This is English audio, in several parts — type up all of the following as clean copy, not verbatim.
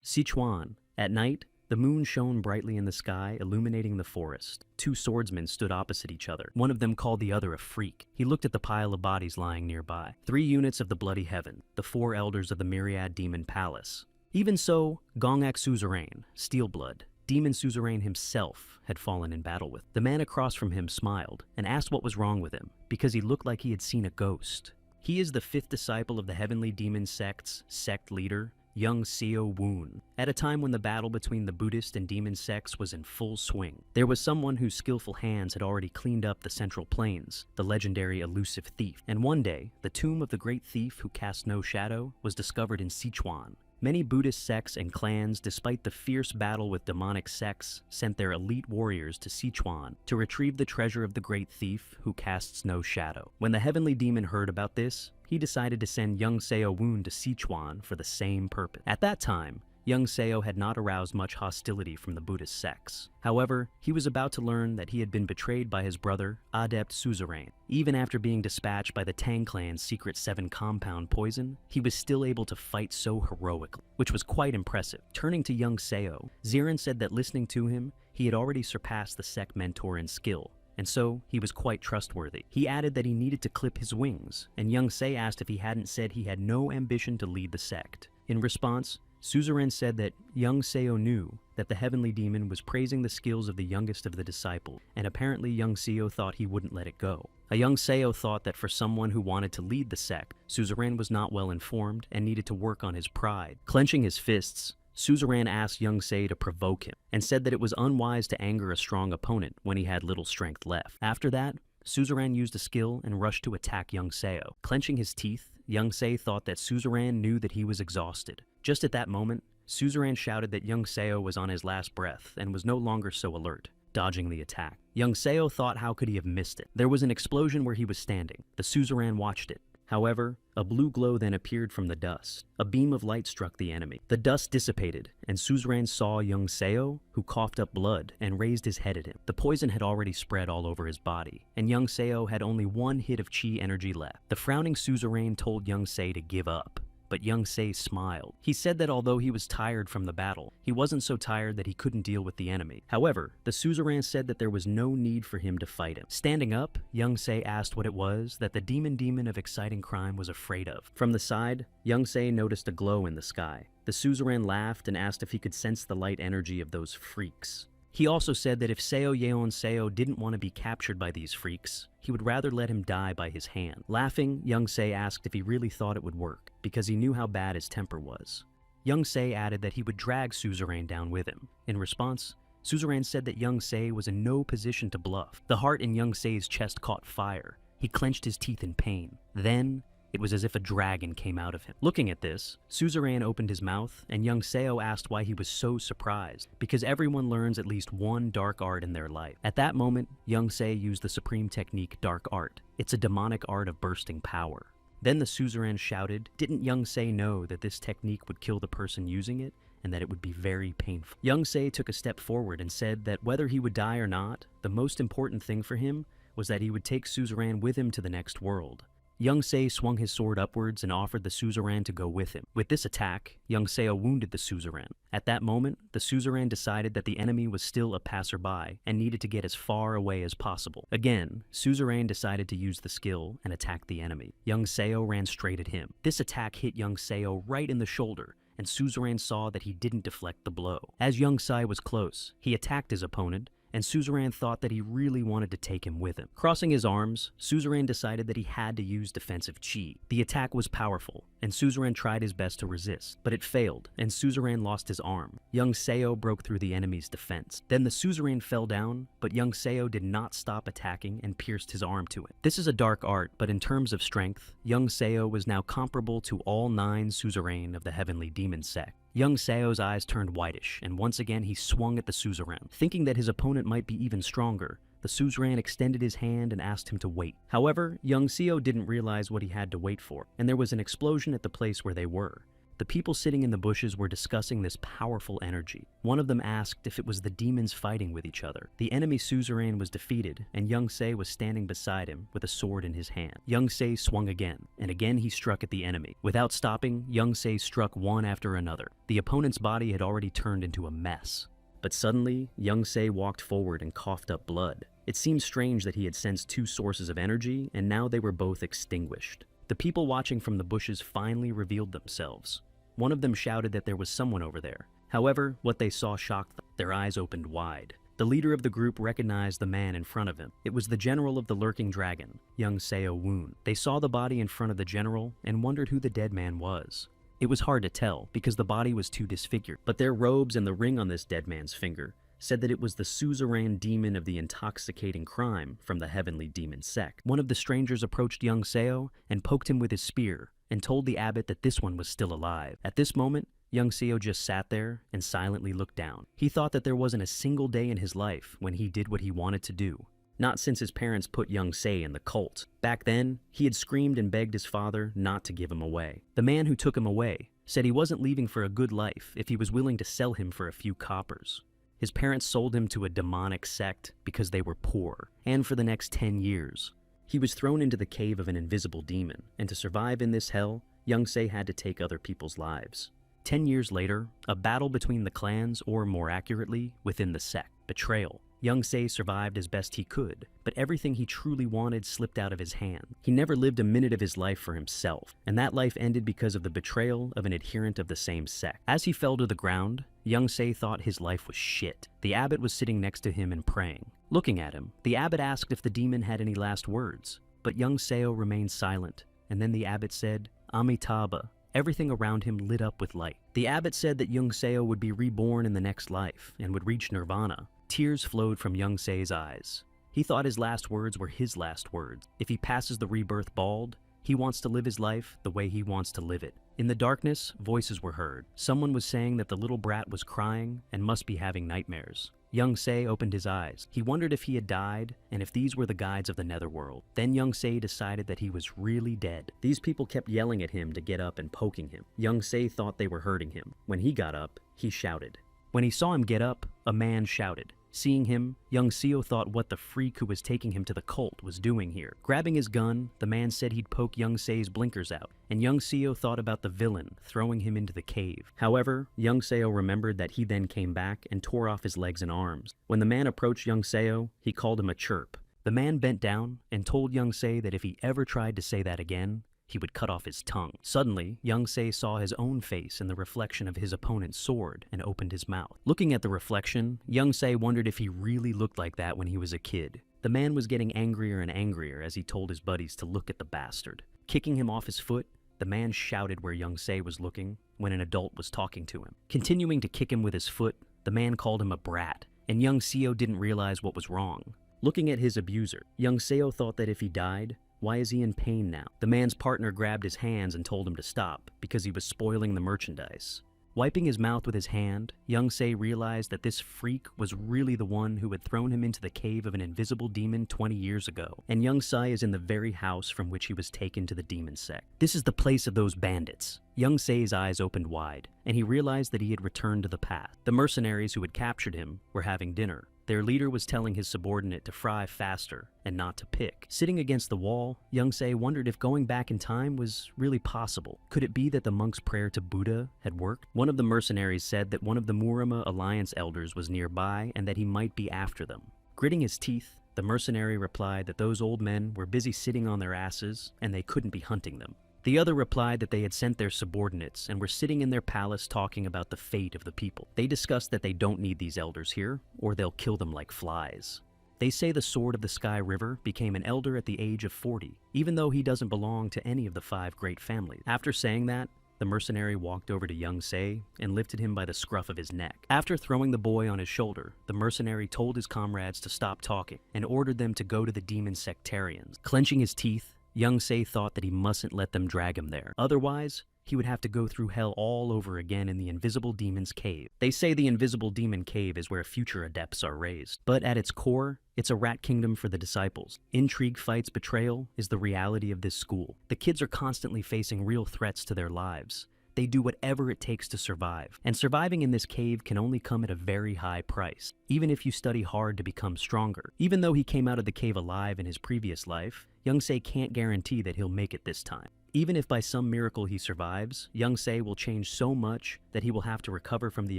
Sichuan. At night, the moon shone brightly in the sky, illuminating the forest. Two swordsmen stood opposite each other. One of them called the other a freak. He looked at the pile of bodies lying nearby. 3 units of the bloody heaven, the 4 elders of the myriad demon palace. Even so, Gongak Suzerain, Steelblood, Demon Suzerain himself, had fallen in battle with. The man across from him smiled and asked what was wrong with him, because he looked like he had seen a ghost. He is the 5th disciple of the heavenly demon sect's sect leader, Young Seo Woon, at a time when the battle between the Buddhist and demon sects was in full swing. There was someone whose skillful hands had already cleaned up the Central Plains, the legendary elusive thief. And one day, the tomb of the great thief who cast no shadow was discovered in Sichuan. Many Buddhist sects and clans, despite the fierce battle with demonic sects, sent their elite warriors to Sichuan to retrieve the treasure of the great thief who casts no shadow. When the heavenly demon heard about this, he decided to send Young Seo Woon to Sichuan for the same purpose. At that time, Young Seo had not aroused much hostility from the Buddhist sects. However, he was about to learn that he had been betrayed by his brother, Adept Suzerain. Even after being dispatched by the Tang clan's secret 7 compound poison, he was still able to fight so heroically, which was quite impressive. Turning to Young Seo, Zirin said that listening to him, he had already surpassed the sect mentor in skill, and so he was quite trustworthy. He added that he needed to clip his wings, and Young Se asked if he hadn't said he had no ambition to lead the sect. In response, Suzerain said that Young Seo knew that the heavenly demon was praising the skills of the youngest of the disciples, and apparently Young Seo thought he wouldn't let it go. A Young Seo thought that for someone who wanted to lead the sect, Suzerain was not well informed and needed to work on his pride. Clenching his fists, Suzerain asked Young Se to provoke him, and said that it was unwise to anger a strong opponent when he had little strength left. After that, Suzerain used a skill and rushed to attack Young Seo. Clenching his teeth, Young Se thought that Suzerain knew that he was exhausted. Just at that moment, Suzerain shouted that Young Seo was on his last breath and was no longer so alert, dodging the attack. Young Seo thought how could he have missed it. There was an explosion where he was standing. The Suzerain watched it. However, a blue glow then appeared from the dust. A beam of light struck the enemy. The dust dissipated, and Suzerain saw Young Seo, who coughed up blood and raised his head at him. The poison had already spread all over his body, and Young Seo had only 1 hit of chi energy left. The frowning Suzerain told Young Se to give up, but Young Se smiled. He said that although he was tired from the battle, he wasn't so tired that he couldn't deal with the enemy. However, the Suzerain said that there was no need for him to fight him. Standing up, Young Se asked what it was that the demon of exciting crime was afraid of. From the side, Young Se noticed a glow in the sky. The Suzerain laughed and asked if he could sense the light energy of those freaks. He also said that if Seo Yeon Seo didn't want to be captured by these freaks, he would rather let him die by his hand. Laughing, Young Se asked if he really thought it would work, because he knew how bad his temper was. Young Se added that he would drag Suzerain down with him. In response, Suzerain said that Young Se was in no position to bluff. The heart in Young Se's chest caught fire. He clenched his teeth in pain. Then, it was as if a dragon came out of him. Looking at this, Suzerain opened his mouth, and Young Seo asked why he was so surprised, because everyone learns at least one dark art in their life. At that moment, Young Se used the supreme technique Dark Art. It's a demonic art of bursting power. Then the Suzerain shouted, didn't Young Se know that this technique would kill the person using it, and that it would be very painful? Young Se took a step forward and said that whether he would die or not, the most important thing for him was that he would take Suzerain with him to the next world. Young Se swung his sword upwards and offered the Suzerain to go with him. With this attack, Young Seo wounded the Suzerain. At that moment, the Suzerain decided that the enemy was still a passerby and needed to get as far away as possible. Again, Suzerain decided to use the skill and attack the enemy. Young Seo ran straight at him. This attack hit Young Seo right in the shoulder, and Suzerain saw that he didn't deflect the blow. As Young Se was close, he attacked his opponent, and Suzerain thought that he really wanted to take him with him. Crossing his arms, Suzerain decided that he had to use defensive chi. The attack was powerful, and Suzerain tried his best to resist, but it failed, and Suzerain lost his arm. Young Seo broke through the enemy's defense. Then the Suzerain fell down, but Young Seo did not stop attacking and pierced his arm to it. This is a dark art, but in terms of strength, Young Seo was now comparable to all 9 Suzerain of the heavenly demon sect. Young Seo's eyes turned whitish, and once again he swung at the Suzerain. Thinking that his opponent might be even stronger, the Suzerain extended his hand and asked him to wait. However, Young Seo didn't realize what he had to wait for, and there was an explosion at the place where they were. The The people sitting in the bushes were discussing this powerful energy. One of them asked if it was the demons fighting with each other. The enemy suzerain was defeated, and Young Se was standing beside him with a sword in his hand. Young Se swung again, and again he struck at the enemy. Without stopping, Young Se struck one after another. The opponent's body had already turned into a mess. But suddenly, Young Se walked forward and coughed up blood. It seemed strange that he had sensed two sources of energy, and now they were both extinguished. The people watching from the bushes finally revealed themselves. One of them shouted that there was someone over there. However, what they saw shocked them. Their eyes opened wide. The leader of the group recognized the man in front of him. It was the general of the lurking dragon, Young Seo Woon. They saw the body in front of the general and wondered who the dead man was. It was hard to tell because the body was too disfigured, but their robes and the ring on this dead man's finger said that it was the suzerain demon of the intoxicating crime from the heavenly demon sect. One of the strangers approached Young Seo and poked him with his spear and told the abbot that this one was still alive. At this moment, Young Seo just sat there and silently looked down. He thought that there wasn't a single day in his life when he did what he wanted to do. Not since his parents put Young Se in the cult. Back then, he had screamed and begged his father not to give him away. The man who took him away said he wasn't leaving for a good life if he was willing to sell him for a few coppers. His parents sold him to a demonic sect because they were poor, and for the next 10 years. He was thrown into the cave of an invisible demon, and to survive in this hell, Young Se had to take other people's lives. 10 years later, a battle between the clans, or more accurately, within the sect. Betrayal. Young Se survived as best he could, but everything he truly wanted slipped out of his hand. He never lived a minute of his life for himself, and that life ended because of the betrayal of an adherent of the same sect. As he fell to the ground, Young Se thought his life was shit. The abbot was sitting next to him and praying. Looking at him, the abbot asked if the demon had any last words, but Young Seo remained silent, and then the abbot said, "Amitabha." Everything around him lit up with light. The abbot said that Young Seo would be reborn in the next life and would reach nirvana. Tears flowed from Young Se's eyes. He thought his last words were his last words. If he passes the rebirth bald, he wants to live his life the way he wants to live it. In the darkness, voices were heard. Someone was saying that the little brat was crying and must be having nightmares. Young Se opened his eyes. He wondered if he had died and if these were the guides of the netherworld. Then Young Se decided that he was really dead. These people kept yelling at him to get up and poking him. Young Se thought they were hurting him. When he got up, he shouted. When he saw him get up, a man shouted. Seeing him, Young Seo thought what the freak who was taking him to the cult was doing here. Grabbing his gun, the man said he'd poke Young Se's blinkers out, and Young Seo thought about the villain throwing him into the cave. However, Young Seo remembered that he then came back and tore off his legs and arms. When the man approached Young Seo, he called him a chirp. The man bent down and told Young Se that if he ever tried to say that again, he would cut off his tongue. Suddenly, Young Se saw his own face in the reflection of his opponent's sword and opened his mouth. Looking at the reflection, Young Se wondered if he really looked like that when he was a kid. The man was getting angrier and angrier as he told his buddies to look at the bastard. Kicking him off his foot, the man shouted where Young Se was looking when an adult was talking to him. Continuing to kick him with his foot, the man called him a brat, and Young Seo didn't realize what was wrong. Looking at his abuser, Young Seo thought that if he died, why is he in pain now? The man's partner grabbed his hands and told him to stop because he was spoiling the merchandise. Wiping his mouth with his hand, Young Se realized that this freak was really the one who had thrown him into the cave of an invisible demon 20 years ago, and Young Se is in the very house from which he was taken to the demon sect. This is the place of those bandits. Young Se's eyes opened wide, and he realized that he had returned to the path. The mercenaries who had captured him were having dinner. Their leader was telling his subordinate to fry faster and not to pick. Sitting against the wall, Young Se wondered if going back in time was really possible. Could it be that the monk's prayer to Buddha had worked? One of the mercenaries said that one of the Murama Alliance elders was nearby and that he might be after them. Gritting his teeth, the mercenary replied that those old men were busy sitting on their asses and they couldn't be hunting them. The other replied that they had sent their subordinates and were sitting in their palace talking about the fate of the people. They discussed that they don't need these elders here, or they'll kill them like flies. They say the Sword of the Sky River became an elder at the age of 40, even though he doesn't belong to any of the 5 great families. After saying that, the mercenary walked over to Young Se and lifted him by the scruff of his neck. After throwing the boy on his shoulder, the mercenary told his comrades to stop talking and ordered them to go to the demon sectarians. Clenching his teeth, Young Se thought that he mustn't let them drag him there. Otherwise, he would have to go through hell all over again in the Invisible Demon's Cave. They say the Invisible Demon Cave is where future adepts are raised. But at its core, it's a rat kingdom for the disciples. Intrigue, fights, betrayal is the reality of this school. The kids are constantly facing real threats to their lives. They do whatever it takes to survive. And surviving in this cave can only come at a very high price, even if you study hard to become stronger. Even though he came out of the cave alive in his previous life, Young-se can't guarantee that he'll make it this time. Even if by some miracle he survives, Young-se will change so much that he will have to recover from the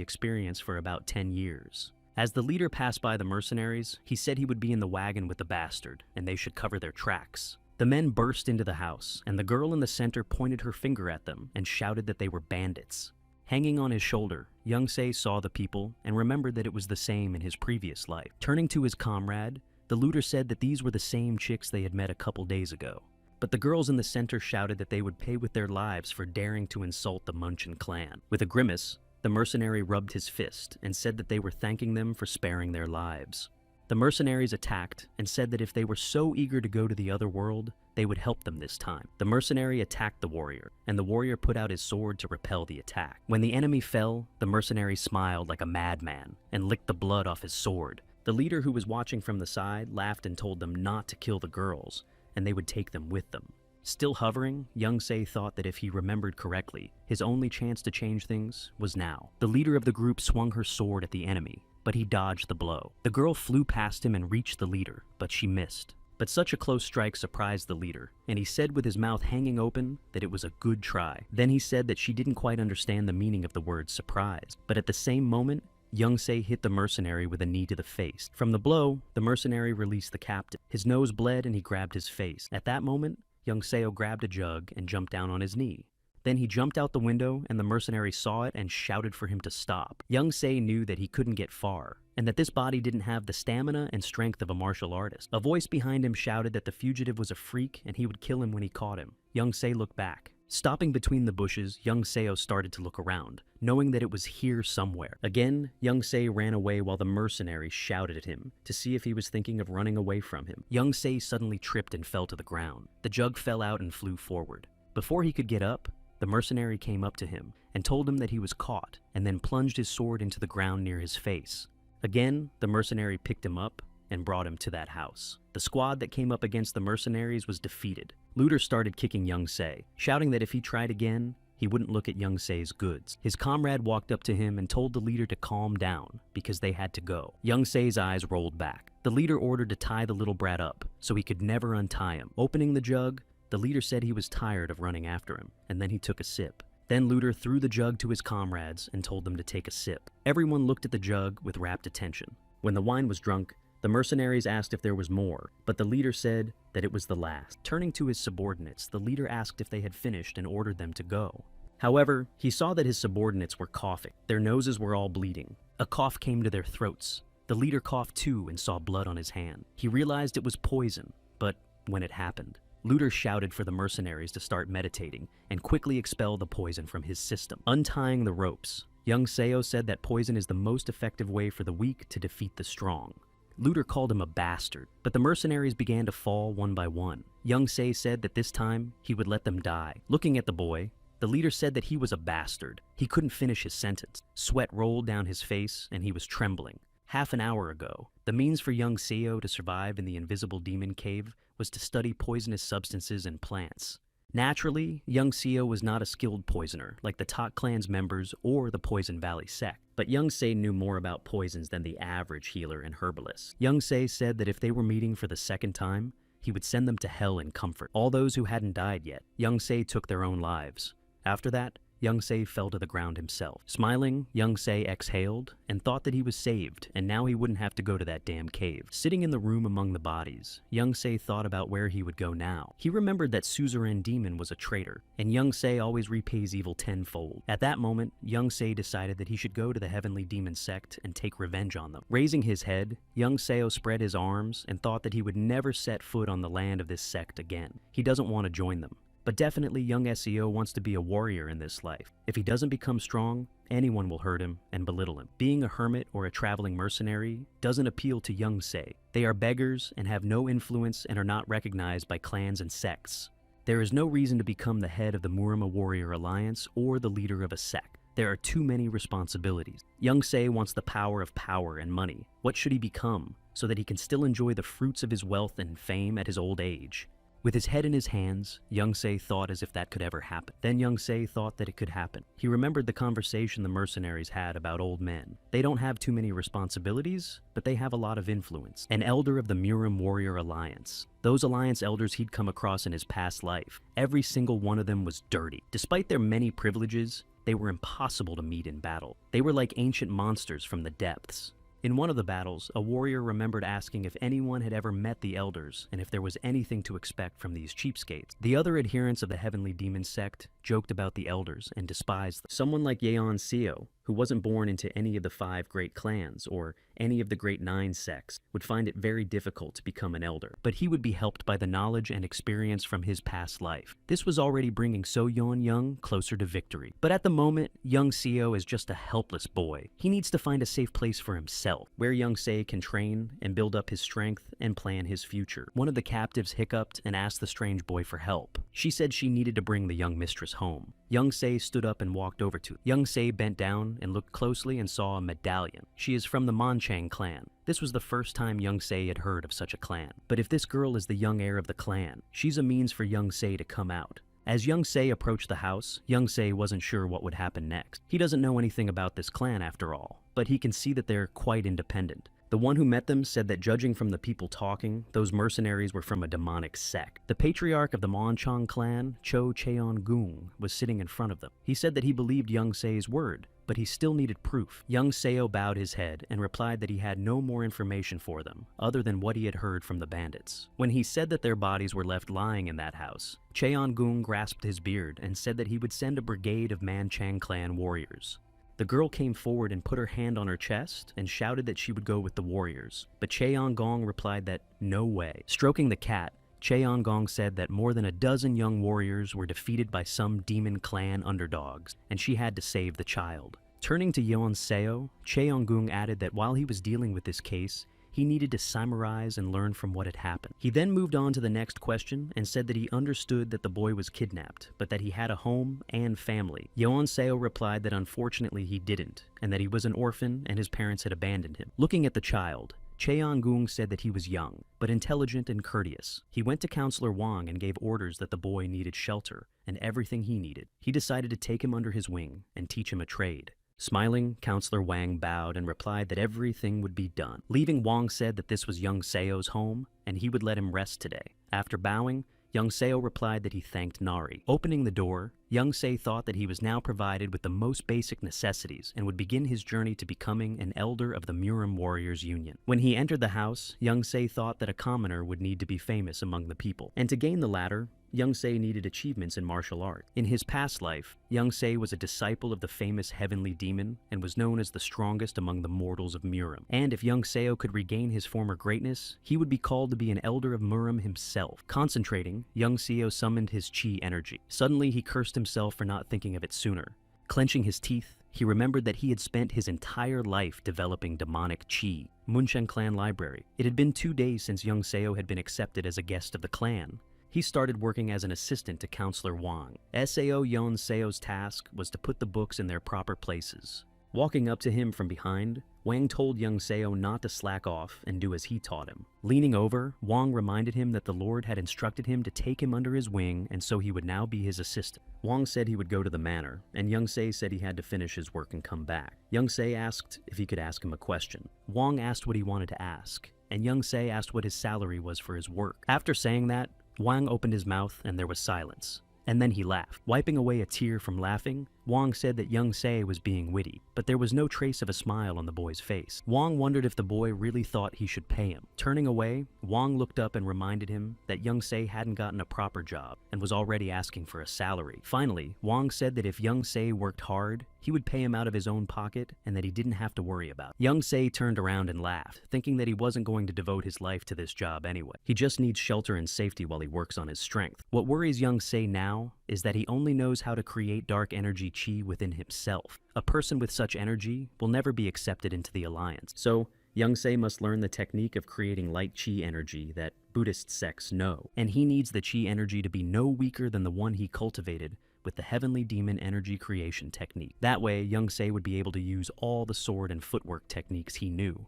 experience for about 10 years. As the leader passed by the mercenaries, he said he would be in the wagon with the bastard, and they should cover their tracks. The men burst into the house, and the girl in the center pointed her finger at them and shouted that they were bandits. Hanging on his shoulder, Young-se saw the people and remembered that it was the same in his previous life. Turning to his comrade, the looter said that these were the same chicks they had met a couple days ago. But the girls in the center shouted that they would pay with their lives for daring to insult the Munchin clan. With a grimace, the mercenary rubbed his fist and said that they were thanking them for sparing their lives. The mercenaries attacked and said that if they were so eager to go to the other world, they would help them this time. The mercenary attacked the warrior, and the warrior put out his sword to repel the attack. When the enemy fell, the mercenary smiled like a madman and licked the blood off his sword. The leader, who was watching from the side, laughed and told them not to kill the girls, and they would take them with them. Still hovering, Young-se thought that if he remembered correctly, his only chance to change things was now. The leader of the group swung her sword at the enemy, but he dodged the blow. The girl flew past him and reached the leader, but she missed. But such a close strike surprised the leader, and he said with his mouth hanging open that it was a good try. Then he said that she didn't quite understand the meaning of the word surprise, but at the same moment, Young-se hit the mercenary with a knee to the face. From the blow, the mercenary released the captive. His nose bled and he grabbed his face. At that moment, Young-seo grabbed a jug and jumped down on his knee. Then he jumped out the window and the mercenary saw it and shouted for him to stop. Young-se knew that he couldn't get far, and that this body didn't have the stamina and strength of a martial artist. A voice behind him shouted that the fugitive was a freak and he would kill him when he caught him. Young-se looked back. Stopping between the bushes, Young-seo started to look around, knowing that it was here somewhere. Again, Young-se ran away while the mercenary shouted at him to see if he was thinking of running away from him. Young-se suddenly tripped and fell to the ground. The jug fell out and flew forward. Before he could get up, the mercenary came up to him and told him that he was caught, and then plunged his sword into the ground near his face. Again, the mercenary picked him up and brought him to that house. The squad that came up against the mercenaries was defeated. Looter started kicking Young-se, shouting that if he tried again, he wouldn't look at Young-se's goods. His comrade walked up to him and told the leader to calm down because they had to go. Young-se's eyes rolled back. The leader ordered to tie the little brat up so he could never untie him. Opening the jug, the leader said he was tired of running after him, and then he took a sip. Then Looter threw the jug to his comrades and told them to take a sip. Everyone looked at the jug with rapt attention. When the wine was drunk, the mercenaries asked if there was more, but the leader said that it was the last. Turning to his subordinates, the leader asked if they had finished and ordered them to go. However, he saw that his subordinates were coughing. Their noses were all bleeding. A cough came to their throats. The leader coughed too and saw blood on his hand. He realized it was poison, but when it happened, Looter shouted for the mercenaries to start meditating and quickly expel the poison from his system. Untying the ropes, Young-seo said that poison is the most effective way for the weak to defeat the strong. Looter called him a bastard, but the mercenaries began to fall one by one. Young-se said that this time he would let them die. Looking at the boy, the leader said that he was a bastard. He couldn't finish his sentence. Sweat rolled down his face and he was trembling. Half an hour ago, the means for Young-seo to survive in the invisible demon cave was to study poisonous substances and plants. Naturally, Young-seo was not a skilled poisoner like the Tak clan's members or the Poison Valley sect, but Young-se knew more about poisons than the average healer and herbalist. Young-se said that if they were meeting for the second time, he would send them to hell in comfort. All those who hadn't died yet, Young-se took their own lives. After that, Young-se fell to the ground himself. Smiling, Young-se exhaled and thought that he was saved, and now he wouldn't have to go to that damn cave. Sitting in the room among the bodies, Young-se thought about where he would go now. He remembered that Suzerain Demon was a traitor, and Young-se always repays evil tenfold. At that moment, Young-se decided that he should go to the Heavenly Demon sect and take revenge on them. Raising his head, Young-seo spread his arms and thought that he would never set foot on the land of this sect again. He doesn't want to join them. But definitely Young-seo wants to be a warrior in this life. If he doesn't become strong, anyone will hurt him and belittle him. Being a hermit or a traveling mercenary doesn't appeal to Young-se. They are beggars and have no influence and are not recognized by clans and sects. There is no reason to become the head of the Murama Warrior Alliance or the leader of a sect. There are too many responsibilities. Young-se wants the power of power and money. What should he become so that he can still enjoy the fruits of his wealth and fame at his old age? With his head in his hands, Young Se thought as if that could ever happen. Then Young Se thought that it could happen. He remembered the conversation the mercenaries had about old men. They don't have too many responsibilities, but they have a lot of influence. An elder of the Murim Warrior Alliance. Those Alliance elders he'd come across in his past life. Every single one of them was dirty. Despite their many privileges, they were impossible to meet in battle. They were like ancient monsters from the depths. In one of the battles, a warrior remembered asking if anyone had ever met the elders and if there was anything to expect from these cheapskates. The other adherents of the Heavenly Demon sect joked about the elders and despised them. Someone like Yeon Seo, who wasn't born into any of the 5 great clans or any of the great 9 sects, would find it very difficult to become an elder. But he would be helped by the knowledge and experience from his past life. This was already bringing So Yeon Young closer to victory. But at the moment, Young Seo is just a helpless boy. He needs to find a safe place for himself, where Young Se can train and build up his strength and plan his future. One of the captives hiccuped and asked the strange boy for help. She said she needed to bring the young mistress home. Young Se stood up and walked over to her. Young Se bent down and looked closely and saw a medallion. She is from the Manchang clan. This was the first time Young Se had heard of such a clan. But if this girl is the young heir of the clan, she's a means for Young Se to come out. As Young Se approached the house, Young Se wasn't sure what would happen next. He doesn't know anything about this clan after all, but he can see that they're quite independent. The one who met them said that judging from the people talking, those mercenaries were from a demonic sect. The patriarch of the Monchong clan, Cho Cheon-gung, was sitting in front of them. He said that he believed Young Se's word, but he still needed proof. Young Seo bowed his head and replied that he had no more information for them, other than what he had heard from the bandits. When he said that their bodies were left lying in that house, Cheon-gung grasped his beard and said that he would send a brigade of Manchang clan warriors. The girl came forward and put her hand on her chest and shouted that she would go with the warriors. But Cheon-gong replied that no way. Stroking the cat, Cheon-gong said that more than a dozen young warriors were defeated by some demon clan underdogs, and she had to save the child. Turning to Yeon Seo, Cheon-gung added that while he was dealing with this case, he needed to summarize and learn from what had happened. He then moved on to the next question and said that he understood that the boy was kidnapped, but that he had a home and family. Yeon Seo replied that unfortunately he didn't, and that he was an orphan and his parents had abandoned him. Looking at the child, Cheon-gung said that he was young, but intelligent and courteous. He went to Counselor Wang and gave orders that the boy needed shelter and everything he needed. He decided to take him under his wing and teach him a trade. Smiling, Counselor Wang bowed and replied that everything would be done. Leaving, Wang said that this was Young Seo's home and he would let him rest today. After bowing, Young Seo replied that he thanked Nari. Opening the door, Young Se thought that he was now provided with the most basic necessities and would begin his journey to becoming an elder of the Murim Warriors Union. When he entered the house, Young Se thought that a commoner would need to be famous among the people. And to gain the latter, Young Se needed achievements in martial art. In his past life, Young Se was a disciple of the famous Heavenly Demon and was known as the strongest among the mortals of Murim. And if Young Seo could regain his former greatness, he would be called to be an elder of Murim himself. Concentrating, Young Seo summoned his chi energy. Suddenly, he cursed himself for not thinking of it sooner. Clenching his teeth, he remembered that he had spent his entire life developing demonic chi. Munchen Clan Library. It had been 2 days since Young Seo had been accepted as a guest of the clan. He started working as an assistant to Counselor Wang. Sao Yeon Seo's task was to put the books in their proper places. Walking up to him from behind, Wang told Young Seo not to slack off and do as he taught him. Leaning over, Wang reminded him that the Lord had instructed him to take him under his wing, and so he would now be his assistant. Wang said he would go to the manor, and Young Se said he had to finish his work and come back. Young Se asked if he could ask him a question. Wang asked what he wanted to ask, and Young Se asked what his salary was for his work. After saying that, Wang opened his mouth and there was silence. And then he laughed. Wiping away a tear from laughing, Wang said that Young Se was being witty, but there was no trace of a smile on the boy's face. Wang wondered if the boy really thought he should pay him. Turning away, Wang looked up and reminded him that Young Se hadn't gotten a proper job and was already asking for a salary. Finally, Wang said that if Young Se worked hard, he would pay him out of his own pocket and that he didn't have to worry about it. Young Se turned around and laughed, thinking that he wasn't going to devote his life to this job anyway. He just needs shelter and safety while he works on his strength. What worries Young Se now is that he only knows how to create dark energy chi within himself. A person with such energy will never be accepted into the alliance. So, Young Se must learn the technique of creating light chi energy that Buddhist sects know, and he needs the chi energy to be no weaker than the one he cultivated with the Heavenly Demon energy creation technique. That way, Young Se would be able to use all the sword and footwork techniques he knew.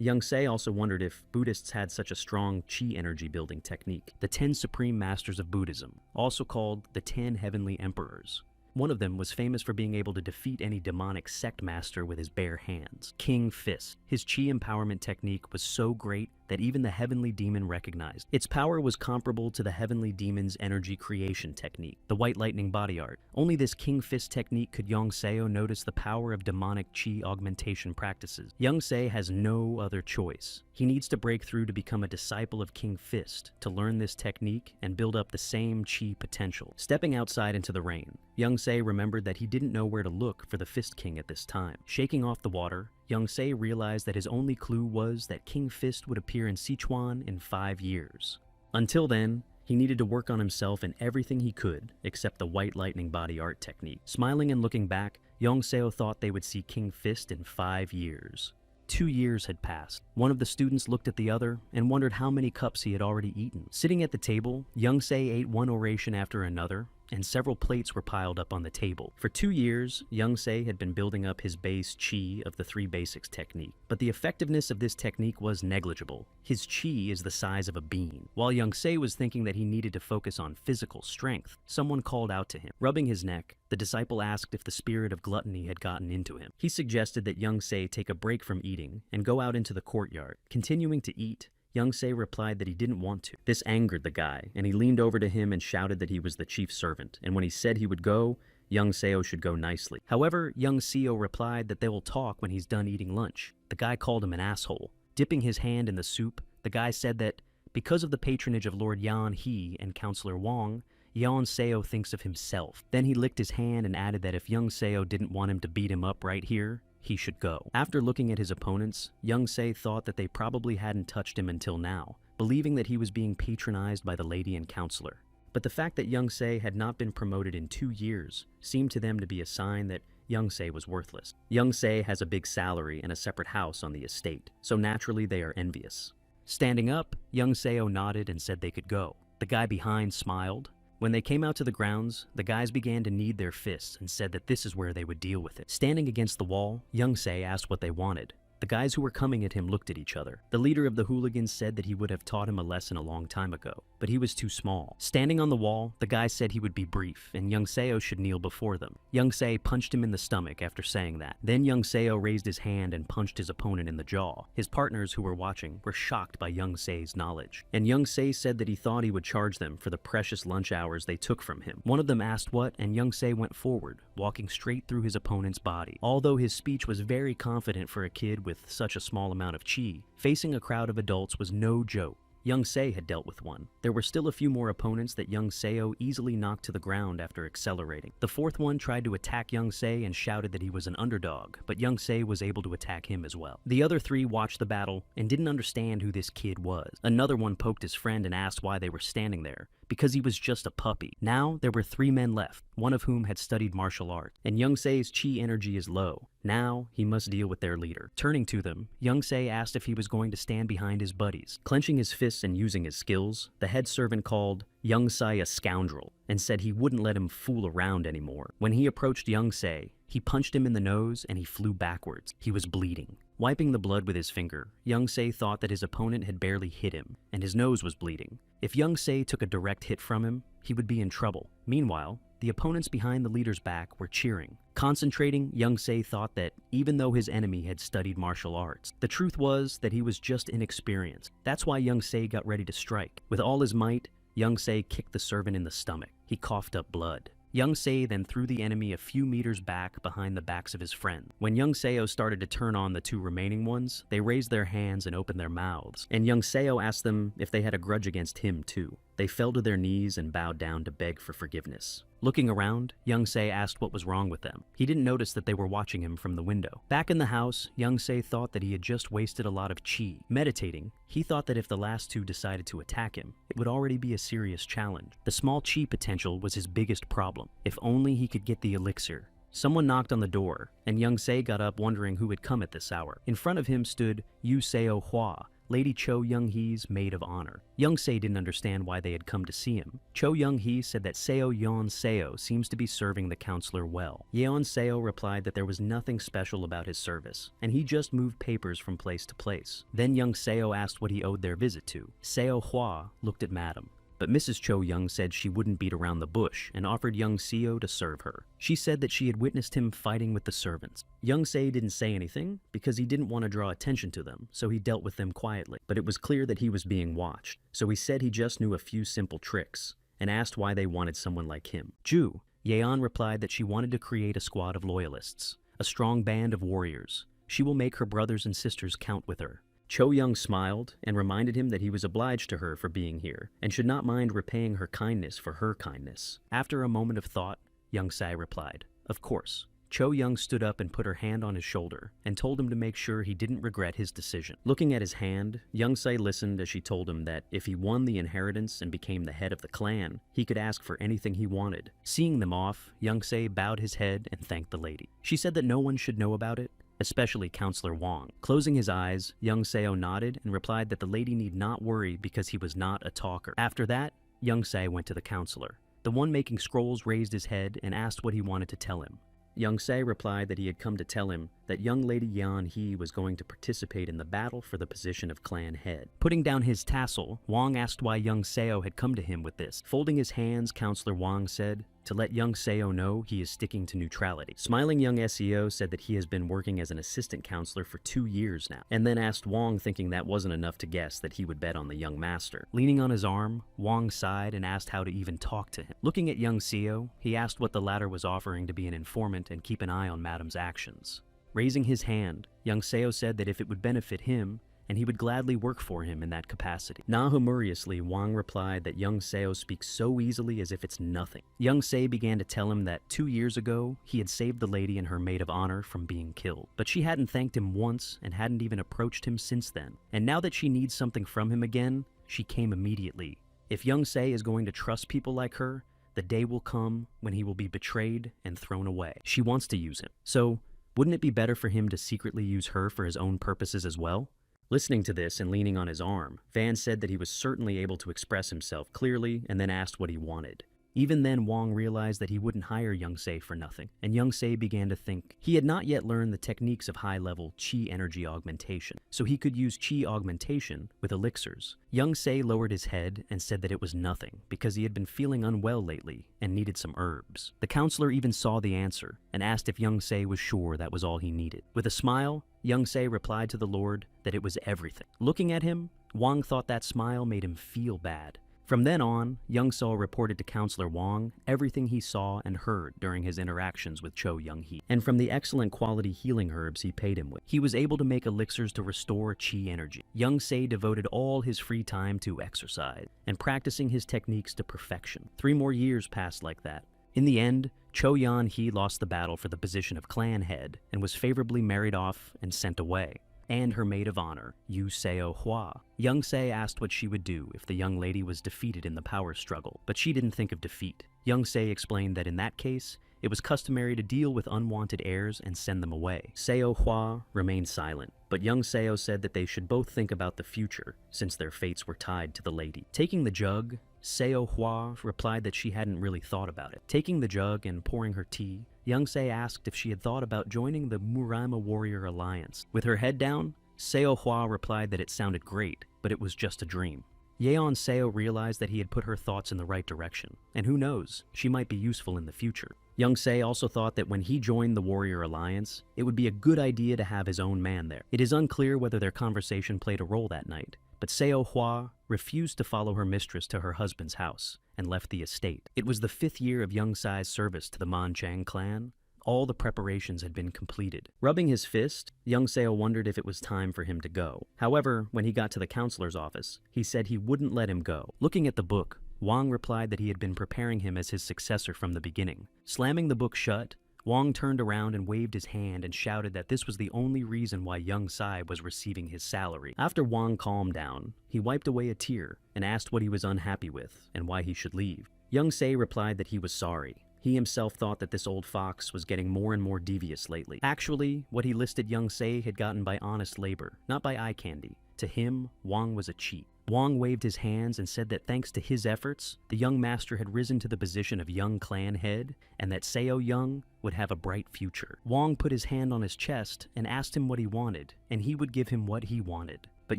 Young Se also wondered if Buddhists had such a strong chi energy building technique. The 10 Supreme Masters of Buddhism, also called the 10 Heavenly Emperors. One of them was famous for being able to defeat any demonic sect master with his bare hands. King Fist. His chi empowerment technique was so great that even the heavenly demon recognized. Its power was comparable to the heavenly demon's energy creation technique, the white lightning body art. Only this King Fist technique could Young Seo notice the power of demonic chi augmentation practices. Young Se has no other choice. He needs to break through to become a disciple of King Fist, to learn this technique and build up the same chi potential. Stepping outside into the rain, Young Se remembered that he didn't know where to look for the Fist King at this time. Shaking off the water, Young Se realized that his only clue was that King Fist would appear in Sichuan in 5 years. Until then, he needed to work on himself in everything he could, except the white lightning body art technique. Smiling and looking back, Young Seo thought they would see King Fist in 5 years. 2 years had passed. One of the students looked at the other and wondered how many cups he had already eaten. Sitting at the table, Young Se ate one oration after another, and several plates were piled up on the table. For 2 years, Young Se had been building up his base chi of the 3 basics technique, but the effectiveness of this technique was negligible. His chi is the size of a bean. While Young Se was thinking that he needed to focus on physical strength, someone called out to him. Rubbing his neck, the disciple asked if the spirit of gluttony had gotten into him. He suggested that Young Se take a break from eating and go out into the courtyard. Continuing to eat, Young Se replied that he didn't want to. This angered the guy, and he leaned over to him and shouted that he was the chief servant, and when he said he would go, Young Seo should go nicely. However, Young Seo replied that they will talk when he's done eating lunch. The guy called him an asshole. Dipping his hand in the soup, the guy said that because of the patronage of Lord Yan He and Counselor Wang, Young Seo thinks of himself. Then he licked his hand and added that if Young Seo didn't want him to beat him up right here, he should go. After looking at his opponents, Young Se thought that they probably hadn't touched him until now, believing that he was being patronized by the lady and counselor. But the fact that Young Se had not been promoted in 2 years seemed to them to be a sign that Young Se was worthless. Young Se has a big salary and a separate house on the estate, so naturally they are envious. Standing up, Young Seo nodded and said they could go. The guy behind smiled. When they came out to the grounds, the guys began to knead their fists and said that this is where they would deal with it. Standing against the wall, Young Se asked what they wanted. The guys who were coming at him looked at each other. The leader of the hooligans said that he would have taught him a lesson a long time ago, but he was too small. Standing on the wall, the guy said he would be brief, and Young Seo should kneel before them. Young Se punched him in the stomach after saying that. Then Young Seo raised his hand and punched his opponent in the jaw. His partners who were watching were shocked by Young Se's knowledge, and Young Se said that he thought he would charge them for the precious lunch hours they took from him. One of them asked what, and Young Se went forward, walking straight through his opponent's body. Although his speech was very confident for a kid with such a small amount of chi, facing a crowd of adults was no joke. Young Se had dealt with one. There were still a few more opponents that Young Seo easily knocked to the ground after accelerating. The fourth one tried to attack Young Se and shouted that he was an underdog, but Young Se was able to attack him as well. The other 3 watched the battle and didn't understand who this kid was. Another one poked his friend and asked why they were standing there, because he was just a puppy. Now there were 3 men left, one of whom had studied martial arts, and Young Se's chi energy is low. Now he must deal with their leader. Turning to them, Young Se asked if he was going to stand behind his buddies. Clenching his fists and using his skills, the head servant called Young Se a scoundrel and said he wouldn't let him fool around anymore. When he approached Young Se, he punched him in the nose and he flew backwards. He was bleeding. Wiping the blood with his finger, Young Se thought that his opponent had barely hit him, and his nose was bleeding. If Young Se took a direct hit from him, he would be in trouble. Meanwhile, the opponents behind the leader's back were cheering. Concentrating, Young Se thought that even though his enemy had studied martial arts, the truth was that he was just inexperienced. That's why Young Se got ready to strike. With all his might, Young Se kicked the servant in the stomach. He coughed up blood. Young Se then threw the enemy a few meters back behind the backs of his friend. When Young Seo started to turn on the 2 remaining ones, they raised their hands and opened their mouths, and Young Seo asked them if they had a grudge against him too. They fell to their knees and bowed down to beg for forgiveness. Looking around, Young Se asked what was wrong with them. He didn't notice that they were watching him from the window. Back in the house, Young Se thought that he had just wasted a lot of chi. Meditating, he thought that if the last 2 decided to attack him, it would already be a serious challenge. The small chi potential was his biggest problem. If only he could get the elixir. Someone knocked on the door, and Young Se got up wondering who had come at this hour. In front of him stood Yu Seo Hua, Lady Cho Young-hee's maid of honor. Young-se didn't understand why they had come to see him. Cho Young-hee said that Seo Yeon-seo seems to be serving the counselor well. Yeon-seo replied that there was nothing special about his service, and he just moved papers from place to place. Then Young-seo asked what he owed their visit to. Seo Hwa looked at Madam. But Mrs. Cho Young said she wouldn't beat around the bush and offered Young Seo to serve her. She said that she had witnessed him fighting with the servants. Young Se didn't say anything because he didn't want to draw attention to them, so he dealt with them quietly. But it was clear that he was being watched, so he said he just knew a few simple tricks and asked why they wanted someone like him. Ju, Yeon replied that she wanted to create a squad of loyalists, a strong band of warriors. She will make her brothers and sisters count with her. Cho Young smiled and reminded him that he was obliged to her for being here and should not mind repaying her kindness for her kindness. After a moment of thought, Young Sai replied, "Of course." Cho Young stood up and put her hand on his shoulder and told him to make sure he didn't regret his decision. Looking at his hand, Young Sai listened as she told him that if he won the inheritance and became the head of the clan, he could ask for anything he wanted. Seeing them off, Young Sai bowed his head and thanked the lady. She said that no one should know about it, especially Counselor Wong. Closing his eyes, Young Seo nodded and replied that the lady need not worry because he was not a talker. After that, Young Se went to the counselor. The one making scrolls raised his head and asked what he wanted to tell him. Young Se replied that he had come to tell him that young Lady Yeon Hee was going to participate in the battle for the position of clan head. Putting down his tassel, Wong asked why Young Seo had come to him with this. Folding his hands, Counselor Wong said, to let young Seo know he is sticking to neutrality. Smiling, young Seo said that he has been working as an assistant counselor for 2 years now, and then asked Wong, thinking that wasn't enough to guess, that he would bet on the young master. Leaning on his arm, Wong sighed and asked how to even talk to him. Looking at young Seo, he asked what the latter was offering to be an informant and keep an eye on Madam's actions. Raising his hand, young Seo said that if it would benefit him, and he would gladly work for him in that capacity. Humorously, Wang replied that young Seo speaks so easily as if it's nothing. Young Se began to tell him that 2 years ago, he had saved the lady and her maid of honor from being killed. But she hadn't thanked him once and hadn't even approached him since then. And now that she needs something from him again, she came immediately. If young Se is going to trust people like her, the day will come when he will be betrayed and thrown away. She wants to use him. So, wouldn't it be better for him to secretly use her for his own purposes as well? Listening to this and leaning on his arm, Van said that he was certainly able to express himself clearly and then asked what he wanted. Even then, Wong realized that he wouldn't hire Young Se for nothing, and Young Se began to think. He had not yet learned the techniques of high-level Qi energy augmentation, so he could use Qi augmentation with elixirs. Young Se lowered his head and said that it was nothing, because he had been feeling unwell lately and needed some herbs. The counselor even saw the answer and asked if Young Se was sure that was all he needed. With a smile, Young Se replied to the Lord that it was everything. Looking at him, Wong thought that smile made him feel bad. From then on, Young Seo reported to Counselor Wong everything he saw and heard during his interactions with Cho Young-hee, and from the excellent quality healing herbs he paid him with. He was able to make elixirs to restore Qi energy. Young Se devoted all his free time to exercise and practicing his techniques to perfection. 3 more years passed like that. In the end, Cho Young-hee lost the battle for the position of clan head and was favorably married off and sent away. And her maid of honor, Yu Seo Hua. Young Se asked what she would do if the young lady was defeated in the power struggle, but she didn't think of defeat. Young Se explained that in that case, it was customary to deal with unwanted heirs and send them away. Seo Hua remained silent, but young Seo said that they should both think about the future, since their fates were tied to the lady. Taking the jug, Seo Hua replied that she hadn't really thought about it. Taking the jug and pouring her tea, Young Se asked if she had thought about joining the Murama Warrior Alliance. With her head down, Seo Hua replied that it sounded great, but it was just a dream. Yeon Seo realized that he had put her thoughts in the right direction, and who knows, she might be useful in the future. Young Se also thought that when he joined the Warrior Alliance, it would be a good idea to have his own man there. It is unclear whether their conversation played a role that night, but Seo Hua refused to follow her mistress to her husband's house and left the estate. It was the 5th year of Young Sai's service to the Manchang clan. All the preparations had been completed. Rubbing his fist, Young Seo wondered if it was time for him to go. However, when he got to the counselor's office, he said he wouldn't let him go. Looking at the book, Wang replied that he had been preparing him as his successor from the beginning. Slamming the book shut, Wang turned around and waved his hand and shouted that this was the only reason why Young Sai was receiving his salary. After Wang calmed down, he wiped away a tear and asked what he was unhappy with and why he should leave. Young Se replied that he was sorry. He himself thought that this old fox was getting more and more devious lately. Actually, what he listed Young Se had gotten by honest labor, not by eye candy. To him, Wang was a cheat. Wang waved his hands and said that thanks to his efforts, the young master had risen to the position of young clan head, and that Seo Young would have a bright future. Wang put his hand on his chest and asked him what he wanted, and he would give him what he wanted. But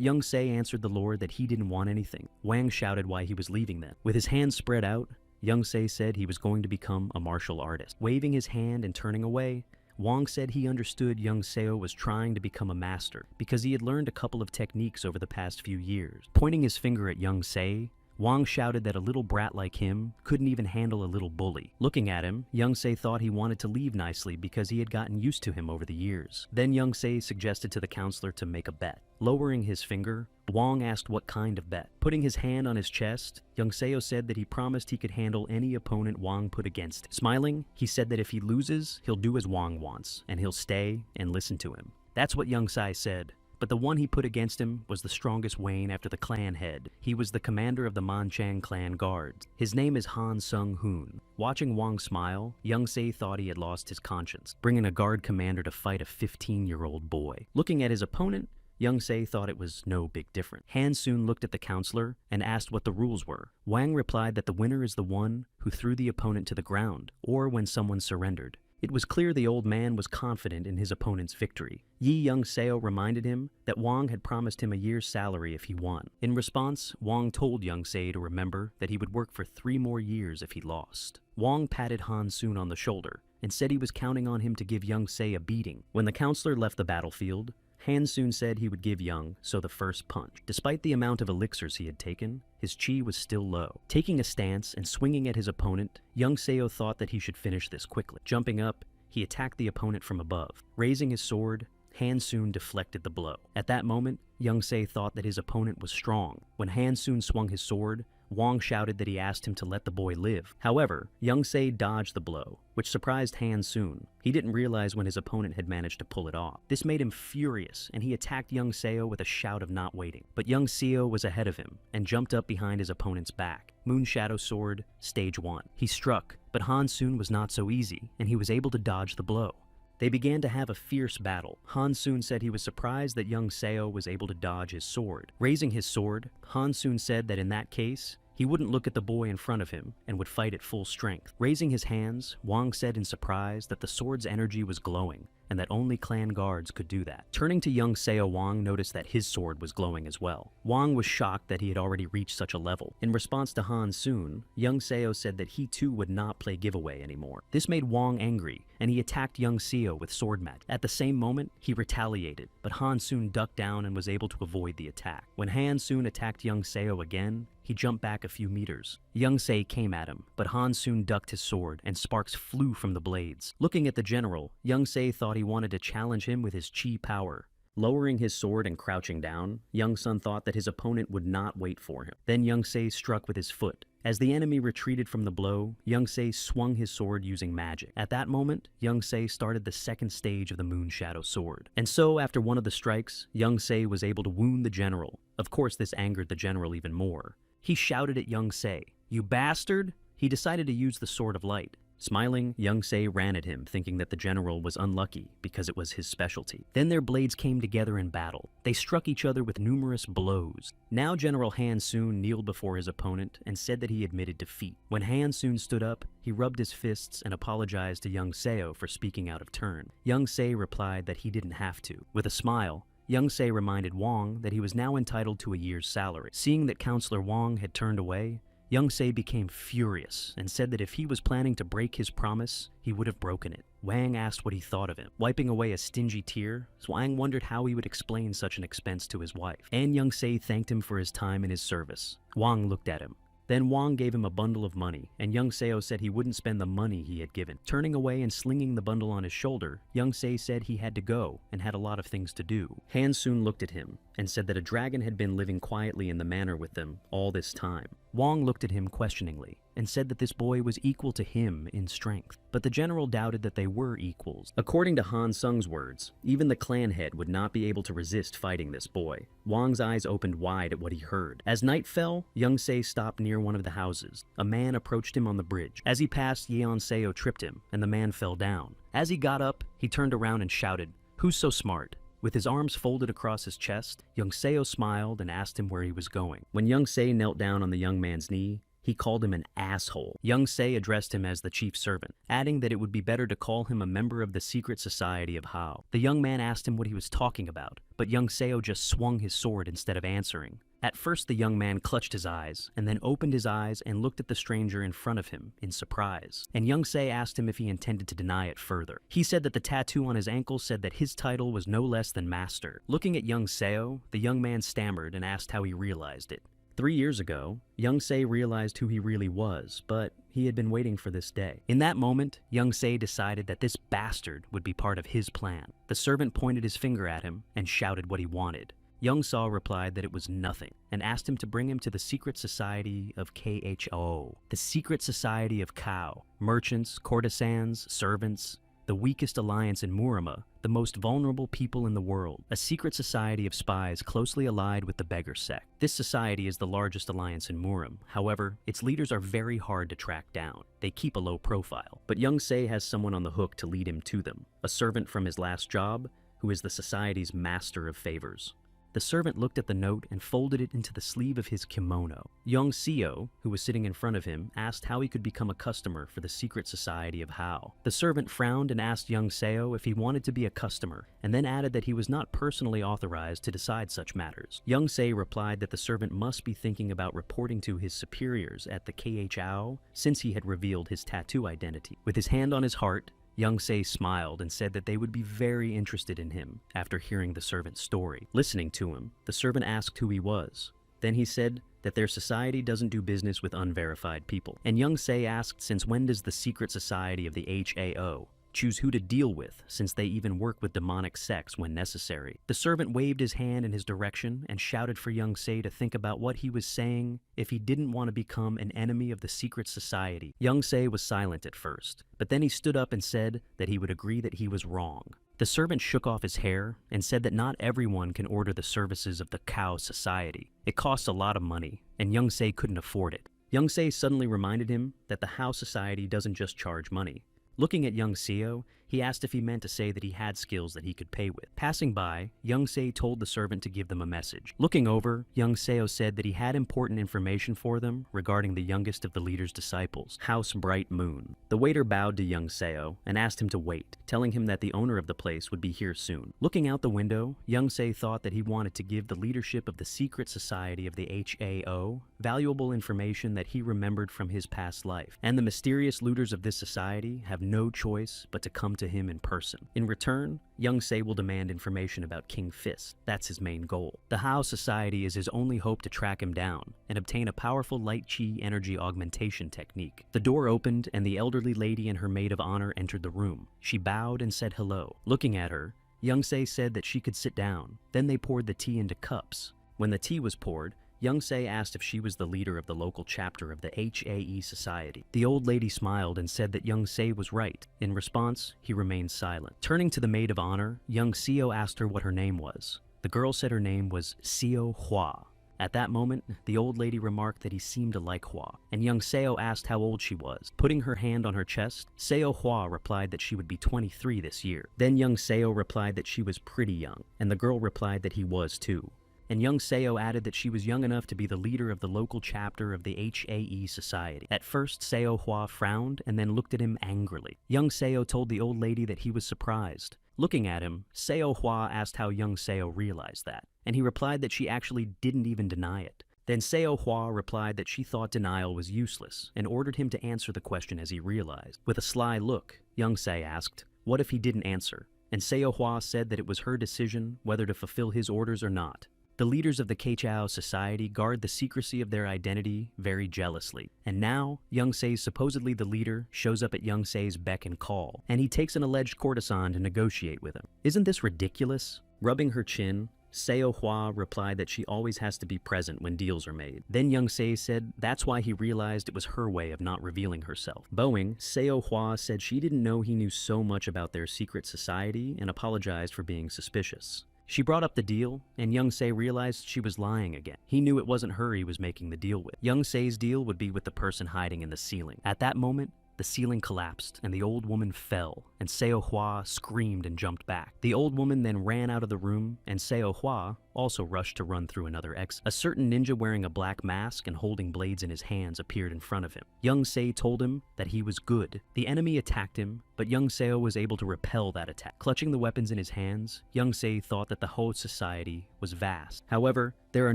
Young Se answered the Lord that he didn't want anything. Wang shouted why he was leaving then. With his hands spread out, Young Se said he was going to become a martial artist. Waving his hand and turning away, Wang said he understood Young Seo was trying to become a master because he had learned a couple of techniques over the past few years. Pointing his finger at Young Se, Wang shouted that a little brat like him couldn't even handle a little bully. Looking at him, Young Se thought he wanted to leave nicely because he had gotten used to him over the years. Then Young Se suggested to the counselor to make a bet. Lowering his finger, Wang asked what kind of bet. Putting his hand on his chest, Young Seo said that he promised he could handle any opponent Wang put against him. Smiling, he said that if he loses, he'll do as Wang wants, and he'll stay and listen to him. That's what Young Sai said. But the one he put against him was the strongest Wayne after the clan head. He was the commander of the Manchang clan guards. His name is Han Sung Hoon. Watching Wang smile, Young Se thought he had lost his conscience, bringing a guard commander to fight a 15-year-old boy. Looking at his opponent, Young Se thought it was no big difference. Han soon looked at the counselor and asked what the rules were. Wang replied that the winner is the one who threw the opponent to the ground, or when someone surrendered. It was clear the old man was confident in his opponent's victory. Yi Young Seo reminded him that Wang had promised him a year's salary if he won. In response, Wang told Young Se to remember that he would work for 3 more years if he lost. Wang patted Han Soon on the shoulder and said he was counting on him to give Young Se a beating. When the counselor left the battlefield, Han soon said he would give Young So the first punch. Despite the amount of elixirs he had taken, his chi was still low. Taking a stance and swinging at his opponent, Young Seo thought that he should finish this quickly. Jumping up, he attacked the opponent from above. Raising his sword, Han soon deflected the blow. At that moment, Young Se thought that his opponent was strong. When Han soon swung his sword, Wang shouted that he asked him to let the boy live. However, Young Se dodged the blow, which surprised Han soon. He didn't realize when his opponent had managed to pull it off. This made him furious, and he attacked Young Seo with a shout of not waiting. But Young Seo was ahead of him, and jumped up behind his opponent's back. Moon Shadow Sword, Stage 1. He struck, but Han soon was not so easy, and he was able to dodge the blow. They began to have a fierce battle. Han soon said he was surprised that Young Seo was able to dodge his sword. Raising his sword, Han soon said that in that case, he wouldn't look at the boy in front of him and would fight at full strength. Raising his hands, Wang said in surprise that the sword's energy was glowing and that only clan guards could do that. Turning to Young Seo, Wang noticed that his sword was glowing as well. Wang was shocked that he had already reached such a level. In response to Han soon, Young Seo said that he too would not play giveaway anymore. This made Wang angry, and he attacked Young Seo with sword magic. At the same moment, he retaliated, but Han soon ducked down and was able to avoid the attack. When Han soon attacked Young Seo again, he jumped back a few meters. Young Se came at him, but Han soon ducked his sword, and sparks flew from the blades. Looking at the general, Young Se thought he wanted to challenge him with his chi power. Lowering his sword and crouching down, Young Sun thought that his opponent would not wait for him. Then Young Se struck with his foot. As the enemy retreated from the blow, Young Se swung his sword using magic. At that moment, Young Se started the second stage of the Moon Shadow Sword. And so, after one of the strikes, Young Se was able to wound the general. Of course, this angered the general even more. He shouted at Young Se, "You bastard!" He decided to use the Sword of Light. Smiling, Young Se ran at him, thinking that the general was unlucky because it was his specialty. Then their blades came together in battle. They struck each other with numerous blows. Now General Han Soon kneeled before his opponent and said that he admitted defeat. When Han Soon stood up, he rubbed his fists and apologized to Young Seo for speaking out of turn. Young Se replied that he didn't have to. With a smile, Young Se reminded Wang that he was now entitled to a year's salary. Seeing that Counselor Wang had turned away, Young Se became furious and said that if he was planning to break his promise, he would have broken it. Wang asked what he thought of him. Wiping away a stingy tear, Wang wondered how he would explain such an expense to his wife. And Young Se thanked him for his time and his service. Wang looked at him. Then Wang gave him a bundle of money, and Young Seo said he wouldn't spend the money he had given. Turning away and slinging the bundle on his shoulder, Young Se said he had to go and had a lot of things to do. Han soon looked at him and said that a dragon had been living quietly in the manor with them all this time. Wang looked at him questioningly and said that this boy was equal to him in strength, but the general doubted that they were equals. According to Han Sung's words, even the clan head would not be able to resist fighting this boy. Wang's eyes opened wide at what he heard. As night fell, Young Se stopped near one of the houses. A man approached him on the bridge. As he passed, Yeon Seo tripped him, and the man fell down. As he got up, he turned around and shouted, "Who's so smart?" With his arms folded across his chest, Young Seo smiled and asked him where he was going. When Young Se knelt down on the young man's knee, he called him an asshole. Young Se addressed him as the chief servant, adding that it would be better to call him a member of the secret society of Hao. The young man asked him what he was talking about, but Young Seo just swung his sword instead of answering. At first, the young man clutched his eyes, and then opened his eyes and looked at the stranger in front of him in surprise. And Young Se asked him if he intended to deny it further. He said that the tattoo on his ankle said that his title was no less than Master. Looking at Young Seo, the young man stammered and asked how he realized it. 3 years ago, Young Se realized who he really was, but he had been waiting for this day. In that moment, Young Se decided that this bastard would be part of his plan. The servant pointed his finger at him and shouted what he wanted. Young Saw replied that it was nothing, and asked him to bring him to the secret society of Kho, the secret society of Kao, merchants, courtesans, servants, the weakest alliance in Murama, the most vulnerable people in the world, a secret society of spies closely allied with the beggar sect. This society is the largest alliance in Muram. However, its leaders are very hard to track down. They keep a low profile, but Young Se has someone on the hook to lead him to them, a servant from his last job, who is the society's master of favors. The servant looked at the note and folded it into the sleeve of his kimono. Young Seo, who was sitting in front of him, asked how he could become a customer for the secret society of Hao. The servant frowned and asked Young Seo if he wanted to be a customer, and then added that he was not personally authorized to decide such matters. Young Se replied that the servant must be thinking about reporting to his superiors at the Kho since he had revealed his tattoo identity. With his hand on his heart, Young Se smiled and said that they would be very interested in him after hearing the servant's story. Listening to him, the servant asked who he was. Then he said that their society doesn't do business with unverified people. And Young Se asked since when does the secret society of the Hao choose who to deal with, since they even work with demonic sects when necessary. The servant waved his hand in his direction and shouted for Young Se to think about what he was saying if he didn't want to become an enemy of the secret society. Young Se was silent at first, but then he stood up and said that he would agree that he was wrong. The servant shook off his hair and said that not everyone can order the services of the Cow Society. It costs a lot of money, and Young Se couldn't afford it. Young Se suddenly reminded him that the How Society doesn't just charge money. Looking at Young Seo, he asked if he meant to say that he had skills that he could pay with. Passing by, Young Se told the servant to give them a message. Looking over, Young Seo said that he had important information for them regarding the youngest of the leader's disciples, House Bright Moon. The waiter bowed to Young Seo and asked him to wait, telling him that the owner of the place would be here soon. Looking out the window, Young Se thought that he wanted to give the leadership of the secret society of the Hao valuable information that he remembered from his past life, and the mysterious looters of this society have no choice but to come to him in person. In return, Young Se will demand information about King Fist. That's his main goal. The Hao Society is his only hope to track him down and obtain a powerful light chi energy augmentation technique. The door opened and the elderly lady and her maid of honor entered the room. She bowed and said hello. Looking at her, Young Se said that she could sit down. Then they poured the tea into cups. When the tea was poured, Young Se asked if she was the leader of the local chapter of the HAE Society. The old lady smiled and said that Young Se was right. In response, he remained silent. Turning to the maid of honor, Young Seo asked her what her name was. The girl said her name was Seo Hua. At that moment, the old lady remarked that he seemed to like Hua, and Young Seo asked how old she was. Putting her hand on her chest, Seo Hua replied that she would be 23 this year. Then Young Seo replied that she was pretty young, and the girl replied that he was too. And Young Seo added that she was young enough to be the leader of the local chapter of the HAE Society. At first, Seo Hua frowned and then looked at him angrily. Young Seo told the old lady that he was surprised. Looking at him, Seo Hua asked how Young Seo realized that, and he replied that she actually didn't even deny it. Then Seo Hua replied that she thought denial was useless and ordered him to answer the question as he realized. With a sly look, Young Se asked, "What if he didn't answer?" And Seo Hua said that it was her decision whether to fulfill his orders or not. The leaders of the Keichao Society guard the secrecy of their identity very jealously. And now, Young Se, supposedly the leader, shows up at Young Se's beck and call, and he takes an alleged courtesan to negotiate with him. Isn't this ridiculous? Rubbing her chin, Seo Hua replied that she always has to be present when deals are made. Then Young Se said that's why he realized it was her way of not revealing herself. Bowing, Seo Hua said she didn't know he knew so much about their secret society and apologized for being suspicious. She brought up the deal, and Young Se realized she was lying again. He knew it wasn't her he was making the deal with. Young Se's deal would be with the person hiding in the ceiling. At that moment, the ceiling collapsed and the old woman fell, and Seo Hua screamed and jumped back. The old woman then ran out of the room, and Seo Hua also rushed to run through another exit. A certain ninja wearing a black mask and holding blades in his hands appeared in front of him. Young Se told him that he was good. The enemy attacked him, but Young Seo was able to repel that attack. Clutching the weapons in his hands, Young Se thought that the whole society was vast. However, there are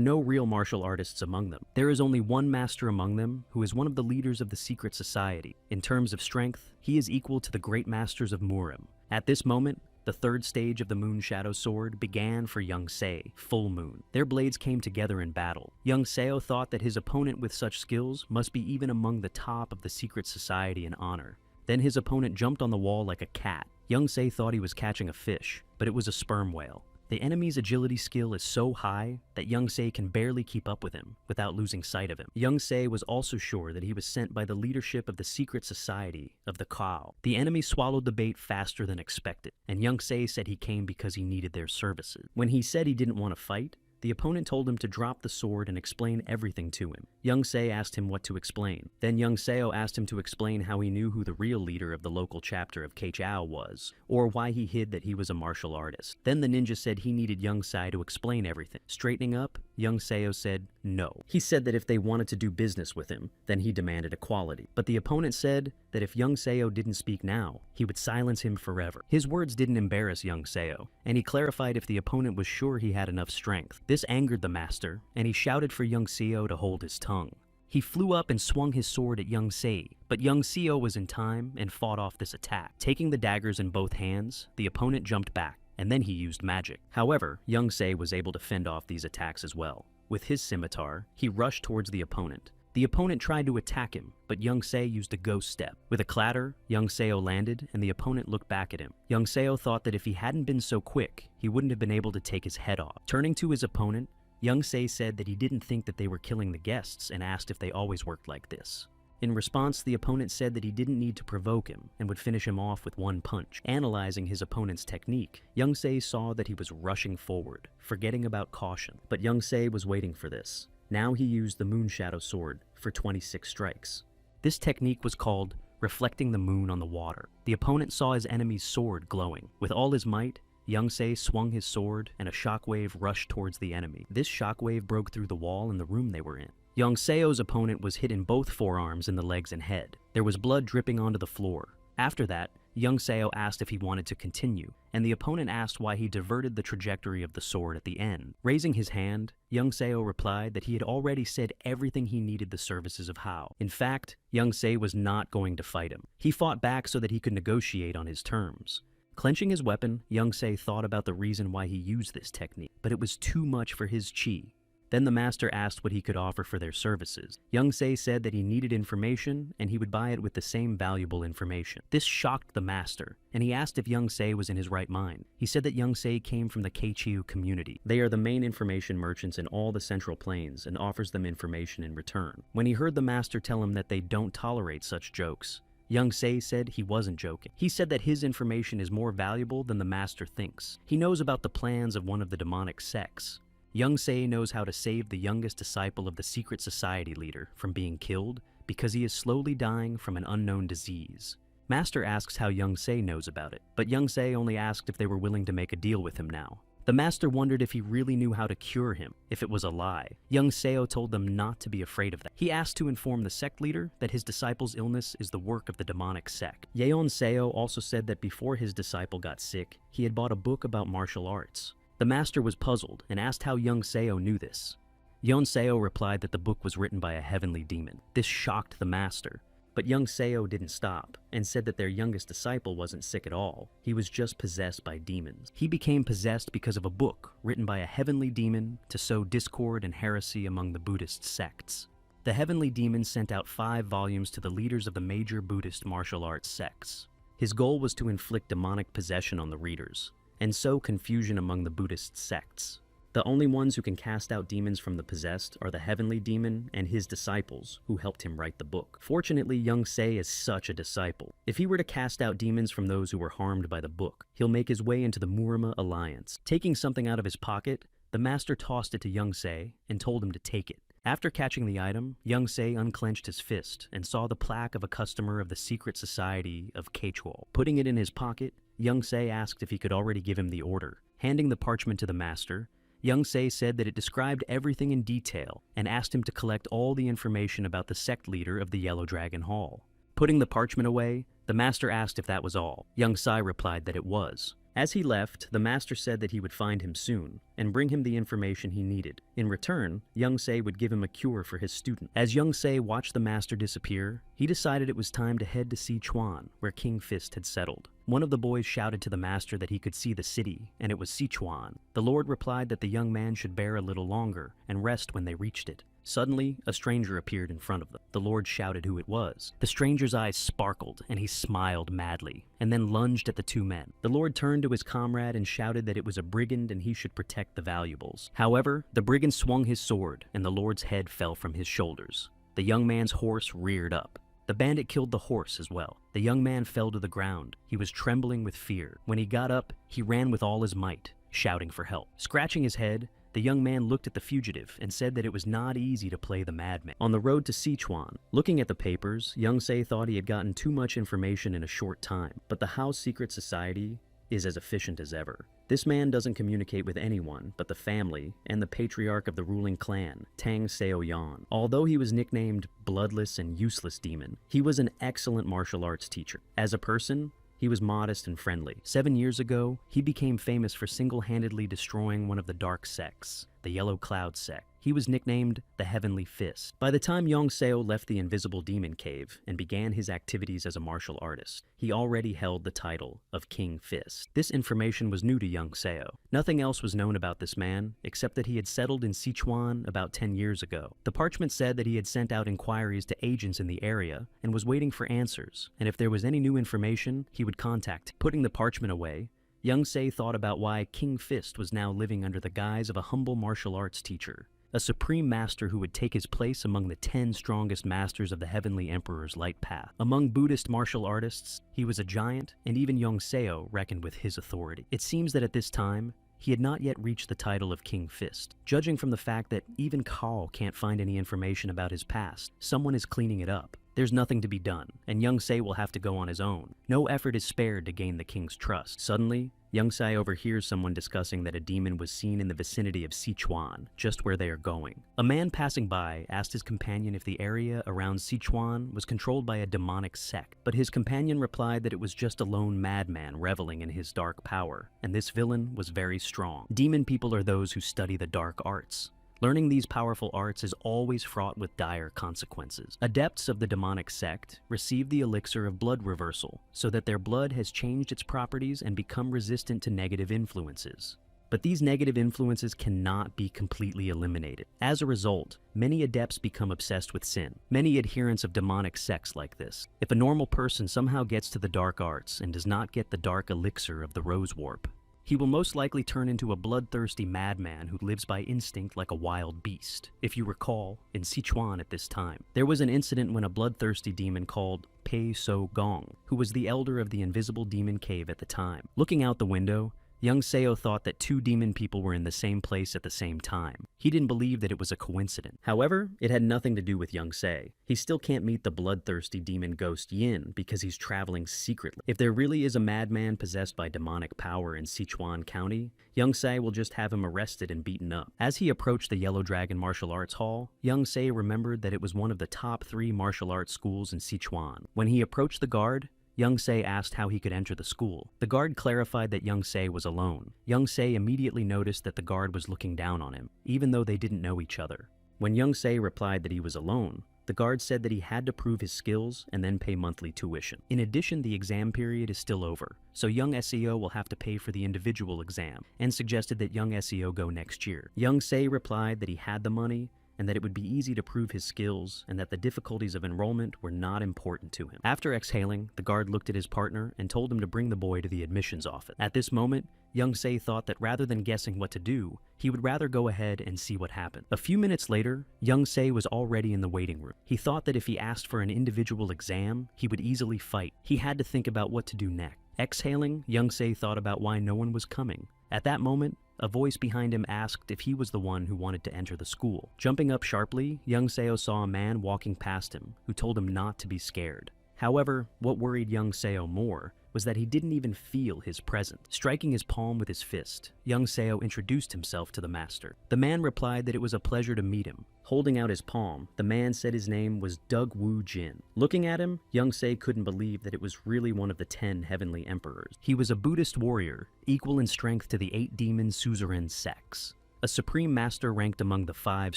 no real martial artists among them. There is only one master among them who is one of the leaders of the secret society. In terms of strength, he is equal to the great masters of Murim. At this moment, the third stage of the Moon Shadow Sword began for Young Se, Full Moon. Their blades came together in battle. Young Seo thought that his opponent with such skills must be even among the top of the secret society in honor. Then his opponent jumped on the wall like a cat. Young Se thought he was catching a fish, but it was a sperm whale. The enemy's agility skill is so high that Young Se can barely keep up with him without losing sight of him. Young Se was also sure that he was sent by the leadership of the secret society of the Kao. The enemy swallowed the bait faster than expected, and Young Se said he came because he needed their services. When he said he didn't want to fight, the opponent told him to drop the sword and explain everything to him. Young Se asked him what to explain. Then Young Seo asked him to explain how he knew who the real leader of the local chapter of Keichao was, or why he hid that he was a martial artist. Then the ninja said he needed Young Se to explain everything. Straightening up, Young Seo said no. He said that if they wanted to do business with him, then he demanded equality. But the opponent said that if Young Seo didn't speak now, he would silence him forever. His words didn't embarrass Young Seo, and he clarified if the opponent was sure he had enough strength. This angered the master, and he shouted for Young Seo to hold his tongue. He flew up and swung his sword at Young Se, but Young Seo was in time and fought off this attack. Taking the daggers in both hands, the opponent jumped back, and then he used magic. However, Young Se was able to fend off these attacks as well. With his scimitar, he rushed towards the opponent. The opponent tried to attack him, but Young Se used a ghost step. With a clatter, Young Seo landed, and the opponent looked back at him. Young Seo thought that if he hadn't been so quick, he wouldn't have been able to take his head off. Turning to his opponent, Young Se said that he didn't think that they were killing the guests and asked if they always worked like this. In response, the opponent said that he didn't need to provoke him and would finish him off with one punch. Analyzing his opponent's technique, Young Se saw that he was rushing forward, forgetting about caution. But Young Se was waiting for this. Now he used the Moon Shadow Sword for 26 strikes. This technique was called reflecting the moon on the water. The opponent saw his enemy's sword glowing. With all his might, Young Se swung his sword and a shockwave rushed towards the enemy. This shockwave broke through the wall in the room they were in. Young Seo's opponent was hit in both forearms, in the legs and head. There was blood dripping onto the floor. After that, Young Seo asked if he wanted to continue, and the opponent asked why he diverted the trajectory of the sword at the end. Raising his hand, Young Seo replied that he had already said everything he needed the services of Hao. In fact, Young Se was not going to fight him. He fought back so that he could negotiate on his terms. Clenching his weapon, Young Se thought about the reason why he used this technique, but it was too much for his chi. Then the master asked what he could offer for their services. Young Se said that he needed information, and he would buy it with the same valuable information. This shocked the master, and he asked if Young Se was in his right mind. He said that Young Se came from the Keichiu community. They are the main information merchants in all the Central Plains and offers them information in return. When he heard the master tell him that they don't tolerate such jokes, Young Se said he wasn't joking. He said that his information is more valuable than the master thinks. He knows about the plans of one of the demonic sects. Young Se knows how to save the youngest disciple of the secret society leader from being killed because he is slowly dying from an unknown disease. Master asks how Young Se knows about it, but Young Se only asked if they were willing to make a deal with him now. The master wondered if he really knew how to cure him, if it was a lie. Young Seo told them not to be afraid of that. He asked to inform the sect leader that his disciple's illness is the work of the demonic sect. Yeon Seo also said that before his disciple got sick, he had bought a book about martial arts. The master was puzzled and asked how Young Seo knew this. Yeon Seo replied that the book was written by a heavenly demon. This shocked the master. But Young Seo didn't stop, and said that their youngest disciple wasn't sick at all. He was just possessed by demons. He became possessed because of a book written by a heavenly demon to sow discord and heresy among the Buddhist sects. The heavenly demon sent out 5 volumes to the leaders of the major Buddhist martial arts sects. His goal was to inflict demonic possession on the readers, and sow confusion among the Buddhist sects. The only ones who can cast out demons from the possessed are the heavenly demon and his disciples who helped him write the book. Fortunately, Young Se is such a disciple. If he were to cast out demons from those who were harmed by the book, he'll make his way into the Murima Alliance. Taking something out of his pocket, the master tossed it to Young Se and told him to take it. After catching the item, Young Se unclenched his fist and saw the plaque of a customer of the secret society of Quechua. Putting it in his pocket, Young Se asked if he could already give him the order. Handing the parchment to the master, Young Se said that it described everything in detail and asked him to collect all the information about the sect leader of the Yellow Dragon Hall. Putting the parchment away, the master asked if that was all. Young Se replied that it was. As he left, the master said that he would find him soon and bring him the information he needed. In return, Young Se would give him a cure for his student. As Young Se watched the master disappear, he decided it was time to head to Sichuan, where King Fist had settled. One of the boys shouted to the master that he could see the city, and it was Sichuan. The Lord replied that the young man should bear a little longer and rest when they reached it. Suddenly, a stranger appeared in front of them. The Lord shouted who it was. The stranger's eyes sparkled, and he smiled madly, and then lunged at the two men. The Lord turned to his comrade and shouted that it was a brigand and he should protect the valuables. However, the brigand swung his sword, and the Lord's head fell from his shoulders. The young man's horse reared up. The bandit killed the horse as well. The young man fell to the ground. He was trembling with fear. When he got up, he ran with all his might, shouting for help. Scratching his head, the young man looked at the fugitive and said that it was not easy to play the madman. On the road to Sichuan, looking at the papers, Young Se thought he had gotten too much information in a short time, but the House Secret Society is as efficient as ever. This man doesn't communicate with anyone but the family and the patriarch of the ruling clan, Tang Seoyan. Although he was nicknamed Bloodless and Useless Demon, he was an excellent martial arts teacher. As a person, he was modest and friendly. 7 years ago, he became famous for single-handedly destroying one of the dark sects, the Yellow Cloud sect. He was nicknamed the Heavenly Fist. By the time Young Seo left the Invisible Demon Cave and began his activities as a martial artist, he already held the title of King Fist. This information was new to Young Seo. Nothing else was known about this man, except that he had settled in Sichuan about 10 years ago. The parchment said that he had sent out inquiries to agents in the area and was waiting for answers, and if there was any new information, he would contact. Putting the parchment away, Young Se thought about why King Fist was now living under the guise of a humble martial arts teacher, a supreme master who would take his place among the 10 strongest masters of the Heavenly Emperor's light path. Among Buddhist martial artists, he was a giant, and even Young Seo reckoned with his authority. It seems that at this time, he had not yet reached the title of King Fist. Judging from the fact that even Carl can't find any information about his past, someone is cleaning it up. There's nothing to be done, and Young Se will have to go on his own. No effort is spared to gain the king's trust. Suddenly, Young Se overhears someone discussing that a demon was seen in the vicinity of Sichuan, just where they are going. A man passing by asked his companion if the area around Sichuan was controlled by a demonic sect, but his companion replied that it was just a lone madman reveling in his dark power, and this villain was very strong. Demon people are those who study the dark arts. Learning these powerful arts is always fraught with dire consequences. Adepts of the demonic sect receive the elixir of blood reversal, so that their blood has changed its properties and become resistant to negative influences. But these negative influences cannot be completely eliminated. As a result, many adepts become obsessed with sin. Many adherents of demonic sects like this. If a normal person somehow gets to the dark arts and does not get the dark elixir of the rose warp, he will most likely turn into a bloodthirsty madman who lives by instinct like a wild beast. If you recall, in Sichuan at this time, there was an incident when a bloodthirsty demon called Pei So Gong, who was the elder of the Invisible Demon Cave at the time. Looking out the window, Young Seo thought that 2 demon people were in the same place at the same time. He didn't believe that it was a coincidence. However, it had nothing to do with Young Se. He still can't meet the bloodthirsty demon ghost Yin because he's traveling secretly. If there really is a madman possessed by demonic power in Sichuan County, Young Se will just have him arrested and beaten up. As he approached the Yellow Dragon Martial Arts Hall, Young Se remembered that it was one of the top 3 martial arts schools in Sichuan. When he approached the guard, Young Se asked how he could enter the school. The guard clarified that Young Se was alone. Young Se immediately noticed that the guard was looking down on him, even though they didn't know each other. When Young Se replied that he was alone, the guard said that he had to prove his skills and then pay monthly tuition. In addition, the exam period is still over, so young SEO will have to pay for the individual exam, and suggested that young SEO go next year. Young Se replied that he had the money, and that it would be easy to prove his skills, and that the difficulties of enrollment were not important to him. After exhaling, the guard looked at his partner and told him to bring the boy to the admissions office. At this moment, Young Se thought that rather than guessing what to do, he would rather go ahead and see what happened. A few minutes later, Young Se was already in the waiting room. He thought that if he asked for an individual exam, he would easily fight. He had to think about what to do next. Exhaling, Young Se thought about why no one was coming. At that moment, A voice behind him asked if he was the one who wanted to enter the school. Jumping up sharply, young Seo saw a man walking past him who told him not to be scared. However, what worried young Seo more was that he didn't even feel his presence. Striking his palm with his fist, young Seo introduced himself to the master. The man replied that it was a pleasure to meet him. Holding out his palm, the man said his name was Doug Woo Jin. Looking at him, young Seo couldn't believe that it was really one of the 10 heavenly emperors. He was a Buddhist warrior, equal in strength to the 8 demon suzerain sects. A supreme master ranked among the 5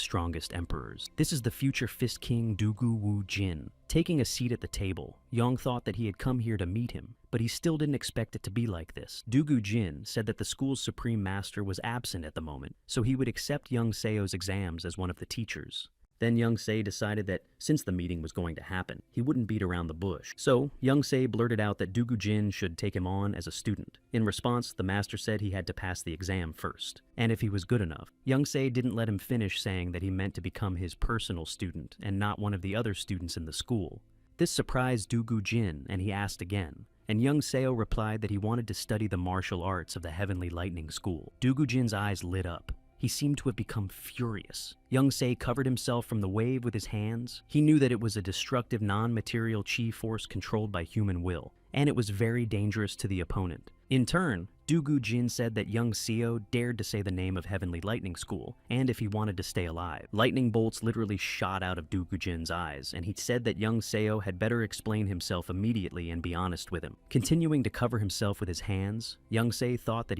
strongest emperors. This is the future Fist King Dugu Woo Jin. Taking a seat at the table, Yang thought that he had come here to meet him, but he still didn't expect it to be like this. Dugu Jin said that the school's supreme master was absent at the moment, so he would accept young Seo's exams as one of the teachers. Then young Se decided that since the meeting was going to happen, he wouldn't beat around the bush. So young Se blurted out that Dugu Jin should take him on as a student. In response, the master said he had to pass the exam first, and if he was good enough. Young Se didn't let him finish saying that he meant to become his personal student and not one of the other students in the school. This surprised Dugu Jin, and he asked again. And young Seo replied that he wanted to study the martial arts of the Heavenly Lightning School. Dugu Jin's eyes lit up. He seemed to have become furious. Young Se covered himself from the wave with his hands. He knew that it was a destructive non-material chi force controlled by human will, and it was very dangerous to the opponent. In turn, Dugu Jin said that young Seo dared to say the name of Heavenly Lightning School, and if he wanted to stay alive. Lightning bolts literally shot out of Dugu Jin's eyes, and he said that young Seo had better explain himself immediately and be honest with him. Continuing to cover himself with his hands, young Se thought that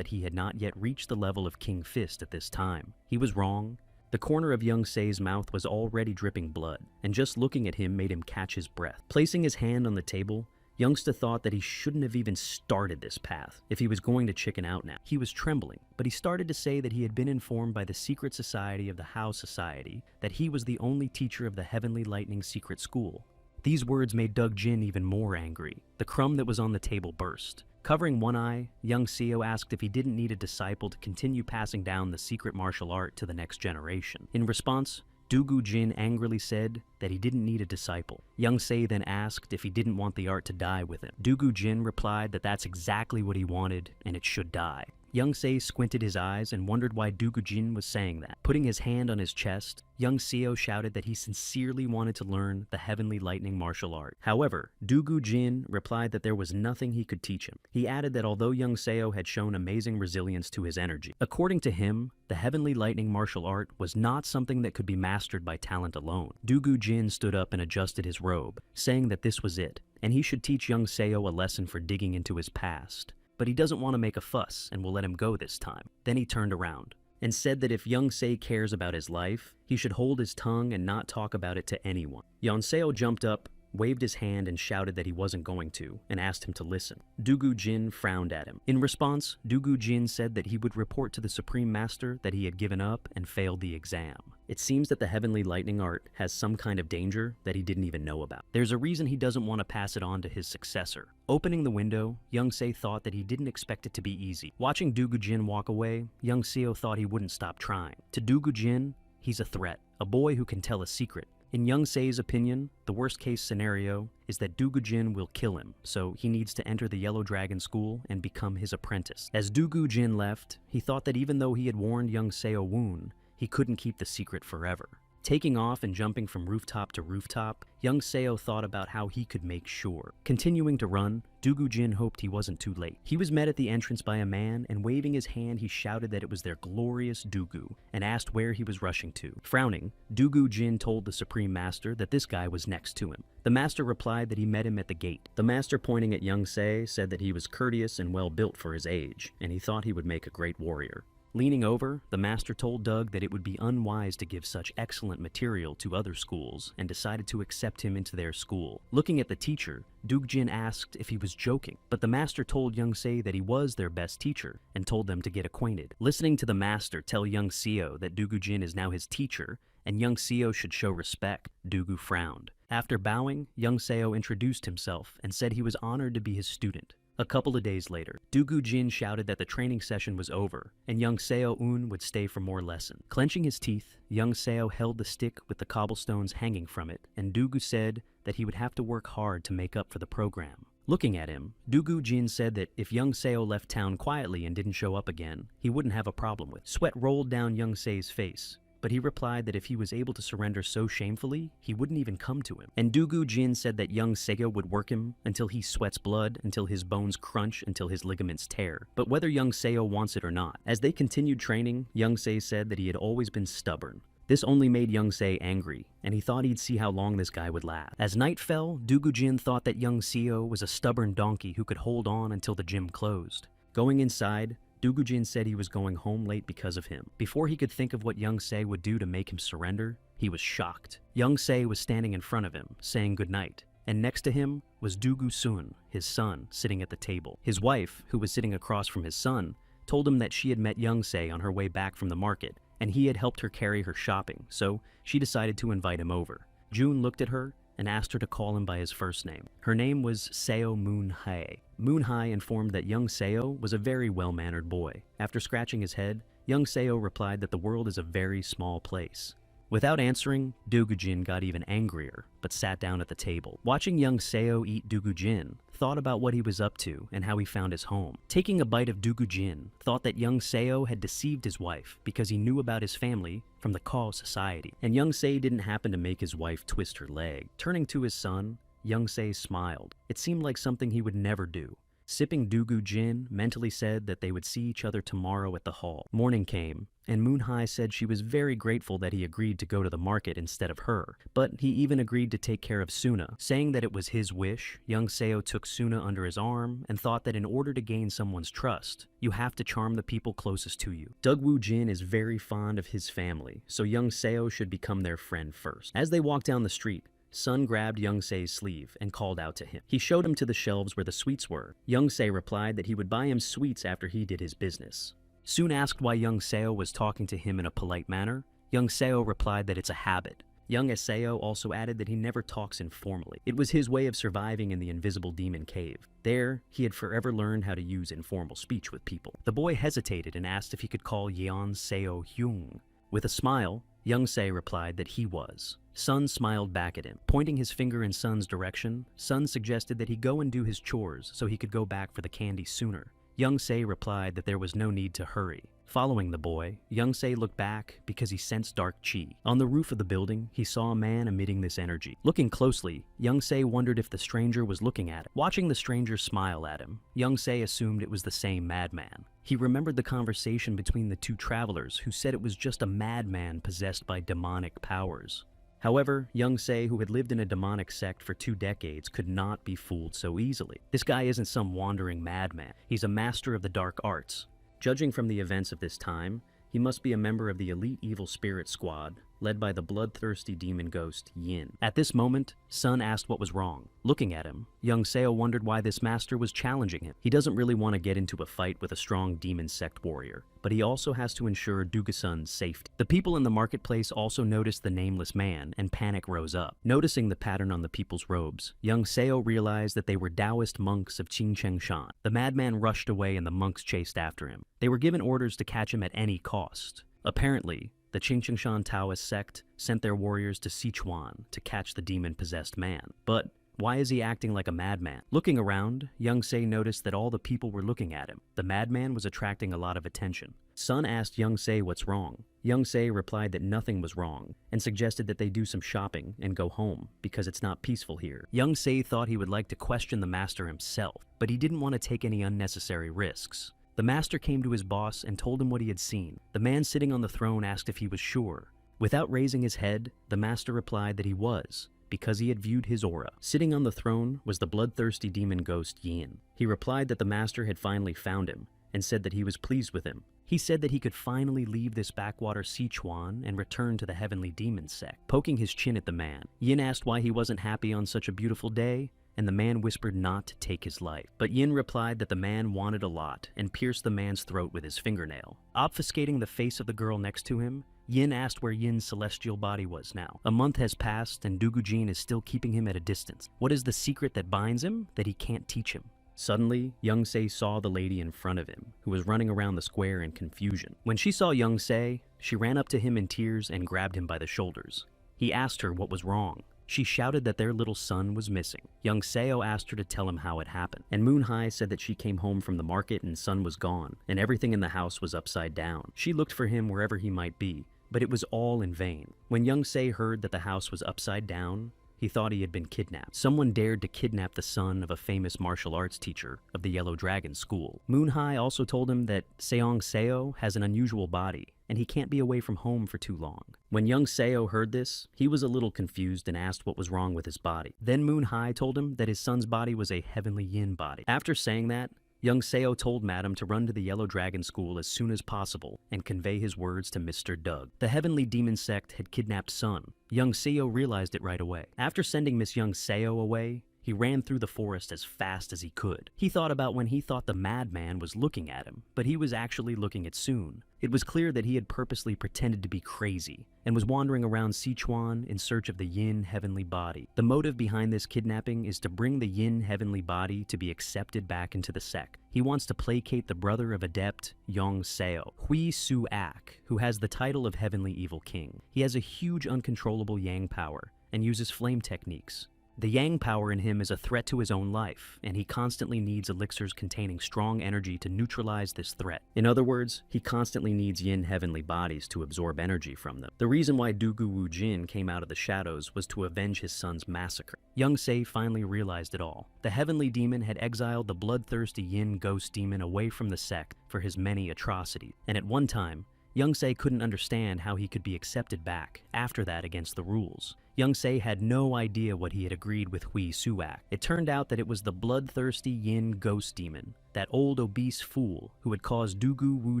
he had not yet reached the level of King Fist at this time. He was wrong. The corner of young Se's mouth was already dripping blood, and just looking at him made him catch his breath. Placing his hand on the table, Youngsta thought that he shouldn't have even started this path if he was going to chicken out now. He was trembling, but he started to say that he had been informed by the secret society of the How Society that he was the only teacher of the Heavenly Lightning Secret School. These words made Doug Jin even more angry. The crumb that was on the table burst. Covering one eye, young Seo asked if he didn't need a disciple to continue passing down the secret martial art to the next generation. In response, Dugu Jin angrily said that he didn't need a disciple. Young Se then asked if he didn't want the art to die with him. Dugu Jin replied that that's exactly what he wanted and it should die. Young Se squinted his eyes and wondered why Dugu Jin was saying that. Putting his hand on his chest, young Seo shouted that he sincerely wanted to learn the Heavenly Lightning martial art. However, Dugu Jin replied that there was nothing he could teach him. He added that although young Seo had shown amazing resilience to his energy, according to him, the Heavenly Lightning martial art was not something that could be mastered by talent alone. Dugu Jin stood up and adjusted his robe, saying that this was it, and he should teach young Seo a lesson for digging into his past. But he doesn't want to make a fuss and will let him go this time. Then he turned around and said that if young Se cares about his life, he should hold his tongue and not talk about it to anyone. Young Seo jumped up, waved his hand and shouted that he wasn't going to, and asked him to listen. Dugu Jin frowned at him. In response, Dugu Jin said that he would report to the Supreme Master that he had given up and failed the exam. It seems that the Heavenly Lightning Art has some kind of danger that he didn't even know about. There's a reason he doesn't want to pass it on to his successor. Opening the window, young Se thought that he didn't expect it to be easy. Watching Dugu Jin walk away, young Seo thought he wouldn't stop trying. To Dugu Jin, he's a threat, a boy who can tell a secret. In young Se's opinion, the worst case scenario is that Dugu Jin will kill him, so he needs to enter the Yellow Dragon School and become his apprentice. As Dugu Jin left, he thought that even though he had warned young Seo Woon, he couldn't keep the secret forever. Taking off and jumping from rooftop to rooftop, young Seo thought about how he could make sure. Continuing to run, Dugu Jin hoped he wasn't too late. He was met at the entrance by a man, and waving his hand he shouted that it was their glorious Dugu, and asked where he was rushing to. Frowning, Dugu Jin told the Supreme Master that this guy was next to him. The Master replied that he met him at the gate. The Master, pointing at young Se, said that he was courteous and well built for his age, and he thought he would make a great warrior. Leaning over, the Master told Doug that it would be unwise to give such excellent material to other schools and decided to accept him into their school. Looking at the teacher, Dugu Jin asked if he was joking, but the Master told young Se that he was their best teacher and told them to get acquainted. Listening to the Master tell young Seo that Dugu Jin is now his teacher and young Seo should show respect, Dugu frowned. After bowing, young Seo introduced himself and said he was honored to be his student. A couple of days later, Dugu Jin shouted that the training session was over, and young Seo Un would stay for more lessons. Clenching his teeth, young Seo held the stick with the cobblestones hanging from it, and Dugu said that he would have to work hard to make up for the program. Looking at him, Dugu Jin said that if Young Seo left town quietly and didn't show up again, he wouldn't have a problem with it. Sweat rolled down Young Se's face, but he replied that if he was able to surrender so shamefully, he wouldn't even come to him. And Dugu Jin said that Young Seo would work him until he sweats blood, until his bones crunch, until his ligaments tear. But whether Young Seo wants it or not. As they continued training, Young Se said that he had always been stubborn. This only made Young Se angry, and he thought he'd see how long this guy would last. As night fell, Dugu Jin thought that Young Seo was a stubborn donkey who could hold on until the gym closed. Going inside, Dugu Jin said he was going home late because of him. Before he could think of what Young Se would do to make him surrender, he was shocked. Young Se was standing in front of him, saying goodnight, and next to him was Dugu Sun, his son, sitting at the table. His wife, who was sitting across from his son, told him that she had met Young Se on her way back from the market, and he had helped her carry her shopping, so she decided to invite him over. June looked at her and asked her to call him by his first name. Her name was Seo Moon-hae. Moon-hae informed that Young Seo was a very well-mannered boy. After scratching his head, Young Seo replied that the world is a very small place. Without answering, Dugu Jin got even angrier, but sat down at the table. Watching Young Seo eat Dugu Jin, thought about what he was up to and how he found his home. Taking a bite of Dugu Jin, thought that Young Seo had deceived his wife because he knew about his family from the Kao society, and Young Se didn't happen to make his wife twist her leg. Turning to his son, Young Se smiled. It seemed like something he would never do. Sipping Dugu Jin, mentally said that they would see each other tomorrow at the hall. Morning came, and Moon-hae said she was very grateful that he agreed to go to the market instead of her, but he even agreed to take care of Suna. Saying that it was his wish, Young Seo took Suna under his arm and thought that in order to gain someone's trust, you have to charm the people closest to you. Dugwoo Jin is very fond of his family, so Young Seo should become their friend first. As they walked down the street, Sun grabbed Young Se's sleeve and called out to him. He showed him to the shelves where the sweets were. Young Se replied that he would buy him sweets after he did his business. Soon asked why Young Seo was talking to him in a polite manner, Young Seo replied that it's a habit. Young Seo also added that he never talks informally. It was his way of surviving in the invisible demon cave. There, he had forever learned how to use informal speech with people. The boy hesitated and asked if he could call Yeon Seo Hyung. With a smile, Young Se replied that he was. Sun smiled back at him. Pointing his finger in Sun's direction, Sun suggested that he go and do his chores so he could go back for the candy sooner. Young Se replied that there was no need to hurry. Following the boy, Young Se looked back because he sensed dark chi. On the roof of the building, he saw a man emitting this energy. Looking closely, Young Se wondered if the stranger was looking at him. Watching the stranger smile at him, Young Se assumed it was the same madman. He remembered the conversation between the two travelers who said it was just a madman possessed by demonic powers. However, Young Se, who had lived in a demonic sect for 2 decades, could not be fooled so easily. This guy isn't some wandering madman. He's a master of the dark arts. Judging from the events of this time, he must be a member of the elite evil spirit squad, led by the bloodthirsty demon ghost Yin. At this moment, Sun asked what was wrong. Looking at him, Young Seo wondered why this master was challenging him. He doesn't really want to get into a fight with a strong demon sect warrior, but he also has to ensure Duga-sun's safety. The people in the marketplace also noticed the nameless man, and panic rose up. Noticing the pattern on the people's robes, Young Seo realized that they were Taoist monks of Qingchengshan. The madman rushed away and the monks chased after him. They were given orders to catch him at any cost. Apparently, the Qingchengshan Taoist sect sent their warriors to Sichuan to catch the demon-possessed man. But why is he acting like a madman? Looking around, Young Se noticed that all the people were looking at him. The madman was attracting a lot of attention. Sun asked Young Se what's wrong. Young Se replied that nothing was wrong, and suggested that they do some shopping and go home, because it's not peaceful here. Young Se thought he would like to question the master himself, but he didn't want to take any unnecessary risks. The master came to his boss and told him what he had seen. The man sitting on the throne asked if he was sure. Without raising his head, the master replied that he was, because he had viewed his aura. Sitting on the throne was the bloodthirsty demon ghost Yin. He replied that the master had finally found him, and said that he was pleased with him. He said that he could finally leave this backwater Sichuan and return to the heavenly demon sect. Poking his chin at the man, Yin asked why he wasn't happy on such a beautiful day, and the man whispered not to take his life. But Yin replied that the man wanted a lot and pierced the man's throat with his fingernail. Obfuscating the face of the girl next to him, Yin asked where Yin's celestial body was now. A month has passed and Dugu Jin is still keeping him at a distance. What is the secret that binds him that he can't teach him? Suddenly, Young Se saw the lady in front of him, who was running around the square in confusion. When she saw Young Se, she ran up to him in tears and grabbed him by the shoulders. He asked her what was wrong. She shouted that their little son was missing. Young Seo asked her to tell him how it happened, and Moon High said that she came home from the market and son was gone, and everything in the house was upside down. She looked for him wherever he might be, but it was all in vain. When Young Se heard that the house was upside down, he thought he had been kidnapped. Someone dared to kidnap the son of a famous martial arts teacher of the Yellow Dragon School. Moon High also told him that Seong Seo has an unusual body, and he can't be away from home for too long. When young Seo heard this, he was a little confused and asked what was wrong with his body. Then Moon High told him that his son's body was a heavenly yin body. After saying that, young Seo told Madam to run to the Yellow Dragon School as soon as possible and convey his words to Mr. Doug. The Heavenly Demon Sect had kidnapped Sun. Young Seo realized it right away. After sending Miss Young Seo away, he ran through the forest as fast as he could. He thought about when he thought the madman was looking at him, but he was actually looking at Soon. It was clear that he had purposely pretended to be crazy and was wandering around Sichuan in search of the Yin heavenly body. The motive behind this kidnapping is to bring the Yin heavenly body to be accepted back into the sect. He wants to placate the brother of adept Yong Seo, Hui Su Ak, who has the title of Heavenly Evil King. He has a huge uncontrollable yang power and uses flame techniques. The yang power in him is a threat to his own life, and he constantly needs elixirs containing strong energy to neutralize this threat. In other words, he constantly needs yin heavenly bodies to absorb energy from them. The reason why Dugu Wu Jin came out of the shadows was to avenge his son's massacre. Young Se finally realized it all. The heavenly demon had exiled the bloodthirsty yin ghost demon away from the sect for his many atrocities, and at one time, Young Se couldn't understand how he could be accepted back after that against the rules. Young Se had no idea what he had agreed with Hui Suak. It turned out that it was the bloodthirsty yin ghost demon, that old obese fool who had caused Dugu Wu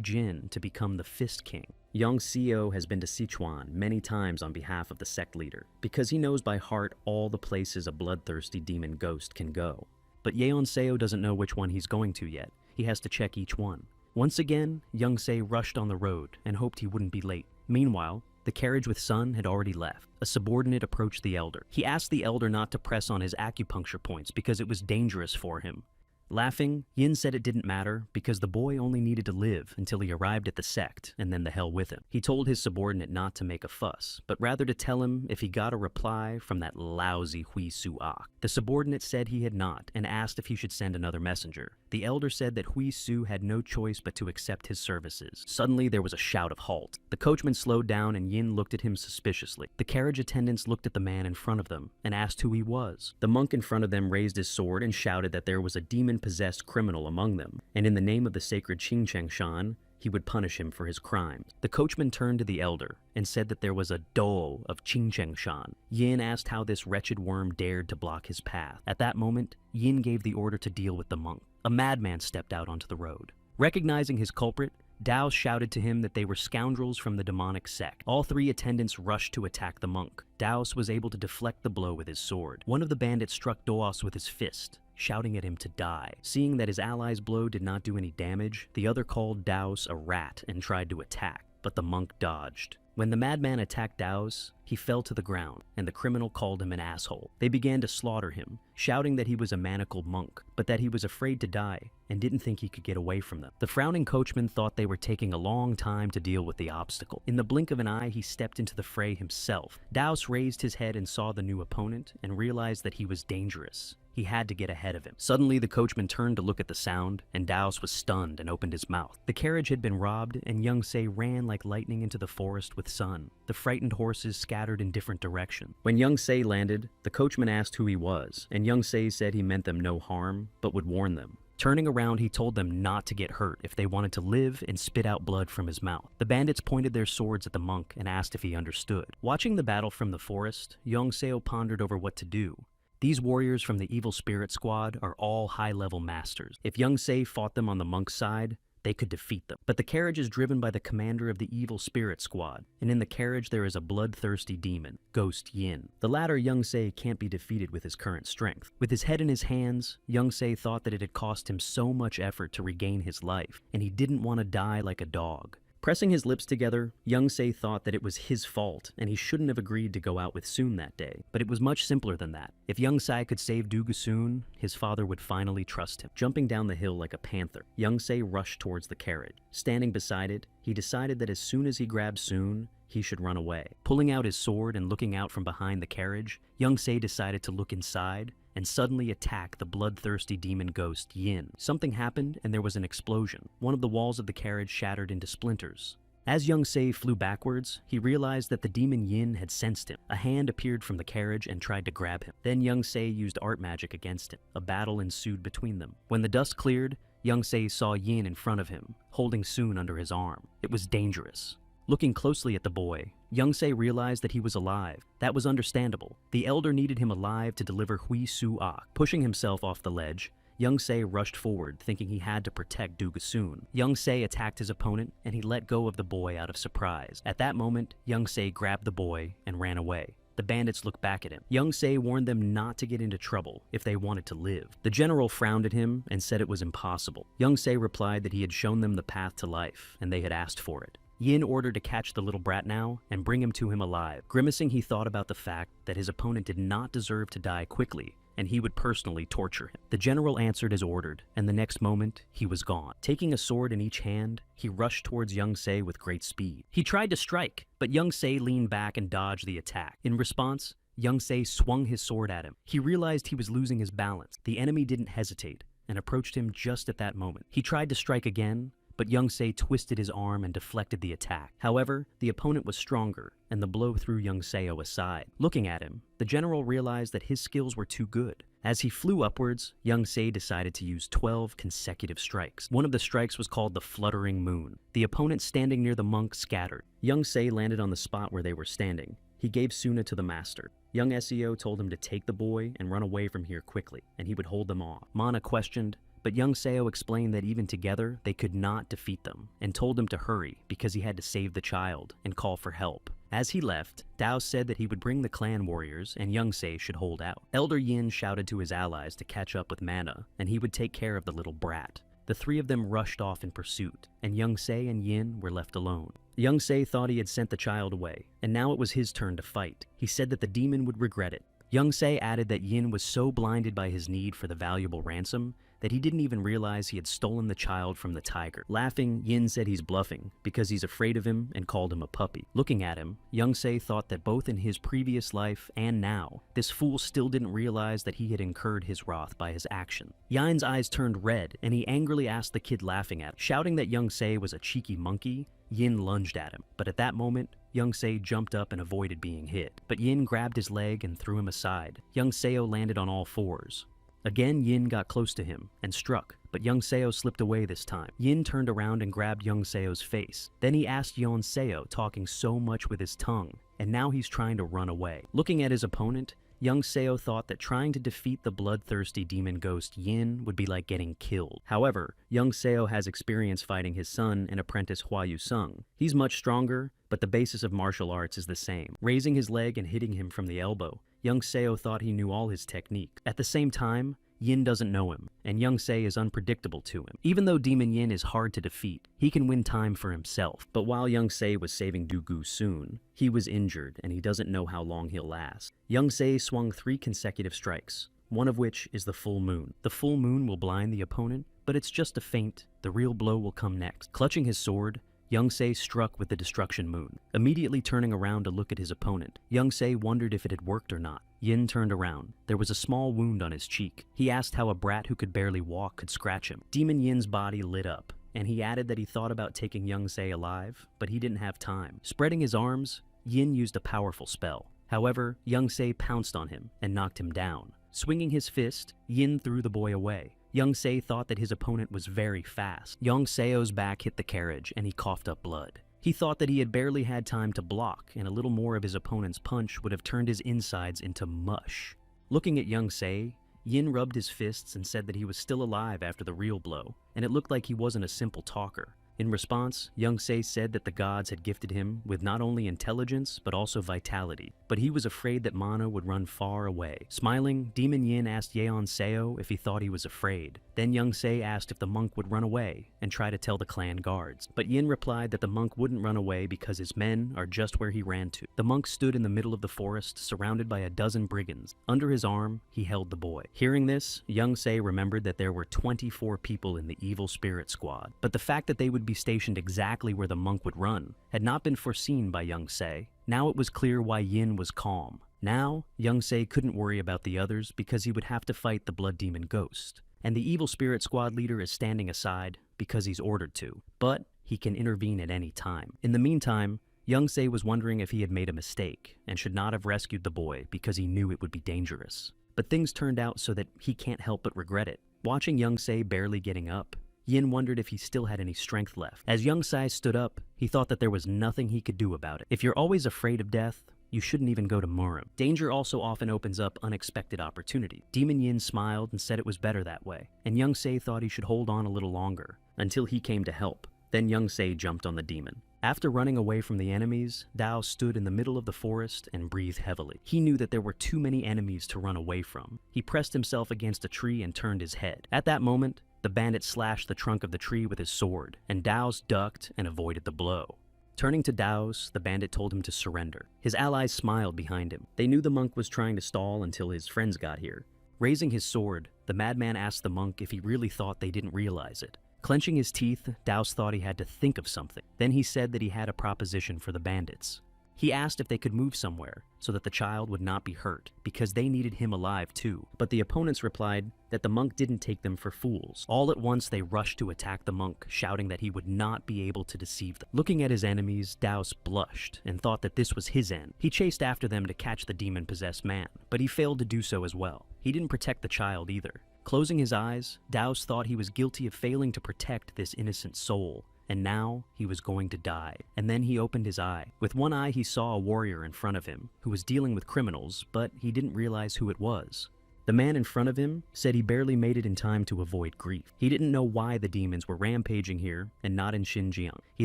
Jin to become the Fist King. Young Seo has been to Sichuan many times on behalf of the sect leader, because he knows by heart all the places a bloodthirsty demon ghost can go. But Yeon Seo doesn't know which one he's going to yet. He has to check each one. Once again, Young Se rushed on the road and hoped he wouldn't be late. Meanwhile, the carriage with Sun had already left. A subordinate approached the elder. He asked the elder not to press on his acupuncture points because it was dangerous for him. Laughing, Yin said it didn't matter because the boy only needed to live until he arrived at the sect and then the hell with him. He told his subordinate not to make a fuss, but rather to tell him if he got a reply from that lousy Hui Su-ak. The subordinate said he had not and asked if he should send another messenger. The elder said that Hui Su had no choice but to accept his services. Suddenly, there was a shout of halt. The coachman slowed down and Yin looked at him suspiciously. The carriage attendants looked at the man in front of them and asked who he was. The monk in front of them raised his sword and shouted that there was a demon-possessed criminal among them, and in the name of the sacred Qingcheng Shan, he would punish him for his crimes. The coachman turned to the elder and said that there was a dole of Qingcheng Shan. Yin asked how this wretched worm dared to block his path. At that moment, Yin gave the order to deal with the monk. A madman stepped out onto the road. Recognizing his culprit, Dao shouted to him that they were scoundrels from the demonic sect. All three attendants rushed to attack the monk. Daos was able to deflect the blow with his sword. One of the bandits struck Daos with his fist, shouting at him to die. Seeing that his ally's blow did not do any damage, the other called Daos a rat and tried to attack, but the monk dodged. When the madman attacked Daos, he fell to the ground, and the criminal called him an asshole. They began to slaughter him, shouting that he was a manacled monk, but that he was afraid to die and didn't think he could get away from them. The frowning coachman thought they were taking a long time to deal with the obstacle. In the blink of an eye, he stepped into the fray himself. Daos raised his head and saw the new opponent and realized that he was dangerous. He had to get ahead of him. Suddenly, the coachman turned to look at the sound, and Daos was stunned and opened his mouth. The carriage had been robbed, and Young Se ran like lightning into the forest with Sun. The frightened horses scattered in different directions. When Young Se landed, the coachman asked who he was, and Young Se said he meant them no harm, but would warn them. Turning around, he told them not to get hurt if they wanted to live and spit out blood from his mouth. The bandits pointed their swords at the monk and asked if he understood. Watching the battle from the forest, Young Seo pondered over what to do. These warriors from the Evil Spirit Squad are all high-level masters. If Young Se fought them on the monk's side, they could defeat them. But the carriage is driven by the commander of the Evil Spirit Squad, and in the carriage there is a bloodthirsty demon, Ghost Yin. The latter Young Se can't be defeated with his current strength. With his head in his hands, Young Se thought that it had cost him so much effort to regain his life, and he didn't want to die like a dog. Pressing his lips together, Young Se thought that it was his fault and he shouldn't have agreed to go out with Soon that day. But it was much simpler than that. If Young Se could save Dugu Soon, his father would finally trust him. Jumping down the hill like a panther, Young Se rushed towards the carriage. Standing beside it, he decided that as soon as he grabbed Soon, he should run away. Pulling out his sword and looking out from behind the carriage, Young-se decided to look inside and suddenly attack the bloodthirsty demon ghost Yin. Something happened and there was an explosion. One of the walls of the carriage shattered into splinters. As Young-se flew backwards, he realized that the demon Yin had sensed him. A hand appeared from the carriage and tried to grab him. Then Young-se used art magic against him. A battle ensued between them. When the dust cleared, Young-se saw Yin in front of him, holding Soon under his arm. It was dangerous. Looking closely at the boy, Young-se realized that he was alive. That was understandable. The elder needed him alive to deliver Hui Su-ak. Pushing himself off the ledge, Young-se rushed forward, thinking he had to protect Duga-soon. Young-se attacked his opponent, and he let go of the boy out of surprise. At that moment, Young-se grabbed the boy and ran away. The bandits looked back at him. Young-se warned them not to get into trouble if they wanted to live. The general frowned at him and said it was impossible. Young-se replied that he had shown them the path to life, and they had asked for it. Yin ordered to catch the little brat now and bring him to him alive. Grimacing, he thought about the fact that his opponent did not deserve to die quickly, and he would personally torture him. The general answered as ordered, and the next moment, he was gone. Taking a sword in each hand, he rushed towards Young-se with great speed. He tried to strike, but Young-se leaned back and dodged the attack. In response, Young-se swung his sword at him. He realized he was losing his balance. The enemy didn't hesitate and approached him just at that moment. He tried to strike again, but Young-se twisted his arm and deflected the attack. However, the opponent was stronger, and the blow threw Young-seo aside. Looking at him, the general realized that his skills were too good. As he flew upwards, Young-se decided to use 12 consecutive strikes. One of the strikes was called the Fluttering Moon. The opponent standing near the monk scattered. Young-se landed on the spot where they were standing. He gave Suna to the master. Young Seo told him to take the boy and run away from here quickly, and he would hold them off. Mana questioned, but Young Seo explained that even together, they could not defeat them, and told him to hurry because he had to save the child and call for help. As he left, Dao said that he would bring the clan warriors and Young-se should hold out. Elder Yin shouted to his allies to catch up with Mana, and he would take care of the little brat. The three of them rushed off in pursuit, and Young-se and Yin were left alone. Young-se thought he had sent the child away, and now it was his turn to fight. He said that the demon would regret it. Young-se added that Yin was so blinded by his need for the valuable ransom that he didn't even realize he had stolen the child from the tiger. Laughing, Yin said he's bluffing because he's afraid of him and called him a puppy. Looking at him, Young-se thought that both in his previous life and now, this fool still didn't realize that he had incurred his wrath by his action. Yin's eyes turned red, and he angrily asked the kid laughing at him. Shouting that Young-se was a cheeky monkey, Yin lunged at him, but at that moment, Young-se jumped up and avoided being hit. But Yin grabbed his leg and threw him aside. Young-seo landed on all fours. Again, Yin got close to him and struck, but Young-seo slipped away this time. Yin turned around and grabbed Young-seo's face. Then he asked Young-seo, talking so much with his tongue, and now he's trying to run away. Looking at his opponent, Young-seo thought that trying to defeat the bloodthirsty demon ghost Yin would be like getting killed. However, Young-seo has experience fighting his son and apprentice Hua Yu-sung. He's much stronger, but the basis of martial arts is the same. Raising his leg and hitting him from the elbow, Young-seo thought he knew all his technique. At the same time, Yin doesn't know him, and Young-se is unpredictable to him. Even though Demon Yin is hard to defeat, he can win time for himself. But while Young-se was saving Dugu-soon, he was injured, and he doesn't know how long he'll last. Young-se swung 3 consecutive strikes, one of which is the full moon. The full moon will blind the opponent, but it's just a feint. The real blow will come next. Clutching his sword, Young-se struck with the destruction moon. Immediately turning around to look at his opponent, Young-se wondered if it had worked or not. Yin turned around. There was a small wound on his cheek. He asked how a brat who could barely walk could scratch him. Demon Yin's body lit up, and he added that he thought about taking Young-se alive, but he didn't have time. Spreading his arms, Yin used a powerful spell. However, Young-se pounced on him and knocked him down. Swinging his fist, Yin threw the boy away. Young-se thought that his opponent was very fast. Young-seo's back hit the carriage, and he coughed up blood. He thought that he had barely had time to block, and a little more of his opponent's punch would have turned his insides into mush. Looking at Young-se, Yin rubbed his fists and said that he was still alive after the real blow, and it looked like he wasn't a simple talker. In response, Young-se said that the gods had gifted him with not only intelligence, but also vitality, but he was afraid that Mana would run far away. Smiling, Demon Yin asked Yeon-seo if he thought he was afraid. Then Young Se asked if the monk would run away and try to tell the clan guards. But Yin replied that the monk wouldn't run away because his men are just where he ran to. The monk stood in the middle of the forest, surrounded by a dozen brigands. Under his arm, he held the boy. Hearing this, Young Se remembered that there were 24 people in the evil spirit squad. But the fact that they would be stationed exactly where the monk would run had not been foreseen by Young Se. Now it was clear why Yin was calm. Now, Young Se couldn't worry about the others because he would have to fight the blood demon ghost. And the evil spirit squad leader is standing aside because he's ordered to, but he can intervene at any time. In the meantime, Young Se was wondering if he had made a mistake and should not have rescued the boy because he knew it would be dangerous. But things turned out so that he can't help but regret it. Watching Young Se barely getting up, Yin wondered if he still had any strength left. As Young Se stood up, he thought that there was nothing he could do about it. If you're always afraid of death, you shouldn't even go to Murim. Danger also often opens up unexpected opportunity. Demon Yin smiled and said it was better that way, and Young Se thought he should hold on a little longer, until he came to help. Then Young Se jumped on the demon. After running away from the enemies, Dao stood in the middle of the forest and breathed heavily. He knew that there were too many enemies to run away from. He pressed himself against a tree and turned his head. At that moment, the bandit slashed the trunk of the tree with his sword, and Dao's ducked and avoided the blow. Turning to Dao's, the bandit told him to surrender. His allies smiled behind him. They knew the monk was trying to stall until his friends got here. Raising his sword, the madman asked the monk if he really thought they didn't realize it. Clenching his teeth, Daos thought he had to think of something. Then he said that he had a proposition for the bandits. He asked if they could move somewhere so that the child would not be hurt, because they needed him alive too. But the opponents replied that the monk didn't take them for fools. All at once they rushed to attack the monk, shouting that he would not be able to deceive them. Looking at his enemies, Daos blushed and thought that this was his end. He chased after them to catch the demon-possessed man, but he failed to do so as well. He didn't protect the child either. Closing his eyes, Daos thought he was guilty of failing to protect this innocent soul, and now he was going to die. And then he opened his eye. With one eye he saw a warrior in front of him, who was dealing with criminals, but he didn't realize who it was. The man in front of him said he barely made it in time to avoid grief. He didn't know why the demons were rampaging here and not in Xinjiang. He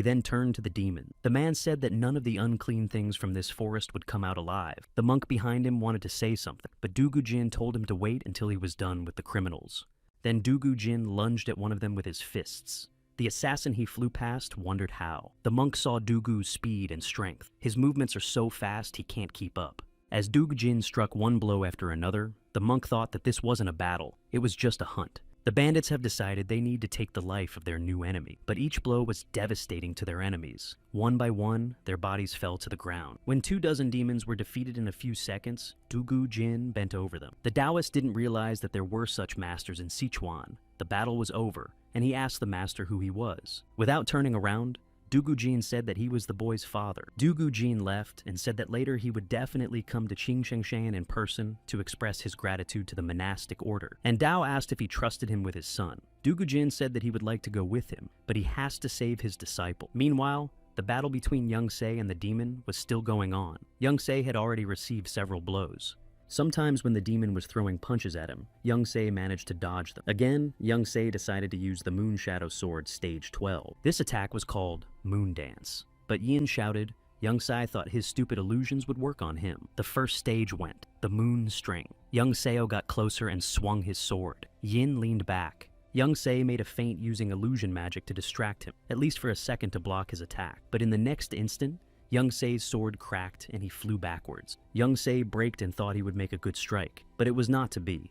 then turned to the demon. The man said that none of the unclean things from this forest would come out alive. The monk behind him wanted to say something, but Dugu Jin told him to wait until he was done with the criminals. Then Dugu Jin lunged at one of them with his fists. The assassin he flew past wondered how. The monk saw Dugu's speed and strength. His movements are so fast he can't keep up. As Dugu Jin struck one blow after another, the monk thought that this wasn't a battle, it was just a hunt. The bandits have decided they need to take the life of their new enemy, but each blow was devastating to their enemies. One by one, their bodies fell to the ground. When 24 demons were defeated in a few seconds, Dugu Jin bent over them. The Taoist didn't realize that there were such masters in Sichuan. The battle was over, and he asked the master who he was. Without turning around, Dugu Jin said that he was the boy's father. Dugu Jin left and said that later he would definitely come to Qingchengshan in person to express his gratitude to the monastic order. And Dao asked if he trusted him with his son. Dugu Jin said that he would like to go with him, but he has to save his disciple. Meanwhile, the battle between Young Se and the demon was still going on. Young Se had already received several blows. Sometimes when the demon was throwing punches at him, Young Se managed to dodge them. Again, Young Se decided to use the Moon Shadow Sword Stage 12. This attack was called Moon Dance. But Yin shouted, Young Se thought his stupid illusions would work on him. The first stage went, the Moon String. Young Seo got closer and swung his sword. Yin leaned back. Young Se made a feint using illusion magic to distract him, at least for a second to block his attack. But in the next instant, Young Se's sword cracked and he flew backwards. Young Se braked and thought he would make a good strike, but it was not to be.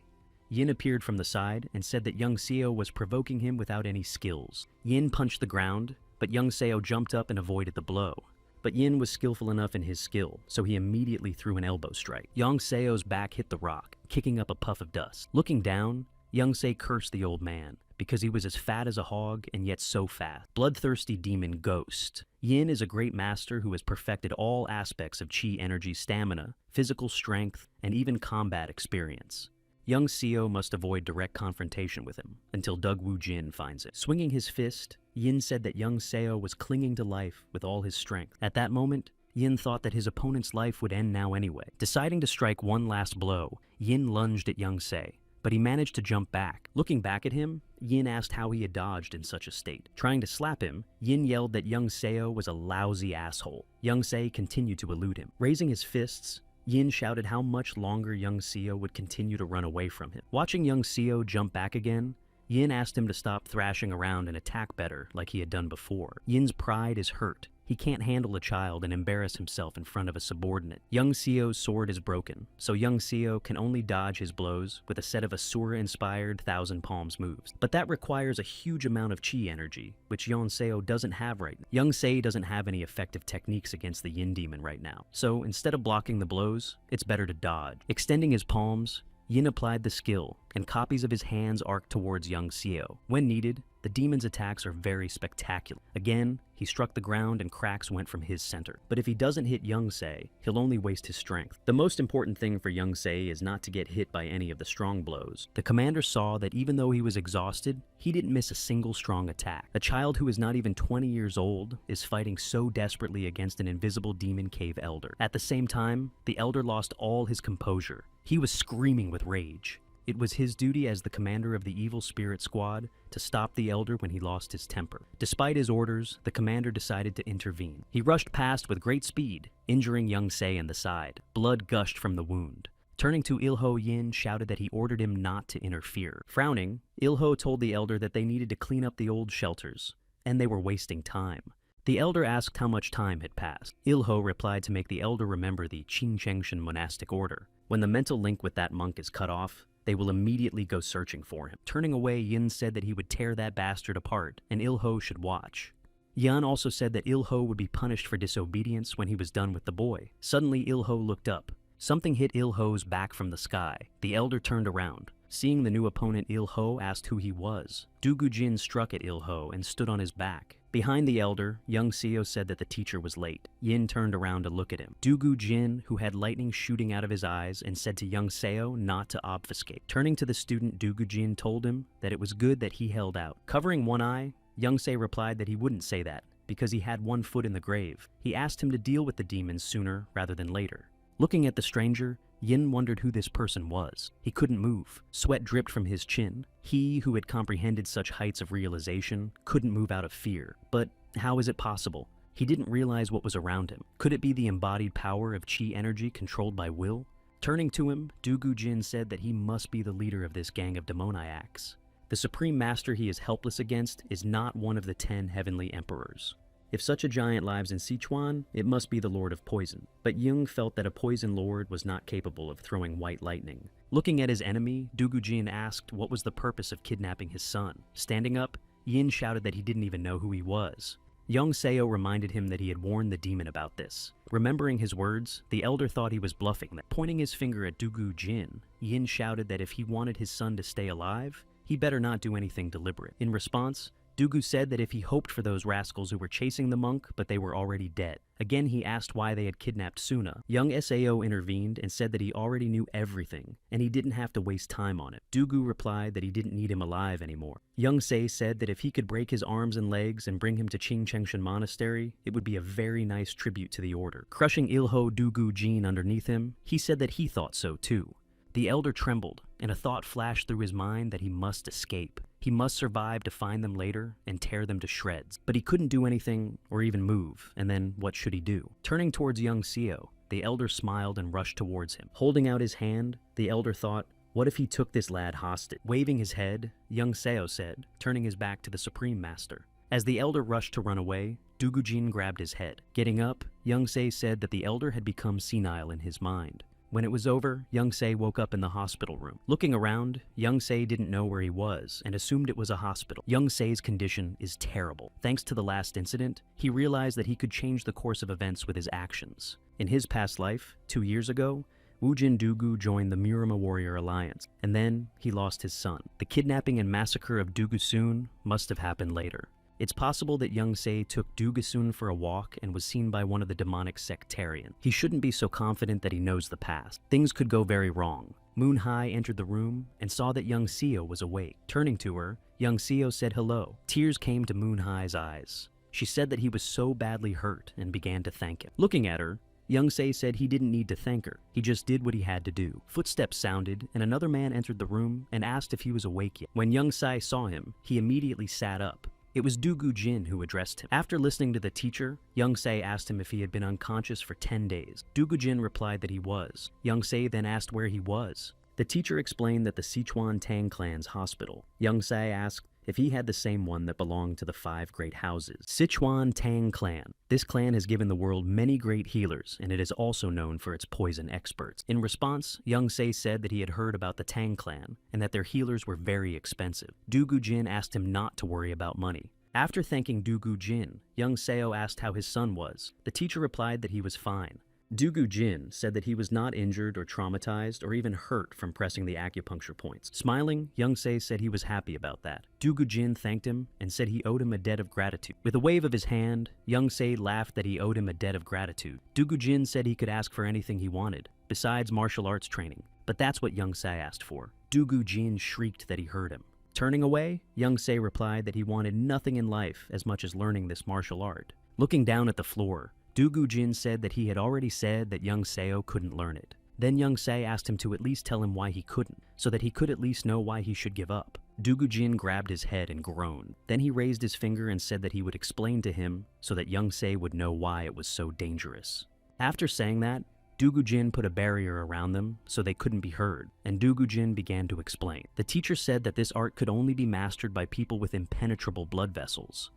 Yin appeared from the side and said that Young Seo was provoking him without any skills. Yin punched the ground, but Young Seo jumped up and avoided the blow. But Yin was skillful enough in his skill, so he immediately threw an elbow strike. Young Seo's back hit the rock, kicking up a puff of dust. Looking down, Young Se cursed the old man, because he was as fat as a hog and yet so fast. Bloodthirsty demon ghost. Yin is a great master who has perfected all aspects of Qi energy stamina, physical strength, and even combat experience. Young Seo must avoid direct confrontation with him, until Wu Jin finds it. Swinging his fist, Yin said that Young Seo was clinging to life with all his strength. At that moment, Yin thought that his opponent's life would end now anyway. Deciding to strike one last blow, Yin lunged at Young Se, but he managed to jump back. Looking back at him, Yin asked how he had dodged in such a state. Trying to slap him, Yin yelled that Young Seo was a lousy asshole. Young Se continued to elude him. Raising his fists, Yin shouted how much longer Young Seo would continue to run away from him. Watching Young Seo jump back again, Yin asked him to stop thrashing around and attack better like he had done before. Yin's pride is hurt. He can't handle a child and embarrass himself in front of a subordinate. Young Seo's sword is broken, so young Seo can only dodge his blows with a set of Asura-inspired Thousand Palms moves. But that requires a huge amount of chi energy, which Young Seo doesn't have right now. Young Se doesn't have any effective techniques against the Yin demon right now, so instead of blocking the blows, it's better to dodge. Extending his palms, Yin applied the skill, and copies of his hands arced towards young Seo. When needed, the demon's attacks are very spectacular. Again, he struck the ground and cracks went from his center. But if he doesn't hit Young Se, he'll only waste his strength. The most important thing for Young Se is not to get hit by any of the strong blows. The commander saw that even though he was exhausted, he didn't miss a single strong attack. A child who is not even 20 years old is fighting so desperately against an invisible demon cave elder. At the same time, the elder lost all his composure. He was screaming with rage. It was his duty as the commander of the evil spirit squad to stop the elder when he lost his temper. Despite his orders, the commander decided to intervene. He rushed past with great speed, injuring young Se in the side. Blood gushed from the wound. Turning to Ilho, Yin shouted that he ordered him not to interfere. Frowning, Ilho told the elder that they needed to clean up the old shelters, and they were wasting time. The elder asked how much time had passed. Ilho replied to make the elder remember the Qingchengshan monastic order. When the mental link with that monk is cut off, they will immediately go searching for him. Turning away, Yin said that he would tear that bastard apart, and Ilho should watch. Yan also said that Ilho would be punished for disobedience when he was done with the boy. Suddenly, Ilho looked up. Something hit Ilho's back from the sky. The elder turned around. Seeing the new opponent, Ilho asked who he was. Dugu Jin struck at Ilho and stood on his back. Behind the elder, young Seo said that the teacher was late. Yin turned around to look at him. Dugu Jin, who had lightning shooting out of his eyes, and said to young Seo not to obfuscate. Turning to the student, Dugu Jin told him that it was good that he held out. Covering one eye, young Se replied that he wouldn't say that, because he had one foot in the grave. He asked him to deal with the demons sooner rather than later. Looking at the stranger, Yin wondered who this person was. He couldn't move. Sweat dripped from his chin. He, who had comprehended such heights of realization, couldn't move out of fear. But how is it possible? He didn't realize what was around him. Could it be the embodied power of chi energy controlled by will? Turning to him, Dugu Jin said that he must be the leader of this gang of demoniacs. The supreme master he is helpless against is not one of the 10 heavenly emperors. If such a giant lives in Sichuan, it must be the Lord of Poison. But Jung felt that a poison lord was not capable of throwing white lightning. Looking at his enemy, Dugu Jin asked what was the purpose of kidnapping his son. Standing up, Yin shouted that he didn't even know who he was. Young Seo reminded him that he had warned the demon about this. Remembering his words, the elder thought he was bluffing them. Pointing his finger at Dugu Jin, Yin shouted that if he wanted his son to stay alive, he better not do anything deliberate. In response, Dugu said that if he hoped for those rascals who were chasing the monk, but they were already dead. Again, he asked why they had kidnapped Suna. Young Sao intervened and said that he already knew everything, and he didn't have to waste time on it. Dugu replied that he didn't need him alive anymore. Young Se said that if he could break his arms and legs and bring him to Qingchengshan Monastery, it would be a very nice tribute to the order. Crushing Ilho Dugu Jin underneath him, he said that he thought so too. The elder trembled, and a thought flashed through his mind that he must escape. He must survive to find them later and tear them to shreds. But he couldn't do anything or even move, and then what should he do? Turning towards young Seo, the elder smiled and rushed towards him. Holding out his hand, the elder thought, what if he took this lad hostage? Waving his head, young Seo said, turning his back to the Supreme Master. As the elder rushed to run away, Dugu Jin grabbed his head. Getting up, young Se said that the elder had become senile in his mind. When it was over, Young Se woke up in the hospital room. Looking around, Young Se didn't know where he was and assumed it was a hospital. Young Se's condition is terrible. Thanks to the last incident, he realized that he could change the course of events with his actions. In his past life, 2 years ago, Wujin Dugu joined the Murama Warrior Alliance, and then he lost his son. The kidnapping and massacre of Dugusun must have happened later. It's possible that Young Se took Dugusun for a walk and was seen by one of the demonic sectarian. He shouldn't be so confident that he knows the past. Things could go very wrong. Moon Hai entered the room and saw that young Seo was awake. Turning to her, young Seo said hello. Tears came to Moon Hai's eyes. She said that he was so badly hurt and began to thank him. Looking at her, Young Se said he didn't need to thank her. He just did what he had to do. Footsteps sounded, and another man entered the room and asked if he was awake yet. When Young Se saw him, he immediately sat up. It was Dugu Jin who addressed him. After listening to the teacher, Young Se asked him if he had been unconscious for 10 days. Dugu Jin replied that he was. Young Se then asked where he was. The teacher explained that the Sichuan Tang clan's hospital. Young Se asked if he had the same one that belonged to the 5 great houses. Sichuan Tang clan. This clan has given the world many great healers, and it is also known for its poison experts. In response, Young Se said that he had heard about the Tang clan, and that their healers were very expensive. Du Gujin asked him not to worry about money. After thanking Du Gujin, Young Seo asked how his son was. The teacher replied that he was fine. Du Gujin said that he was not injured or traumatized or even hurt from pressing the acupuncture points. Smiling, Young Se said he was happy about that. Du Gujin thanked him and said he owed him a debt of gratitude. With a wave of his hand, Young Se laughed that he owed him a debt of gratitude. Du Gujin said he could ask for anything he wanted, besides martial arts training. But that's what Young Se asked for. Du Gujin shrieked that he heard him. Turning away, Young Se replied that he wanted nothing in life as much as learning this martial art. Looking down at the floor, Du Gujin said that he had already said that Young Seo couldn't learn it. Then Young Se asked him to at least tell him why he couldn't, so that he could at least know why he should give up. Du Gujin grabbed his head and groaned. Then he raised his finger and said that he would explain to him so that Young Se would know why it was so dangerous. After saying that, Du Gujin put a barrier around them so they couldn't be heard, and Du Gujin began to explain. The teacher said that this art could only be mastered by people with impenetrable blood vessels.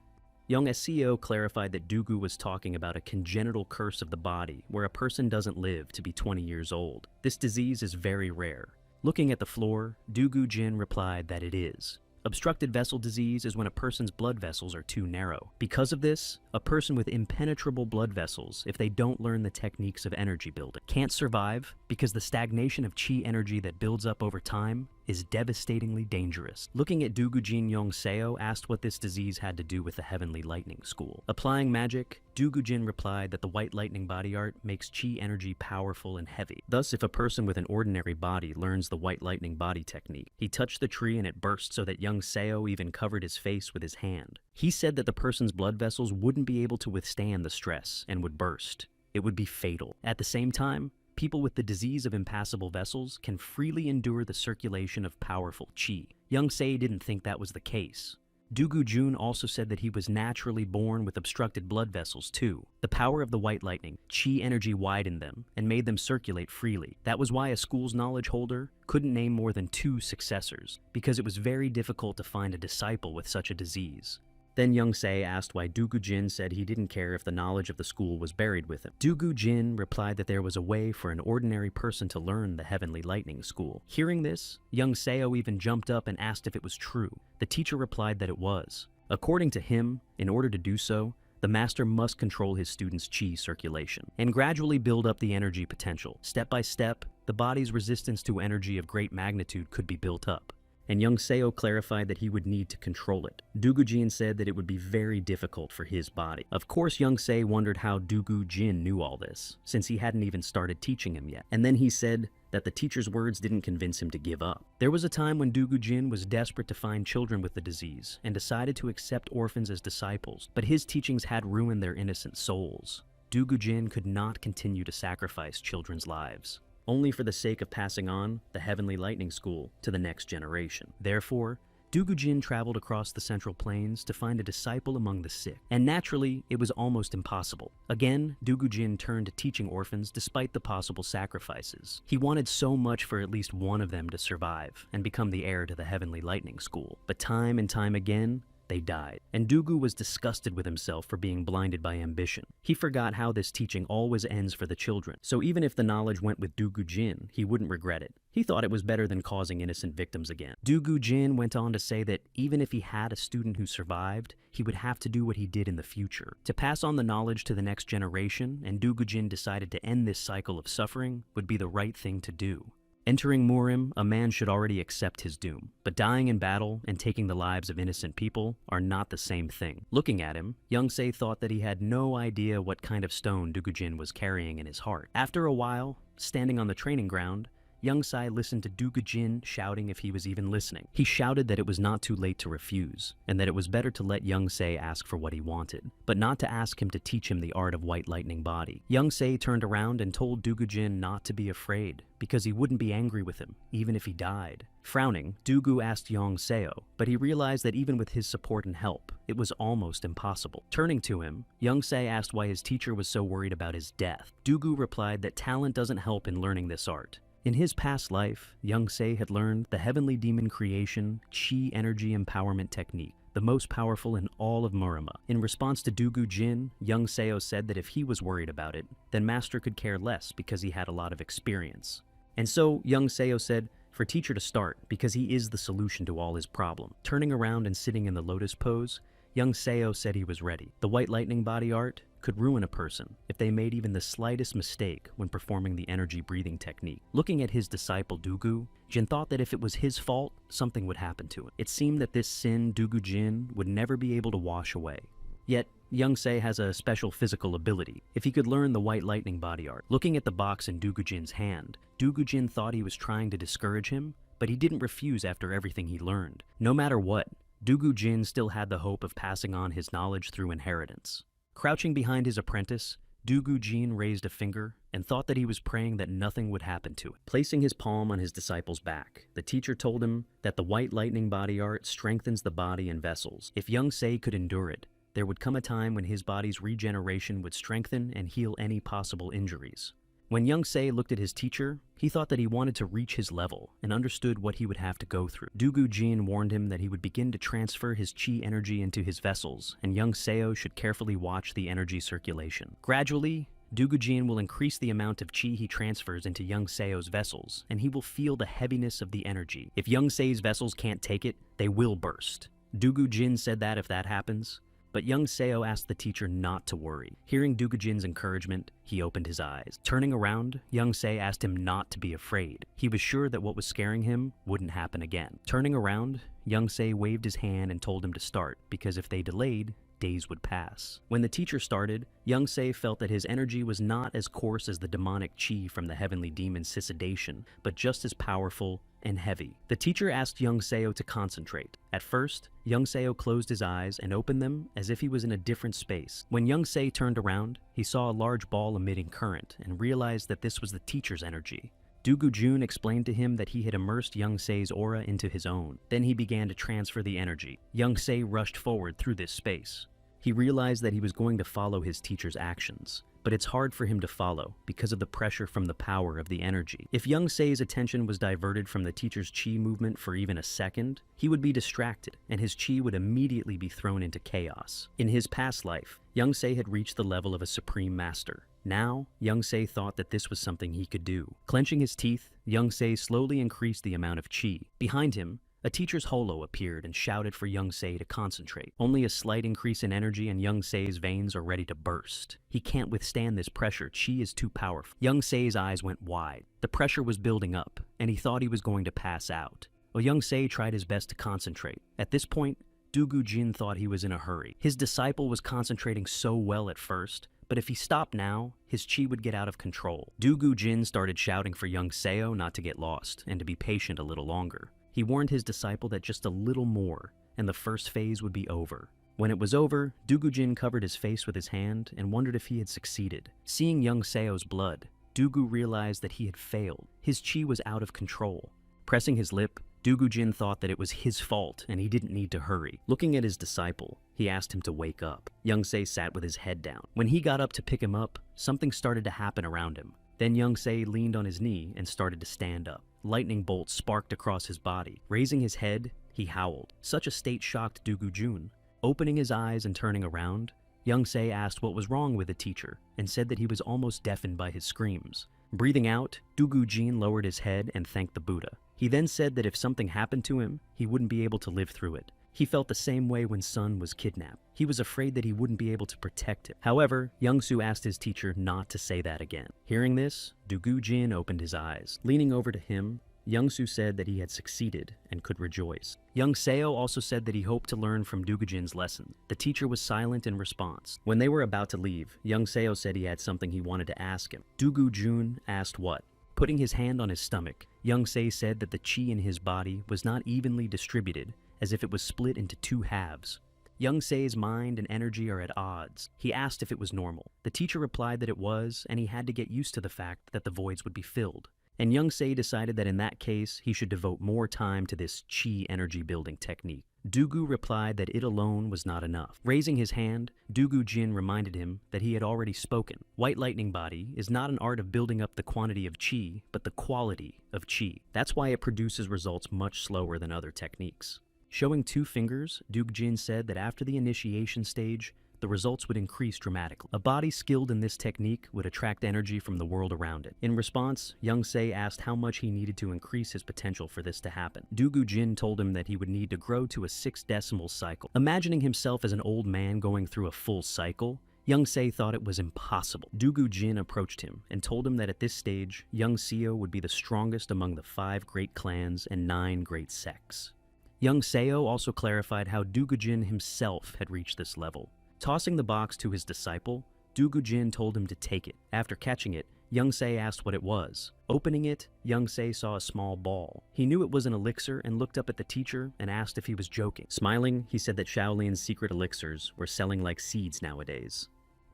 Young Seo clarified that Dugu was talking about a congenital curse of the body where a person doesn't live to be 20 years old. This disease is very rare. Looking at the floor, Du Gujin replied that it is. Obstructed vessel disease is when a person's blood vessels are too narrow. Because of this, a person with impenetrable blood vessels, if they don't learn the techniques of energy building, can't survive because the stagnation of chi energy that builds up over time is devastatingly dangerous. Looking at Du Gujin, Young Seo asked what this disease had to do with the Heavenly Lightning School. Applying magic, Du Gujin replied that the White Lightning body art makes chi energy powerful and heavy. Thus, if a person with an ordinary body learns the White Lightning body technique, he touched the tree and it burst so that Young Seo even covered his face with his hand. He said that the person's blood vessels wouldn't be able to withstand the stress and would burst. It would be fatal. At the same time, people with the disease of impassable vessels can freely endure the circulation of powerful chi. Young Se didn't think that was the case. Du Gujun also said that he was naturally born with obstructed blood vessels too. The power of the White Lightning, chi energy widened them and made them circulate freely. That was why a school's knowledge holder couldn't name more than 2 successors, because it was very difficult to find a disciple with such a disease. Then Young Se asked why Du Gujin said he didn't care if the knowledge of the school was buried with him. Du Gujin replied that there was a way for an ordinary person to learn the Heavenly Lightning School. Hearing this, Young Seo even jumped up and asked if it was true. The teacher replied that it was. According to him, in order to do so, the master must control his students' chi circulation and gradually build up the energy potential. Step by step, the body's resistance to energy of great magnitude could be built up. And Young Seo clarified that he would need to control it. Du Gujin said that it would be very difficult for his body. Of course, Young Se wondered how Du Gujin knew all this, since he hadn't even started teaching him yet. And then he said that the teacher's words didn't convince him to give up. There was a time when Du Gujin was desperate to find children with the disease and decided to accept orphans as disciples, but his teachings had ruined their innocent souls. Du Gujin could not continue to sacrifice children's lives, only for the sake of passing on the Heavenly Lightning School to the next generation. Therefore, Du Gujin traveled across the Central Plains to find a disciple among the sick, and naturally, it was almost impossible. Again, Du Gujin turned to teaching orphans despite the possible sacrifices. He wanted so much for at least one of them to survive and become the heir to the Heavenly Lightning School. But time and time again, they died, and Dugu was disgusted with himself for being blinded by ambition. He forgot how this teaching always ends for the children, so even if the knowledge went with Du Gujin, he wouldn't regret it. He thought it was better than causing innocent victims again. Du Gujin went on to say that even if he had a student who survived, he would have to do what he did in the future. To pass on the knowledge to the next generation, and Du Gujin decided to end this cycle of suffering, would be the right thing to do. Entering Murim, a man should already accept his doom. But dying in battle and taking the lives of innocent people are not the same thing. Looking at him, Young Se thought that he had no idea what kind of stone Du Gujin was carrying in his heart. After a while, standing on the training ground, Young Se listened to Du Gujin shouting if he was even listening. He shouted that it was not too late to refuse, and that it was better to let Young Se ask for what he wanted, but not to ask him to teach him the art of White Lightning Body. Young Se turned around and told Du Gujin not to be afraid, because he wouldn't be angry with him, even if he died. Frowning, Dugu asked Young Seo, but he realized that even with his support and help, it was almost impossible. Turning to him, Young Se asked why his teacher was so worried about his death. Dugu replied that talent doesn't help in learning this art. In his past life, Young Se had learned the heavenly demon creation chi energy empowerment technique, the most powerful in all of Murama. In response to Dugu Jin, Young Seo said that if he was worried about it, then Master could care less because he had a lot of experience. And so Young Seo said for teacher to start because he is the solution to all his problem. Turning around and sitting in the lotus pose, Young Seo said he was ready. The white lightning body art could ruin a person if they made even the slightest mistake when performing the energy breathing technique. Looking at his disciple Dugu, Jin thought that if it was his fault, something would happen to him. It seemed that this sin Dugu Jin would never be able to wash away. Yet, Young Se has a special physical ability. If he could learn the white lightning body art. Looking at the box in Dugu Jin's hand, Dugu Jin thought he was trying to discourage him, but he didn't refuse after everything he learned. No matter what, Dugu Jin still had the hope of passing on his knowledge through inheritance. Crouching behind his apprentice, Dugu Jin raised a finger and thought that he was praying that nothing would happen to it. Placing his palm on his disciple's back, the teacher told him that the white lightning body art strengthens the body and vessels. If Young Se could endure it, there would come a time when his body's regeneration would strengthen and heal any possible injuries. When Young Se looked at his teacher, he thought that he wanted to reach his level and understood what he would have to go through. Dugu Jin warned him that he would begin to transfer his chi energy into his vessels, and Young Seo should carefully watch the energy circulation. Gradually, Dugu Jin will increase the amount of chi he transfers into Young Seo's vessels, and he will feel the heaviness of the energy. If Young Se's vessels can't take it, they will burst. Dugu Jin said that if that happens, but Young Seo asked the teacher not to worry. Hearing Dugu Jin's encouragement, he opened his eyes. Turning around, Young Se asked him not to be afraid. He was sure that what was scaring him wouldn't happen again. Turning around, Young Se waved his hand and told him to start, because if they delayed, days would pass. When the teacher started, Young Se felt that his energy was not as coarse as the demonic chi from the heavenly demon Sisadation, but just as powerful and heavy. The teacher asked Young Seo to concentrate. At first, Young Seo closed his eyes and opened them as if he was in a different space. When Young Se turned around, he saw a large ball emitting current and realized that this was the teacher's energy. Dugu Jun explained to him that he had immersed Young Se's aura into his own. Then he began to transfer the energy. Young Se rushed forward through this space. He realized that he was going to follow his teacher's actions, but it's hard for him to follow because of the pressure from the power of the energy. If Young Se's attention was diverted from the teacher's chi movement for even a second, he would be distracted and his chi would immediately be thrown into chaos. In his past life, Young Se had reached the level of a supreme master. Now, Young Se thought that this was something he could do. Clenching his teeth, Young Se slowly increased the amount of chi. Behind him, a teacher's holo appeared and shouted for Young Se to concentrate. Only a slight increase in energy and Young Se's veins are ready to burst. He can't withstand this pressure. Chi is too powerful. Young Se's eyes went wide. The pressure was building up, and he thought he was going to pass out. Well, Young Se tried his best to concentrate. At this point, Dugu Jin thought he was in a hurry. His disciple was concentrating so well at first, but if he stopped now, his chi would get out of control. Dugu Jin started shouting for Young Seo not to get lost and to be patient a little longer. He warned his disciple that just a little more, and the first phase would be over. When it was over, Dugu Jin covered his face with his hand and wondered if he had succeeded. Seeing Young Seo's blood, Dugu realized that he had failed. His chi was out of control. Pressing his lip, Dugu Jin thought that it was his fault and he didn't need to hurry. Looking at his disciple, he asked him to wake up. Young Se sat with his head down. When he got up to pick him up, something started to happen around him. Then Young Se leaned on his knee and started to stand up. Lightning bolts sparked across his body. Raising his head, he howled. Such a state shocked Dugu Jun. Opening his eyes and turning around, Young Se asked what was wrong with the teacher and said that he was almost deafened by his screams. Breathing out, Dugu Jin lowered his head and thanked the Buddha. He then said that if something happened to him, he wouldn't be able to live through it. He felt the same way when Sun was kidnapped. He was afraid that he wouldn't be able to protect him. However, Young Su asked his teacher not to say that again. Hearing this, Dugu Jin opened his eyes. Leaning over to him, Young Su said that he had succeeded and could rejoice. Young Seo also said that he hoped to learn from Dugu Jin's lesson. The teacher was silent in response. When they were about to leave, Young Seo said he had something he wanted to ask him. Dugu Jun asked what? Putting his hand on his stomach, Young Se said that the chi in his body was not evenly distributed, as if it was split into two halves. Young Se's mind and energy are at odds. He asked if it was normal. The teacher replied that it was, and he had to get used to the fact that the voids would be filled. And Young Se decided that in that case, he should devote more time to this chi energy building technique. Dugu replied that it alone was not enough. Raising his hand, Dugu Jin reminded him that he had already spoken. White lightning body is not an art of building up the quantity of chi, but the quality of chi. That's why it produces results much slower than other techniques. Showing 2 fingers, Dugu Jin said that after the initiation stage, the results would increase dramatically. A body skilled in this technique would attract energy from the world around it. In response, Young Se asked how much he needed to increase his potential for this to happen. Dugu Jin told him that he would need to grow to a 6-decimal cycle. Imagining himself as an old man going through a full cycle, Young Se thought it was impossible. Dugu Jin approached him and told him that at this stage, Young Seo would be the strongest among the 5 great clans and 9 great sects. Young Seo also clarified how Dugu Jin himself had reached this level. Tossing the box to his disciple, Dugu Jin told him to take it. After catching it, Young Se asked what it was. Opening it, Young Se saw a small ball. He knew it was an elixir and looked up at the teacher and asked if he was joking. Smiling, he said that Shaolin's secret elixirs were selling like seeds nowadays.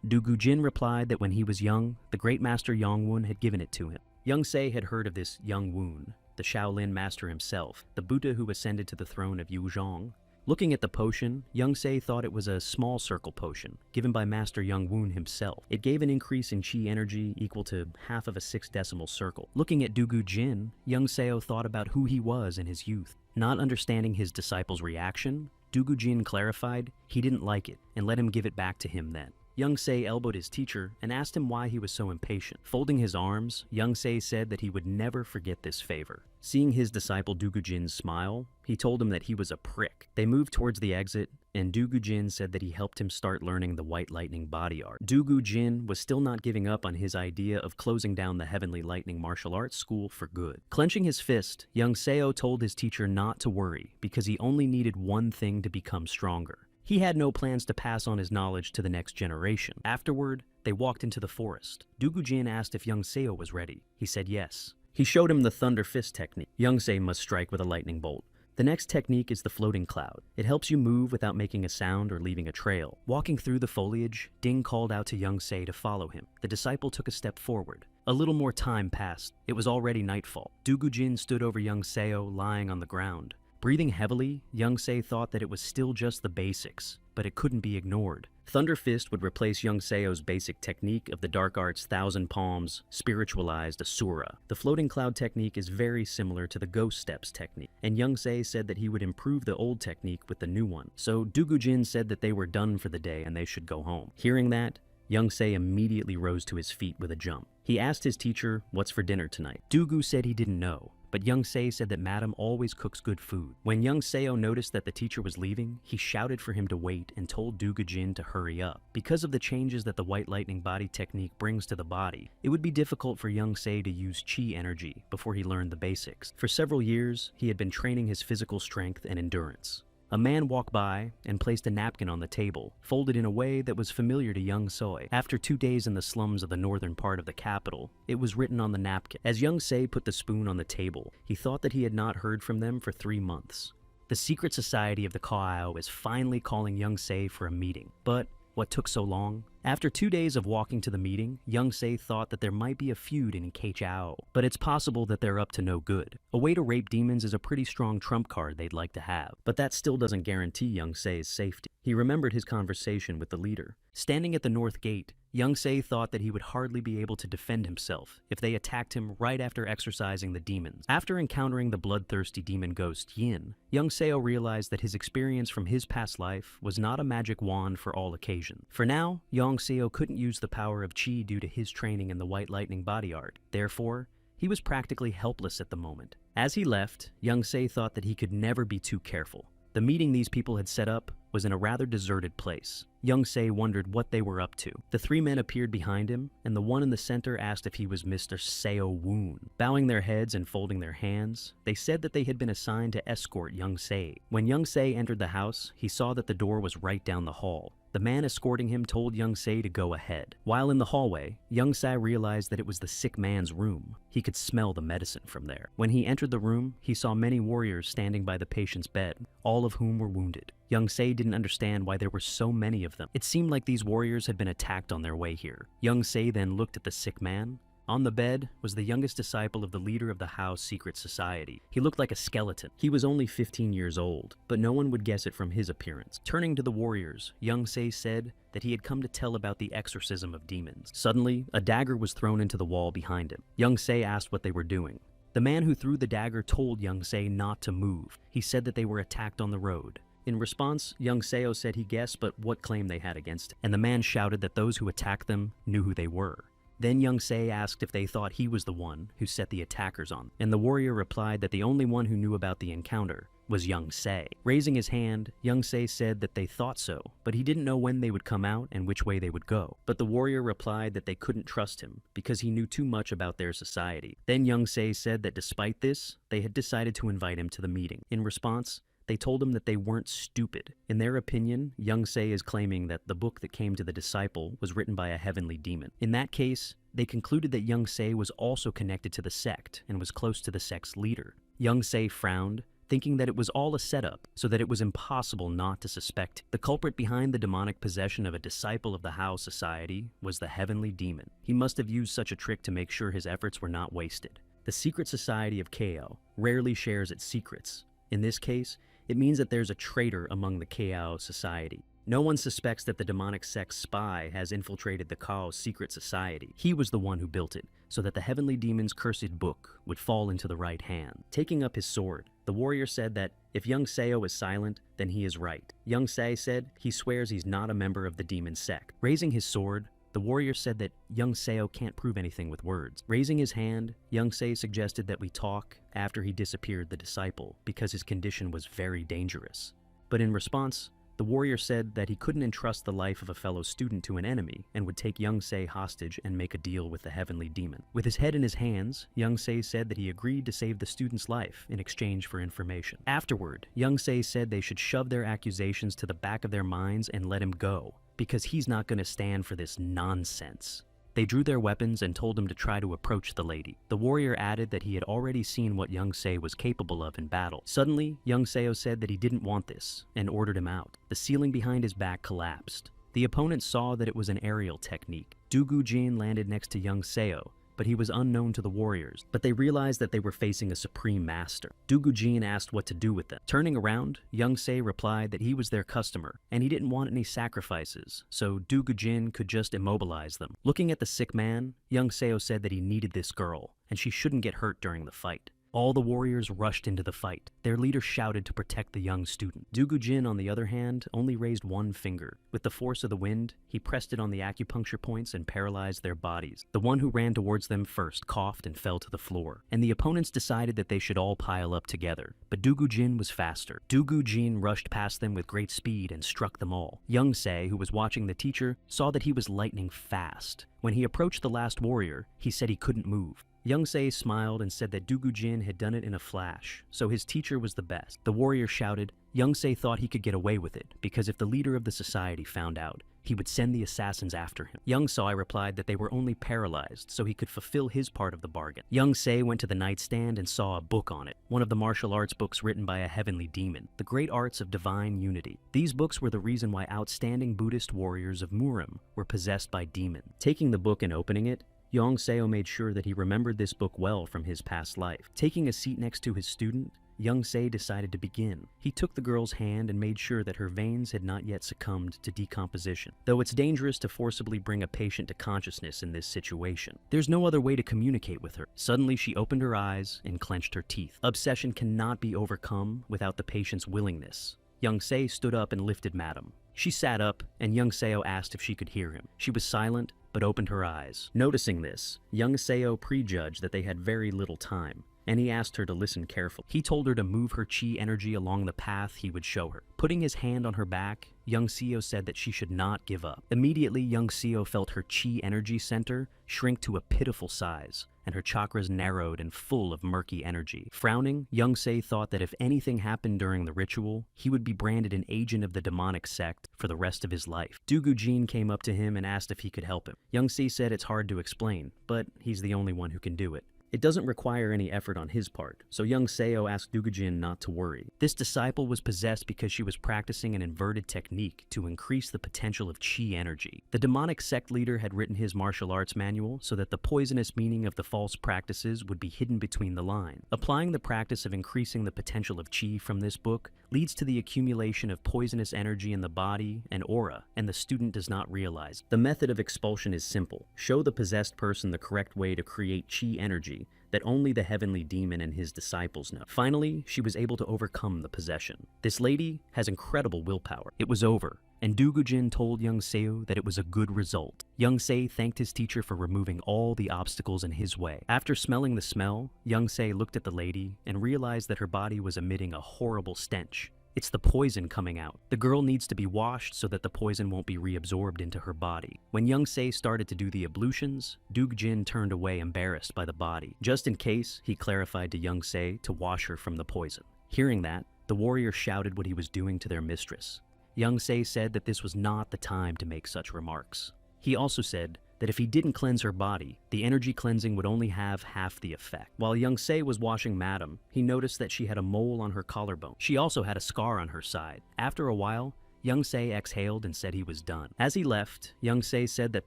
Dugu Jin replied that when he was young, the great master Yongwun had given it to him. Young Se had heard of this Yongwun, the Shaolin master himself, the Buddha who ascended to the throne of Yuzhong. Looking at the potion, Young Se thought it was a small circle potion, given by Master Yongwun himself. It gave an increase in chi energy equal to half of a 6-decimal circle. Looking at Dugu Jin, Young Seo thought about who he was in his youth. Not understanding his disciple's reaction, Dugu Jin clarified he didn't like it and let him give it back to him then. Young Se elbowed his teacher and asked him why he was so impatient. Folding his arms, Young Se said that he would never forget this favor. Seeing his disciple Dugu Jin smile, he told him that he was a prick. They moved towards the exit, and Dugu Jin said that he helped him start learning the White Lightning body art. Dugu Jin was still not giving up on his idea of closing down the Heavenly Lightning martial arts school for good. Clenching his fist, Young Seo told his teacher not to worry because he only needed one thing to become stronger. He had no plans to pass on his knowledge to the next generation. Afterward, they walked into the forest. Dugu Jin asked if Young Seo was ready. He said yes. He showed him the Thunder Fist technique. Young Se must strike with a lightning bolt. The next technique is the floating cloud. It helps you move without making a sound or leaving a trail. Walking through the foliage, Ding called out to Young Se to follow him. The disciple took a step forward. A little more time passed. It was already nightfall. Dugu Jin stood over Young Seo lying on the ground. Breathing heavily, Young Se thought that it was still just the basics, but it couldn't be ignored. Thunder Fist would replace Young Seo's basic technique of the Dark Arts 1,000 Palms, spiritualized Asura. The floating cloud technique is very similar to the Ghost Steps technique, and Young Se said that he would improve the old technique with the new one. So Dugu Jin said that they were done for the day and they should go home. Hearing that, Young Se immediately rose to his feet with a jump. He asked his teacher, "What's for dinner tonight?" Dugu said he didn't know, but Young Se said that Madam always cooks good food. When Young Seo noticed that the teacher was leaving, he shouted for him to wait and told Dugu Jin to hurry up. Because of the changes that the White Lightning body technique brings to the body, it would be difficult for Young Se to use chi energy before he learned the basics. For several years, he had been training his physical strength and endurance. A man walked by and placed a napkin on the table, folded in a way that was familiar to Young Seo. After 2 days in the slums of the northern part of the capital, it was written on the napkin. As Young Se put the spoon on the table, he thought that he had not heard from them for 3 months. The secret society of the Kaio is finally calling Young Se for a meeting. But what took so long? After 2 days of walking to the meeting, Young Se thought that there might be a feud in Keichao, but it's possible that they're up to no good. A way to rape demons is a pretty strong trump card they'd like to have, but that still doesn't guarantee Young Se's safety. He remembered his conversation with the leader. Standing at the north gate, Young Se thought that he would hardly be able to defend himself if they attacked him right after exorcising the demons. After encountering the bloodthirsty demon ghost Yin, Young Seo realized that his experience from his past life was not a magic wand for all occasions. For now, Young Seo couldn't use the power of Qi due to his training in the White Lightning body art. Therefore, he was practically helpless at the moment. As he left, Young Se thought that he could never be too careful. The meeting these people had set up was in a rather deserted place. Young Se wondered what they were up to. The 3 men appeared behind him, and the one in the center asked if he was Mr. Seo Woon. Bowing their heads and folding their hands, they said that they had been assigned to escort Young Se. When Young Se entered the house, he saw that the door was right down the hall. The man escorting him told Young Se to go ahead. While in the hallway, Young Se realized that it was the sick man's room. He could smell the medicine from there. When he entered the room, he saw many warriors standing by the patient's bed, all of whom were wounded. Young Se didn't understand why there were so many of them. It seemed like these warriors had been attacked on their way here. Young Se then looked at the sick man, On the bed was the youngest disciple of the leader of the House secret society. He looked like a skeleton. He was only 15 years old, but no one would guess it from his appearance. Turning to the warriors, Young Se said that he had come to tell about the exorcism of demons. Suddenly, a dagger was thrown into the wall behind him. Young Se asked what they were doing. The man who threw the dagger told Young Se not to move. He said that they were attacked on the road. In response, Young Seo said he guessed but what claim they had against him, and the man shouted that those who attacked them knew who they were. Then Young Se asked if they thought he was the one who set the attackers on them, and the warrior replied that the only one who knew about the encounter was Young Se. Raising his hand, Young Se said that they thought so, but he didn't know when they would come out and which way they would go. But the warrior replied that they couldn't trust him because he knew too much about their society. Then Young Se said that despite this, they had decided to invite him to the meeting. In response, they told him that they weren't stupid. In their opinion, Young Se is claiming that the book that came to the disciple was written by a heavenly demon. In that case, they concluded that Young Se was also connected to the sect and was close to the sect's leader. Young Se frowned, thinking that it was all a setup, so that it was impossible not to suspect. The culprit behind the demonic possession of a disciple of the Hao Society was the heavenly demon. He must have used such a trick to make sure his efforts were not wasted. The secret society of Kao rarely shares its secrets. In this case, it means that there's a traitor among the Kao society. No one suspects that the demonic sect's spy has infiltrated the Kao's secret society. He was the one who built it, so that the heavenly demon's cursed book would fall into the right hand. Taking up his sword, the warrior said that if Young Seo is silent, then he is right. Young Se said he swears he's not a member of the demon sect. Raising his sword, the warrior said that Young Seo can't prove anything with words. Raising his hand, Young Se suggested that we talk after he disappeared the disciple, because his condition was very dangerous. But in response, the warrior said that he couldn't entrust the life of a fellow student to an enemy and would take Young Se hostage and make a deal with the heavenly demon. With his head in his hands, Young Se said that he agreed to save the student's life in exchange for information. Afterward, Young Se said they should shove their accusations to the back of their minds and let him go, because he's not going to stand for this nonsense. They drew their weapons and told him to try to approach the lady. The warrior added that he had already seen what Young Se was capable of in battle. Suddenly, Young Seo said that he didn't want this and ordered him out. The ceiling behind his back collapsed. The opponent saw that it was an aerial technique. Dugu Jin landed next to Young Seo, but he was unknown to the warriors. But they realized that they were facing a supreme master. Dugu Jin asked what to do with them. Turning around, Young Se replied that he was their customer, and he didn't want any sacrifices, so Dugu Jin could just immobilize them. Looking at the sick man, Young Seo said that he needed this girl, and she shouldn't get hurt during the fight. All the warriors rushed into the fight. Their leader shouted to protect the young student. Dugu Jin, on the other hand, only raised one finger. With the force of the wind, he pressed it on the acupuncture points and paralyzed their bodies. The one who ran towards them first coughed and fell to the floor, and the opponents decided that they should all pile up together. But Dugu Jin was faster. Dugu Jin rushed past them with great speed and struck them all. Young Se, who was watching the teacher, saw that he was lightning fast. When he approached the last warrior, he said he couldn't move. Young Se smiled and said that Dugu Jin had done it in a flash, so his teacher was the best. The warrior shouted. Young Se thought he could get away with it, because if the leader of the society found out, he would send the assassins after him. Young Se replied that they were only paralyzed, so he could fulfill his part of the bargain. Young Se went to the nightstand and saw a book on it, one of the martial arts books written by a heavenly demon, The Great Arts of Divine Unity. These books were the reason why outstanding Buddhist warriors of Murim were possessed by demons. Taking the book and opening it, Young Seo made sure that he remembered this book well from his past life. Taking a seat next to his student, Young Se decided to begin. He took the girl's hand and made sure that her veins had not yet succumbed to decomposition. Though it's dangerous to forcibly bring a patient to consciousness in this situation, there's no other way to communicate with her. Suddenly, she opened her eyes and clenched her teeth. Obsession cannot be overcome without the patient's willingness. Young Se stood up and lifted Madam. She sat up, and Young Seo asked if she could hear him. She was silent, but opened her eyes. Noticing this, Young Seo prejudged that they had very little time, and he asked her to listen carefully. He told her to move her chi energy along the path he would show her. Putting his hand on her back, Young Seo said that she should not give up. Immediately, Young Seo felt her chi energy center shrink to a pitiful size, and her chakras narrowed and full of murky energy. Frowning, Young Se thought that if anything happened during the ritual, he would be branded an agent of the demonic sect for the rest of his life. Dugu Jin came up to him and asked if he could help him. Young Se said it's hard to explain, but he's the only one who can do it. It doesn't require any effort on his part, so young Seo asked Dugujin not to worry. This disciple was possessed because she was practicing an inverted technique to increase the potential of chi energy. The demonic sect leader had written his martial arts manual so that the poisonous meaning of the false practices would be hidden between the lines. Applying the practice of increasing the potential of chi from this book leads to the accumulation of poisonous energy in the body and aura, and the student does not realize. The method of expulsion is simple. Show the possessed person the correct way to create chi energy that only the heavenly demon and his disciples know. Finally, she was able to overcome the possession. This lady has incredible willpower. It was over, and Dugujin told young Seo that it was a good result. Young Se thanked his teacher for removing all the obstacles in his way. After smelling the smell, young Se looked at the lady and realized that her body was emitting a horrible stench. It's the poison coming out. The girl needs to be washed so that the poison won't be reabsorbed into her body. When young Se started to do the ablutions, Dugujin turned away embarrassed by the body. Just in case, he clarified to young Se to wash her from the poison. Hearing that, the warrior shouted what he was doing to their mistress. Young Se said that this was not the time to make such remarks. He also said that if he didn't cleanse her body, the energy cleansing would only have half the effect. While young Se was washing Madam, he noticed that she had a mole on her collarbone. She also had a scar on her side. After a while, young Se exhaled and said he was done. As he left, young Se said that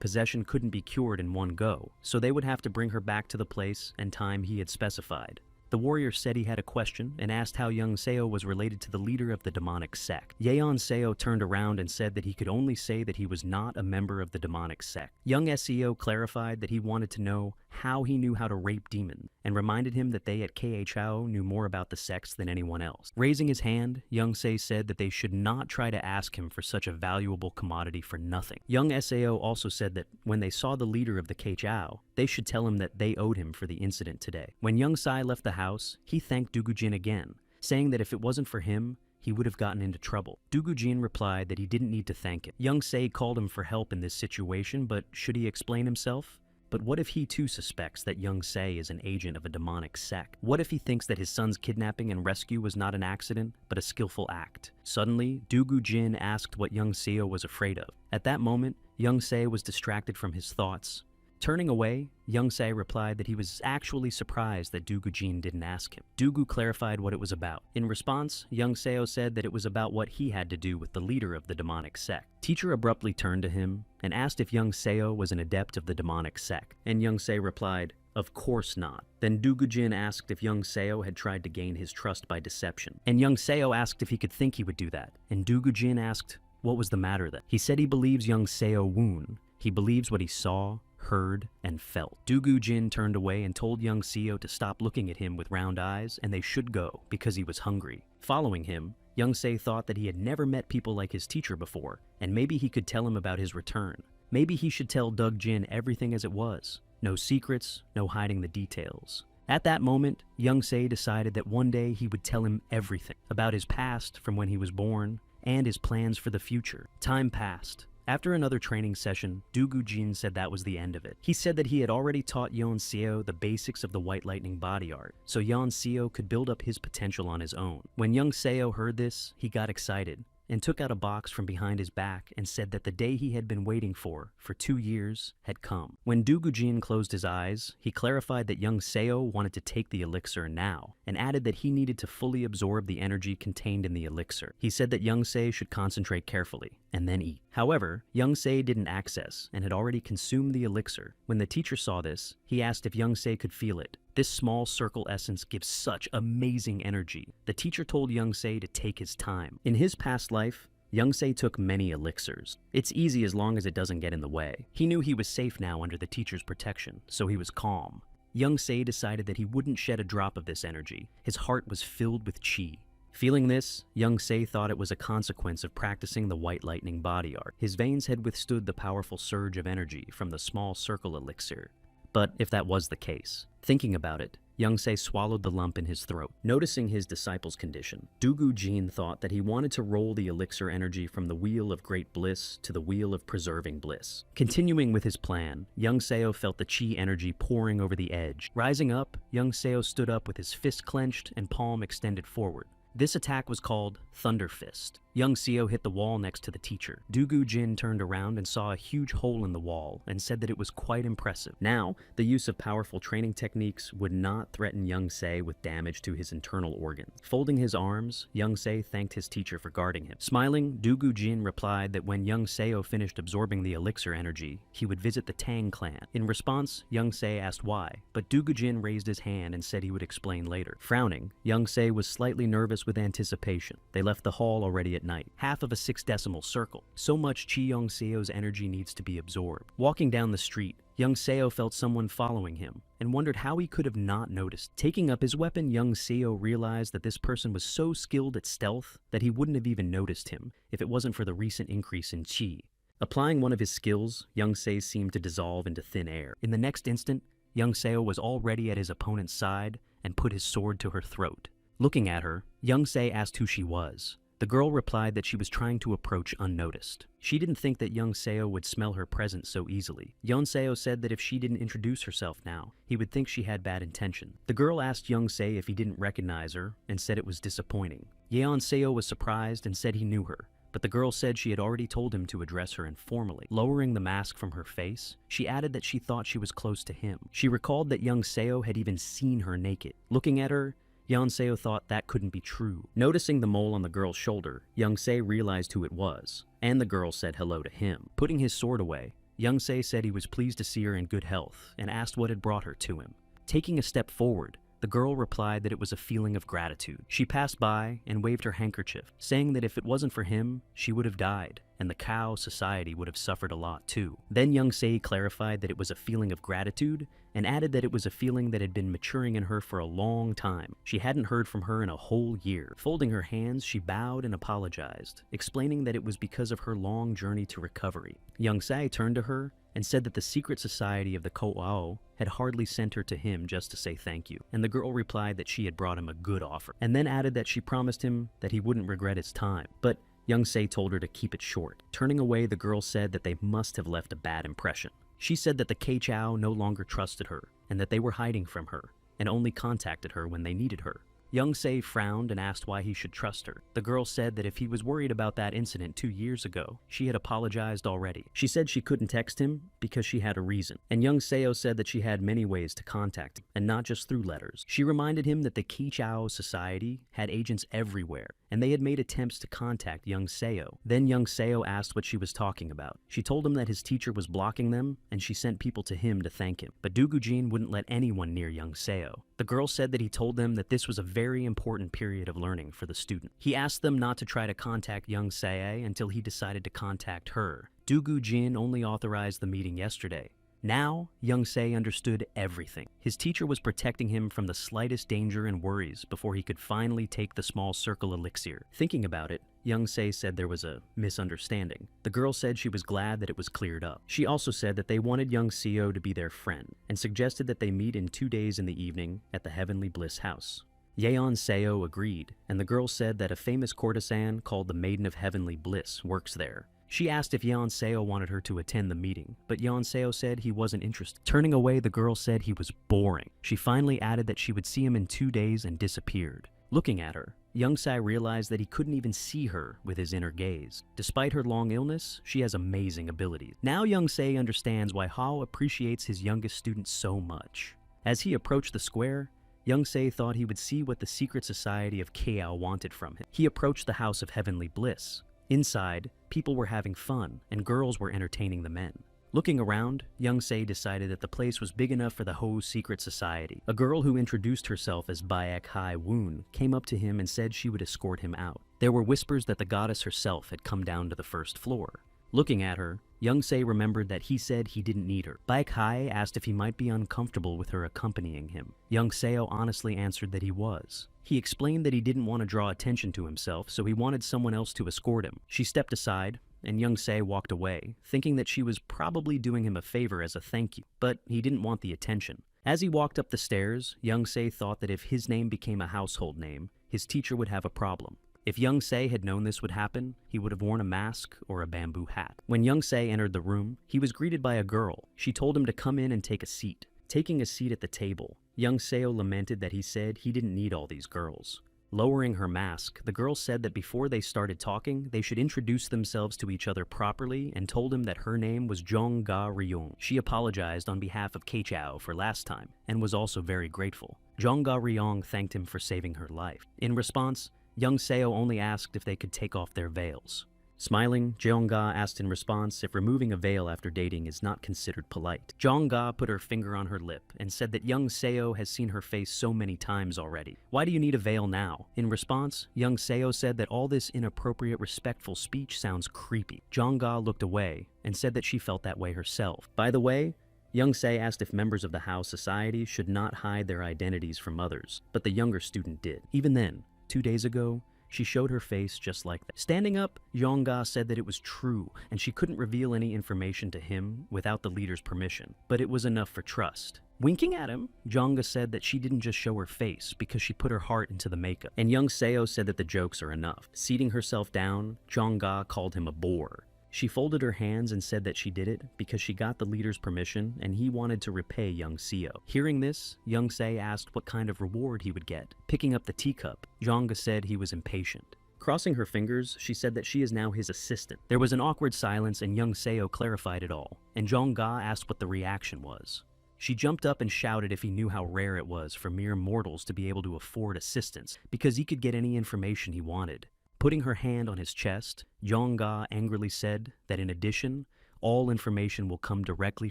possession couldn't be cured in one go, so they would have to bring her back to the place and time he had specified. The warrior said he had a question and asked how young Seo was related to the leader of the demonic sect. Yeon Seo turned around and said that he could only say that he was not a member of the demonic sect. Young Seo clarified that he wanted to know how he knew how to rape demons and reminded him that they at KHO knew more about the sects than anyone else. Raising his hand, young Se said that they should not try to ask him for such a valuable commodity for nothing. Young Seo also said that when they saw the leader of the KHO, they should tell him that they owed him for the incident today. When young Sai left the house, he thanked Dugujin again, saying that if it wasn't for him, he would have gotten into trouble. Dugujin replied that he didn't need to thank him. Young Se called him for help in this situation, but should he explain himself? But what if he too suspects that young Se is an agent of a demonic sect? What if he thinks that his son's kidnapping and rescue was not an accident, but a skillful act? Suddenly, Dugujin asked what young Seo was afraid of. At that moment, young Se was distracted from his thoughts. Turning away, young Se replied that he was actually surprised that Dugujin didn't ask him. Dugu clarified what it was about. In response, young Seo said that it was about what he had to do with the leader of the demonic sect. Teacher abruptly turned to him and asked if young Seo was an adept of the demonic sect, and young Se replied, "Of course not." Then Dugujin asked if young Seo had tried to gain his trust by deception, and young Seo asked if he could think he would do that, and Dugujin asked what was the matter then. He said he believes young Seo woon. He believes what he saw, heard, and felt. Dugujin turned away and told young Seo to stop looking at him with round eyes and they should go because he was hungry. Following him, young Se thought that he had never met people like his teacher before, and maybe he could tell him about his return. Maybe he should tell Dugjin everything as it was. No secrets, no hiding the details. At that moment, young Se decided that one day he would tell him everything about his past from when he was born and his plans for the future. Time passed. After another training session, Dugujin said that was the end of it. He said that he had already taught Yeon Seo the basics of the White Lightning body art, so Yeon Seo could build up his potential on his own. When young Seo heard this, he got excited and took out a box from behind his back and said that the day he had been waiting for 2 years, had come. When Dugujin closed his eyes, he clarified that young Seo wanted to take the elixir now, and added that he needed to fully absorb the energy contained in the elixir. He said that young Se should concentrate carefully, and then eat. However, young Se didn't access, and had already consumed the elixir. When the teacher saw this, he asked if young Se could feel it. This small circle essence gives such amazing energy. The teacher told young Se to take his time. In his past life, young Se took many elixirs. It's easy as long as it doesn't get in the way. He knew he was safe now under the teacher's protection, so he was calm. Young Se decided that he wouldn't shed a drop of this energy. His heart was filled with chi. Feeling this, young Se thought it was a consequence of practicing the White Lightning body art. His veins had withstood the powerful surge of energy from the small circle elixir. But if that was the case, thinking about it, young Se swallowed the lump in his throat. Noticing his disciple's condition, Dugujin thought that he wanted to roll the elixir energy from the wheel of great bliss to the wheel of preserving bliss. Continuing with his plan, young Seo felt the chi energy pouring over the edge. Rising up, young Seo stood up with his fist clenched and palm extended forward. This attack was called Thunder Fist. Young Seo hit the wall next to the teacher. Dugu Jin turned around and saw a huge hole in the wall and said that it was quite impressive. Now, the use of powerful training techniques would not threaten Young Se with damage to his internal organs. Folding his arms, Young Se thanked his teacher for guarding him. Smiling, Dugu Jin replied that when Young Seo finished absorbing the elixir energy, he would visit the Tang clan. In response, Young Se asked why, but Dugu Jin raised his hand and said he would explain later. Frowning, Young Se was slightly nervous with anticipation. They left the hall already at night. Half of a 6-decimal circle. So much Chi Young Seo's energy needs to be absorbed. Walking down the street, Young Seo felt someone following him and wondered how he could have not noticed. Taking up his weapon, Young Seo realized that this person was so skilled at stealth that he wouldn't have even noticed him if it wasn't for the recent increase in Chi. Applying one of his skills, Young Se seemed to dissolve into thin air. In the next instant, Young Seo was already at his opponent's side and put his sword to her throat. Looking at her, Young Se asked who she was. The girl replied that she was trying to approach unnoticed. She didn't think that Young Seo would smell her presence so easily. Young Seo said that if she didn't introduce herself now, he would think she had bad intention. The girl asked Young Se if he didn't recognize her and said it was disappointing. Yeon Seo was surprised and said he knew her, but the girl said she had already told him to address her informally. Lowering the mask from her face, she added that she thought she was close to him. She recalled that Young Seo had even seen her naked. Looking at her, Young Seo thought that couldn't be true. Noticing the mole on the girl's shoulder, Young Se realized who it was, and the girl said hello to him. Putting his sword away, Young Se said he was pleased to see her in good health and asked what had brought her to him. Taking a step forward, the girl replied that it was a feeling of gratitude. She passed by and waved her handkerchief, saying that if it wasn't for him, she would have died, and the cow society would have suffered a lot too. Then Young Se clarified that it was a feeling of gratitude and added that it was a feeling that had been maturing in her for a long time. She hadn't heard from her in a whole year. Folding her hands, she bowed and apologized, explaining that it was because of her long journey to recovery. Young Se turned to her and said that the secret society of the Ko'ao had hardly sent her to him just to say thank you, and the girl replied that she had brought him a good offer, and then added that she promised him that he wouldn't regret his time. But Young Se told her to keep it short. Turning away, the girl said that they must have left a bad impression. She said that the K-Chow no longer trusted her, and that they were hiding from her, and only contacted her when they needed her. Young Se frowned and asked why he should trust her. The girl said that if he was worried about that incident 2 years ago, she had apologized already. She said she couldn't text him because she had a reason. And Young Seo said that she had many ways to contact him, and not just through letters. She reminded him that the Ki-Chao Society had agents everywhere, and they had made attempts to contact Young Seo. Then Young Seo asked what she was talking about. She told him that his teacher was blocking them, and she sent people to him to thank him. But Dugujin wouldn't let anyone near Young Seo. The girl said that he told them that this was a very important period of learning for the student. He asked them not to try to contact Young Seo until he decided to contact her. Dugu Jin only authorized the meeting yesterday. Now, Young Se understood everything. His teacher was protecting him from the slightest danger and worries before he could finally take the small circle elixir. Thinking about it, Young Se said there was a misunderstanding. The girl said she was glad that it was cleared up. She also said that they wanted Young Seo to be their friend, and suggested that they meet in 2 days in the evening at the Heavenly Bliss House. Yeon Seo agreed, and the girl said that a famous courtesan called the Maiden of Heavenly Bliss works there. She asked if Yeon Seo wanted her to attend the meeting, but Yeon Seo said he wasn't interested. Turning away, the girl said he was boring. She finally added that she would see him in 2 days and disappeared. Looking at her, Young Se realized that he couldn't even see her with his inner gaze. Despite her long illness, she has amazing abilities. Now Young Se understands why Hao appreciates his youngest student so much. As he approached the square, Young Se thought he would see what the secret society of Kao wanted from him. He approached the House of Heavenly Bliss. Inside, people were having fun, and girls were entertaining the men. Looking around, Young Se decided that the place was big enough for the Ho secret society. A girl who introduced herself as Baek Hai Woon came up to him and said she would escort him out. There were whispers that the goddess herself had come down to the first floor. Looking at her, Young Se remembered that he said he didn't need her. Baek Hai asked if he might be uncomfortable with her accompanying him. Young Seo honestly answered that he was. He explained that he didn't want to draw attention to himself, so he wanted someone else to escort him. She stepped aside, and Young Se walked away, thinking that she was probably doing him a favor as a thank you, but he didn't want the attention. As he walked up the stairs, Young Se thought that if his name became a household name, his teacher would have a problem. If Young Se had known this would happen, he would have worn a mask or a bamboo hat. When Young Se entered the room, he was greeted by a girl. She told him to come in and take a seat. Taking a seat at the table, Young Seo lamented that he said he didn't need all these girls. Lowering her mask, the girl said that before they started talking, they should introduce themselves to each other properly and told him that her name was Jong Ga Ryong. She apologized on behalf of Keichao for last time and was also very grateful. Jong Ga Ryong thanked him for saving her life. In response, young Seo only asked if they could take off their veils. Smiling, Jeongga asked in response if removing a veil after dating is not considered polite. Jeongga put her finger on her lip and said that young Seo has seen her face so many times already. Why do you need a veil now? In response, young Seo said that all this inappropriate, respectful speech sounds creepy. Jeongga looked away and said that she felt that way herself. By the way, Young Se asked if members of the House Society should not hide their identities from others, but the younger student did. Even then, 2 days ago, she showed her face just like that. Standing up, Jeongga said that it was true and she couldn't reveal any information to him without the leader's permission, but it was enough for trust. Winking at him, Jeongga said that she didn't just show her face because she put her heart into the makeup. And young Seo said that the jokes are enough. Seating herself down, Jeongga called him a bore. She folded her hands and said that she did it because she got the leader's permission and he wanted to repay young Seo. Hearing this, young Se asked what kind of reward he would get. Picking up the teacup, Jeongga said he was impatient. Crossing her fingers, she said that she is now his assistant. There was an awkward silence and young Seo clarified it all, and Jeongga asked what the reaction was. She jumped up and shouted if he knew how rare it was for mere mortals to be able to afford assistance because he could get any information he wanted. Putting her hand on his chest, Jeongga angrily said that in addition, all information will come directly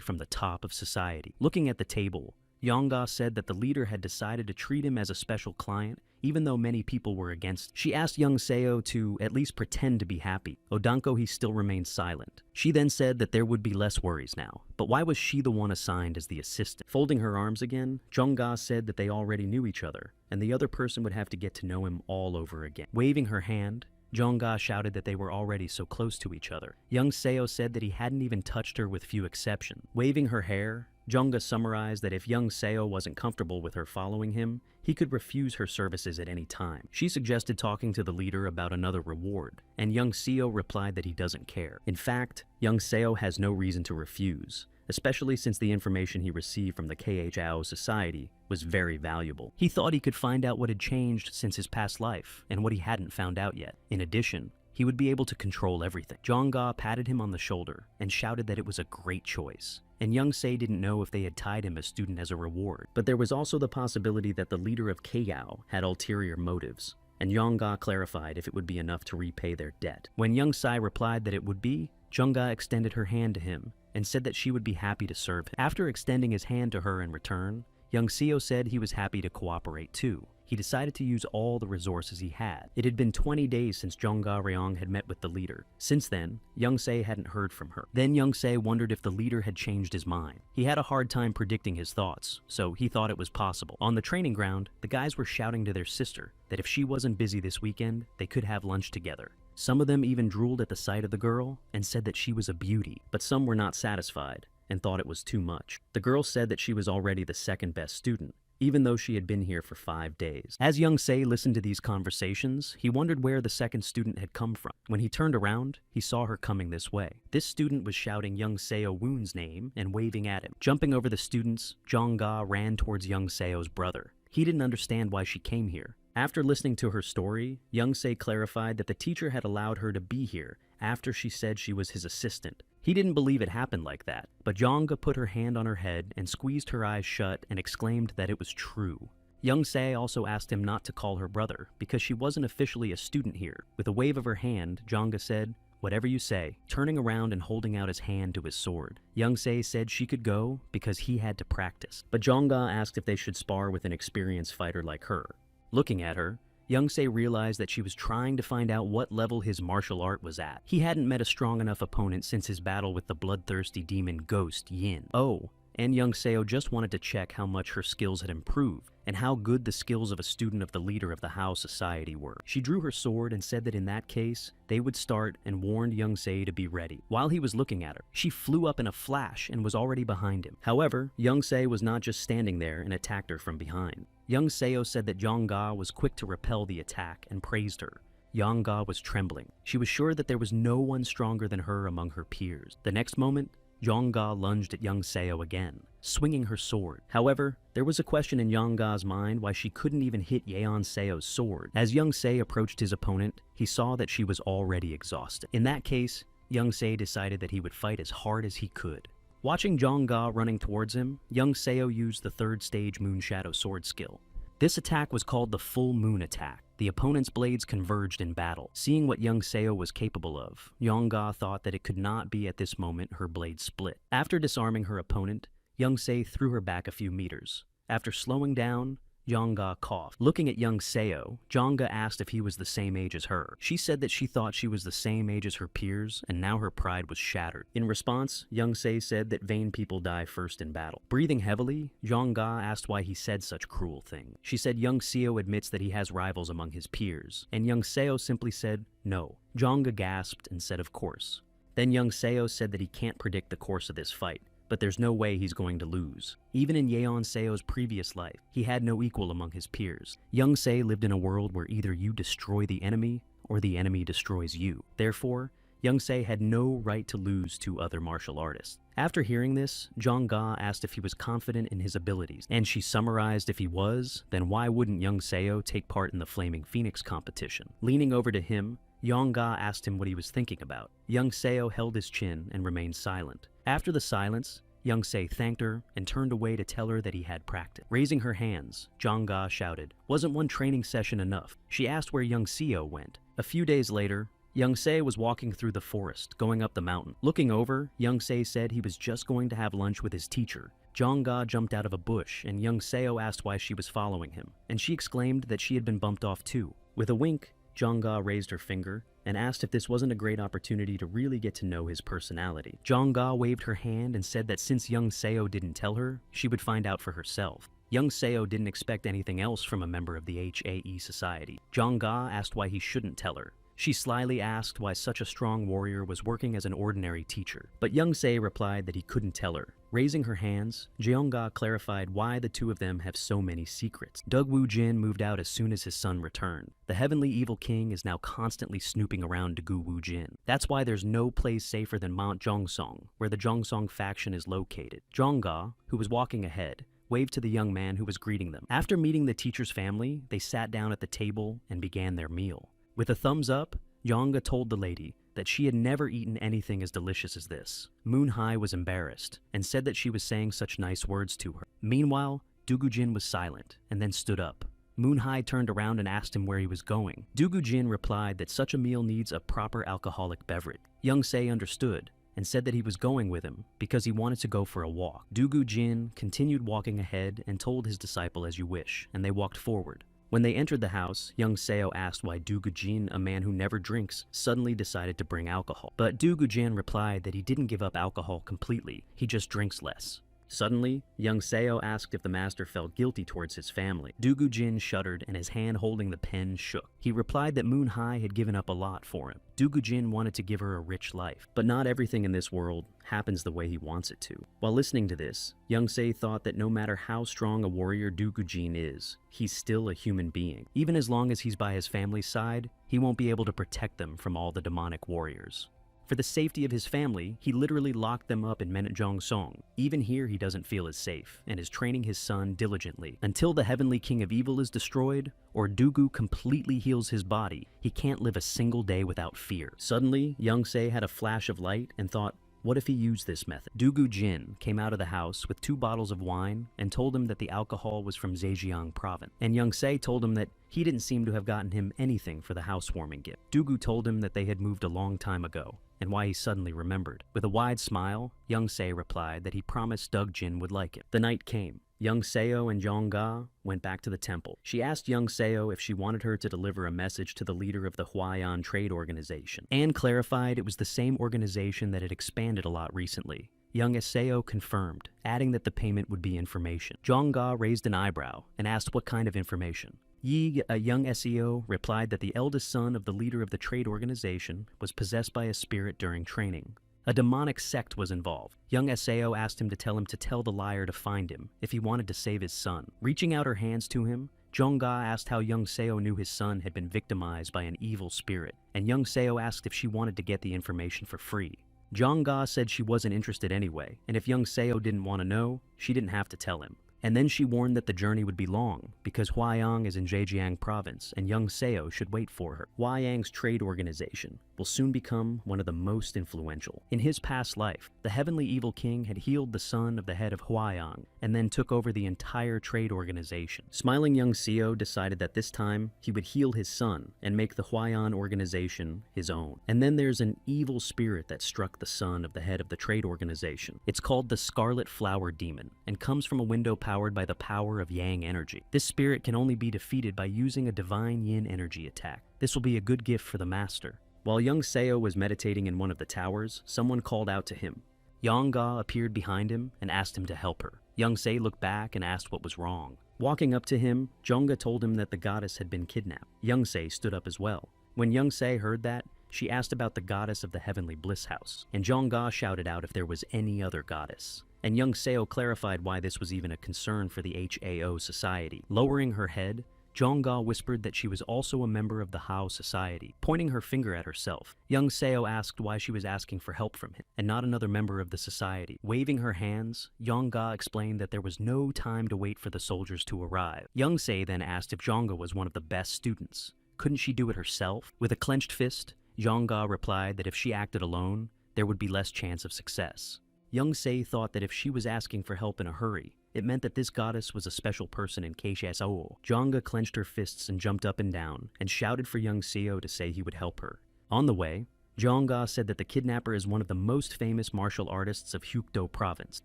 from the top of society. Looking at the table, Jeongga said that the leader had decided to treat him as a special client, even though many people were against. She asked young Seo to at least pretend to be happy. Odanko, he still remained silent. She then said that there would be less worries now. But why was she the one assigned as the assistant? Folding her arms again, Jeongga said that they already knew each other, and the other person would have to get to know him all over again. Waving her hand, Jeongga shouted that they were already so close to each other. Young Seo said that he hadn't even touched her with few exceptions. Waving her hair, Jeongga summarized that if young Seo wasn't comfortable with her following him, he could refuse her services at any time. She suggested talking to the leader about another reward, and young Seo replied that he doesn't care. In fact, young Seo has no reason to refuse, especially since the information he received from the KHAO Society was very valuable. He thought he could find out what had changed since his past life and what he hadn't found out yet. In addition, he would be able to control everything. Jeongga patted him on the shoulder and shouted that it was a great choice. And young Se didn't know if they had tied him a student as a reward. But there was also the possibility that the leader of KHAO had ulterior motives, and Jeongga clarified if it would be enough to repay their debt. When young Sai replied that it would be, Jeongga extended her hand to him and said that she would be happy to serve him. After extending his hand to her in return, young Seo said he was happy to cooperate too. He decided to use all the resources he had. It had been 20 days since Jeongga Ryong had met with the leader. Since then, young Se hadn't heard from her. Then young Se wondered if the leader had changed his mind. He had a hard time predicting his thoughts, so he thought it was possible. On the training ground, the guys were shouting to their sister that if she wasn't busy this weekend, they could have lunch together. Some of them even drooled at the sight of the girl and said that she was a beauty, but some were not satisfied and thought it was too much. The girl said that she was already the second best student, even though she had been here for 5 days. As young Se listened to these conversations, he wondered where the second student had come from. When he turned around, he saw her coming this way. This student was shouting young Seo Woon's name and waving at him. Jumping over the students, Jeongga ran towards young Seo's brother. He didn't understand why she came here. After listening to her story, young Se clarified that the teacher had allowed her to be here after she said she was his assistant. He didn't believe it happened like that, but Jeongga put her hand on her head and squeezed her eyes shut and exclaimed that it was true. Young Se also asked him not to call her brother because she wasn't officially a student here. With a wave of her hand, Jeongga said, "Whatever you say," turning around and holding out his hand to his sword. Young Se said she could go because he had to practice, but Jeongga asked if they should spar with an experienced fighter like her. Looking at her, young Se realized that she was trying to find out what level his martial art was at. He hadn't met a strong enough opponent since his battle with the bloodthirsty demon ghost Yin. Oh, and young Seo just wanted to check how much her skills had improved and how good the skills of a student of the leader of the House Society were. She drew her sword and said that in that case, they would start and warned young Se to be ready. While he was looking at her, she flew up in a flash and was already behind him. However, young Se was not just standing there and attacked her from behind. Young Seo said that Jeongga was quick to repel the attack and praised her. Jeongga was trembling. She was sure that there was no one stronger than her among her peers. The next moment, Jong-ga lunged at young Seo again, swinging her sword. However, there was a question in Jong-ga's mind why she couldn't even hit Yeon Seo's sword. As young Se approached his opponent, he saw that she was already exhausted. In that case, young Se decided that he would fight as hard as he could. Watching Jong-ga running towards him, young Seo used the third stage Moon Shadow sword skill. This attack was called the Full Moon Attack. The opponent's blades converged in battle. Seeing what young Seo was capable of, Jong-ga thought that it could not be at this moment her blade split. After disarming her opponent, young Se threw her back a few meters. After slowing down, Jong-ga coughed. Looking at young Seo, Jong-ga asked if he was the same age as her. She said that she thought she was the same age as her peers, and now her pride was shattered. In response, young Se said that vain people die first in battle. Breathing heavily, Jong-ga asked why he said such cruel thing. She said young Seo admits that he has rivals among his peers, and young Seo simply said no. Jong-ga gasped and said of course. Then young Seo said that he can't predict the course of this fight, but there's no way he's going to lose. Even in Yeon Seo's previous life, he had no equal among his peers. Young Se lived in a world where either you destroy the enemy or the enemy destroys you. Therefore, young Se had no right to lose to other martial artists. After hearing this, Jong-ga asked if he was confident in his abilities, and she summarized if he was, then why wouldn't young Seo take part in the Flaming Phoenix competition? Leaning over to him, Jong-ga asked him what he was thinking about. Young Seo held his chin and remained silent. After the silence, young Se thanked her and turned away to tell her that he had practice. Raising her hands, Jong-ga shouted, "Wasn't one training session enough?" She asked where young Seo went. A few days later, young Se was walking through the forest, going up the mountain. Looking over, young Se said he was just going to have lunch with his teacher. Jong-ga jumped out of a bush, and young Seo asked why she was following him, and she exclaimed that she had been bumped off too. With a wink, Jong-ga raised her finger and asked if this wasn't a great opportunity to really get to know his personality. Jong-ga waved her hand and said that since young Seo didn't tell her, she would find out for herself. Young Seo didn't expect anything else from a member of the HAE Society. Jong-ga asked why he shouldn't tell her. She slyly asked why such a strong warrior was working as an ordinary teacher, but young Se replied that he couldn't tell her. Raising her hands, Jeong-ga clarified why the two of them have so many secrets. Doug Woo-jin moved out as soon as his son returned. The heavenly evil king is now constantly snooping around Daegu Woo-jin. That's why there's no place safer than Mount Jongsong, where the Jongsong faction is located. Jong-ga, who was walking ahead, waved to the young man who was greeting them. After meeting the teacher's family, they sat down at the table and began their meal. With a thumbs up, Jong-ga told the lady that she had never eaten anything as delicious as this. Moon-hae was embarrassed and said that she was saying such nice words to her. Meanwhile, Doogoo-jin was silent and then stood up. Moon-hae turned around and asked him where he was going. Doogoo-jin replied that such a meal needs a proper alcoholic beverage. Young Se understood and said that he was going with him because he wanted to go for a walk. Doogoo-jin continued walking ahead and told his disciple as you wish, and they walked forward. When they entered the house, young Seo asked why Doogoo-jin, a man who never drinks, suddenly decided to bring alcohol. But Doogoo-jin replied that he didn't give up alcohol completely, he just drinks less. Suddenly, young Seo asked if the master felt guilty towards his family. Doogoo-jin shuddered and his hand holding the pen shook. He replied that Moon-hae had given up a lot for him. Doogoo-jin wanted to give her a rich life, but not everything in this world happens the way he wants it to. While listening to this, young Se thought that no matter how strong a warrior Doogoo-jin is, he's still a human being. Even as long as he's by his family's side, he won't be able to protect them from all the demonic warriors. For the safety of his family, he literally locked them up in Jongsong. Even here, he doesn't feel as safe, and is training his son diligently. Until the Heavenly King of Evil is destroyed, or Doogoo completely heals his body, he can't live a single day without fear. Suddenly, young Se had a flash of light and thought, what if he used this method? Doogoo-jin came out of the house with 2 bottles of wine and told him that the alcohol was from Zhejiang province. And young Se told him that he didn't seem to have gotten him anything for the housewarming gift. Doogoo told him that they had moved a long time ago, and why he suddenly remembered. With a wide smile, young Se replied that he promised Doug-jin would like it. The night came. Young Seo and Jong-ga went back to the temple. She asked young Seo if she wanted her to deliver a message to the leader of the Hwayan Trade Organization, and clarified it was the same organization that had expanded a lot recently. Young Seo confirmed, adding that the payment would be information. Jong-ga raised an eyebrow and asked what kind of information. Yi, a young Seo, replied that the eldest son of the leader of the trade organization was possessed by a spirit during training. A demonic sect was involved. Young Seo asked him to tell the liar to find him if he wanted to save his son. Reaching out her hands to him, Jong-ga asked how young Seo knew his son had been victimized by an evil spirit, and young Seo asked if she wanted to get the information for free. Jong-ga said she wasn't interested anyway, and if young Seo didn't want to know, she didn't have to tell him. And then she warned that the journey would be long, because Huayang is in Zhejiang province and young Seo should wait for her. Huayang's trade organization will soon become one of the most influential. In his past life, the heavenly evil king had healed the son of the head of Huayang and then took over the entire trade organization. Smiling young Seo decided that this time he would heal his son and make the Huayang organization his own. And then there's an evil spirit that struck the son of the head of the trade organization. It's called the Scarlet Flower Demon and comes from a window powered by the power of Yang energy. This spirit can only be defeated by using a divine Yin energy attack. This will be a good gift for the master. While young Seo was meditating in one of the towers, someone called out to him. Yang-ga appeared behind him and asked him to help her. Young Seo looked back and asked what was wrong. Walking up to him, Jong-ga told him that the goddess had been kidnapped. Young Seo stood up as well. When Young Seo heard that, she asked about the goddess of the heavenly bliss house, and Jong-ga shouted out if there was any other goddess. And young Seo clarified why this was even a concern for the HAO society. Lowering her head, Jong-ga whispered that she was also a member of the Hao society, pointing her finger at herself. Young Seo asked why she was asking for help from him, and not another member of the society. Waving her hands, Jong-ga explained that there was no time to wait for the soldiers to arrive. Young Seo then asked if Jong-ga was one of the best students. Couldn't she do it herself? With a clenched fist, Jong-ga replied that if she acted alone, there would be less chance of success. Young Seo thought that if she was asking for help in a hurry, it meant that this goddess was a special person in KSO. Jong-ga clenched her fists and jumped up and down, and shouted for young Seo to say he would help her. On the way, Jong-ga said that the kidnapper is one of the most famous martial artists of Hyukdo province,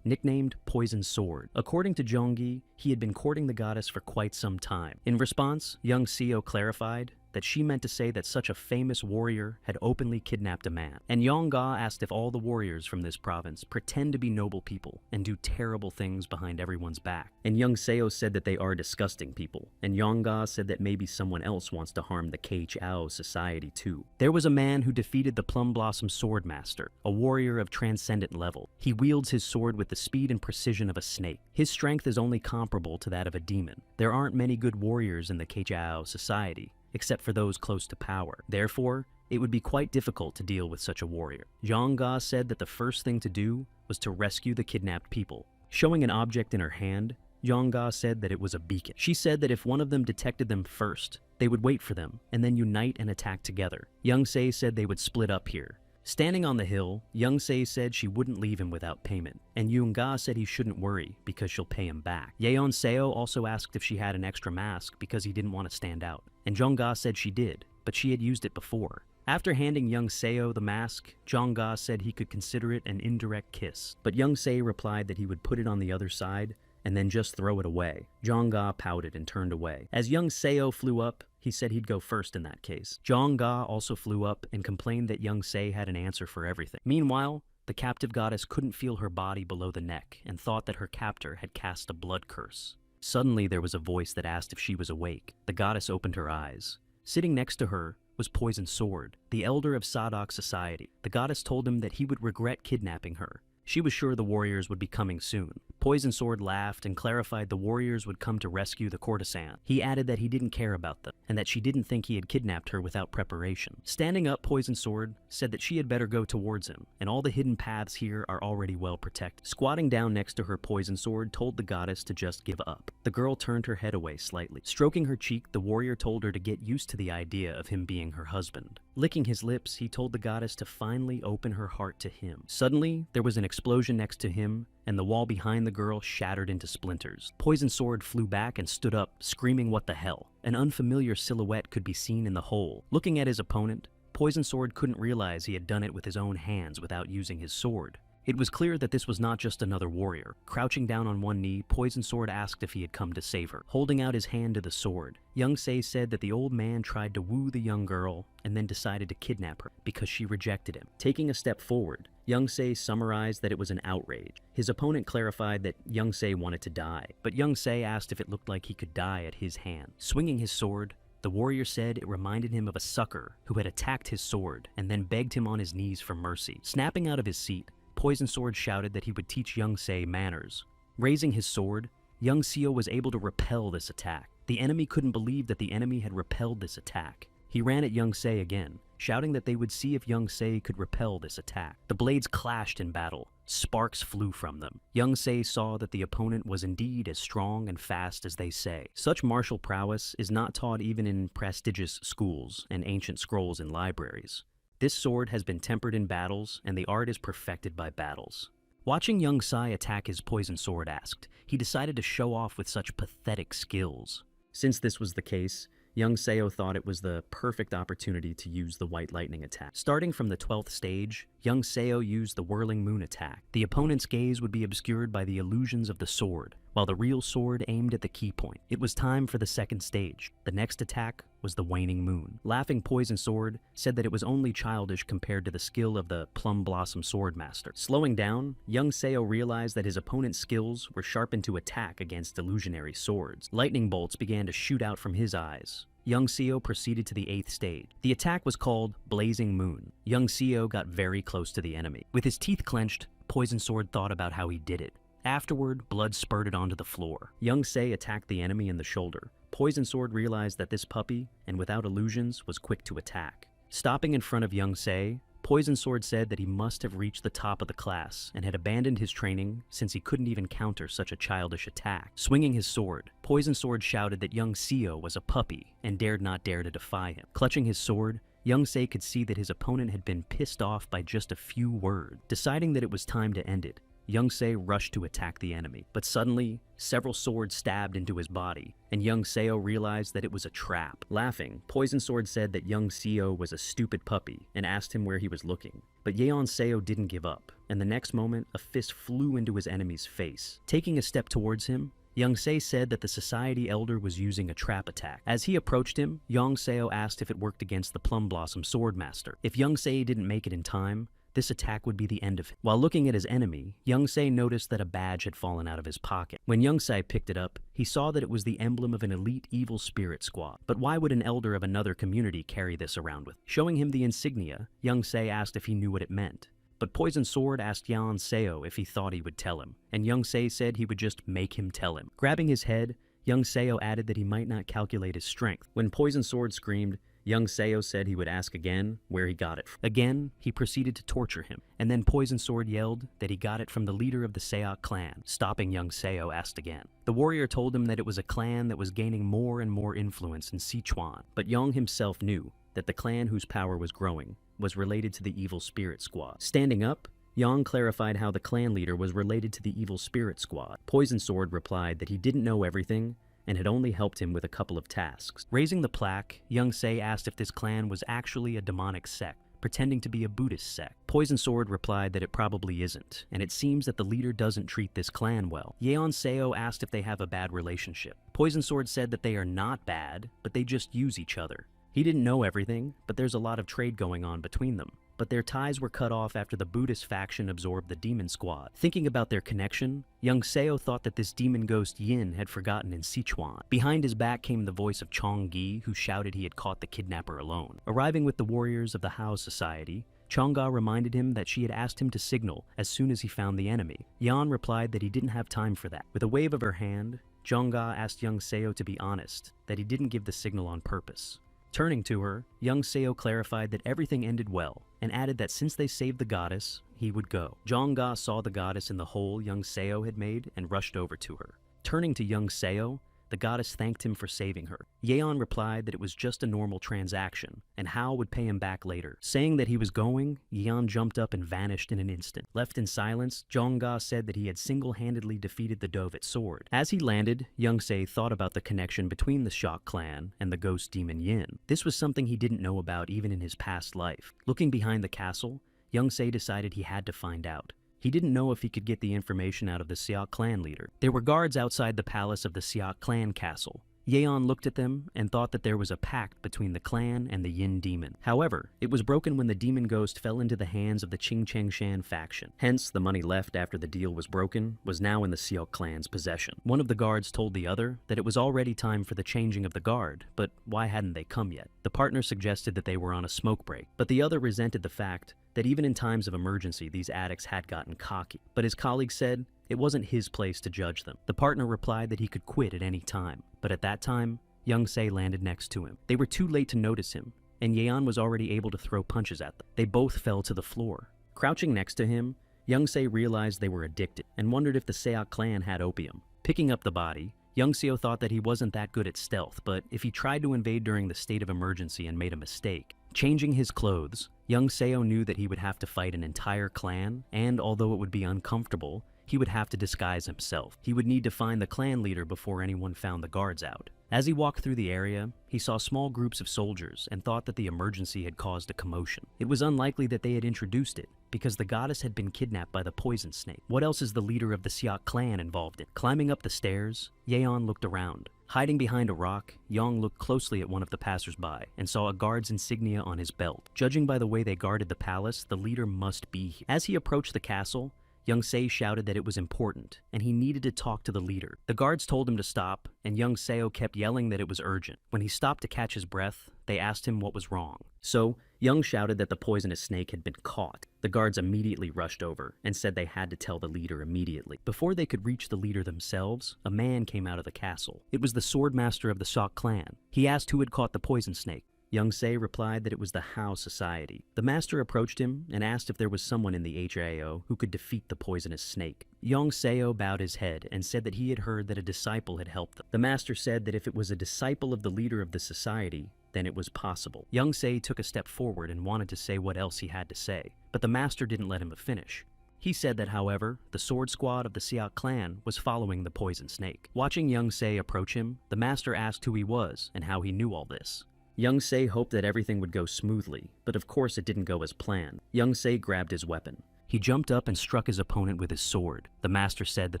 nicknamed Poison Sword. According to Jong-gi, he had been courting the goddess for quite some time. In response, young Seo clarified that she meant to say that such a famous warrior had openly kidnapped a man. And Yang-ga asked if all the warriors from this province pretend to be noble people and do terrible things behind everyone's back. And young Seo said that they are disgusting people. And Yang-ga said that maybe someone else wants to harm the Keichao society too. There was a man who defeated the Plum Blossom Sword Master, a warrior of transcendent level. He wields his sword with the speed and precision of a snake. His strength is only comparable to that of a demon. There aren't many good warriors in the Keichao society, except for those close to power. Therefore, it would be quite difficult to deal with such a warrior. Yang-ga said that the first thing to do was to rescue the kidnapped people. Showing an object in her hand, Yang-ga said that it was a beacon. She said that if one of them detected them first, they would wait for them and then unite and attack together. Young Seo said they would split up here. Standing on the hill, Young Seo said she wouldn't leave him without payment, and Yoon-ga said he shouldn't worry because she'll pay him back. Yeon Seo also asked if she had an extra mask because he didn't want to stand out, and Jong-ga said she did, but she had used it before. After handing Young Seo the mask, Jong-ga said he could consider it an indirect kiss, but Young Seo replied that he would put it on the other side and then just throw it away. Jong-ga pouted and turned away. As Young Seo flew up, he said he'd go first in that case. Jong-ga also flew up and complained that Young Seo had an answer for everything. Meanwhile, the captive goddess couldn't feel her body below the neck and thought that her captor had cast a blood curse. Suddenly there was a voice that asked if she was awake. The goddess opened her eyes. Sitting next to her was Poison Sword, the elder of Sadok society. The goddess told him that he would regret kidnapping her. She was sure the warriors would be coming soon. Poison Sword laughed and clarified the warriors would come to rescue the courtesan. He added that he didn't care about them, and that she didn't think he had kidnapped her without preparation. Standing up, Poison Sword said that she had better go towards him, and all the hidden paths here are already well protected. Squatting down next to her, Poison Sword told the goddess to just give up. The girl turned her head away slightly. Stroking her cheek, the warrior told her to get used to the idea of him being her husband. Licking his lips, he told the goddess to finally open her heart to him. Suddenly, there was an explosion next to him, and the wall behind the girl shattered into splinters. Poison Sword flew back and stood up, screaming, "What the hell?" An unfamiliar silhouette could be seen in the hole. Looking at his opponent, Poison Sword couldn't realize he had done it with his own hands without using his sword. It was clear that this was not just another warrior. Crouching down on one knee, Poison Sword asked if he had come to save her. Holding out his hand to the sword, Young Seo said that the old man tried to woo the young girl and then decided to kidnap her because she rejected him. Taking a step forward, Young Seo summarized that it was an outrage. His opponent clarified that Young Seo wanted to die, but Young Seo asked if it looked like he could die at his hand. Swinging his sword, the warrior said it reminded him of a sucker who had attacked his sword and then begged him on his knees for mercy. Snapping out of his seat, Poison Sword shouted that he would teach Young Seo manners. Raising his sword, Young Seo was able to repel this attack. The enemy couldn't believe that the enemy had repelled this attack. He ran at Young Se again, shouting that they would see if Young Se could repel this attack. The blades clashed in battle. Sparks flew from them. Young Se saw that the opponent was indeed as strong and fast as they say. Such martial prowess is not taught even in prestigious schools and ancient scrolls in libraries. This sword has been tempered in battles, and the art is perfected by battles. Watching Young Sai attack his poison sword asked, he decided to show off with such pathetic skills. Since this was the case, Young Seo thought it was the perfect opportunity to use the White Lightning attack. Starting from the 12th stage, Young Seo used the Whirling Moon attack. The opponent's gaze would be obscured by the illusions of the sword, while the real sword aimed at the key point. It was time for the second stage. The next attack was the Waning Moon. Laughing Poison Sword said that it was only childish compared to the skill of the Plum Blossom Swordmaster. Slowing down, Young Seo realized that his opponent's skills were sharpened to attack against illusionary swords. Lightning bolts began to shoot out from his eyes. Young Seo proceeded to the 8th stage. The attack was called Blazing Moon. Young Seo got very close to the enemy. With his teeth clenched, Poison Sword thought about how he did it. Afterward, blood spurted onto the floor. Young Se attacked the enemy in the shoulder. Poison Sword realized that this puppy, and without illusions, was quick to attack. Stopping in front of Young Se, Poison Sword said that he must have reached the top of the class and had abandoned his training since he couldn't even counter such a childish attack. Swinging his sword, Poison Sword shouted that Young Seo was a puppy and dared not dare to defy him. Clutching his sword, Young Se could see that his opponent had been pissed off by just a few words. Deciding that it was time to end it, Young Se rushed to attack the enemy, but suddenly, several swords stabbed into his body, and Young Seo realized that it was a trap. Laughing, Poison Sword said that Young Seo was a stupid puppy and asked him where he was looking. But Yeon Seo didn't give up, and the next moment, a fist flew into his enemy's face. Taking a step towards him, Young Se said that the Society Elder was using a trap attack. As he approached him, Young Seo asked if it worked against the Plum Blossom Swordmaster. If Young Se didn't make it in time, this attack would be the end of him. While looking at his enemy, Young Se noticed that a badge had fallen out of his pocket. When Young Se picked it up, he saw that it was the emblem of an elite evil spirit squad. But why would an elder of another community carry this around with? Showing him the insignia, Young Se asked if he knew what it meant. But Poison Sword asked Yeon Seo if he thought he would tell him, and Young Se said he would just make him tell him. Grabbing his head, Young Seo added that he might not calculate his strength. When Poison Sword screamed, Young Seo said he would ask again where he got it from. Again, he proceeded to torture him, and then Poison Sword yelled that he got it from the leader of the Seok clan. Stopping, Young Seo asked again. The warrior told him that it was a clan that was gaining more and more influence in Sichuan, but Young himself knew that the clan whose power was growing was related to the evil spirit squad. Standing up, Yang clarified how the clan leader was related to the evil spirit squad. Poison Sword replied that he didn't know everything and had only helped him with a couple of tasks. Raising the plaque, Young Se asked if this clan was actually a demonic sect, pretending to be a Buddhist sect. Poison Sword replied that it probably isn't, and it seems that the leader doesn't treat this clan well. Yeon Seo asked if they have a bad relationship. Poison Sword said that they are not bad, but they just use each other. He didn't know everything, but there's a lot of trade going on between them. But their ties were cut off after the Buddhist faction absorbed the demon squad. Thinking about their connection, Young Seo thought that this demon ghost Yin had forgotten in Sichuan. Behind his back came the voice of Chong Gi, who shouted he had caught the kidnapper alone. Arriving with the warriors of the Hao Society, Chongga reminded him that she had asked him to signal as soon as he found the enemy. Yan replied that he didn't have time for that. With a wave of her hand, Chongga asked Young Seo to be honest, that he didn't give the signal on purpose. Turning to her, Young Seo clarified that everything ended well, and added that since they saved the goddess, he would go. Jongga saw the goddess in the hole Young Seo had made and rushed over to her. Turning to Young Seo, the goddess thanked him for saving her. Yeon replied that it was just a normal transaction, and Hao would pay him back later. Saying that he was going, Yeon jumped up and vanished in an instant. Left in silence, Jongga said that he had single-handedly defeated the Dovet sword. As he landed, Young Se thought about the connection between the Shok clan and the ghost demon Yin. This was something he didn't know about even in his past life. Looking behind the castle, Young Se decided he had to find out. He didn't know if he could get the information out of the Seok clan leader. There were guards outside the palace of the Seok clan castle. Yeon looked at them and thought that there was a pact between the clan and the Yin demon. However, it was broken when the demon ghost fell into the hands of the Qing Chengshan faction. Hence, the money left after the deal was broken was now in the Seok clan's possession. One of the guards told the other that it was already time for the changing of the guard, but why hadn't they come yet? The partner suggested that they were on a smoke break, but the other resented the fact that even in times of emergency, these addicts had gotten cocky. But his colleague said it wasn't his place to judge them. The partner replied that he could quit at any time, but at that time, Young Se landed next to him. They were too late to notice him, and Yeon was already able to throw punches at them. They both fell to the floor. Crouching next to him, Young Se realized they were addicted and wondered if the Seok clan had opium. Picking up the body, Young Seo thought that he wasn't that good at stealth, but if he tried to invade during the state of emergency and made a mistake, changing his clothes, Young Seo knew that he would have to fight an entire clan, and although it would be uncomfortable, he would have to disguise himself. He would need to find the clan leader before anyone found the guards out. As he walked through the area, he saw small groups of soldiers and thought that the emergency had caused a commotion. It was unlikely that they had introduced it, because the goddess had been kidnapped by the poison snake. What else is the leader of the Seok clan involved in? Climbing up the stairs, Yeon looked around. Hiding behind a rock, Yong looked closely at one of the passersby and saw a guard's insignia on his belt. Judging by the way they guarded the palace, the leader must be here. As he approached the castle, Young Se shouted that it was important, and he needed to talk to the leader. The guards told him to stop, and Young Seo kept yelling that it was urgent. When he stopped to catch his breath, they asked him what was wrong. So, Young shouted that the poisonous snake had been caught. The guards immediately rushed over and said they had to tell the leader immediately. Before they could reach the leader themselves, a man came out of the castle. It was the sword master of the Seok clan. He asked who had caught the poison snake. Young Se replied that it was the Hao Society. The master approached him and asked if there was someone in the HAO who could defeat the poisonous snake. Young Seo bowed his head and said that he had heard that a disciple had helped them. The master said that if it was a disciple of the leader of the society, then it was possible. Young Se took a step forward and wanted to say what else he had to say, but the master didn't let him finish. He said that, however, the sword squad of the Seok clan was following the poison snake. Watching Young Se approach him, the master asked who he was and how he knew all this. Young Se hoped that everything would go smoothly, but of course it didn't go as planned. Young Se grabbed his weapon. He jumped up and struck his opponent with his sword. The master said that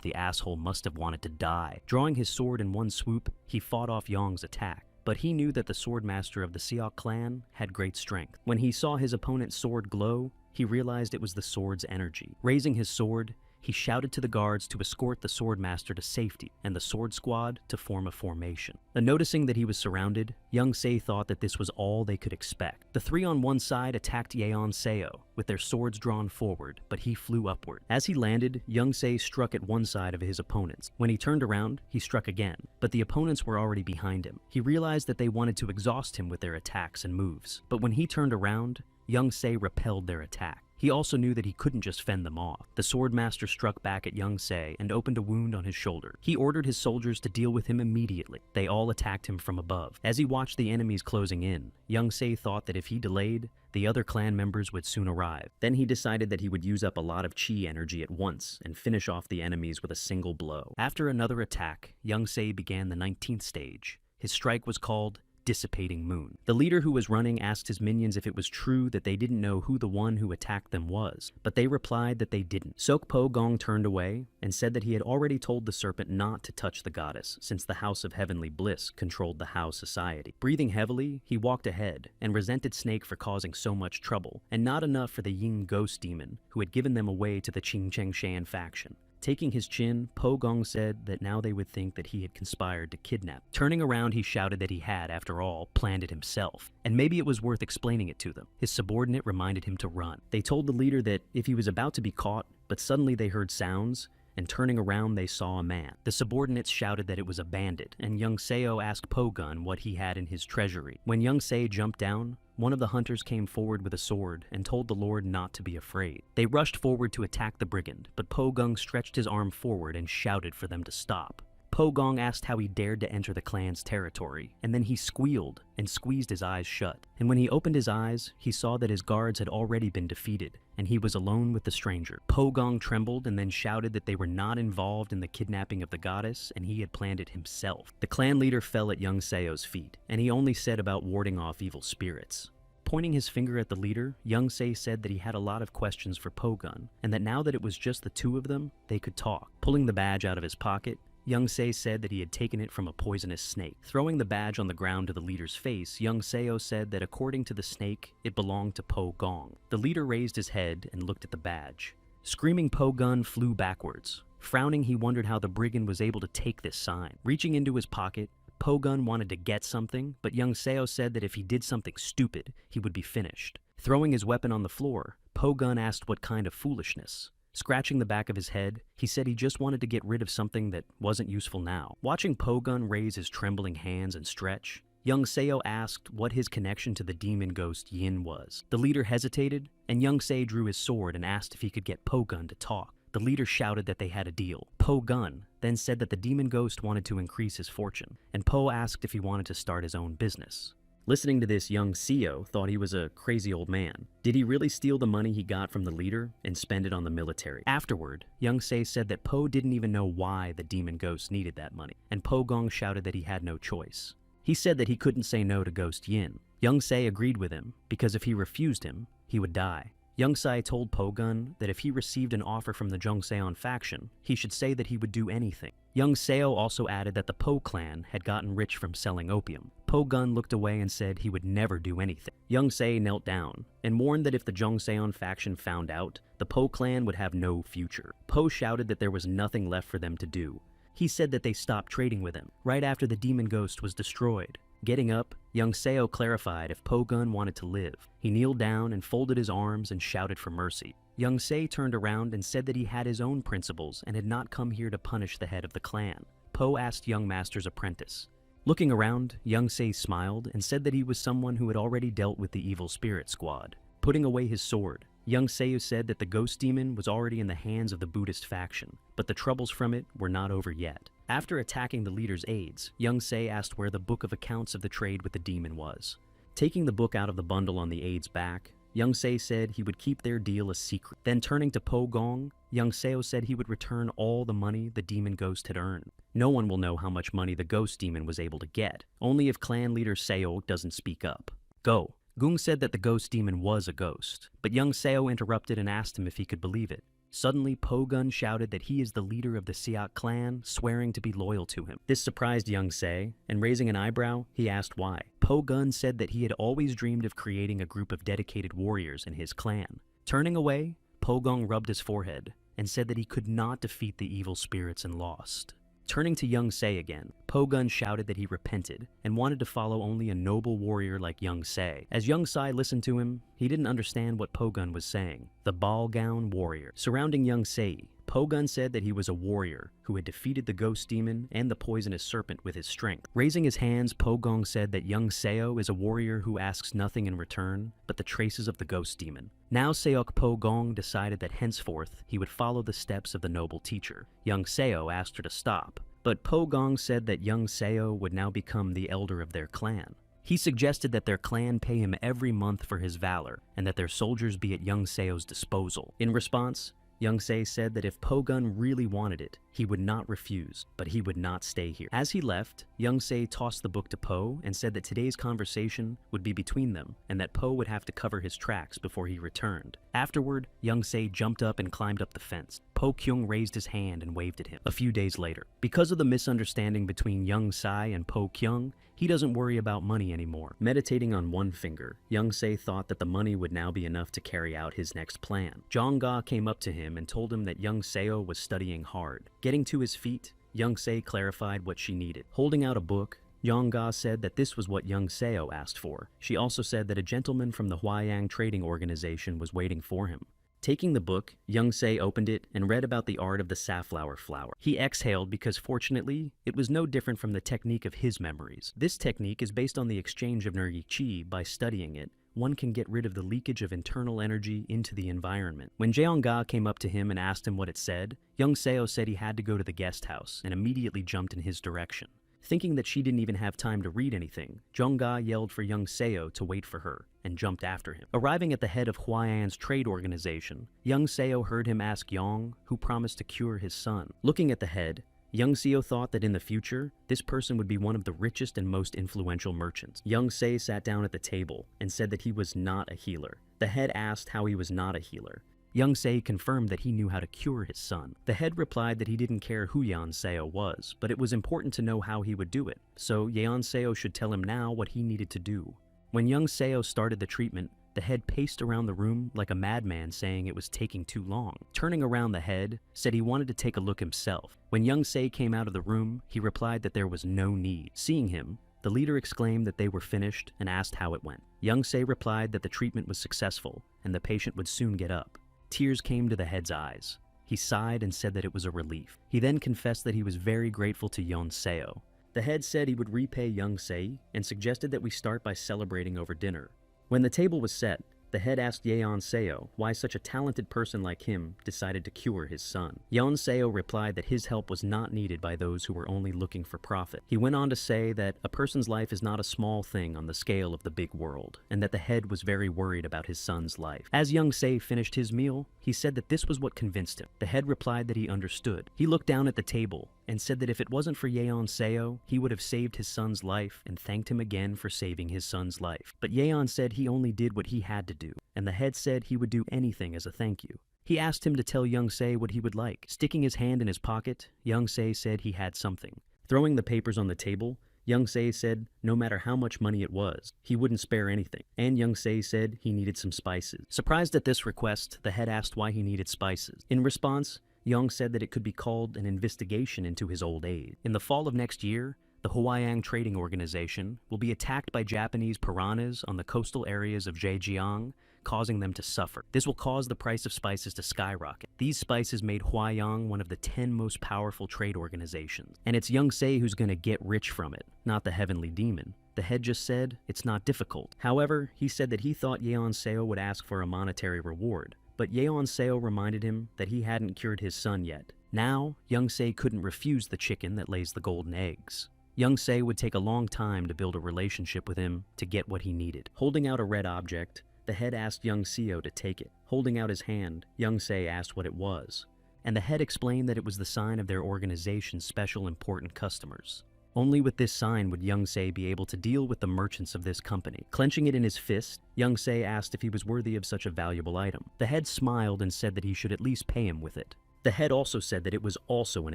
the asshole must have wanted to die. Drawing his sword in one swoop, he fought off Yong's attack. But he knew that the sword master of the Seok clan had great strength. When he saw his opponent's sword glow, he realized it was the sword's energy. Raising his sword, he shouted to the guards to escort the sword master to safety and the sword squad to form a formation. Noticing that he was surrounded, Young Se thought that this was all they could expect. The three on one side attacked Yeon Seo with their swords drawn forward, but he flew upward. As he landed, Young Se struck at one side of his opponents. When he turned around, he struck again, but the opponents were already behind him. He realized that they wanted to exhaust him with their attacks and moves, but when he turned around, Young Se repelled their attack. He also knew that he couldn't just fend them off. The sword master struck back at Young Se and opened a wound on his shoulder. He ordered his soldiers to deal with him immediately. They all attacked him from above. As he watched the enemies closing in, Young Se thought that if he delayed, the other clan members would soon arrive. Then he decided that he would use up a lot of chi energy at once and finish off the enemies with a single blow. After another attack, Young Se began the 19th stage. His strike was called Dissipating Moon. The leader who was running asked his minions if it was true that they didn't know who the one who attacked them was, but they replied that they didn't. Sok Po Gong turned away and said that he had already told the serpent not to touch the goddess, since the House of Heavenly Bliss controlled the Hao Society. Breathing heavily, he walked ahead and resented Snake for causing so much trouble, and not enough for the Ying ghost demon who had given them away to the Qing Cheng Shan faction. Taking his chin, Po Gong said that now they would think that he had conspired to kidnap. Turning around, he shouted that he had, after all, planned it himself, and maybe it was worth explaining it to them. His subordinate reminded him to run. They told the leader that if he was about to be caught, but suddenly they heard sounds, and turning around they saw a man. The subordinates shouted that it was a bandit, and Young Seo asked Po Gun what he had in his treasury. When Young Se jumped down, one of the hunters came forward with a sword and told the Lord not to be afraid. They rushed forward to attack the brigand, but Po Gung stretched his arm forward and shouted for them to stop. Po Gong asked how he dared to enter the clan's territory, and then he squealed and squeezed his eyes shut. And when he opened his eyes, he saw that his guards had already been defeated, and he was alone with the stranger. Po Gong trembled and then shouted that they were not involved in the kidnapping of the goddess, and he had planned it himself. The clan leader fell at Young Seo's feet, and he only said about warding off evil spirits. Pointing his finger at the leader, Young Se said that he had a lot of questions for Po Gun, and that now that it was just the two of them, they could talk. Pulling the badge out of his pocket, Young Se said that he had taken it from a poisonous snake. Throwing the badge on the ground to the leader's face, Young Seo said that according to the snake, it belonged to Po Gong. The leader raised his head and looked at the badge. Screaming, Po Gun flew backwards. Frowning, he wondered how the brigand was able to take this sign. Reaching into his pocket, Po Gun wanted to get something, but Young Seo said that if he did something stupid, he would be finished. Throwing his weapon on the floor, Po Gun asked what kind of foolishness. Scratching the back of his head, he said he just wanted to get rid of something that wasn't useful now. Watching Po-gun raise his trembling hands and stretch, young Seo asked what his connection to the demon ghost Yin was. The leader hesitated, and young Se drew his sword and asked if he could get Po-gun to talk. The leader shouted that they had a deal. Po-gun then said that the demon ghost wanted to increase his fortune, and Po asked if he wanted to start his own business. Listening to this, young Seo thought he was a crazy old man. Did he really steal the money he got from the leader and spend it on the military? Afterward, young Se said that Po didn't even know why the demon ghost needed that money, and Po-gong shouted that he had no choice. He said that he couldn't say no to Ghost Yin. Young Se agreed with him, because if he refused him, he would die. Young Sai told Po-gun that if he received an offer from the Jongseon faction, he should say that he would do anything. Young Seo also added that the Po clan had gotten rich from selling opium. Po-gun looked away and said he would never do anything. Young Se knelt down and warned that if the Jongseon faction found out, the Po clan would have no future. Po shouted that there was nothing left for them to do. He said that they stopped trading with him right after the demon ghost was destroyed. Getting up, young Seo clarified if Po-gun wanted to live. He kneeled down and folded his arms and shouted for mercy. Young Se turned around and said that he had his own principles and had not come here to punish the head of the clan. Po asked young master's apprentice. Looking around, young Se smiled and said that he was someone who had already dealt with the evil spirit squad. Putting away his sword, young Seo said that the ghost demon was already in the hands of the Buddhist faction, but the troubles from it were not over yet. After attacking the leader's aides, young Se asked where the book of accounts of the trade with the demon was. Taking the book out of the bundle on the aide's back, young Se said he would keep their deal a secret. Then turning to Po-gong, young Seo said he would return all the money the demon ghost had earned. No one will know how much money the ghost demon was able to get, only if clan leader Seo doesn't speak up. Go. Gung said that the ghost demon was a ghost, but young Seo interrupted and asked him if he could believe it. Suddenly, Po-gun shouted that he is the leader of the Siak clan, swearing to be loyal to him. This surprised young Se, and raising an eyebrow, he asked why. Po-gun said that he had always dreamed of creating a group of dedicated warriors in his clan. Turning away, Po-gong rubbed his forehead and said that he could not defeat the evil spirits and lost. Turning to young Se again, Po-gun shouted that he repented and wanted to follow only a noble warrior like young Se. As young Sai listened to him, he didn't understand what Po-gun was saying. The ball gown warrior. Surrounding young Se, Po-gun said that he was a warrior who had defeated the ghost demon and the poisonous serpent with his strength. Raising his hands, Po-gong said that young Seo is a warrior who asks nothing in return but the traces of the ghost demon. Now Seok Po-gong decided that henceforth he would follow the steps of the noble teacher. Young Seo asked her to stop, but Po-gong said that young Seo would now become the elder of their clan. He suggested that their clan pay him every month for his valor and that their soldiers be at young Seo's disposal. In response, young Se said that if Po-gun really wanted it, he would not refuse, but he would not stay here. As he left, young Se tossed the book to Po and said that today's conversation would be between them and that Po would have to cover his tracks before he returned. Afterward, young Se jumped up and climbed up the fence. Po-kyung raised his hand and waved at him. A few days later, because of the misunderstanding between young Sai and Po-kyung, he doesn't worry about money anymore. Meditating on one finger, young Se thought that the money would now be enough to carry out his next plan. Jong-ga came up to him and told him that young Seo was studying hard. Getting to his feet, young Se clarified what she needed. Holding out a book, Jong-ga said that this was what young Seo asked for. She also said that a gentleman from the Hwayang trading organization was waiting for him. Taking the book, young Se opened it and read about the art of the safflower flower. He exhaled because fortunately, it was no different from the technique of his memories. This technique is based on the exchange of energy qi. By studying it, one can get rid of the leakage of internal energy into the environment. When Jeong-ga came up to him and asked him what it said, young Seo said he had to go to the guest house and immediately jumped in his direction. Thinking that she didn't even have time to read anything, Jong-ga yelled for young Seo to wait for her and jumped after him. Arriving at the head of Hwayang's trade organization, young Seo heard him ask Yong, who promised to cure his son. Looking at the head, young Seo thought that in the future, this person would be one of the richest and most influential merchants. Young Se sat down at the table and said that he was not a healer. The head asked how he was not a healer. Young Se confirmed that he knew how to cure his son. The head replied that he didn't care who Yeon Seo was, but it was important to know how he would do it, so Yeon Seo should tell him now what he needed to do. When young Seo started the treatment, the head paced around the room like a madman, saying it was taking too long. Turning around, the head said he wanted to take a look himself. When young Se came out of the room, he replied that there was no need. Seeing him, the leader exclaimed that they were finished and asked how it went. Young Se replied that the treatment was successful and the patient would soon get up. Tears came to the head's eyes. He sighed and said that it was a relief. He then confessed that he was very grateful to Yeon Seo. The head said he would repay Young Se and suggested that we start by celebrating over dinner. When the table was set, the head asked Yeon Seo why such a talented person like him decided to cure his son. Yeon Seo replied that his help was not needed by those who were only looking for profit. He went on to say that a person's life is not a small thing on the scale of the big world, and that the head was very worried about his son's life. As Young Se finished his meal, he said that this was what convinced him. The head replied that he understood. He looked down at the table and said that if it wasn't for Yeon Seo, he would have saved his son's life and thanked him again for saving his son's life. But Yeon said he only did what he had to do, and the head said he would do anything as a thank you. He asked him to tell Young Se what he would like. Sticking his hand in his pocket, Young Se said he had something. Throwing the papers on the table, Young Se said no matter how much money it was, he wouldn't spare anything. And Young Se said he needed some spices. Surprised at this request, the head asked why he needed spices. In response, Young said that it could be called an investigation into his old age. In the fall of next year, the Hwayang Trading Organization will be attacked by Japanese piranhas on the coastal areas of Zhejiang, causing them to suffer. This will cause the price of spices to skyrocket. These spices made Hwayang one of the 10 most powerful trade organizations, and it's Young Se who's going to get rich from it, not the heavenly demon. The head just said it's not difficult. However, he said that he thought Yeon Seo would ask for a monetary reward, but Yeon Seo reminded him that he hadn't cured his son yet. Now, Young Se couldn't refuse the chicken that lays the golden eggs. Young Se would take a long time to build a relationship with him to get what he needed. Holding out a red object, the head asked Young Seo to take it. Holding out his hand, Young Se asked what it was, and the head explained that it was the sign of their organization's special important customers. Only with this sign would Young Se be able to deal with the merchants of this company. Clenching it in his fist, Young Se asked if he was worthy of such a valuable item. The head smiled and said that he should at least pay him with it. The head also said that it was also an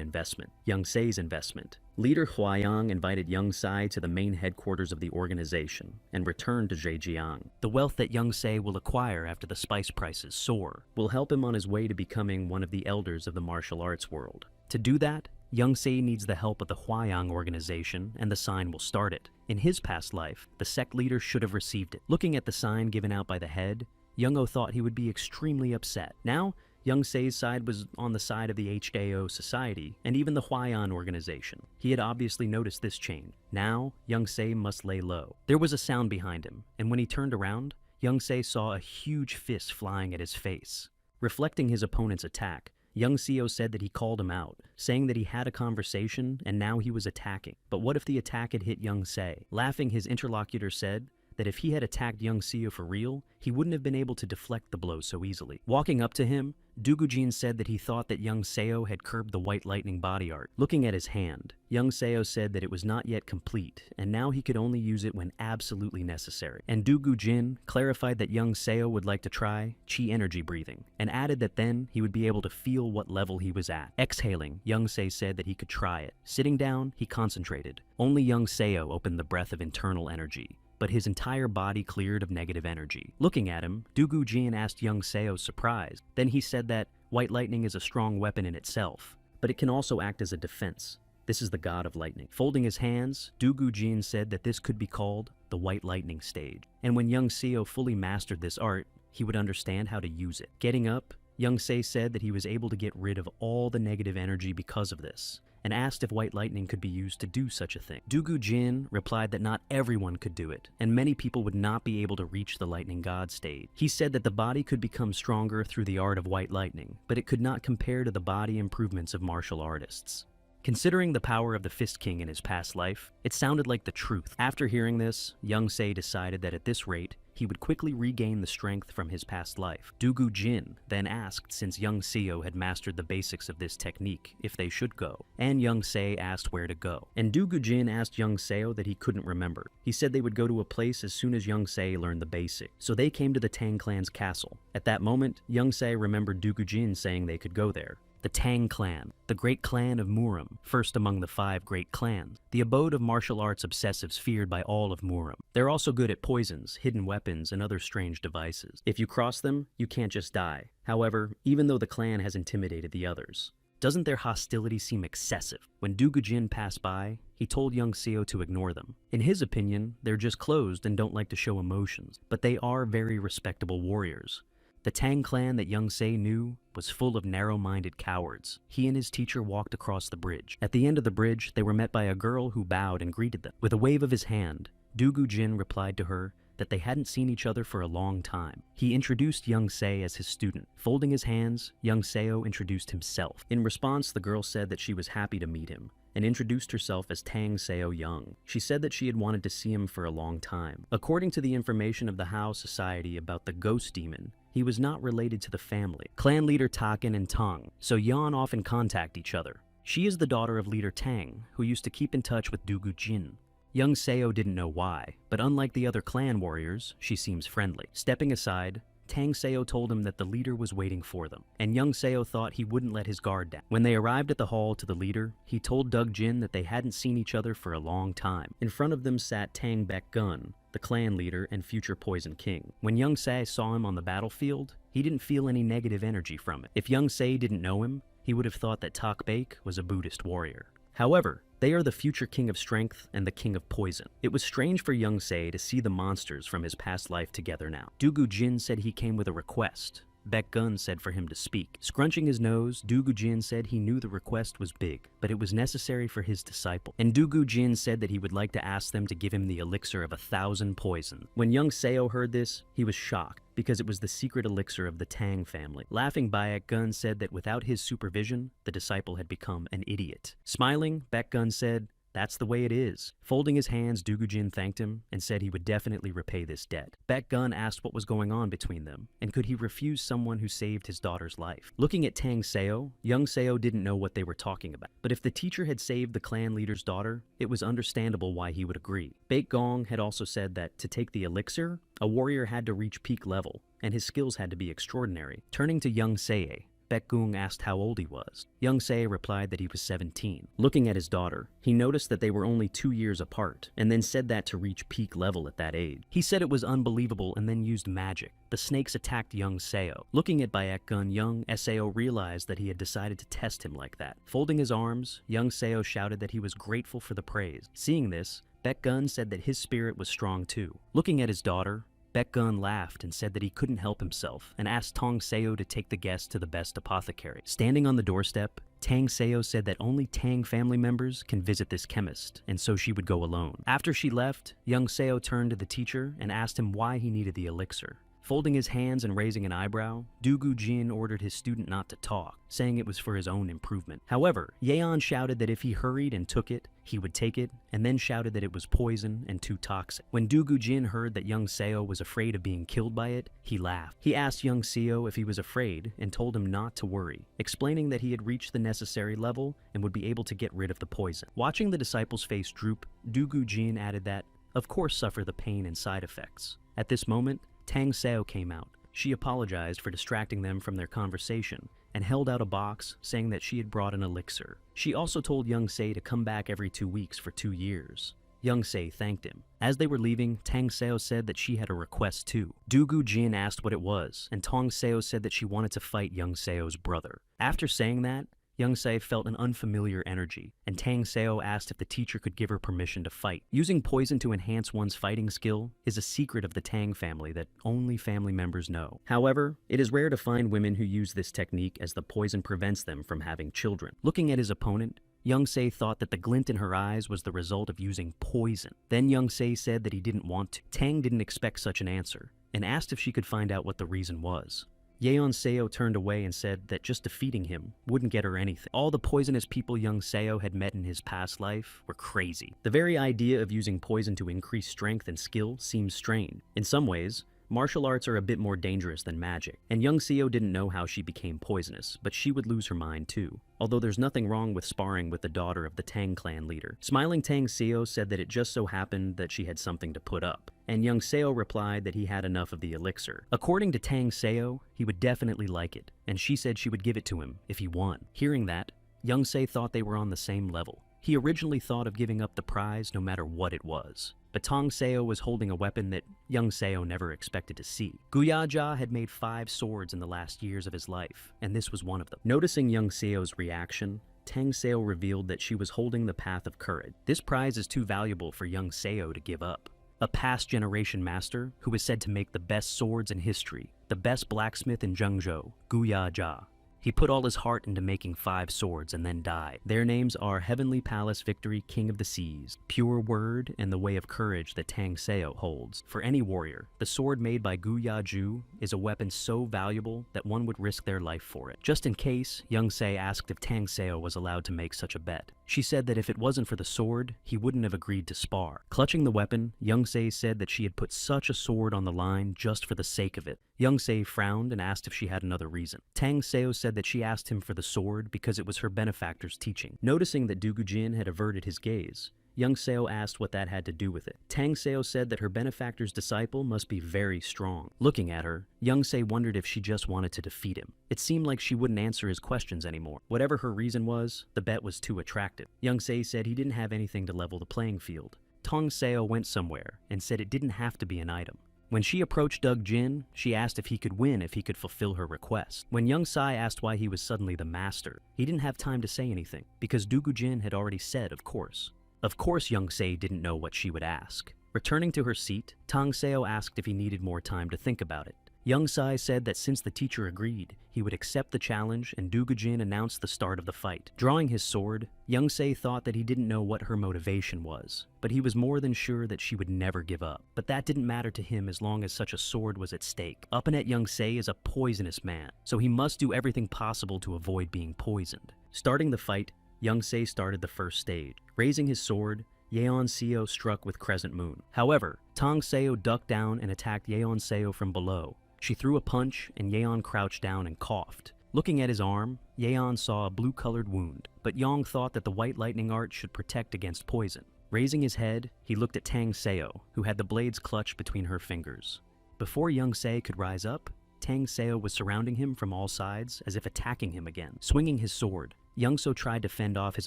investment, Young Se's investment. Leader Hwayang invited Young Se to the main headquarters of the organization and returned to Zhejiang. The wealth that Young Se will acquire after the spice prices soar will help him on his way to becoming one of the elders of the martial arts world. To do that, Young Se needs the help of the Hwayang organization, and the sign will start it. In his past life, the sect leader should have received it. Looking at the sign given out by the head, Young-O thought he would be extremely upset. Now, Young Se's side was on the side of the HKO Society and even the Hwayang organization. He had obviously noticed this change. Now, Young Se must lay low. There was a sound behind him, and when he turned around, Young Se saw a huge fist flying at his face. Reflecting his opponent's attack, Young Seo said that he called him out, saying that he had a conversation and now he was attacking. But what if the attack had hit Young Se? Laughing, his interlocutor said that if he had attacked Young Seo for real, he wouldn't have been able to deflect the blow so easily. Walking up to him, Dugujin said that he thought that Young Seo had curbed the White Lightning body art. Looking at his hand, Young Seo said that it was not yet complete, and now he could only use it when absolutely necessary. And Dugujin clarified that Young Seo would like to try chi energy breathing, and added that then he would be able to feel what level he was at. Exhaling, Young Se said that he could try it. Sitting down, he concentrated. Only Young Seo opened the breath of internal energy, but his entire body cleared of negative energy. Looking at him, Dugujin asked Young Seo, surprised. Then he said that White Lightning is a strong weapon in itself, but it can also act as a defense. This is the god of lightning. Folding his hands, Dugujin said that this could be called the White Lightning stage. And when Young Seo fully mastered this art, he would understand how to use it. Getting up, Young Se said that he was able to get rid of all the negative energy because of this, and asked if White Lightning could be used to do such a thing. Dugujin replied that not everyone could do it, and many people would not be able to reach the Lightning God stage. He said that the body could become stronger through the art of White Lightning, but it could not compare to the body improvements of martial artists. Considering the power of the Fist King in his past life, it sounded like the truth. After hearing this, Young Se decided that at this rate, he would quickly regain the strength from his past life. Dugujin then asked since Young Seo had mastered the basics of this technique if they should go, and Young Se asked where to go. And Dugujin asked Young Seo that he couldn't remember. He said they would go to a place as soon as Young Se learned the basics. So they came to the Tang clan's castle. At that moment, Young Se remembered Dugujin saying they could go there. The Tang clan, the great clan of Murim, first among the 5 great clans, the abode of martial arts obsessives feared by all of Murim. They're also good at poisons, hidden weapons, and other strange devices. If you cross them, you can't just die. However, even though the clan has intimidated the others, doesn't their hostility seem excessive? When Dugujin passed by, he told Young Seo to ignore them. In his opinion, they're just closed and don't like to show emotions, but they are very respectable warriors. The Tang clan that Young Se knew was full of narrow-minded cowards. He and his teacher walked across the bridge. At the end of the bridge, they were met by a girl who bowed and greeted them. With a wave of his hand, Dugu Jin replied to her that they hadn't seen each other for a long time. He introduced Young Se as his student. Folding his hands, Young Seo introduced himself. In response, the girl said that she was happy to meet him and introduced herself as Tang Seo Young. She said that she had wanted to see him for a long time. According to the information of the Hao Society about the ghost demon, he was not related to the family. Clan leader Takin and Tong, so Yan often contact each other. She is the daughter of leader Tang, who used to keep in touch with Dugu Jin. Young Seo didn't know why, but unlike the other clan warriors, she seems friendly. Stepping aside, Tang Seo told him that the leader was waiting for them, and Young Seo thought he wouldn't let his guard down. When they arrived at the hall to the leader, he told Doug Jin that they hadn't seen each other for a long time. In front of them sat Tang Baek Gun, the clan leader and future Poison King. When Young Se saw him on the battlefield, he didn't feel any negative energy from it. If Young Se didn't know him, he would have thought that Tak Baek was a Buddhist warrior. However, they are the future king of strength and the king of poison. It was strange for Young Se to see the monsters from his past life together now. Dugu Jin said he came with a request. Baek Gun said for him to speak. Scrunching his nose, Dugu Jin said he knew the request was big, but it was necessary for his disciple. And Dugu Jin said that he would like to ask them to give him the elixir of 1,000 poison. When Young Seo heard this, he was shocked, because it was the secret elixir of the Tang family. Laughing, Baek Gun said that without his supervision, the disciple had become an idiot. Smiling, Baek Gun said, "That's the way it is." Folding his hands, Dugu Jin thanked him and said he would definitely repay this debt. Baek Gun asked what was going on between them, and could he refuse someone who saved his daughter's life. Looking at Tang Seo, Young Seo didn't know what they were talking about. But if the teacher had saved the clan leader's daughter, it was understandable why he would agree. Baek Gong had also said that to take the elixir, a warrior had to reach peak level, and his skills had to be extraordinary. Turning to Young Se, Baek Gung asked how old he was. Young Se replied that he was 17. Looking at his daughter, he noticed that they were only 2 years apart, and then said that to reach peak level at that age. He said it was unbelievable and then used magic. The snakes attacked Young Seo. Looking at Baek Gun, Young Seo realized that he had decided to test him like that. Folding his arms, Young Seo shouted that he was grateful for the praise. Seeing this, Baek Gun said that his spirit was strong too. Looking at his daughter, Baek Gun laughed and said that he couldn't help himself and asked Tong Seo to take the guest to the best apothecary. Standing on the doorstep, Tang Seo said that only Tang family members can visit this chemist, and so she would go alone. After she left, Young Seo turned to the teacher and asked him why he needed the elixir. Folding his hands and raising an eyebrow, Dugu Jin ordered his student not to talk, saying it was for his own improvement. However, Yeon shouted that if he hurried and took it, he would take it, and then shouted that it was poison and too toxic. When Dugu Jin heard that Young Seo was afraid of being killed by it, he laughed. He asked Young Seo if he was afraid and told him not to worry, explaining that he had reached the necessary level and would be able to get rid of the poison. Watching the disciple's face droop, Dugu Jin added that, of course, suffer the pain and side effects. At this moment, Tang Seo came out. She apologized for distracting them from their conversation and held out a box saying that she had brought an elixir. She also told Young Se to come back every 2 weeks for 2 years. Young Se thanked him. As they were leaving, Tang Seo said that she had a request too. Dugu Jin asked what it was, and Tong Seo said that she wanted to fight Young Seo's brother. After saying that, Young Se felt an unfamiliar energy, and Tang Seo asked if the teacher could give her permission to fight. Using poison to enhance one's fighting skill is a secret of the Tang family that only family members know. However, it is rare to find women who use this technique as the poison prevents them from having children. Looking at his opponent, Young Se thought that the glint in her eyes was the result of using poison. Then Young Se said that he didn't want to. Tang didn't expect such an answer, and asked if she could find out what the reason was. Yeon Seo turned away and said that just defeating him wouldn't get her anything. All the poisonous people Young Seo had met in his past life were crazy. The very idea of using poison to increase strength and skill seems strange. In some ways, martial arts are a bit more dangerous than magic, and Young Seo didn't know how she became poisonous, but she would lose her mind too. Although there's nothing wrong with sparring with the daughter of the Tang clan leader. Smiling, Tang Seo said that it just so happened that she had something to put up, and Young Seo replied that he had enough of the elixir. According to Tang Seo, he would definitely like it, and she said she would give it to him if he won. Hearing that, Young Se thought they were on the same level. He originally thought of giving up the prize no matter what it was. But Tong Seo was holding a weapon that Young Seo never expected to see. Guyaja had made 5 swords in the last years of his life, and this was one of them. Noticing Young Seo's reaction, Tang Seo revealed that she was holding the Path of Courage. This prize is too valuable for Young Seo to give up. A past generation master who is said to make the best swords in history, the best blacksmith in Zhengzhou, Guya Jia. He put all his heart into making 5 swords and then died. Their names are Heavenly Palace Victory, King of the Seas, Pure Word, and the Way of Courage that Tang Seo holds. For any warrior, the sword made by Gu Yaju is a weapon so valuable that one would risk their life for it. Just in case, Young Se asked if Tang Seo was allowed to make such a bet. She said that if it wasn't for the sword, he wouldn't have agreed to spar. Clutching the weapon, Young Se said that she had put such a sword on the line just for the sake of it. Young Se frowned and asked if she had another reason. Tang Seo said that she asked him for the sword because it was her benefactor's teaching. Noticing that Du Gujin had averted his gaze, Young Seo asked what that had to do with it. Tang Seo said that her benefactor's disciple must be very strong. Looking at her, Young Se wondered if she just wanted to defeat him. It seemed like she wouldn't answer his questions anymore. Whatever her reason was, the bet was too attractive. Young Se said he didn't have anything to level the playing field. Tang Seo went somewhere and said it didn't have to be an item. When she approached Doug Jin, she asked if he could win if he could fulfill her request. When Young Sai asked why he was suddenly the master, he didn't have time to say anything, because Du Gujin had already said of course. Of course Young Se didn't know what she would ask. Returning to her seat, Tang Seo asked if he needed more time to think about it. Young Sai said that since the teacher agreed, he would accept the challenge, and Du Gujin announced the start of the fight. Drawing his sword, Young Se thought that he didn't know what her motivation was, but he was more than sure that she would never give up. But that didn't matter to him as long as such a sword was at stake. Up and at Young Se is a poisonous man, so he must do everything possible to avoid being poisoned. Starting the fight, Young Se started the first stage. Raising his sword, Yeon Seo struck with Crescent Moon. However, Tang Seo ducked down and attacked Yeon Seo from below. She threw a punch, and Yeon crouched down and coughed. Looking at his arm, Yeon saw a blue-colored wound, but Yong thought that the white lightning art should protect against poison. Raising his head, he looked at Tang Seo, who had the blades clutched between her fingers. Before Young Se could rise up, Tang Seo was surrounding him from all sides, as if attacking him again. Swinging his sword, Young So tried to fend off his